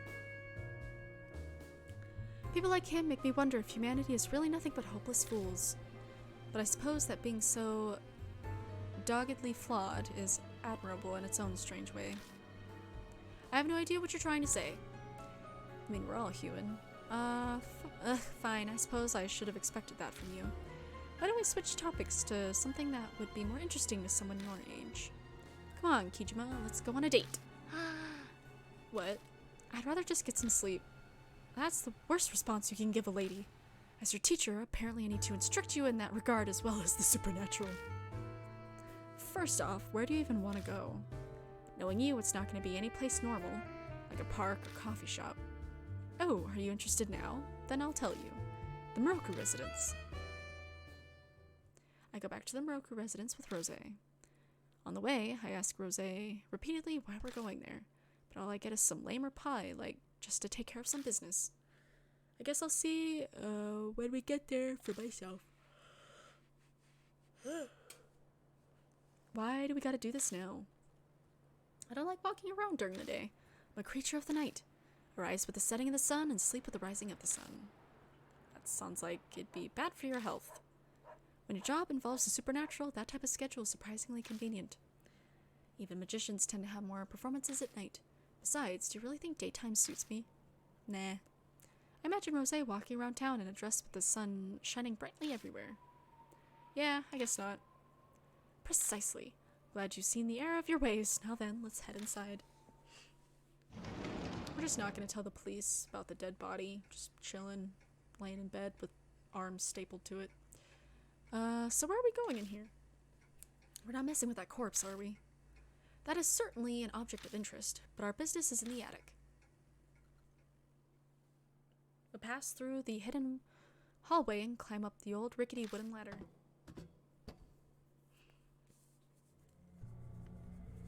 People like him make me wonder if humanity is really nothing but hopeless fools. But I suppose that being so doggedly flawed is admirable in its own strange way. I have no idea what you're trying to say. I mean, we're all human. Fine, I suppose I should have expected that from you. Why don't we switch topics to something that would be more interesting to someone your age? Come on, Kijima, let's go on a date. What? I'd rather just get some sleep. That's the worst response you can give a lady. As your teacher, apparently I need to instruct you in that regard as well as the supernatural. First off, where do you even want to go? Knowing you, it's not going to be any place normal, like a park or coffee shop. Oh, are you interested now? Then I'll tell you. The Moroku residence. I go back to the Moroku residence with Rosé. On the way, I ask Rosé repeatedly why we're going there, but all I get is some lame reply, like just to take care of some business. I guess I'll see when we get there for myself. Why do we gotta do this now? I don't like walking around during the day. I'm a creature of the night. I rise with the setting of the sun and sleep with the rising of the sun. That sounds like it'd be bad for your health. When your job involves the supernatural, that type of schedule is surprisingly convenient. Even magicians tend to have more performances at night. Besides, do you really think daytime suits me? Nah. I imagine Rosé walking around town in a dress with the sun shining brightly everywhere. Yeah, I guess not. Precisely. Glad you've seen the error of your ways. Now then, let's head inside. We're just not gonna tell the police about the dead body. Just chilling, laying in bed with arm stapled to it. So where are we going in here? We're not messing with that corpse, are we? That is certainly an object of interest, but our business is in the attic. We pass through the hidden hallway and climb up the old rickety wooden ladder.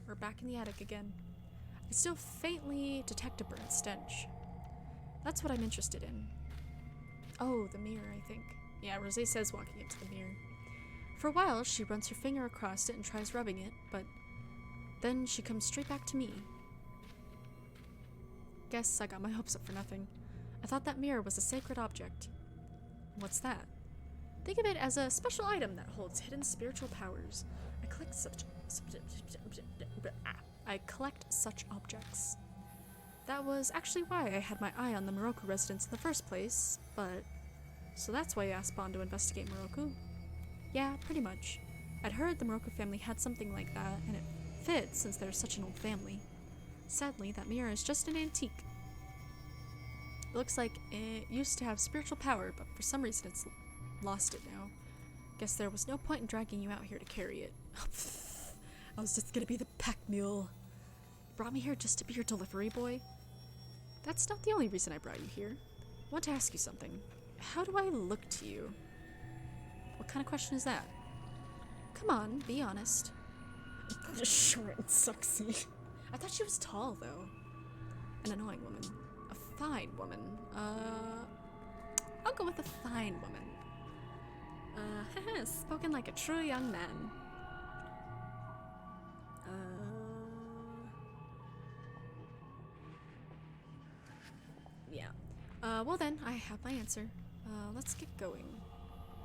We're back in the attic again. I still faintly detect a burnt stench. That's what I'm interested in. Oh, the mirror, I think. Yeah, Rosé says walking into the mirror. For a while, she runs her finger across it and tries rubbing it, but then she comes straight back to me. Guess I got my hopes up for nothing. I thought that mirror was a sacred object. What's that? Think of it as a special item that holds hidden spiritual powers. I collect such objects. That was actually why I had my eye on the Moroku residence in the first place, but... So that's why I asked Bond to investigate Moroku? Yeah, pretty much. I'd heard the Moroku family had something like that, and it fits since they're such an old family. Sadly, that mirror is just an antique. It looks like it used to have spiritual power, but for some reason it's lost it now. Guess there was no point in dragging you out here to carry it. I was just gonna be the pack mule. You brought me here just to be your delivery boy? That's not the only reason I brought you here. I want to ask you something. How do I look to you? What kind of question is that? Come on, be honest. Short and sexy. I thought she was tall, though. An annoying woman. A fine woman. I'll go with a fine woman. Spoken like a true young man. Yeah. Well then, I have my answer. Let's get going.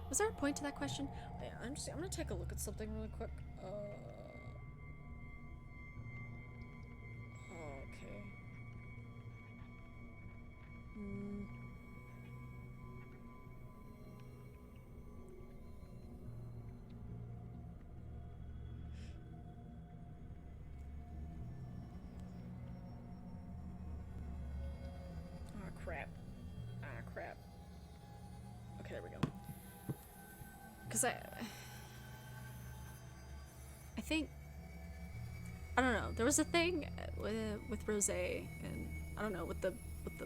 Was there a point to that question? Wait, I'm gonna take a look at something really quick. Okay. Crap. Okay, there we go. Because I think, I don't know, there was a thing with Rosé, and I don't know, with the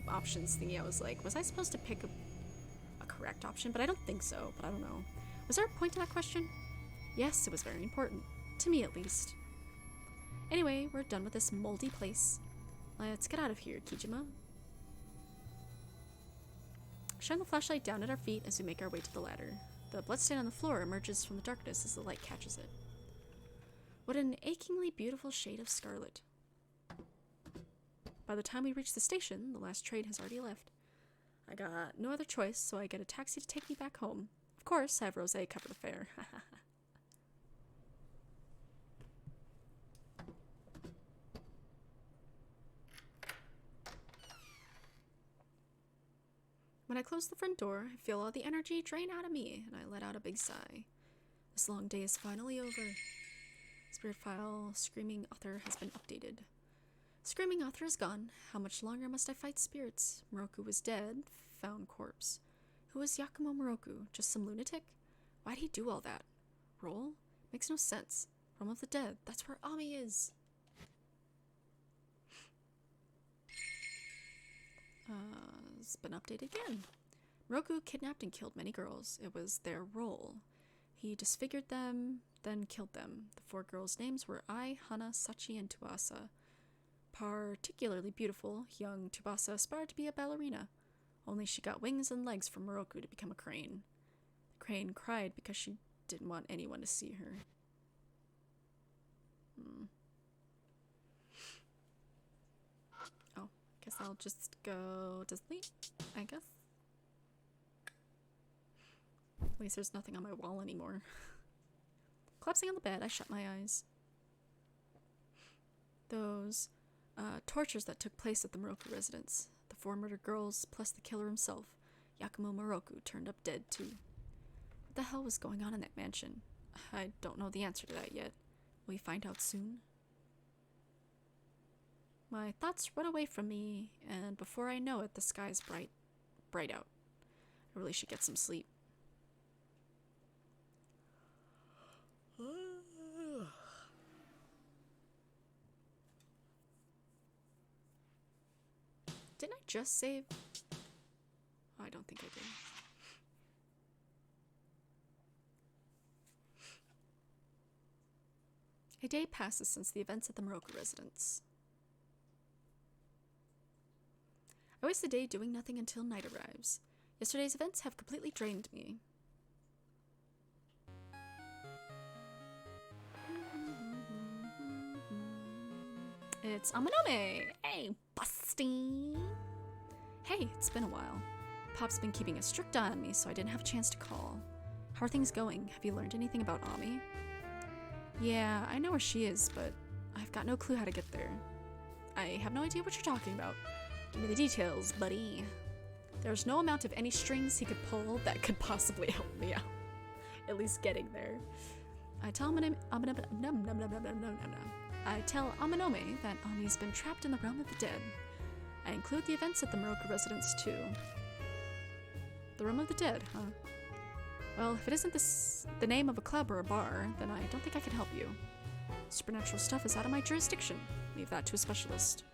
options thingy, I was like, was I supposed to pick a correct option? But I don't think so, but I don't know. Was there a point to that question? Yes, it was very important. To me, at least. Anyway, we're done with this moldy place. Let's get out of here, Kijima. Shine the flashlight down at our feet as we make our way to the ladder. The bloodstain on the floor emerges from the darkness as the light catches it. What an achingly beautiful shade of scarlet. By the time we reach the station, the last train has already left. I got no other choice, so I get a taxi to take me back home. Of course, I have Rosé cover the fare. When I close the front door, I feel all the energy drain out of me, and I let out a big sigh. This long day is finally over. Spirit file, Screaming Author has been updated. Screaming Author is gone. How much longer must I fight spirits? Moroku is dead. Found corpse. Who is Yakumo Moroku? Just some lunatic? Why'd he do all that? Roll? Makes no sense. Realm of the Dead. That's where Ami is. It's been updated again. Moroku kidnapped and killed many girls. It was their role. He disfigured them, then killed them. The 4 girls' names were Ai, Hana, Sachi, and Tsubasa. Particularly beautiful, young Tsubasa aspired to be a ballerina. Only she got wings and legs from Moroku to become a crane. The crane cried because she didn't want anyone to see her. Oh, guess I'll just go to sleep, I guess. At least there's nothing on my wall anymore. Collapsing on the bed, I shut my eyes. Those tortures that took place at the Moroku residence. The 4 murdered girls, plus the killer himself, Yakumo Moroku, turned up dead too. What the hell was going on in that mansion? I don't know the answer to that yet. Will we find out soon? My thoughts run away from me, and before I know it, the sky's bright out. I really should get some sleep. Didn't I just save? Oh, I don't think I did. A day passes since the events at the Moroka residence. I waste the day doing nothing until night arrives. Yesterday's events have completely drained me. It's Amanome! Hey, busty! Hey, it's been a while. Pop's been keeping a strict eye on me, so I didn't have a chance to call. How are things going? Have you learned anything about Ami? Yeah, I know where she is, but I've got no clue how to get there. I have no idea what you're talking about. Give me the details, buddy. There's no amount of any strings he could pull that could possibly help me out. At least getting there. I tell Amanome that Ami's been trapped in the realm of the dead. I include the events at the Moroka residence too. The realm of the dead, huh? Well, if it isn't the name of a club or a bar, then I don't think I can help you. Supernatural stuff is out of my jurisdiction. Leave that to a specialist.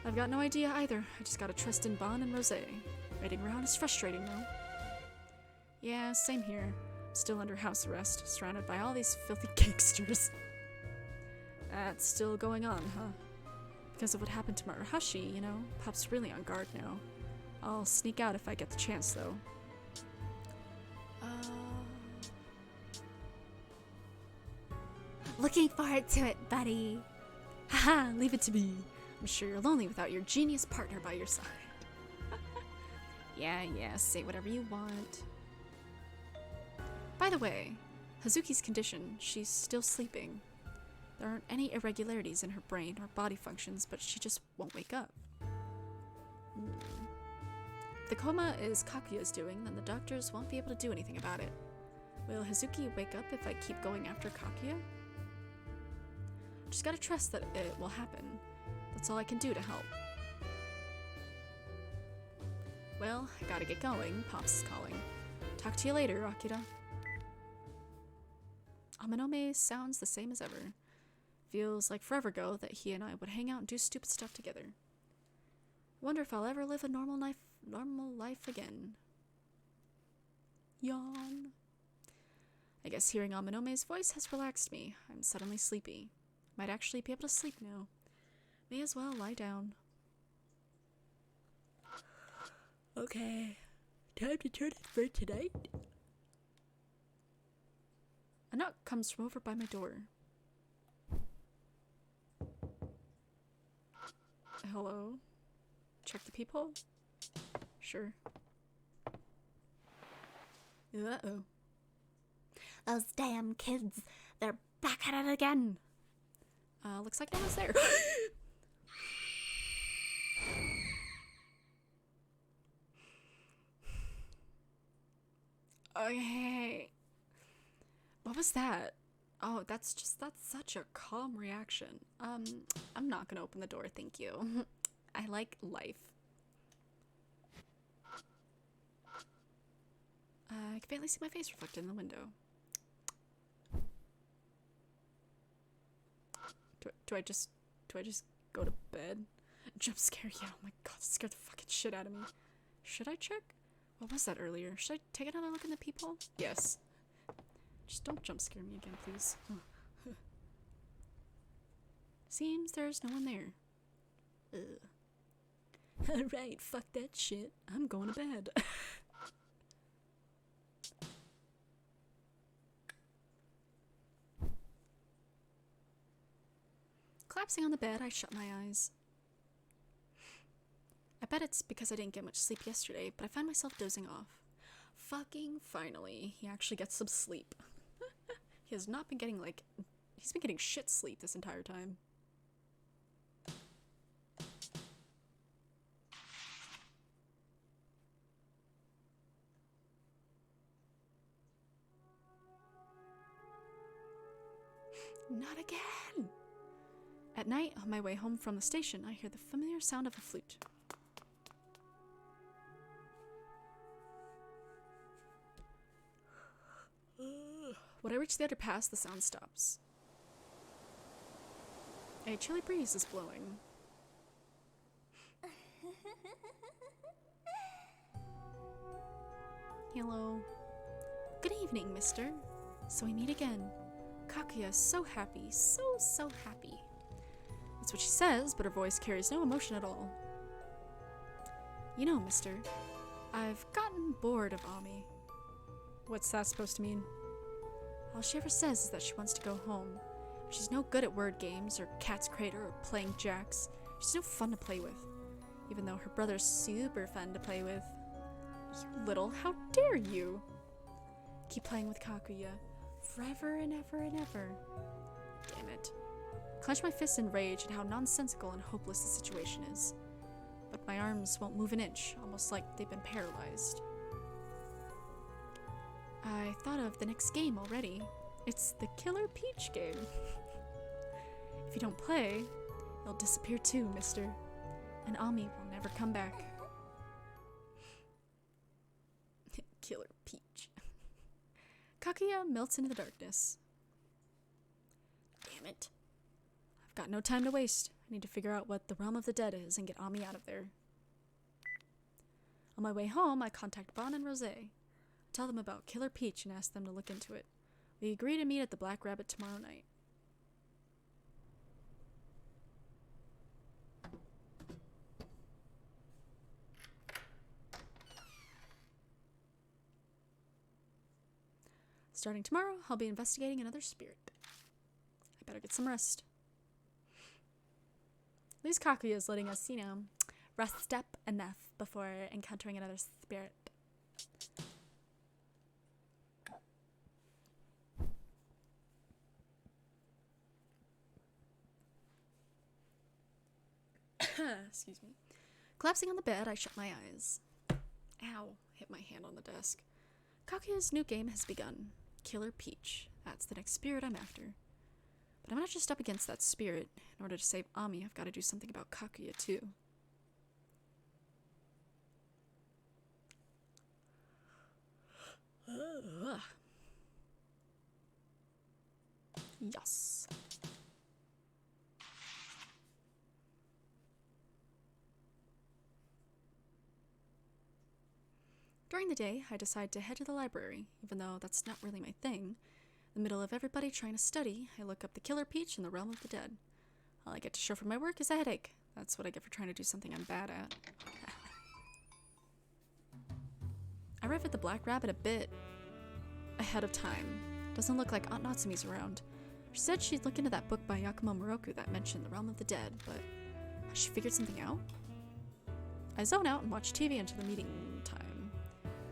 I've got no idea either. I just gotta trust in Bon and Rosé. Waiting around is frustrating, though. Yeah, same here. Still under house arrest, surrounded by all these filthy gangsters. That's still going on, huh? Because of what happened to Maruhashi, you know? Pop's really on guard now. I'll sneak out if I get the chance, though. Looking forward to it, buddy. Haha, leave it to me. I'm sure you're lonely without your genius partner by your side. Yeah, say whatever you want. By the way, Hazuki's condition, she's still sleeping. There aren't any irregularities in her brain or body functions, but she just won't wake up. If the coma is Kakuya's doing, then the doctors won't be able to do anything about it. Will Hazuki wake up if I keep going after Kakuya? Just gotta trust that it will happen. That's all I can do to help. Well, I gotta get going. Pops is calling. Talk to you later, Akira. Amanome sounds the same as ever. Feels like forever ago that he and I would hang out and do stupid stuff together. Wonder if I'll ever live a normal life again. Yawn. I guess hearing Amanome's voice has relaxed me. I'm suddenly sleepy. Might actually be able to sleep now. May as well lie down. Okay, time to turn it for tonight. A knock comes from over by my door. Hello? Check the peephole? Sure. Uh-oh. Those damn kids, they're back at it again. Looks like no one's there. Okay. What was that? Oh, that's such a calm reaction. I'm not gonna open the door, thank you. I like life. I can barely see my face reflected in the window. Do I just go to bed? Jump scare, yeah, oh my god, that scared the fucking shit out of me. Should I check? What was that earlier? Should I take another look in the peephole? Yes. Just don't jump scare me again, please. Seems there's no one there. Alright, fuck that shit. I'm going to bed. Collapsing on the bed, I shut my eyes. I bet it's because I didn't get much sleep yesterday, but I find myself dozing off. Fucking finally, he actually gets some sleep. He has not been getting, he's been getting shit sleep this entire time. Not again! At night, on my way home from the station, I hear the familiar sound of a flute. When I reach the underpass, the sound stops. A chilly breeze is blowing. Hello. Good evening, mister. So we meet again. Kaguya is so happy, so happy. That's what she says, but her voice carries no emotion at all. You know, mister, I've gotten bored of Ami. What's that supposed to mean? All she ever says is that she wants to go home. She's no good at word games or Cat's Crater or playing jacks. She's no fun to play with. Even though her brother's super fun to play with. You little, how dare you? Keep playing with Kaguya. Forever and ever and ever. Damn it. Clench my fists in rage at how nonsensical and hopeless the situation is. But my arms won't move an inch, almost like they've been paralyzed. I thought of the next game already. It's the Killer Peach game. If you don't play, you'll disappear too, mister. And Ami will never come back. Killer Peach. Kaguya melts into the darkness. Damn it. I've got no time to waste. I need to figure out what the Realm of the Dead is and get Ami out of there. On my way home, I contact Bon and Rosé. I tell them about Killer Peach and ask them to look into it. We agree to meet at the Black Rabbit tomorrow night. Starting tomorrow, I'll be investigating another spirit. I better get some rest. At least Kaguya is letting us, rest up enough before encountering another spirit. Excuse me. Collapsing on the bed, I shut my eyes. Ow, hit my hand on the desk. Kaguya's new game has begun. Killer Peach. That's the next spirit I'm after. But I'm not just up against that spirit. In order to save Ami, I've got to do something about Kaguya too. Yes. During the day, I decide to head to the library, even though that's not really my thing. In the middle of everybody trying to study, I look up the Killer Peach in the Realm of the Dead. All I get to show for my work is a headache. That's what I get for trying to do something I'm bad at. I arrive at the Black Rabbit a bit ahead of time. Doesn't look like Aunt Natsumi's around. She said she'd look into that book by Yakumo Moroku that mentioned the Realm of the Dead, but has she figured something out? I zone out and watch TV until the meeting time.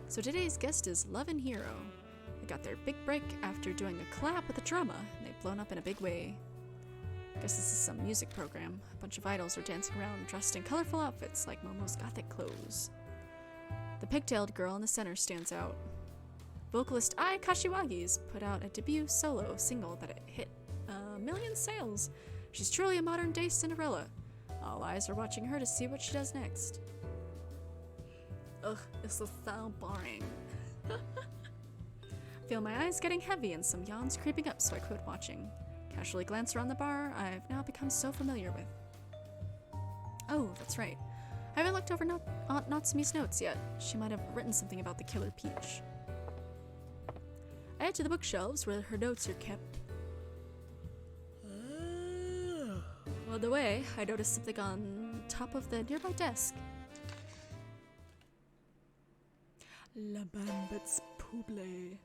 So today's guest is Love and Hero. They got their big break after doing a collab with a drama, and they've blown up in a big way. Guess this is some music program. A bunch of idols are dancing around dressed in colorful outfits like Momo's gothic clothes. The pigtailed girl in the center stands out. Vocalist Ai Kashiwagi's put out a debut solo single that hit 1 million sales. She's truly a modern-day Cinderella. All eyes are watching her to see what she does next. Ugh, this is so boring. Feel my eyes getting heavy and some yawns creeping up, so I quit watching. Casually glance around the bar I've now become so familiar with. Oh, that's right. I haven't looked over Aunt Natsumi's notes yet. She might have written something about the Killer Peach. I head to the bookshelves where her notes are kept. On the way, I noticed something on top of the nearby desk. La Bambit's Pouble.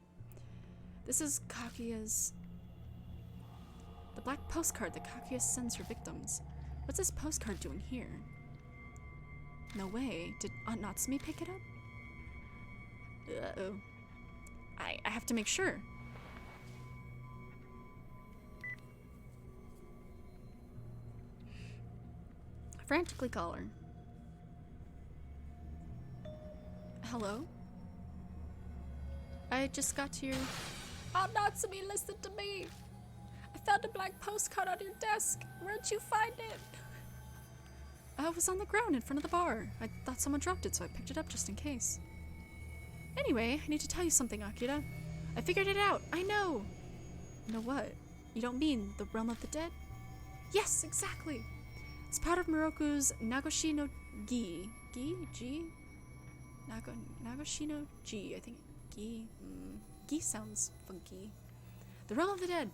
This is Kaguya's... the black postcard that Kaguya sends her victims. What's this postcard doing here? No way. Did Aunt Natsumi pick it up? Uh-oh. I have to make sure. I frantically call her. Hello? I just got to your... Aunt Natsumi, listen to me. I found a black postcard on your desk. Where'd you find it? It was on the ground in front of the bar. I thought someone dropped it, so I picked it up just in case. Anyway, I need to tell you something, Akira. I figured it out. I know. Know what? You don't mean the Realm of the Dead? Yes, exactly. It's part of Moroku's Nagoshi no Gi G? Nagashino G, I think. Gi sounds funky. The realm of the dead.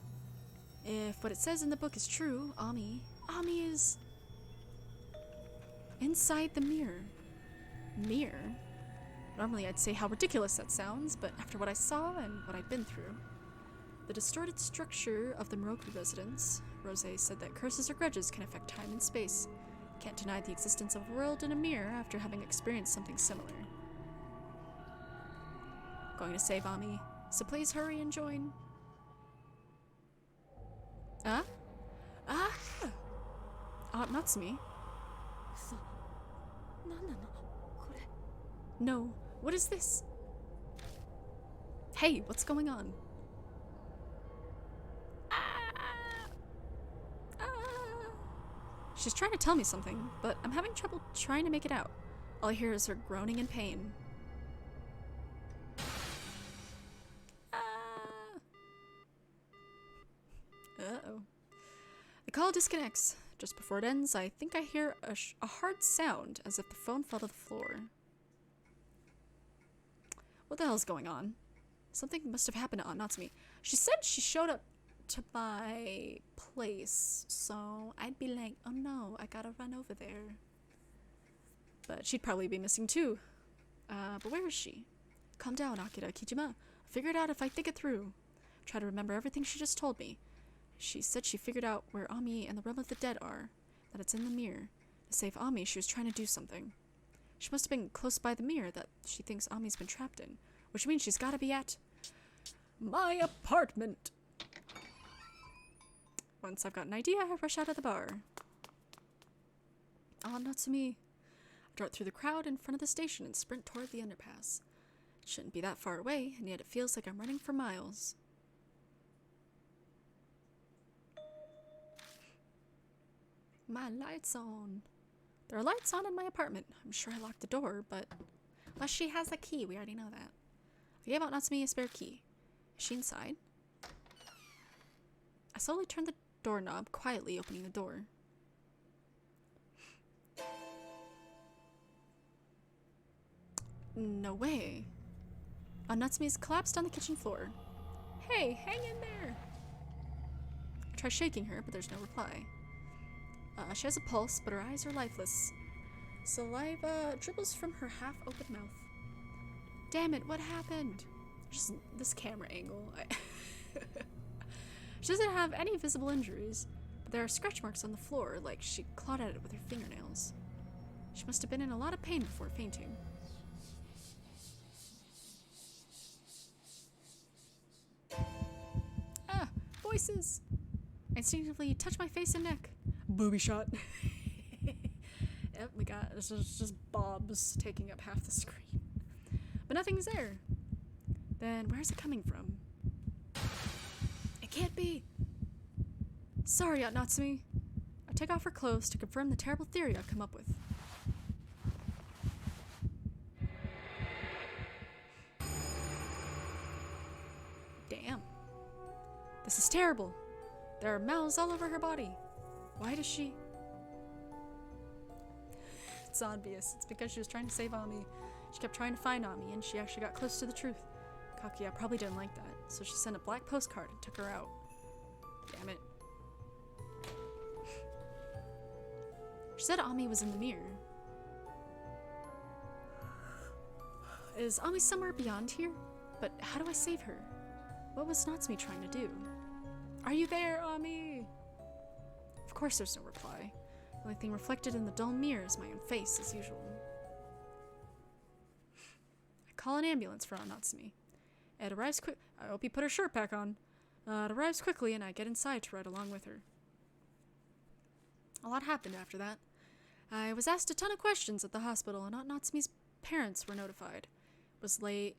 If what it says in the book is true, Ami is inside the mirror. Mirror? Normally I'd say how ridiculous that sounds, but after what I saw and what I'd been through. The distorted structure of the Moroku residence, Rose said that curses or grudges can affect time and space. Can't deny the existence of a world in a mirror after having experienced something similar. Going to save Ami, so please hurry and join. Natsumi. 嘘。何なのこれ。 No, what is this? Hey, what's going on? She's trying to tell me something, but I'm having trouble trying to make it out. All I hear is her groaning in pain. Uh-oh. The call disconnects. Just before it ends, I think I hear a hard sound, as if the phone fell to the floor. What the hell's going on? Something must have happened to Aunt Natsumi. She said she showed up to my place, so I'd be like, oh no, I gotta run over there. But she'd probably be missing too. But where is she? Calm down, Akira Kijima. I'll figure it out if I think it through. Try to remember everything she just told me. She said she figured out where Ami and the realm of the dead are, that it's in the mirror. To save Ami, she was trying to do something. She must have been close by the mirror that she thinks Ami's been trapped in, which means she's gotta be at my apartment. Once I've got an idea, I rush out of the bar. Ah, Natsumi. I dart through the crowd in front of the station and sprint toward the underpass. It shouldn't be that far away, and yet it feels like I'm running for miles. My light's on. There are lights on in my apartment. I'm sure I locked the door, but unless she has a key, we already know that. I gave out Natsumi a spare key. Is she inside? I slowly turned the doorknob, quietly opening the door. No way. Natsumi's collapsed on the kitchen floor. Hey, hang in there! I try shaking her, but there's no reply. She has a pulse, but her eyes are lifeless. Saliva dribbles from her half-open mouth. Damn it, what happened? Just this camera angle. She doesn't have any visible injuries, but there are scratch marks on the floor, like she clawed at it with her fingernails. She must have been in a lot of pain before fainting. Ah, voices! I instinctively touch my face and neck. Booby shot. Yep, we got this is just Bob's taking up half the screen. But nothing's there. Then where's it coming from? It can't be. Sorry, Aunt Natsumi. I take off her clothes to confirm the terrible theory I've come up with. Damn. This is terrible. There are mouths all over her body. Why does she... It's obvious. It's because she was trying to save Ami. She kept trying to find Ami, and she actually got close to the truth. Kakia probably didn't like that, so she sent a black postcard and took her out. Damn it. She said Ami was in the mirror. Is Ami somewhere beyond here? But how do I save her? What was Natsumi trying to do? Are you there, Ami? Of course there's no reply. The only thing reflected in the dull mirror is my own face, as usual. I call an ambulance for Aunt Natsumi. It arrives quick. I hope you put her shirt back on. It arrives quickly, and I get inside to ride along with her. A lot happened after that. I was asked a ton of questions at the hospital, and Aunt Natsumi's parents were notified. It was late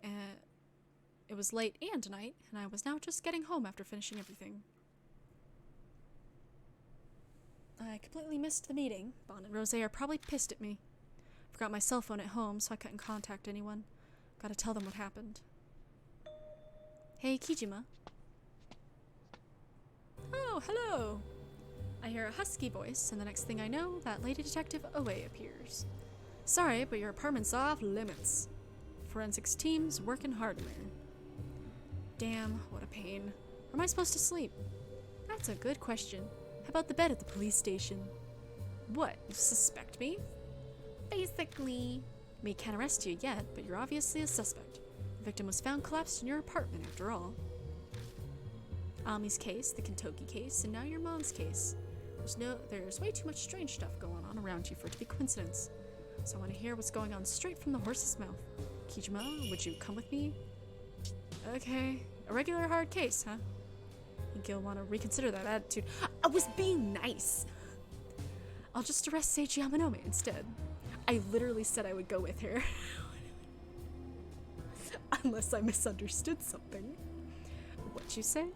and night, and I was now just getting home after finishing everything. I completely missed the meeting. Bon and Rose are probably pissed at me. Forgot my cell phone at home, so I couldn't contact anyone. Gotta tell them what happened. Hey, Kijima. Oh, hello! I hear a husky voice, and the next thing I know, that lady detective Oe appears. Sorry, but your apartment's off limits. Forensics team's working hard in there. Damn, what a pain. Where am I supposed to sleep? That's a good question. How about the bed at the police station? What, you suspect me? Basically. We can't arrest you yet, but you're obviously a suspect. The victim was found collapsed in your apartment after all. Ami's case, the Kentucky case, and now your mom's case. There's way too much strange stuff going on around you for it to be coincidence. So I want to hear what's going on straight from the horse's mouth. Kijima, would you come with me? Okay, a regular hard case, huh? Think you'll want to reconsider that attitude. I was being nice! I'll just arrest Seiji Yamanome instead. I literally said I would go with her. Unless I misunderstood something. What'd you say?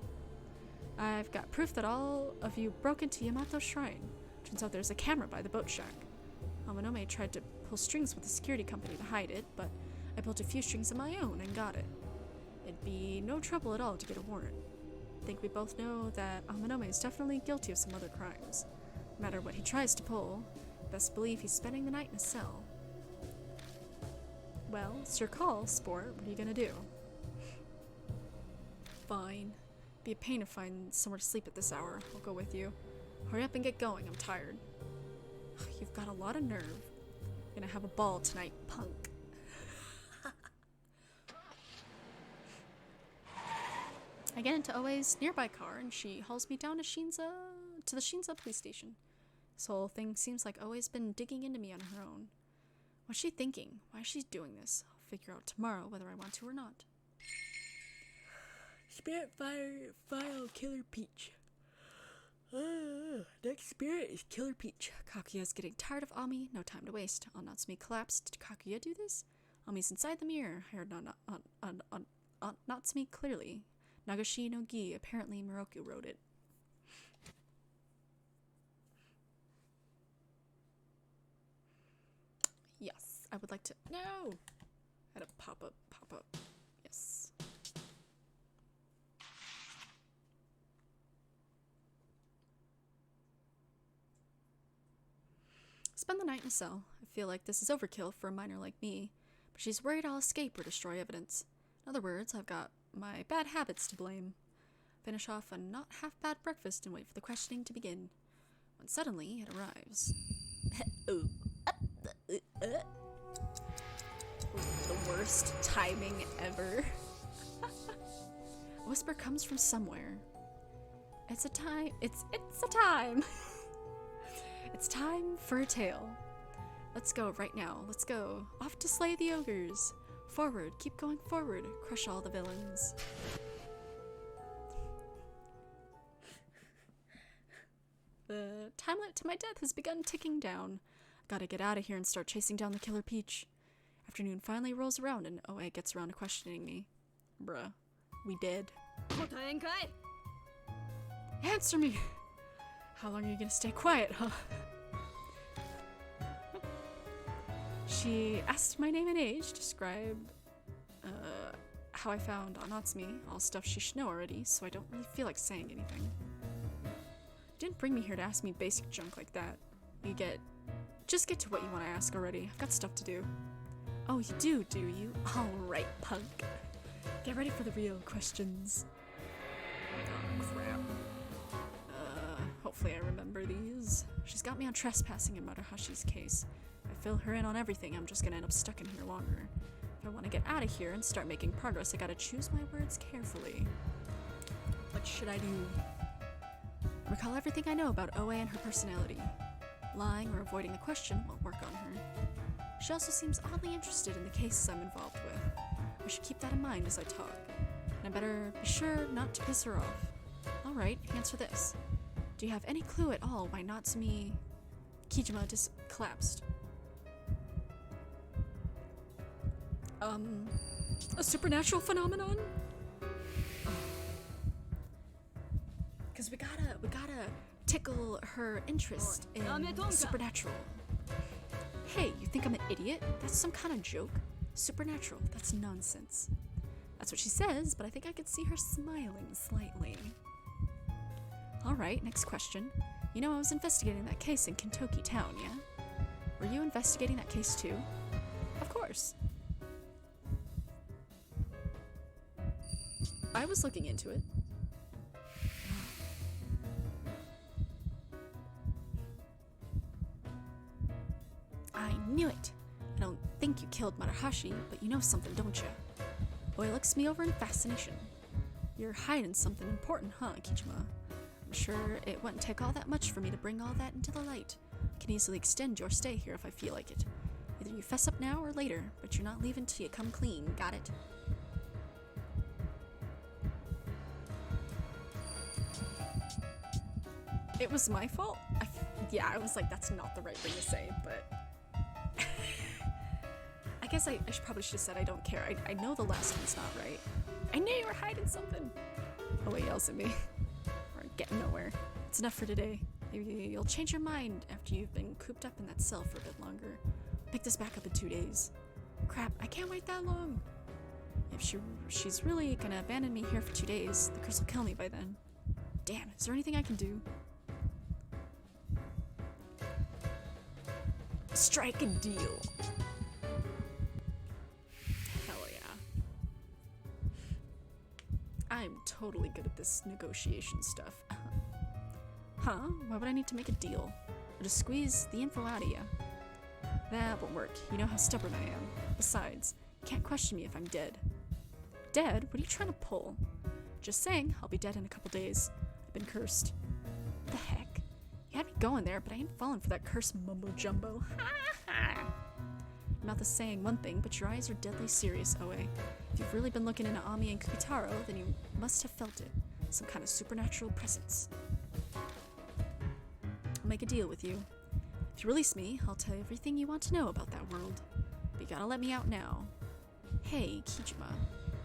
I've got proof that all of you broke into Yamato Shrine. Turns out there's a camera by the boat shack. Yamanome tried to pull strings with the security company to hide it, but I pulled a few strings of my own and got it. It'd be no trouble at all to get a warrant. I think we both know that Yamanome is definitely guilty of some other crimes. No matter what he tries to pull, best believe he's spending the night in a cell. Well, it's your call, sport. What are you gonna do? Fine. Be a pain to find somewhere to sleep at this hour. I'll go with you. Hurry up and get going. I'm tired. You've got a lot of nerve. You're gonna have a ball tonight, punk. I get into Oe's nearby car and she hauls me down to the Shinza police station. This whole thing seems like Oe's been digging into me on her own. What's she thinking? Why is she doing this? I'll figure out tomorrow whether I want to or not. Spirit file Killer Peach. Next spirit is Killer Peach. Kaguya's getting tired of Ami. No time to waste. On Natsume collapsed. Did Kaguya do this? Ami's inside the mirror. I heard Natsume clearly. Nagashi no Gi. Apparently Miroku wrote it. Yes, I would like to. No! Had a pop up. Yes. Spend the night in a cell. I feel like this is overkill for a minor like me, but she's worried I'll escape or destroy evidence. In other words, I've got my bad habits to blame. Finish off a not half bad breakfast and wait for the questioning to begin. When suddenly it arrives. The worst timing ever. A whisper comes from somewhere. It's a time. It's a time. It's time for a tale. Let's go right now. Let's go. Off to slay the ogres. Forward. Keep going forward. Crush all the villains. The time limit to my death has begun ticking down. Gotta get out of here and start chasing down the Killer Peach. Afternoon finally rolls around and Oe gets around to questioning me. Bruh, we dead. Answer me! How long are you gonna stay quiet, huh? She asked my name and age, described how I found Natsume, all stuff she should know already, so I don't really feel like saying anything. Didn't bring me here to ask me basic junk like that. Just get to what you want to ask already. I've got stuff to do. Oh, you do you? Alright, punk. Get ready for the real questions. Oh, crap. Hopefully I remember these. She's got me on trespassing in Murahashi's case. If I fill her in on everything, I'm just gonna end up stuck in here longer. If I want to get out of here and start making progress, I gotta choose my words carefully. What should I do? Recall everything I know about Oe and her personality. Lying or avoiding the question won't work on her. She also seems oddly interested in the cases I'm involved with. I should keep that in mind as I talk. And I better be sure not to piss her off. Alright, answer this. Do you have any clue at all why Natsume Kijima collapsed? A supernatural phenomenon? Because we gotta tickle her interest in supernatural. Hey, you think I'm an idiot? That's some kind of joke. Supernatural, that's nonsense. That's what she says, but I think I could see her smiling slightly. Alright, next question. You know I was investigating that case in Kentucky town, yeah? Were you investigating that case too? Of course. I was looking into it. I knew it. I don't think you killed Marahashi, but you know something, don't you? Oi looks me over in fascination. You're hiding something important, huh, Kijima? I'm sure it wouldn't take all that much for me to bring all that into the light. I can easily extend your stay here if I feel like it. Either you fess up now or later, but you're not leaving till you come clean, got it? It was my fault? Yeah, I was like, that's not the right thing to say, but... I guess I probably should have said I don't care. I know the last one's not right. I knew you were hiding something! Oh wait, yells at me. We're getting nowhere. It's enough for today. Maybe you'll change your mind after you've been cooped up in that cell for a bit longer. Pick this back up in 2 days. Crap, I can't wait that long! If she's really gonna abandon me here for 2 days, the curse will kill me by then. Damn, is there anything I can do? Strike a deal. Hell yeah. I'm totally good at this negotiation stuff. Huh? Why would I need to make a deal? Or just squeeze the info out of you? That won't work. You know how stubborn I am. Besides, you can't question me if I'm dead. Dead? What are you trying to pull? Just saying, I'll be dead in a couple days. I've been cursed. What the heck? You had me going there, but I ain't falling for that cursed mumbo-jumbo. Your mouth is saying one thing, but your eyes are deadly serious, Oe. If you've really been looking into Ami and Kubitaro, then you must have felt it. Some kind of supernatural presence. I'll make a deal with you. If you release me, I'll tell you everything you want to know about that world. But you gotta let me out now. Hey, Kijima.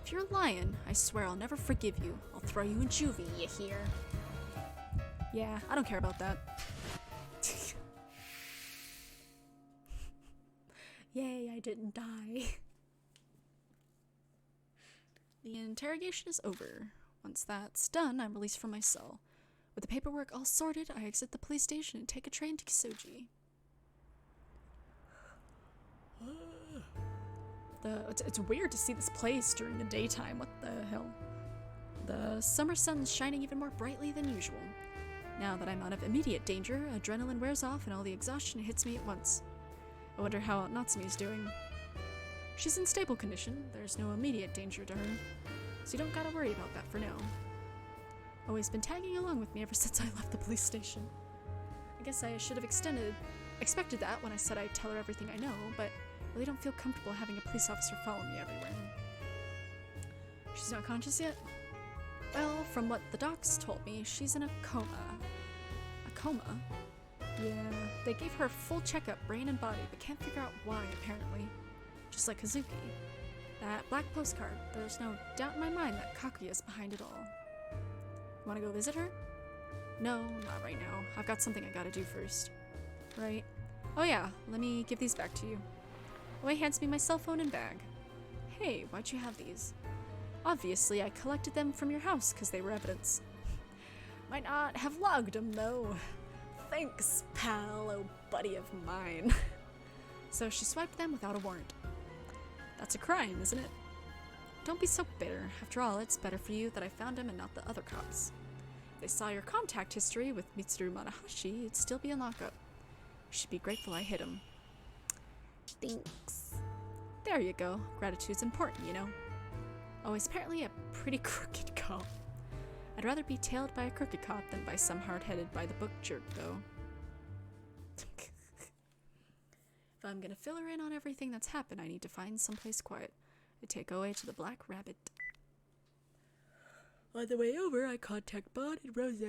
If you're lying, I swear I'll never forgive you. I'll throw you in juvie, you hear? Yeah, I don't care about that. Yay, I didn't die. The interrogation is over. Once that's done, I'm released from my cell. With the paperwork all sorted, I exit the police station and take a train to Kisoji. It's weird to see this place during the daytime. What the hell? The summer sun's shining even more brightly than usual. Now that I'm out of immediate danger, adrenaline wears off and all the exhaustion hits me at once. I wonder how Natsumi's doing. She's in stable condition. There's no immediate danger to her, so you don't gotta worry about that for now. Always been tagging along with me ever since I left the police station. I guess I should have expected that when I said I'd tell her everything I know, but I really don't feel comfortable having a police officer follow me everywhere. She's not conscious yet? Well, from what the docs told me, she's in a coma. A coma? Yeah, they gave her a full checkup, brain and body, but can't figure out why, apparently. Just like Hazuki. That black postcard, there's no doubt in my mind that Kakuya's behind it all. You wanna go visit her? No, not right now. I've got something I gotta do first. Right. Oh yeah, let me give these back to you. Oe hands me my cell phone and bag. Hey, why'd you have these? Obviously, I collected them from your house because they were evidence. Might not have logged them, though. Thanks, pal, oh buddy of mine. So she swiped them without a warrant. That's a crime, isn't it? Don't be so bitter. After all, it's better for you that I found him and not the other cops. If they saw your contact history with Mitsuru Manahashi, you'd still be in lockup. You should be grateful I hit him. Thanks. There you go. Gratitude's important, you know. Oh, he's apparently a pretty crooked cop. I'd rather be tailed by a crooked cop than by some hard-headed by-the-book jerk, though. If I'm gonna fill her in on everything that's happened, I need to find someplace quiet. I take Oe to the Black Rabbit. On the way over, I contact Bon and Rose.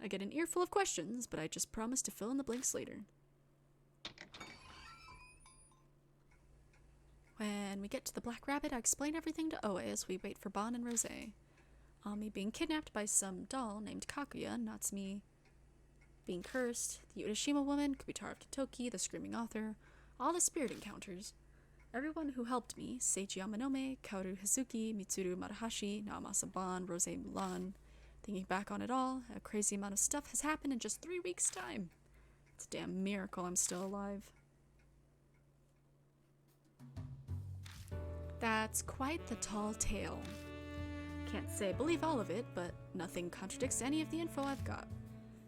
I get an earful of questions, but I just promise to fill in the blanks later. When we get to the Black Rabbit, I explain everything to Oe as we wait for Bon and Rose. Ami being kidnapped by some doll named Kakuya, Natsumi being cursed, the Urashima woman, Kubitaro of Kitoki, the screaming author, all the spirit encounters. Everyone who helped me, Seiji Yamanome, Kaoru Hazuki, Mitsuru Marahashi, Naomasa Bon, Rose Mulan. Thinking back on it all, a crazy amount of stuff has happened in just 3 weeks' time. It's a damn miracle I'm still alive. That's quite the tall tale. Can't say I believe all of it, but nothing contradicts any of the info I've got.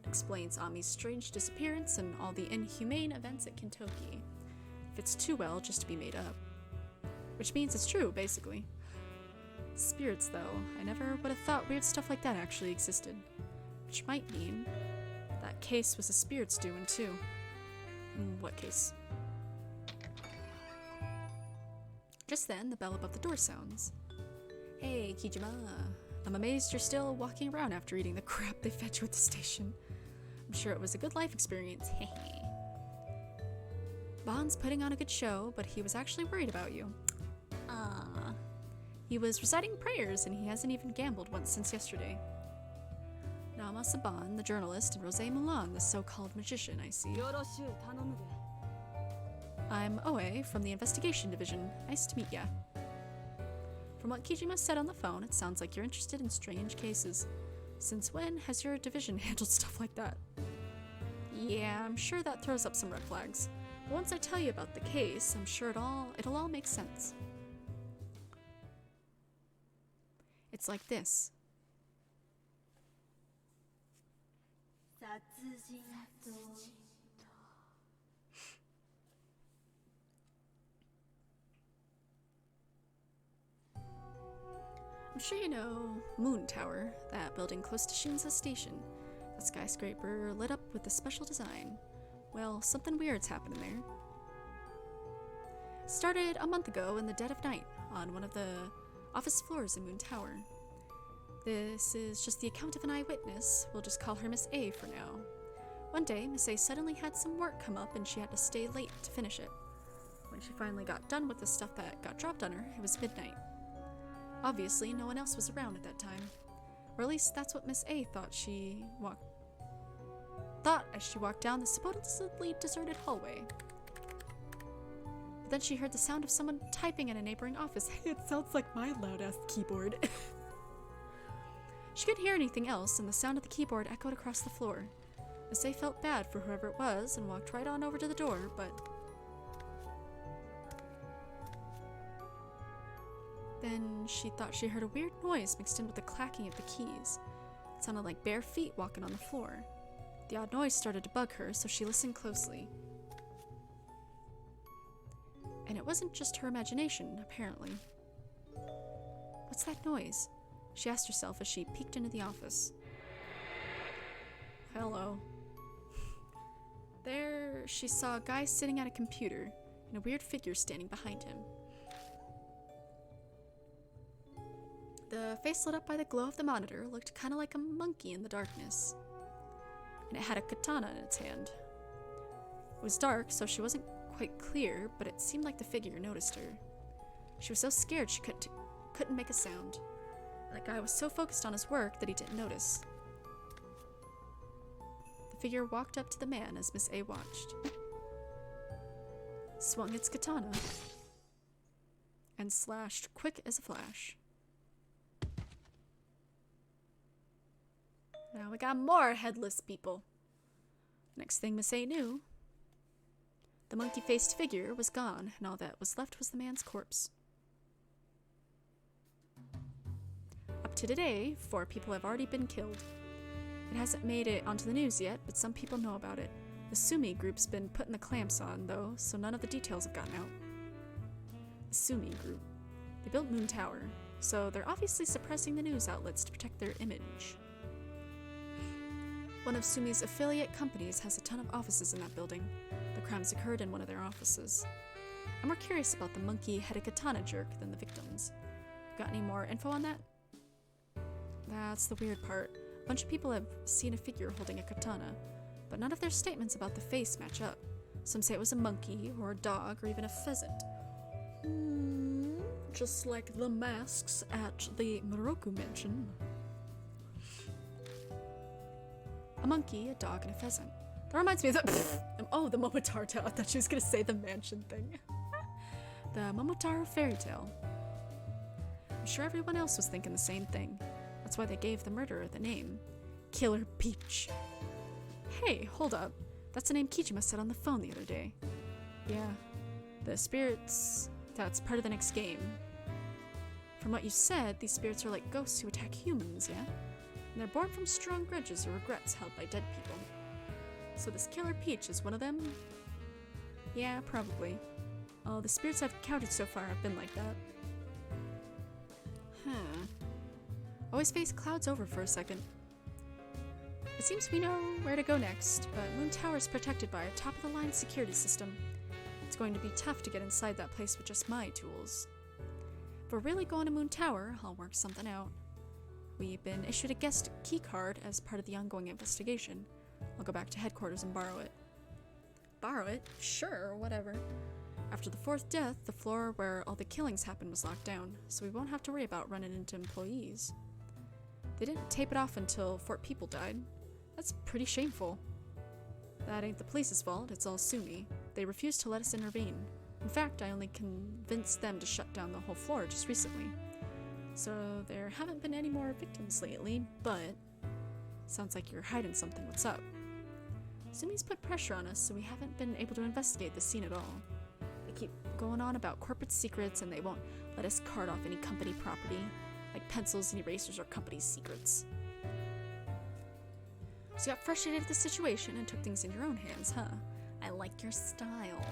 It explains Ami's strange disappearance and all the inhumane events at Kintoki. Fits too well just to be made up. Which means it's true, basically. Spirits, though, I never would have thought weird stuff like that actually existed. Which might mean that case was a spirit's doing, too. What case? Just then, the bell above the door sounds. Hey, Kijima. I'm amazed you're still walking around after eating the crap they fed you at the station. I'm sure it was a good life experience. Hehe. Bond's putting on a good show, but he was actually worried about you. He was reciting prayers, and he hasn't even gambled once since yesterday. Nama Saban, the journalist, and Rosé Mulan, the so-called magician, I see. I'm Oe from the investigation division. Nice to meet ya. From what Kijima said on the phone, it sounds like you're interested in strange cases. Since when has your division handled stuff like that? Yeah, I'm sure that throws up some red flags. But once I tell you about the case, I'm sure it'll all make sense. It's like this. I'm sure you know Moon Tower, that building close to Shinza Station. The skyscraper lit up with a special design. Well, something weird's happening there. Started a month ago in the dead of night on one of the office floors in Moon Tower. This is just the account of an eyewitness. We'll just call her Miss A for now. One day, Miss A suddenly had some work come up and she had to stay late to finish it. When she finally got done with the stuff that got dropped on her, it was midnight. Obviously, no one else was around at that time. Or at least that's what Miss A thought as she walked down the supposedly deserted hallway. But then she heard the sound of someone typing in a neighboring office. It sounds like my loud-ass keyboard. She couldn't hear anything else, and the sound of the keyboard echoed across the floor. Miss A felt bad for whoever it was and walked right on over to the door, but then she thought she heard a weird noise mixed in with the clacking of the keys. It sounded like bare feet walking on the floor. The odd noise started to bug her, so she listened closely. And it wasn't just her imagination, apparently. What's that noise? She asked herself as she peeked into the office. Hello. There, she saw a guy sitting at a computer and a weird figure standing behind him. The face lit up by the glow of the monitor looked kind of like a monkey in the darkness. And it had a katana in its hand. It was dark, so she wasn't quite clear, but it seemed like the figure noticed her. She was so scared she couldn't make a sound. That guy was so focused on his work that he didn't notice. The figure walked up to the man as Miss A watched. Swung its katana and slashed quick as a flash. Now we got more headless people. Next thing Miss A knew, the monkey-faced figure was gone, and all that was left was the man's corpse. Up to today, 4 people have already been killed. It hasn't made it onto the news yet, but some people know about it. The Sumi group's been putting the clamps on, though, so none of the details have gotten out. The Sumi group. They built Moon Tower, so they're obviously suppressing the news outlets to protect their image. One of Sumi's affiliate companies has a ton of offices in that building. The crimes occurred in one of their offices. I'm more curious about the monkey-headed katana jerk than the victims. Got any more info on that? That's the weird part. A bunch of people have seen a figure holding a katana, but none of their statements about the face match up. Some say it was a monkey, or a dog, or even a pheasant. Just like the masks at the Moroku mansion. A monkey, a dog, and a pheasant. That reminds me of the oh, the Momotaro tale. I thought she was gonna say the mansion thing. The Momotaro fairy tale. I'm sure everyone else was thinking the same thing. That's why they gave the murderer the name Killer Peach. Hey, hold up. That's the name Kijima said on the phone the other day. Yeah, the spirits, that's part of the next game. From what you said, these spirits are like ghosts who attack humans, yeah? And they're born from strong grudges or regrets held by dead people. So this Killer Peach is one of them? Yeah, probably. All the spirits I've encountered so far have been like that. Always face clouds over for a second. It seems we know where to go next, but Moon Tower is protected by a top-of-the-line security system. It's going to be tough to get inside that place with just my tools. If we're really going to Moon Tower, I'll work something out. We've been issued a guest key card as part of the ongoing investigation. I'll go back to headquarters and borrow it. Borrow it? Sure, whatever. After the fourth death, the floor where all the killings happened was locked down, so we won't have to worry about running into employees. They didn't tape it off until 4 people died. That's pretty shameful. That ain't the police's fault, it's all Sumi. They refused to let us intervene. In fact, I only convinced them to shut down the whole floor just recently. So there haven't been any more victims lately, but sounds like you're hiding something. What's up? Sumi's put pressure on us, so we haven't been able to investigate the scene at all. They keep going on about corporate secrets, and they won't let us cart off any company property, like pencils and erasers are company secrets. So you got frustrated at the situation and took things in your own hands, huh? I like your style.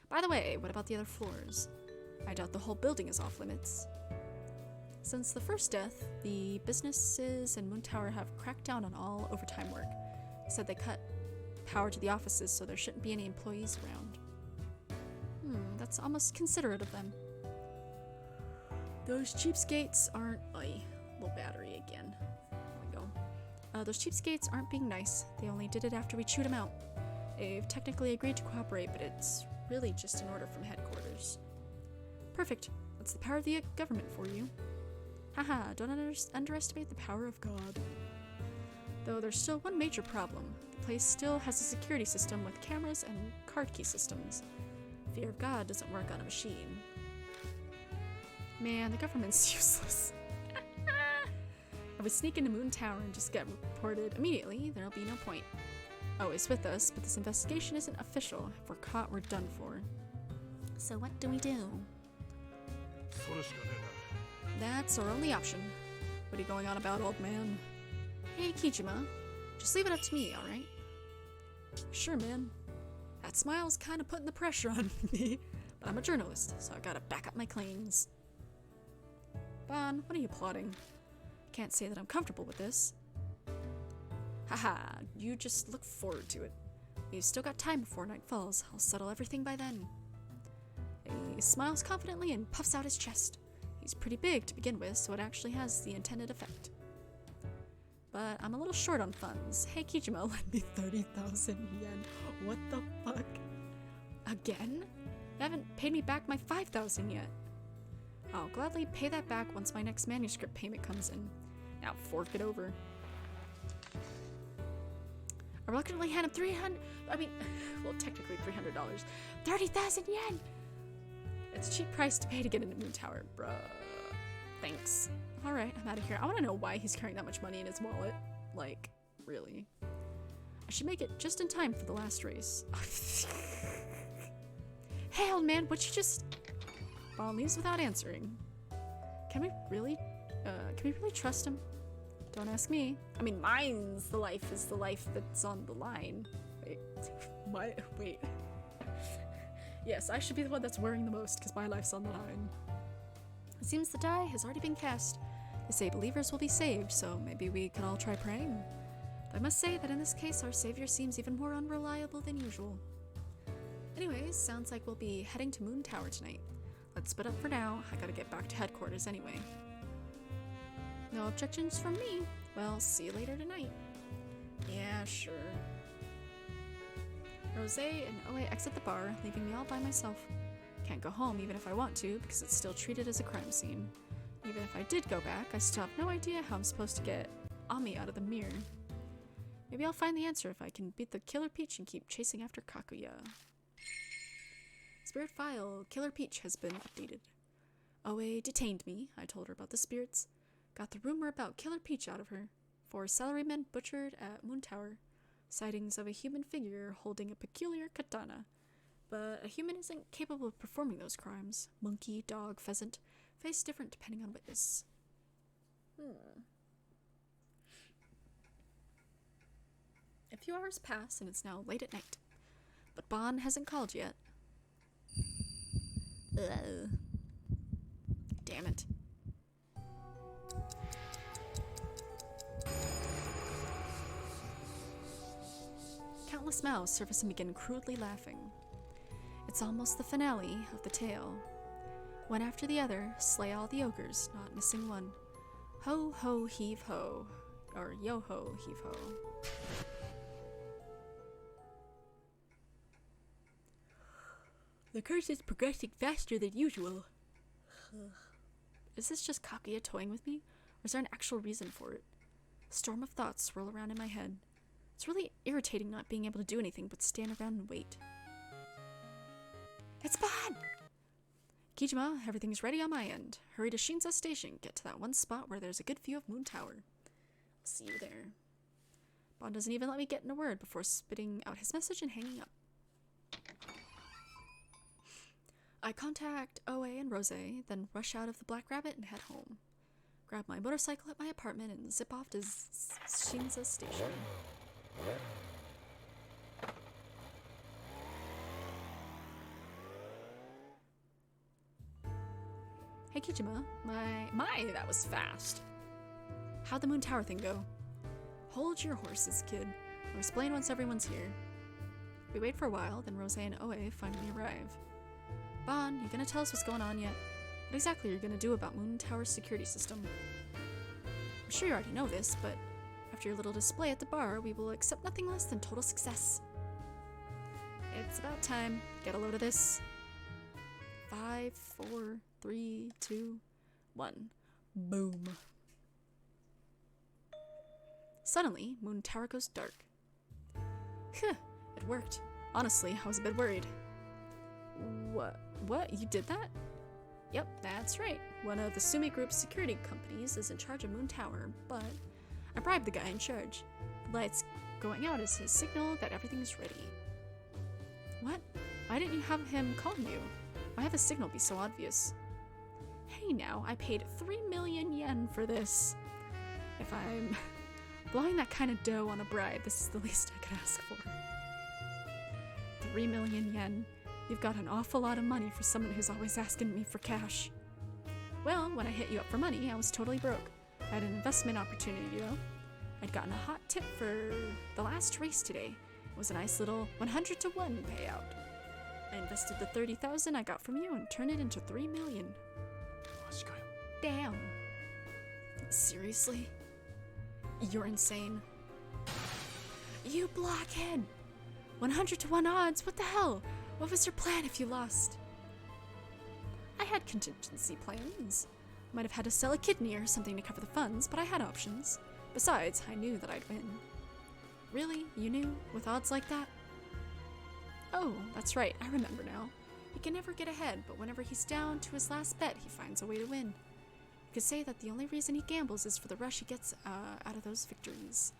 By the way, what about the other floors? I doubt the whole building is off limits. Since the first death, the businesses in Moon Tower have cracked down on all overtime work. They said they cut power to the offices so there shouldn't be any employees around. That's almost considerate of them. Those cheapskates aren't... Oy, low battery again. There we go. Those cheapskates aren't being nice. They only did it after we chewed them out. They've technically agreed to cooperate, but it's really just an order from headquarters. Perfect. That's the power of the government for you. Haha, don't underestimate the power of God. Though there's still one major problem. The place still has a security system with cameras and card key systems. Fear of God doesn't work on a machine. Man, the government's useless. If we sneak into Moon Tower and just get reported immediately, there'll be no point. Oh, it's with us, but this investigation isn't official. If we're caught, we're done for. So what do we do? That's our only option. What are you going on about, old man? Hey, Kijima. Just leave it up to me, alright? Sure, man. That smile's kinda putting the pressure on me. But I'm a journalist, so I gotta back up my claims. Bon, what are you plotting? Can't say that I'm comfortable with this. Haha, you just look forward to it. We've still got time before night falls. I'll settle everything by then. He smiles confidently and puffs out his chest. He's pretty big to begin with, so it actually has the intended effect. But I'm a little short on funds. Hey Kijima, lend me 30,000 yen. What the fuck? Again? You haven't paid me back my 5,000 yet. I'll gladly pay that back once my next manuscript payment comes in. Now fork it over. I reluctantly hand him technically $300. 30,000 yen! It's a cheap price to pay to get into Moon Tower, bruh. Thanks. Alright, I'm out of here. I want to know why he's carrying that much money in his wallet. Like, really. I should make it just in time for the last race. Hey, old man, would you just... Bon leaves without answering. Can we really trust him? Don't ask me. I mean, mine's the life is the life that's on the line. Wait, what? Wait. Yes, I should be the one that's worrying the most because my life's on the line. It seems the die has already been cast. They say believers will be saved, so maybe we can all try praying. But I must say that in this case, our savior seems even more unreliable than usual. Anyways, sounds like we'll be heading to Moon Tower tonight. Let's split up for now. I gotta get back to headquarters anyway. No objections from me. Well, see you later tonight. Yeah, sure. Rose and Oe exit the bar, leaving me all by myself. Can't go home even if I want to, because it's still treated as a crime scene. Even if I did go back, I still have no idea how I'm supposed to get Ami out of the mirror. Maybe I'll find the answer if I can beat the Killer Peach and keep chasing after Kakuya. Spirit file, Killer Peach has been updated. Oe detained me, I told her about the spirits. Got the rumor about Killer Peach out of her. 4 salarymen butchered at Moon Tower. Sightings of a human figure holding a peculiar katana. But a human isn't capable of performing those crimes. Monkey, dog, pheasant, face different depending on witness. A few hours pass and it's now late at night. But Bon hasn't called yet. Ugh. Damn it. Countless mouths surface and begin crudely laughing. It's almost the finale of the tale. One after the other, slay all the ogres, not missing one. Ho ho heave ho. Or yo ho heave ho. The curse is progressing faster than usual. Is this just Kaguya toying with me? Or is there an actual reason for it? A storm of thoughts swirl around in my head. It's really irritating not being able to do anything but stand around and wait. It's Bon! Kijima, everything's ready on my end. Hurry to Shinza Station. Get to that one spot where there's a good view of Moon Tower. I'll see you there. Bon doesn't even let me get in a word before spitting out his message and hanging up. I contact OA and Rose, then rush out of the Black Rabbit and head home. Grab my motorcycle at my apartment and zip off to Shinza Station. Hey Kijima, that was fast. How'd the Moon Tower thing go? Hold your horses, kid. I'll explain once everyone's here. We wait for a while, then Rose and OA finally arrive. Bon, you gonna tell us what's going on yet? What exactly are you gonna do about Moon Tower's security system? I'm sure you already know this, but after your little display at the bar, we will accept nothing less than total success. It's about time. Get a load of this. 5, 4, 3, 2, 1. Boom. Suddenly, Moon Tower goes dark. Phew, it worked. Honestly, I was a bit worried. What? You did that? Yep, that's right. One of the Sumi Group's security companies is in charge of Moon Tower, but I bribed the guy in charge. The lights going out is his signal that everything's ready. What? Why didn't you have him call you? Why have his signal be so obvious? Hey now, I paid 3 million yen for this. If I'm blowing that kind of dough on a bribe, this is the least I could ask for. 3 million yen. You've got an awful lot of money for someone who's always asking me for cash. Well, when I hit you up for money, I was totally broke. I had an investment opportunity, though. I'd gotten a hot tip for the last race today. It was a nice little 100 to 1 payout. I invested the 30,000 I got from you and turned it into 3 million. Damn. Seriously? You're insane. You blockhead! 100 to 1 odds, what the hell? What was your plan if you lost? I had contingency plans. Might have had to sell a kidney or something to cover the funds, but I had options. Besides, I knew that I'd win. Really? You knew? With odds like that? Oh, that's right, I remember now. He can never get ahead, but whenever he's down to his last bet, he finds a way to win. You could say that the only reason he gambles is for the rush he gets out of those victories.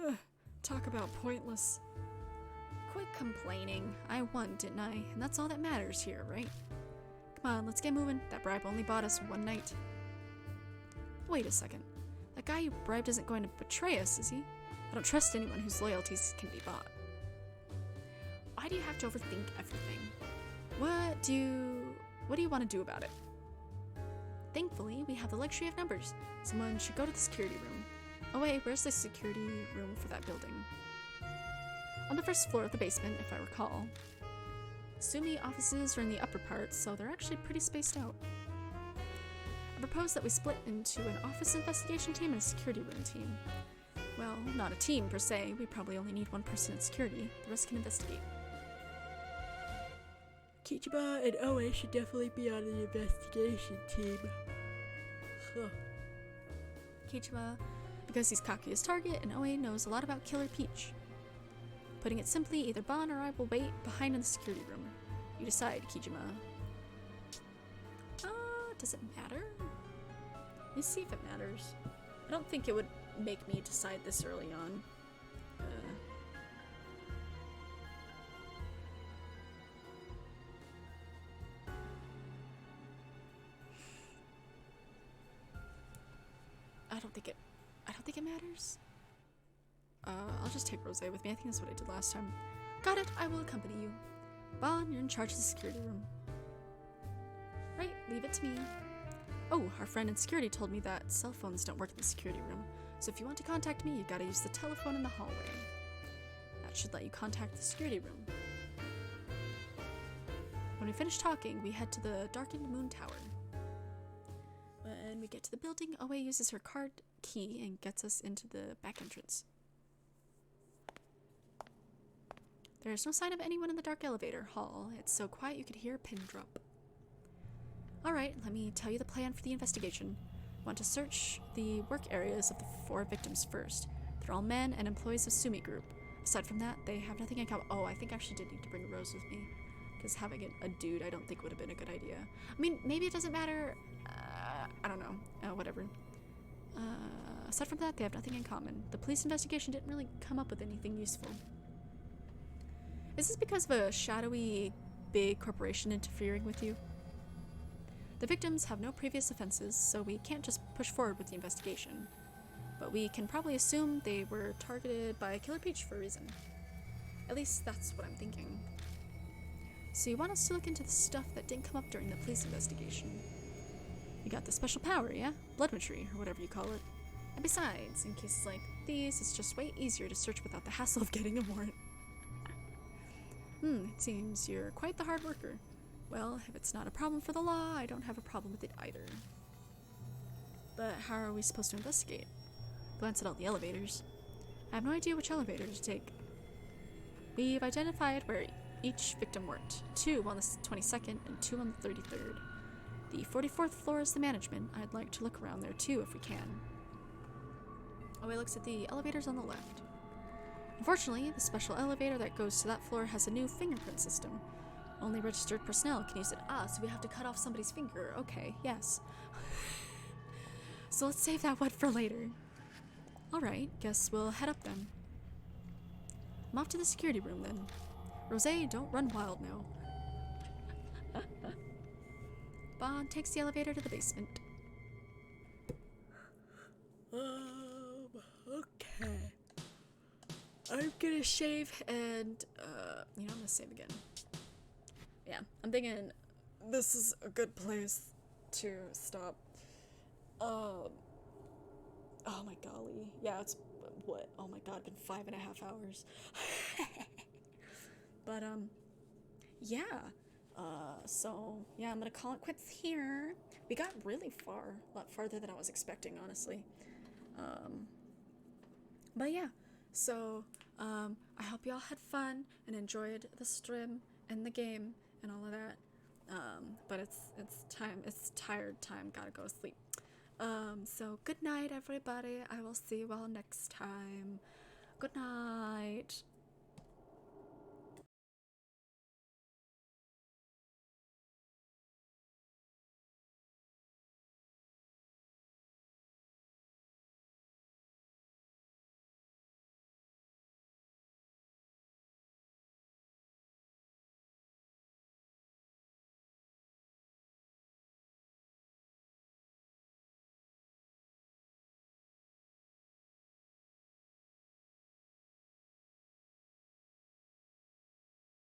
Ugh, talk about pointless. Quit complaining. I won, didn't I? And that's all that matters here, right? Come on, let's get moving. That bribe only bought us one night. Wait a second. That guy you bribed isn't going to betray us, is he? I don't trust anyone whose loyalties can be bought. Why do you have to overthink everything? What do you want to do about it? Thankfully, we have the luxury of numbers. Someone should go to the security room. Oh wait, where's the security room for that building? On the first floor of the basement, if I recall. Sumi offices are in the upper part, so they're actually pretty spaced out. I propose that we split into an office investigation team and a security room team. Well, not a team per se, we probably only need one person in security, the rest can investigate. Kijima and OA should definitely be on the investigation team. Huh. Kijima, because he's Kaguya's target, and OA knows a lot about Killer Peach. Putting it simply, either Bon or I will wait behind in the security room. You decide, Kijima. Does it matter? Let me see if it matters. I don't think it would make me decide this early on. matters? I'll just take Rosé with me. I think that's what I did last time. Got it. I will accompany you. Bon, you're in charge of the security room. Right, leave it to me. Oh, our friend in security told me that cell phones don't work in the security room. So if you want to contact me, you gotta use the telephone in the hallway. That should let you contact the security room. When we finish talking, we head to the darkened moon tower. When we get to the building, Oe uses her card key and gets us into the back entrance. There is no sign of anyone in the dark elevator hall. It's so quiet you could hear a pin drop. Alright, let me tell you the plan for the investigation. Want to search the work areas of the 4 victims first. They're all men and employees of Sumi Group. Aside from that, they have nothing in common. Oh, I think I actually did need to bring Rose with me. Because having a dude I don't think would have been a good idea. I mean, maybe it doesn't matter. I don't know. Whatever. Aside from that, they have nothing in common. The police investigation didn't really come up with anything useful. Is this because of a shadowy, big corporation interfering with you? The victims have no previous offenses, so we can't just push forward with the investigation. But we can probably assume they were targeted by Killer Peach for a reason. At least that's what I'm thinking. So you want us to look into the stuff that didn't come up during the police investigation. You got the special power, yeah? Bloodmetry, or whatever you call it. And besides, in cases like these, it's just way easier to search without the hassle of getting a warrant. It seems you're quite the hard worker. Well, if it's not a problem for the law, I don't have a problem with it either. But how are we supposed to investigate? Glance at all the elevators. I have no idea which elevator to take. We've identified where each victim worked. 2 on the 22nd and 2 on the 33rd. The 44th floor is the management. I'd like to look around there too if we can. Oe looks at the elevators on the left. Unfortunately, the special elevator that goes to that floor has a new fingerprint system. Only registered personnel can use it. So we have to cut off somebody's finger. Okay, yes. So let's save that one for later. Alright, guess we'll head up then. I'm off to the security room then. Rosé, don't run wild now. Bon takes the elevator to the basement. Okay. I'm gonna shave and, I'm gonna save again. yeah, I'm thinking this is a good place to stop. Oh my golly. Yeah, it's, what? Oh my god, been 5.5 hours. But, yeah. So, yeah, I'm gonna call it quits here. We got really far. A lot farther than I was expecting, honestly. But yeah. So, I hope y'all had fun and enjoyed the stream and the game and all of that. But it's tired time, gotta go to sleep. So good night, everybody. I will see you all next time. Good night.